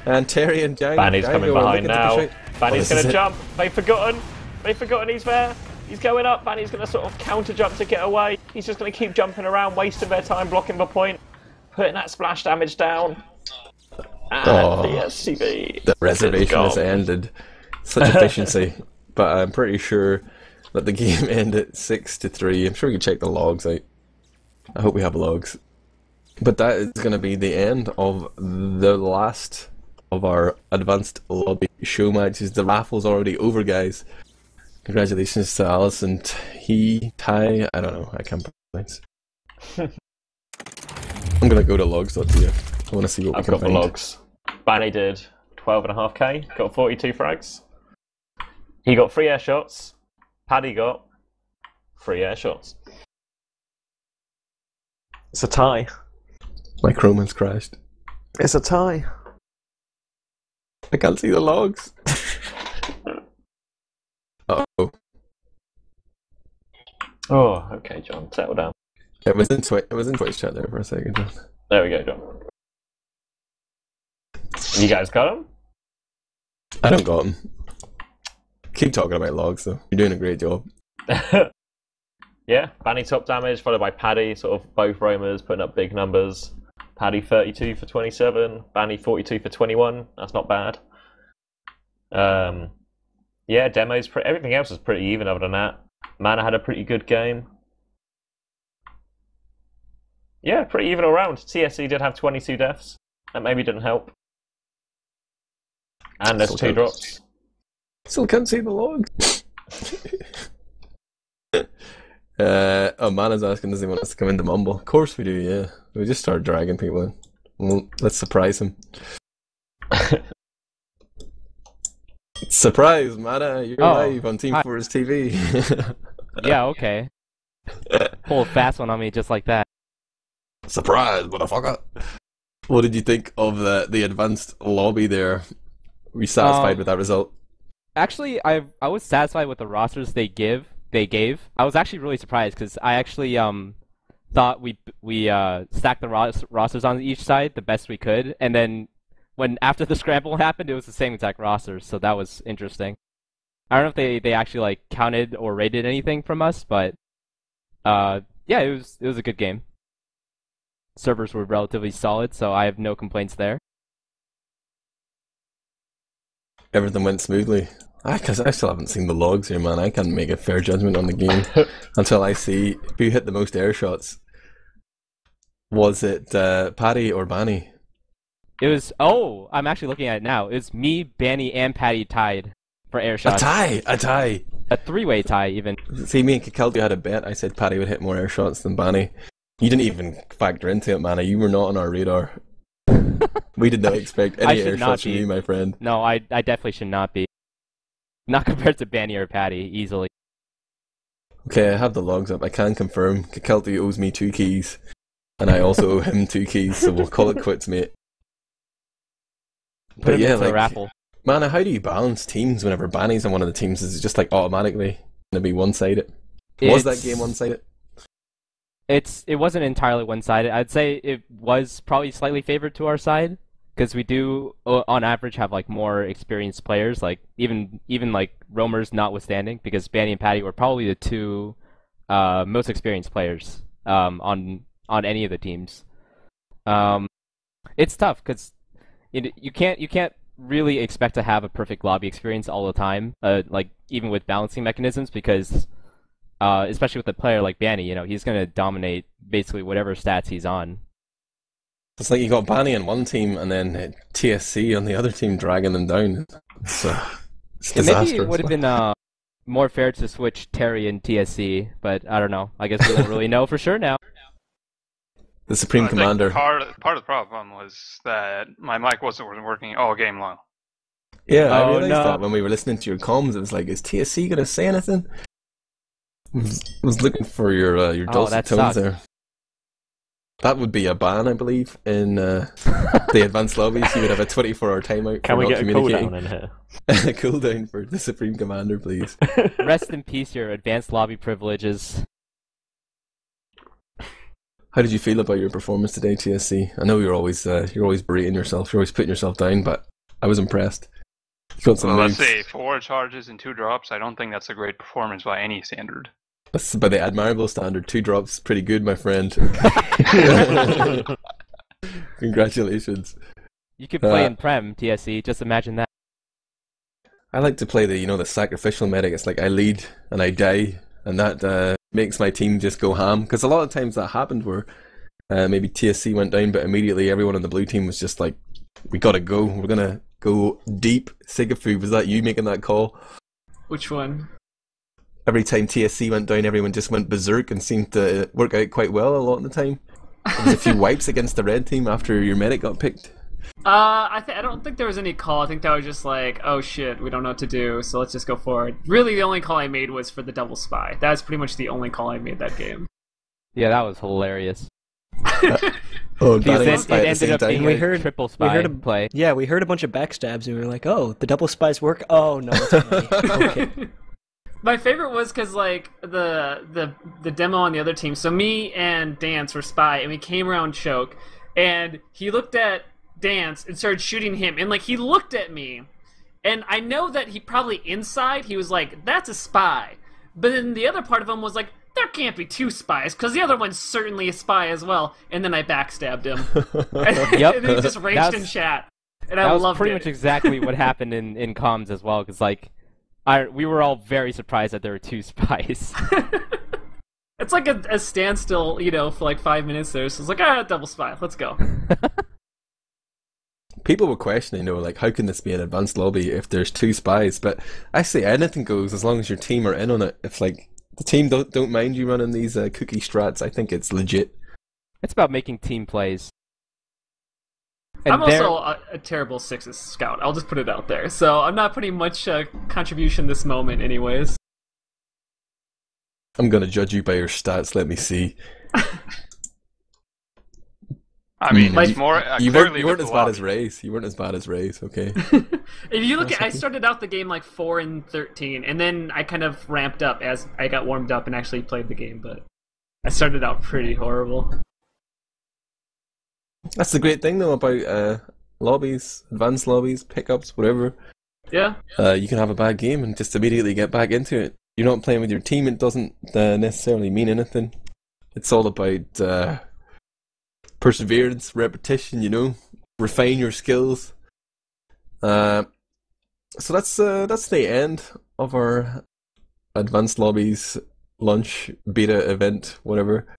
And Terry and Banny's coming behind now. Banny's going to jump. They've forgotten. He's there. He's going up. Banny's going to sort of counter jump to get away. He's just going to keep jumping around, wasting their time, blocking the point, putting that splash damage down. And the SCV. The reservation has ended. Such efficiency. But I'm pretty sure that the game ended 6-3. I'm sure we can check the logs out. I hope we have logs. But that is going to be the end of the last of our advanced lobby show matches. The raffle's already over, guys. Congratulations to Alice and Ty. I don't know. I can't pronounce. I'm going to go to logs.tv. I want to see what we can find. I've got the logs. Banny did 12.5k. Got 42 frags. He got 3 air shots. Paddy got 3 air shots. It's a tie. My Chrome has crashed. It's a tie. I can't see the logs. Uh-oh. Oh, okay, John. Settle down. It was in Twitch chat there for a second, John. There we go, John. You guys got him? I don't got him. Keep talking about logs, though. You're doing a great job. Yeah, Banny top damage, followed by Paddy, sort of both roamers putting up big numbers. Paddy 32 for 27, Banny 42 for 21. That's not bad. Yeah, demos. Everything else is pretty even other than that. Mana had a pretty good game. Yeah, pretty even all round. TSC did have 22 deaths. That maybe didn't help. And there's 2 drops. Still can't see the logs. Oh, Mana's asking, does he want us to come into Mumble? Of course we do, yeah. We just start dragging people in. Well, let's surprise him. Surprise, Mana! You're live on Teamfortress TV. Yeah, okay. Pull a fast one on me just like that. Surprise, motherfucker! What did you think of the advanced lobby there? Were you satisfied with that result? Actually, I was satisfied with the rosters they gave. I was actually really surprised because I actually thought we stacked the rosters on each side the best we could, and then when after the scramble happened, it was the same exact rosters, so that was interesting. I don't know if they actually like counted or rated anything from us, but yeah, it was a good game. Servers were relatively solid, so I have no complaints there. Everything went smoothly. Because I still haven't seen the logs here, man. I can't make a fair judgment on the game until I see who hit the most air shots. Was it Paddy or Banny? It was. Oh, I'm actually looking at it now. It was me, Banny, and Paddy tied for air shots. A tie. A 3-way tie, even. See, me and Kakelty had a bet. I said Paddy would hit more air shots than Banny. You didn't even factor into it, man. You were not on our radar. We did not expect any air shots from you, my friend. No, I definitely should not be. Not compared to Banny or Paddy, easily. Okay, I have the logs up. I can confirm. Kakelty owes me 2 keys. And I also owe him 2 keys, so we'll call it quits, mate. But yeah, like, raffle. Man, how do you balance teams whenever Banny's on one of the teams? Is it just like automatically going to be one-sided? Was that game one-sided? It wasn't entirely one-sided. I'd say it was probably slightly favored to our side, because we do, on average, have like more experienced players, like even like roamers notwithstanding, because Banny and Paddy were probably the 2 most experienced players on any of the teams. It's tough because you can't really expect to have a perfect lobby experience all the time, like even with balancing mechanisms, because especially with a player like Banny, he's going to dominate basically whatever stats he's on. It's like you got Banny on one team and then TSC on the other team dragging them down. It's disastrous. Maybe it would have been more fair to switch Terry and TSC, but I don't know. I guess we don't really know for sure now. The Supreme Commander. Part of the problem was that my mic wasn't working all game long. Yeah, I realized that when we were listening to your comms. It was like, is TSC going to say anything? I was looking for your dulcet tones there. That would be a ban, I believe, in the advanced lobbies. You would have a 24-hour timeout. Can for we not get a communicating. cooldown in here? A cooldown for the Supreme Commander, please. Rest in peace, your advanced lobby privileges. How did you feel about your performance today, TSC? I know you're always berating yourself, you're always putting yourself down, but I was impressed. You got some Let's moves. say 4 charges and 2 drops. I don't think that's a great performance by any standard. That's by the Admirable standard. 2 drops, pretty good, my friend. Congratulations. You could play in Prem, TSC, just imagine that. I like to play the sacrificial medic. It's like I lead and I die, and that makes my team just go ham. Because a lot of times that happened where maybe TSC went down, but immediately everyone on the blue team was just like, we gotta go. We're gonna go deep. Sigafu, was that you making that call? Which one? Every time TSC went down, everyone just went berserk and seemed to work out quite well a lot of the time. There was a few wipes against the red team after your medic got picked. I don't think there was any call. I think that was just like, oh shit, we don't know what to do, so let's just go forward. Really, the only call I made was for the double spy. That's pretty much the only call I made that game. Yeah, that was hilarious. Because it ended up being a triple spy play. Yeah, we heard a bunch of backstabs and we were like, oh, the double spies work? Oh, no, it's me. Okay. My favorite was because like the demo on the other team. So me and Dance were spy, and we came around Choke, and he looked at Dance and started shooting him, and like he looked at me, and I know that he probably inside he was like, that's a spy, but then the other part of him was like, there can't be 2 spies because the other one's certainly a spy as well, and then I backstabbed him. Yep. And he just raged in chat, and I loved it. That was pretty much exactly what happened in comms as well, because like we were all very surprised that there were 2 spies. It's like a standstill, for like 5 minutes there. So it's like, double spy, let's go. People were questioning, like, how can this be an advanced lobby if there's 2 spies? But I say anything goes as long as your team are in on it. If like the team don't mind you running these cookie strats, I think it's legit. It's about making team plays. And I'm also a terrible 6's scout. I'll just put it out there. So I'm not putting much contribution this moment anyways. I'm going to judge you by your stats. Let me see. I mean, it's more... you weren't as bad as Raze. You weren't as bad as Raze, okay. If you look at... I started out the game like 4 and 13, and then I kind of ramped up as I got warmed up and actually played the game, but I started out pretty horrible. That's the great thing, though, about lobbies, advanced lobbies, pickups, whatever. Yeah. You can have a bad game and just immediately get back into it. You're not playing with your team, it doesn't necessarily mean anything. It's all about perseverance, repetition, refine your skills. So that's the end of our advanced lobbies lunch beta event, whatever.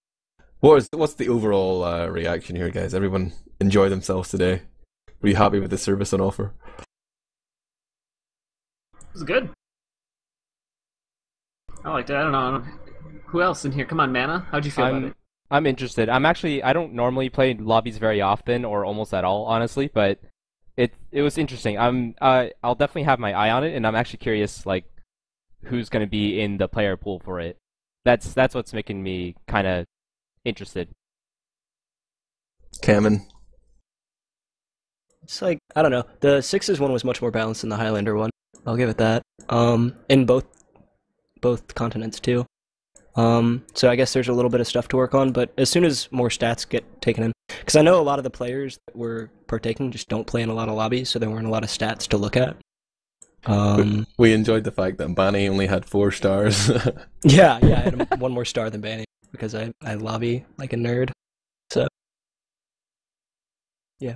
What's the overall reaction here, guys? Everyone enjoy themselves today? Were you happy with the service on offer? It was good. I liked it. I don't know. Who else in here? Come on, Mana. How'd you feel about it? I'm interested. I don't normally play lobbies very often, or almost at all, honestly, but it was interesting. I'll definitely have my eye on it, and I'm actually curious, like, who's going to be in the player pool for it. That's what's making me kind of interested. Cameron? It's like, I don't know. The 6's one was much more balanced than the Highlander one. I'll give it that. In both continents, too. So I guess there's a little bit of stuff to work on, but as soon as more stats get taken in, because I know a lot of the players that were partaking just don't play in a lot of lobbies, so there weren't a lot of stats to look at. We enjoyed the fact that Banny only had 4 stars. Yeah, I had 1 more star than Banny because I lobby like a nerd. So yeah,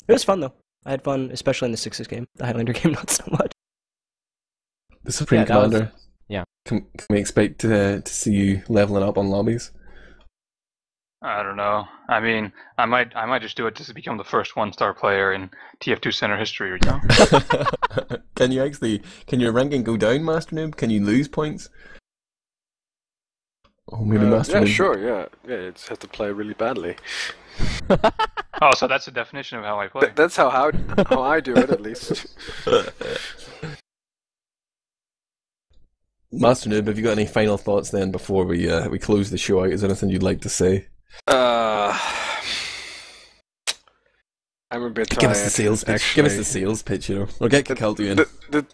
it was fun though. I had fun, especially in the Sixes game. The Highlander game, not so much. The Supreme Commander. Can we expect to see you leveling up on lobbies? I don't know. I mean, I might just do it just to become the first 1-star player in TF2Center history, you know? Can your ranking go down, Master Noob? Can you lose points? Oh, maybe Master Yeah, Noob. sure, yeah. You just have to play really badly. Oh, so that's the definition of how I play. That's how I do it, at least. Master Noob, have you got any final thoughts then before we close the show out? Is there anything you'd like to say? I'm a bit tired. Give us the sales pitch. Actually. Give us the sales pitch, you know. Or get Kakaltu in.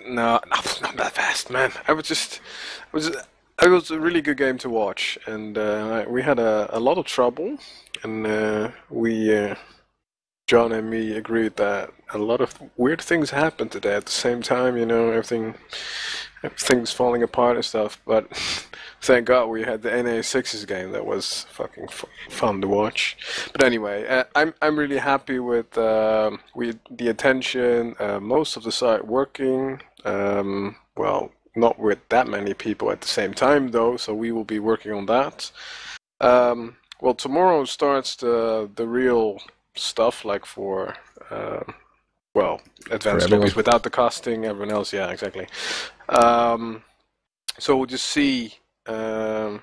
No, not that fast, man. It was a really good game to watch, and we had a lot of trouble, and John and me agreed that a lot of weird things happened today at the same time. You know, everything's falling apart and stuff. But thank God we had the NA6's game. That was fucking fun to watch. But anyway, I'm really happy with the attention. Most of the site working. Well, not with that many people at the same time though. So we will be working on that. Well, tomorrow starts the real stuff, like for advanced lobbies without the costing, everyone else, yeah, exactly. So we'll just see how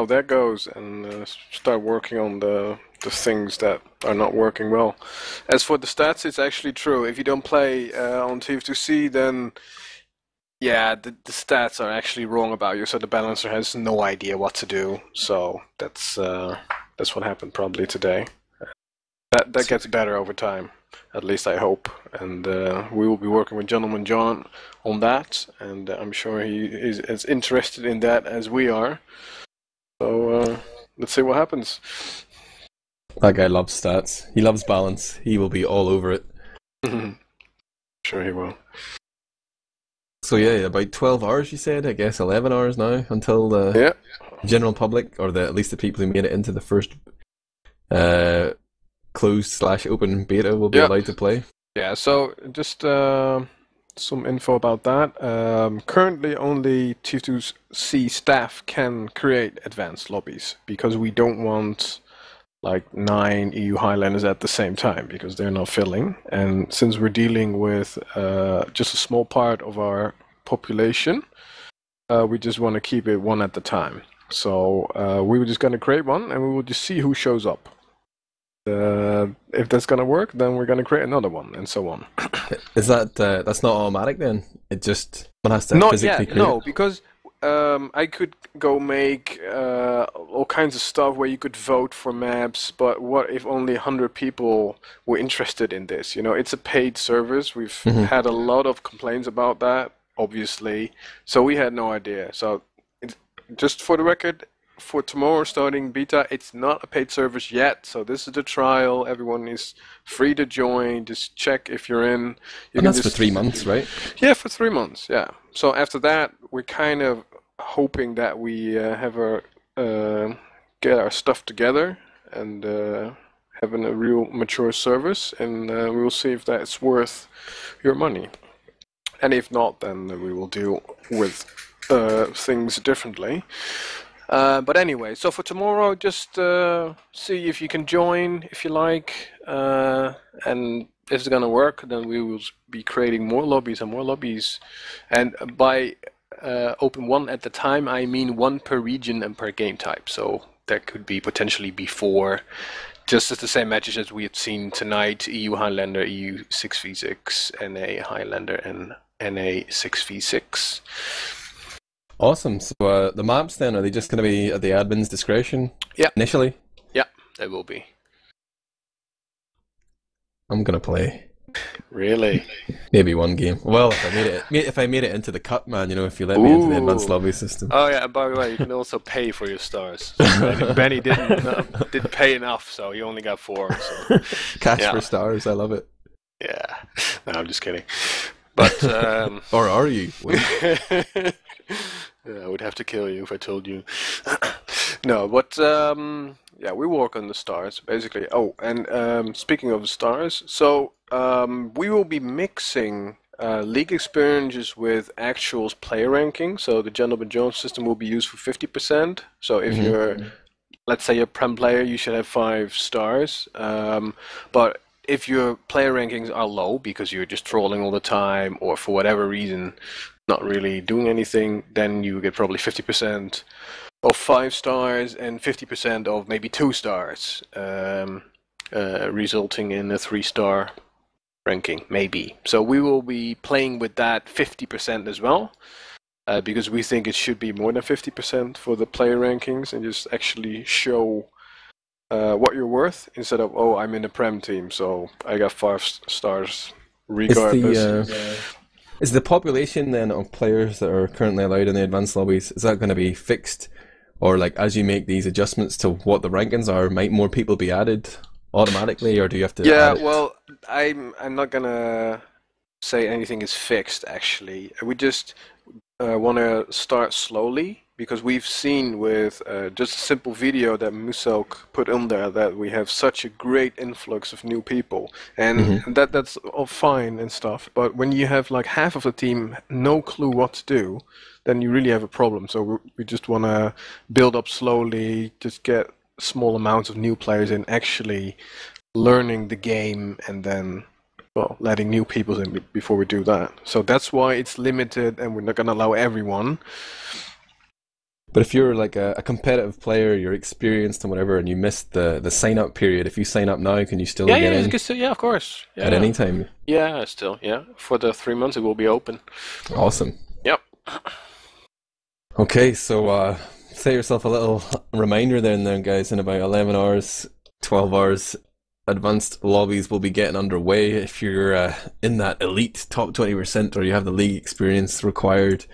that goes and start working on the things that are not working well. As for the stats, it's actually true. If you don't play on TF2C, then yeah, the stats are actually wrong about you, so the balancer has no idea what to do. So that's what happened probably today. That gets better over time, at least I hope. And we will be working with Gentleman John on that, and I'm sure he is as interested in that as we are. So let's see what happens. That guy loves stats. He loves balance. He will be all over it. Sure he will. So yeah, about 12 hours you said, I guess 11 hours now until the general public, or at least the people who made it into the first closed/open beta will be allowed to play. Yeah, so just some info about that. Currently only TF2C staff can create advanced lobbies because we don't want like 9 EU Highlanders at the same time because they're not filling. And since we're dealing with just a small part of our population, we just want to keep it one at a time. So we were just going to create one and we will just see who shows up. If that's going to work, then we're going to create another one, and so on. Is that's not automatic then? It just one has to physically create No, it? because I could go make all kinds of stuff where you could vote for maps, but what if only 100 people were interested in this? You know, it's a paid service. We've had a lot of complaints about that, obviously, so we had no idea. So just for the record, for tomorrow starting beta, it's not a paid service yet, so this is the trial. Everyone is free to join. Just check if you're in. And that's for 3 months, right? Yeah, for 3 months, yeah. So after that, we're kind of hoping that we have get our stuff together and having a real mature service, and we will see if that's worth your money. And if not, then we will deal with things differently. But anyway, so for tomorrow, just see if you can join if you like, and if it's gonna work, then we will be creating more lobbies and more lobbies. And by open one at a time, I mean one per region and per game type. So that could be potentially before, just as the same matches as we had seen tonight: EU Highlander, EU 6v6, NA Highlander, and NA 6v6. Awesome. So the maps then, are they just going to be at the admin's discretion? Yeah. Initially? Yeah, they will be. I'm going to play. Really? Maybe one game. Well, if I made it into the cut, man, you know, if you let me into the advanced lobby system. Oh yeah, by the way, you can also pay for your stars. Benny didn't pay enough, so he only got 4. So. Cash for stars, I love it. Yeah. No, I'm just kidding. But or are you? I would have to kill you if I told you. No, but yeah, we work on the stars basically. Oh, and speaking of the stars, so we will be mixing league experiences with actual player ranking. So the Gentleman Jones system will be used for 50%. So if you're, let's say, a Prem player, you should have 5 stars. But if your player rankings are low because you're just trolling all the time or for whatever reason not really doing anything, then you get probably 50% of 5 stars and 50% of maybe 2 stars, resulting in a 3-star ranking, maybe. So we will be playing with that 50% as well, because we think it should be more than 50% for the player rankings and just actually show what you're worth instead of, oh, I'm in the Prem team, so I got 5 stars regardless. Is the population then of players that are currently allowed in the advanced lobbies, is that going to be fixed? Or like as you make these adjustments to what the rankings are, might more people be added automatically, or do you have to add it? Well, I'm not gonna say anything is fixed actually. We just want to start slowly, because we've seen with just a simple video that Muselk put on there that we have such a great influx of new people, and that's all fine and stuff, but when you have like half of the team no clue what to do, then you really have a problem. So we just want to build up slowly, just get small amounts of new players in, actually learning the game, and then letting new people in before we do that. So that's why it's limited, and we're not going to allow everyone. But if you're like a competitive player, you're experienced and whatever, and you missed the sign-up period, if you sign up now, can you still get in? Yeah, of course. Yeah. At any time? Yeah, still, yeah. For the 3 months it will be open. Awesome. Yep. Okay, so set yourself a little reminder then, guys, in about 11 hours, 12 hours, advanced lobbies will be getting underway. If you're in that elite top 20% or you have the league experience required,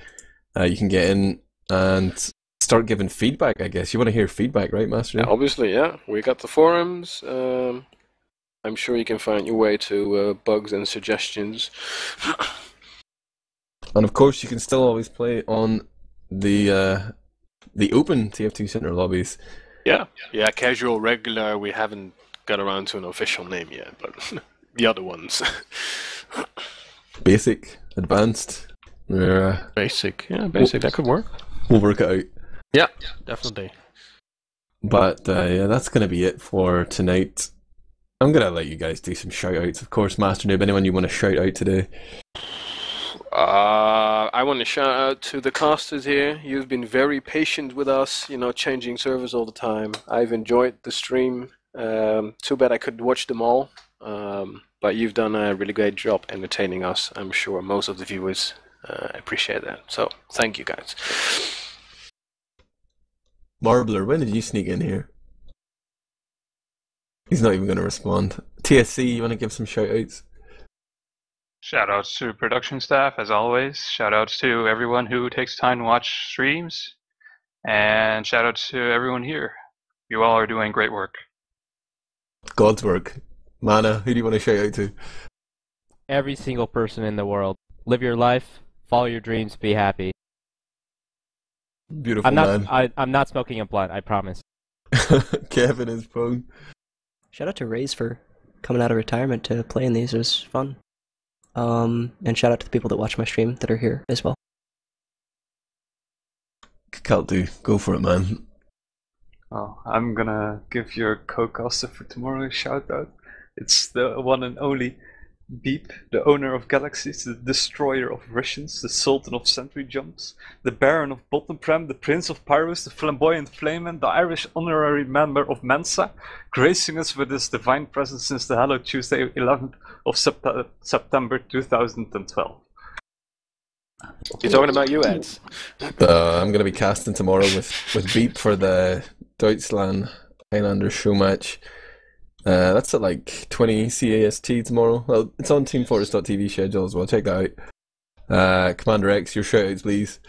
you can get in and start giving feedback, I guess. You want to hear feedback, right, Master? Yeah, obviously, yeah. We got the forums. I'm sure you can find your way to bugs and suggestions. And of course, you can still always play on the open TF2Center lobbies. Yeah, casual, regular. We haven't got around to an official name yet, but the other ones. Basic, advanced. Basic, basic. That could work. We'll work it out. Yeah, definitely. But yeah, that's going to be it for tonight. I'm going to let you guys do some shout-outs. Of course, Master Noob, anyone you want to shout out today? I want to shout out to the casters here. You've been very patient with us, changing servers all the time. I've enjoyed the stream. Too bad I couldn't watch them all. But you've done a really great job entertaining us. I'm sure most of the viewers appreciate that. So, thank you guys. Marbler, when did you sneak in here? He's not even going to respond. TSC, you want to give some shout-outs? Shout-outs to production staff, as always. Shout-outs to everyone who takes time to watch streams. And shout-outs to everyone here. You all are doing great work. God's work. Mana, who do you want to shout out to? Every single person in the world. Live your life, follow your dreams, be happy. Beautiful man. I'm not smoking a blunt, I promise. Kevin is prone. Shout out to Raze for coming out of retirement to play in these. It was fun. And shout out to the people that watch my stream that are here as well. Kaltu, go for it, man. Oh, I'm gonna give your co-caster for tomorrow a shout out. It's the one and only Beep, the owner of Galaxies, the destroyer of Russians, the Sultan of Century Jumps, the Baron of Bottom Prem, the Prince of Pyrus, the Flamboyant Flamen, the Irish honorary member of Mensa, gracing us with his divine presence since the Hello Tuesday 11th of September 2012. You're talking about you, Ed? I'm going to be casting tomorrow with Beep for the Deutschland Highlander show match. That's at like 20 CAST tomorrow. Well, it's on teamfortress.tv schedule as well. Check that out. CommanderX, your shoutouts, please.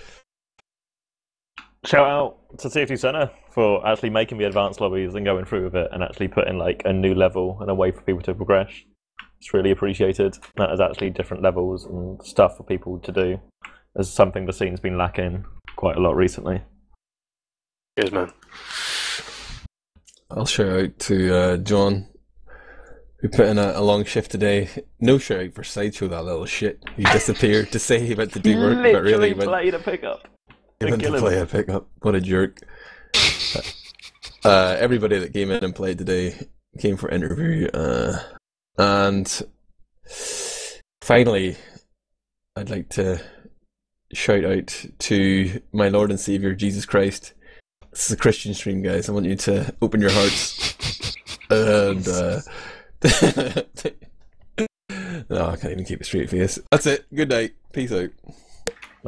Shout out to TF2Center for actually making the advanced lobbies and going through with it and actually putting like a new level and a way for people to progress. It's really appreciated. That is actually different levels and stuff for people to do. As something the scene's been lacking quite a lot recently. Cheers, man. I'll shout out to John, who put in a long shift today. No shout out for Sideshow, that little shit. He disappeared to say he went to do work, but really he played a pickup. He went to play a pickup. What a jerk. Everybody that came in and played today came for interview. And finally, I'd like to shout out to my Lord and Saviour, Jesus Christ. This is a Christian stream, guys. I want you to open your hearts. And, no, I can't even keep a straight face. That's it. Good night. Peace out.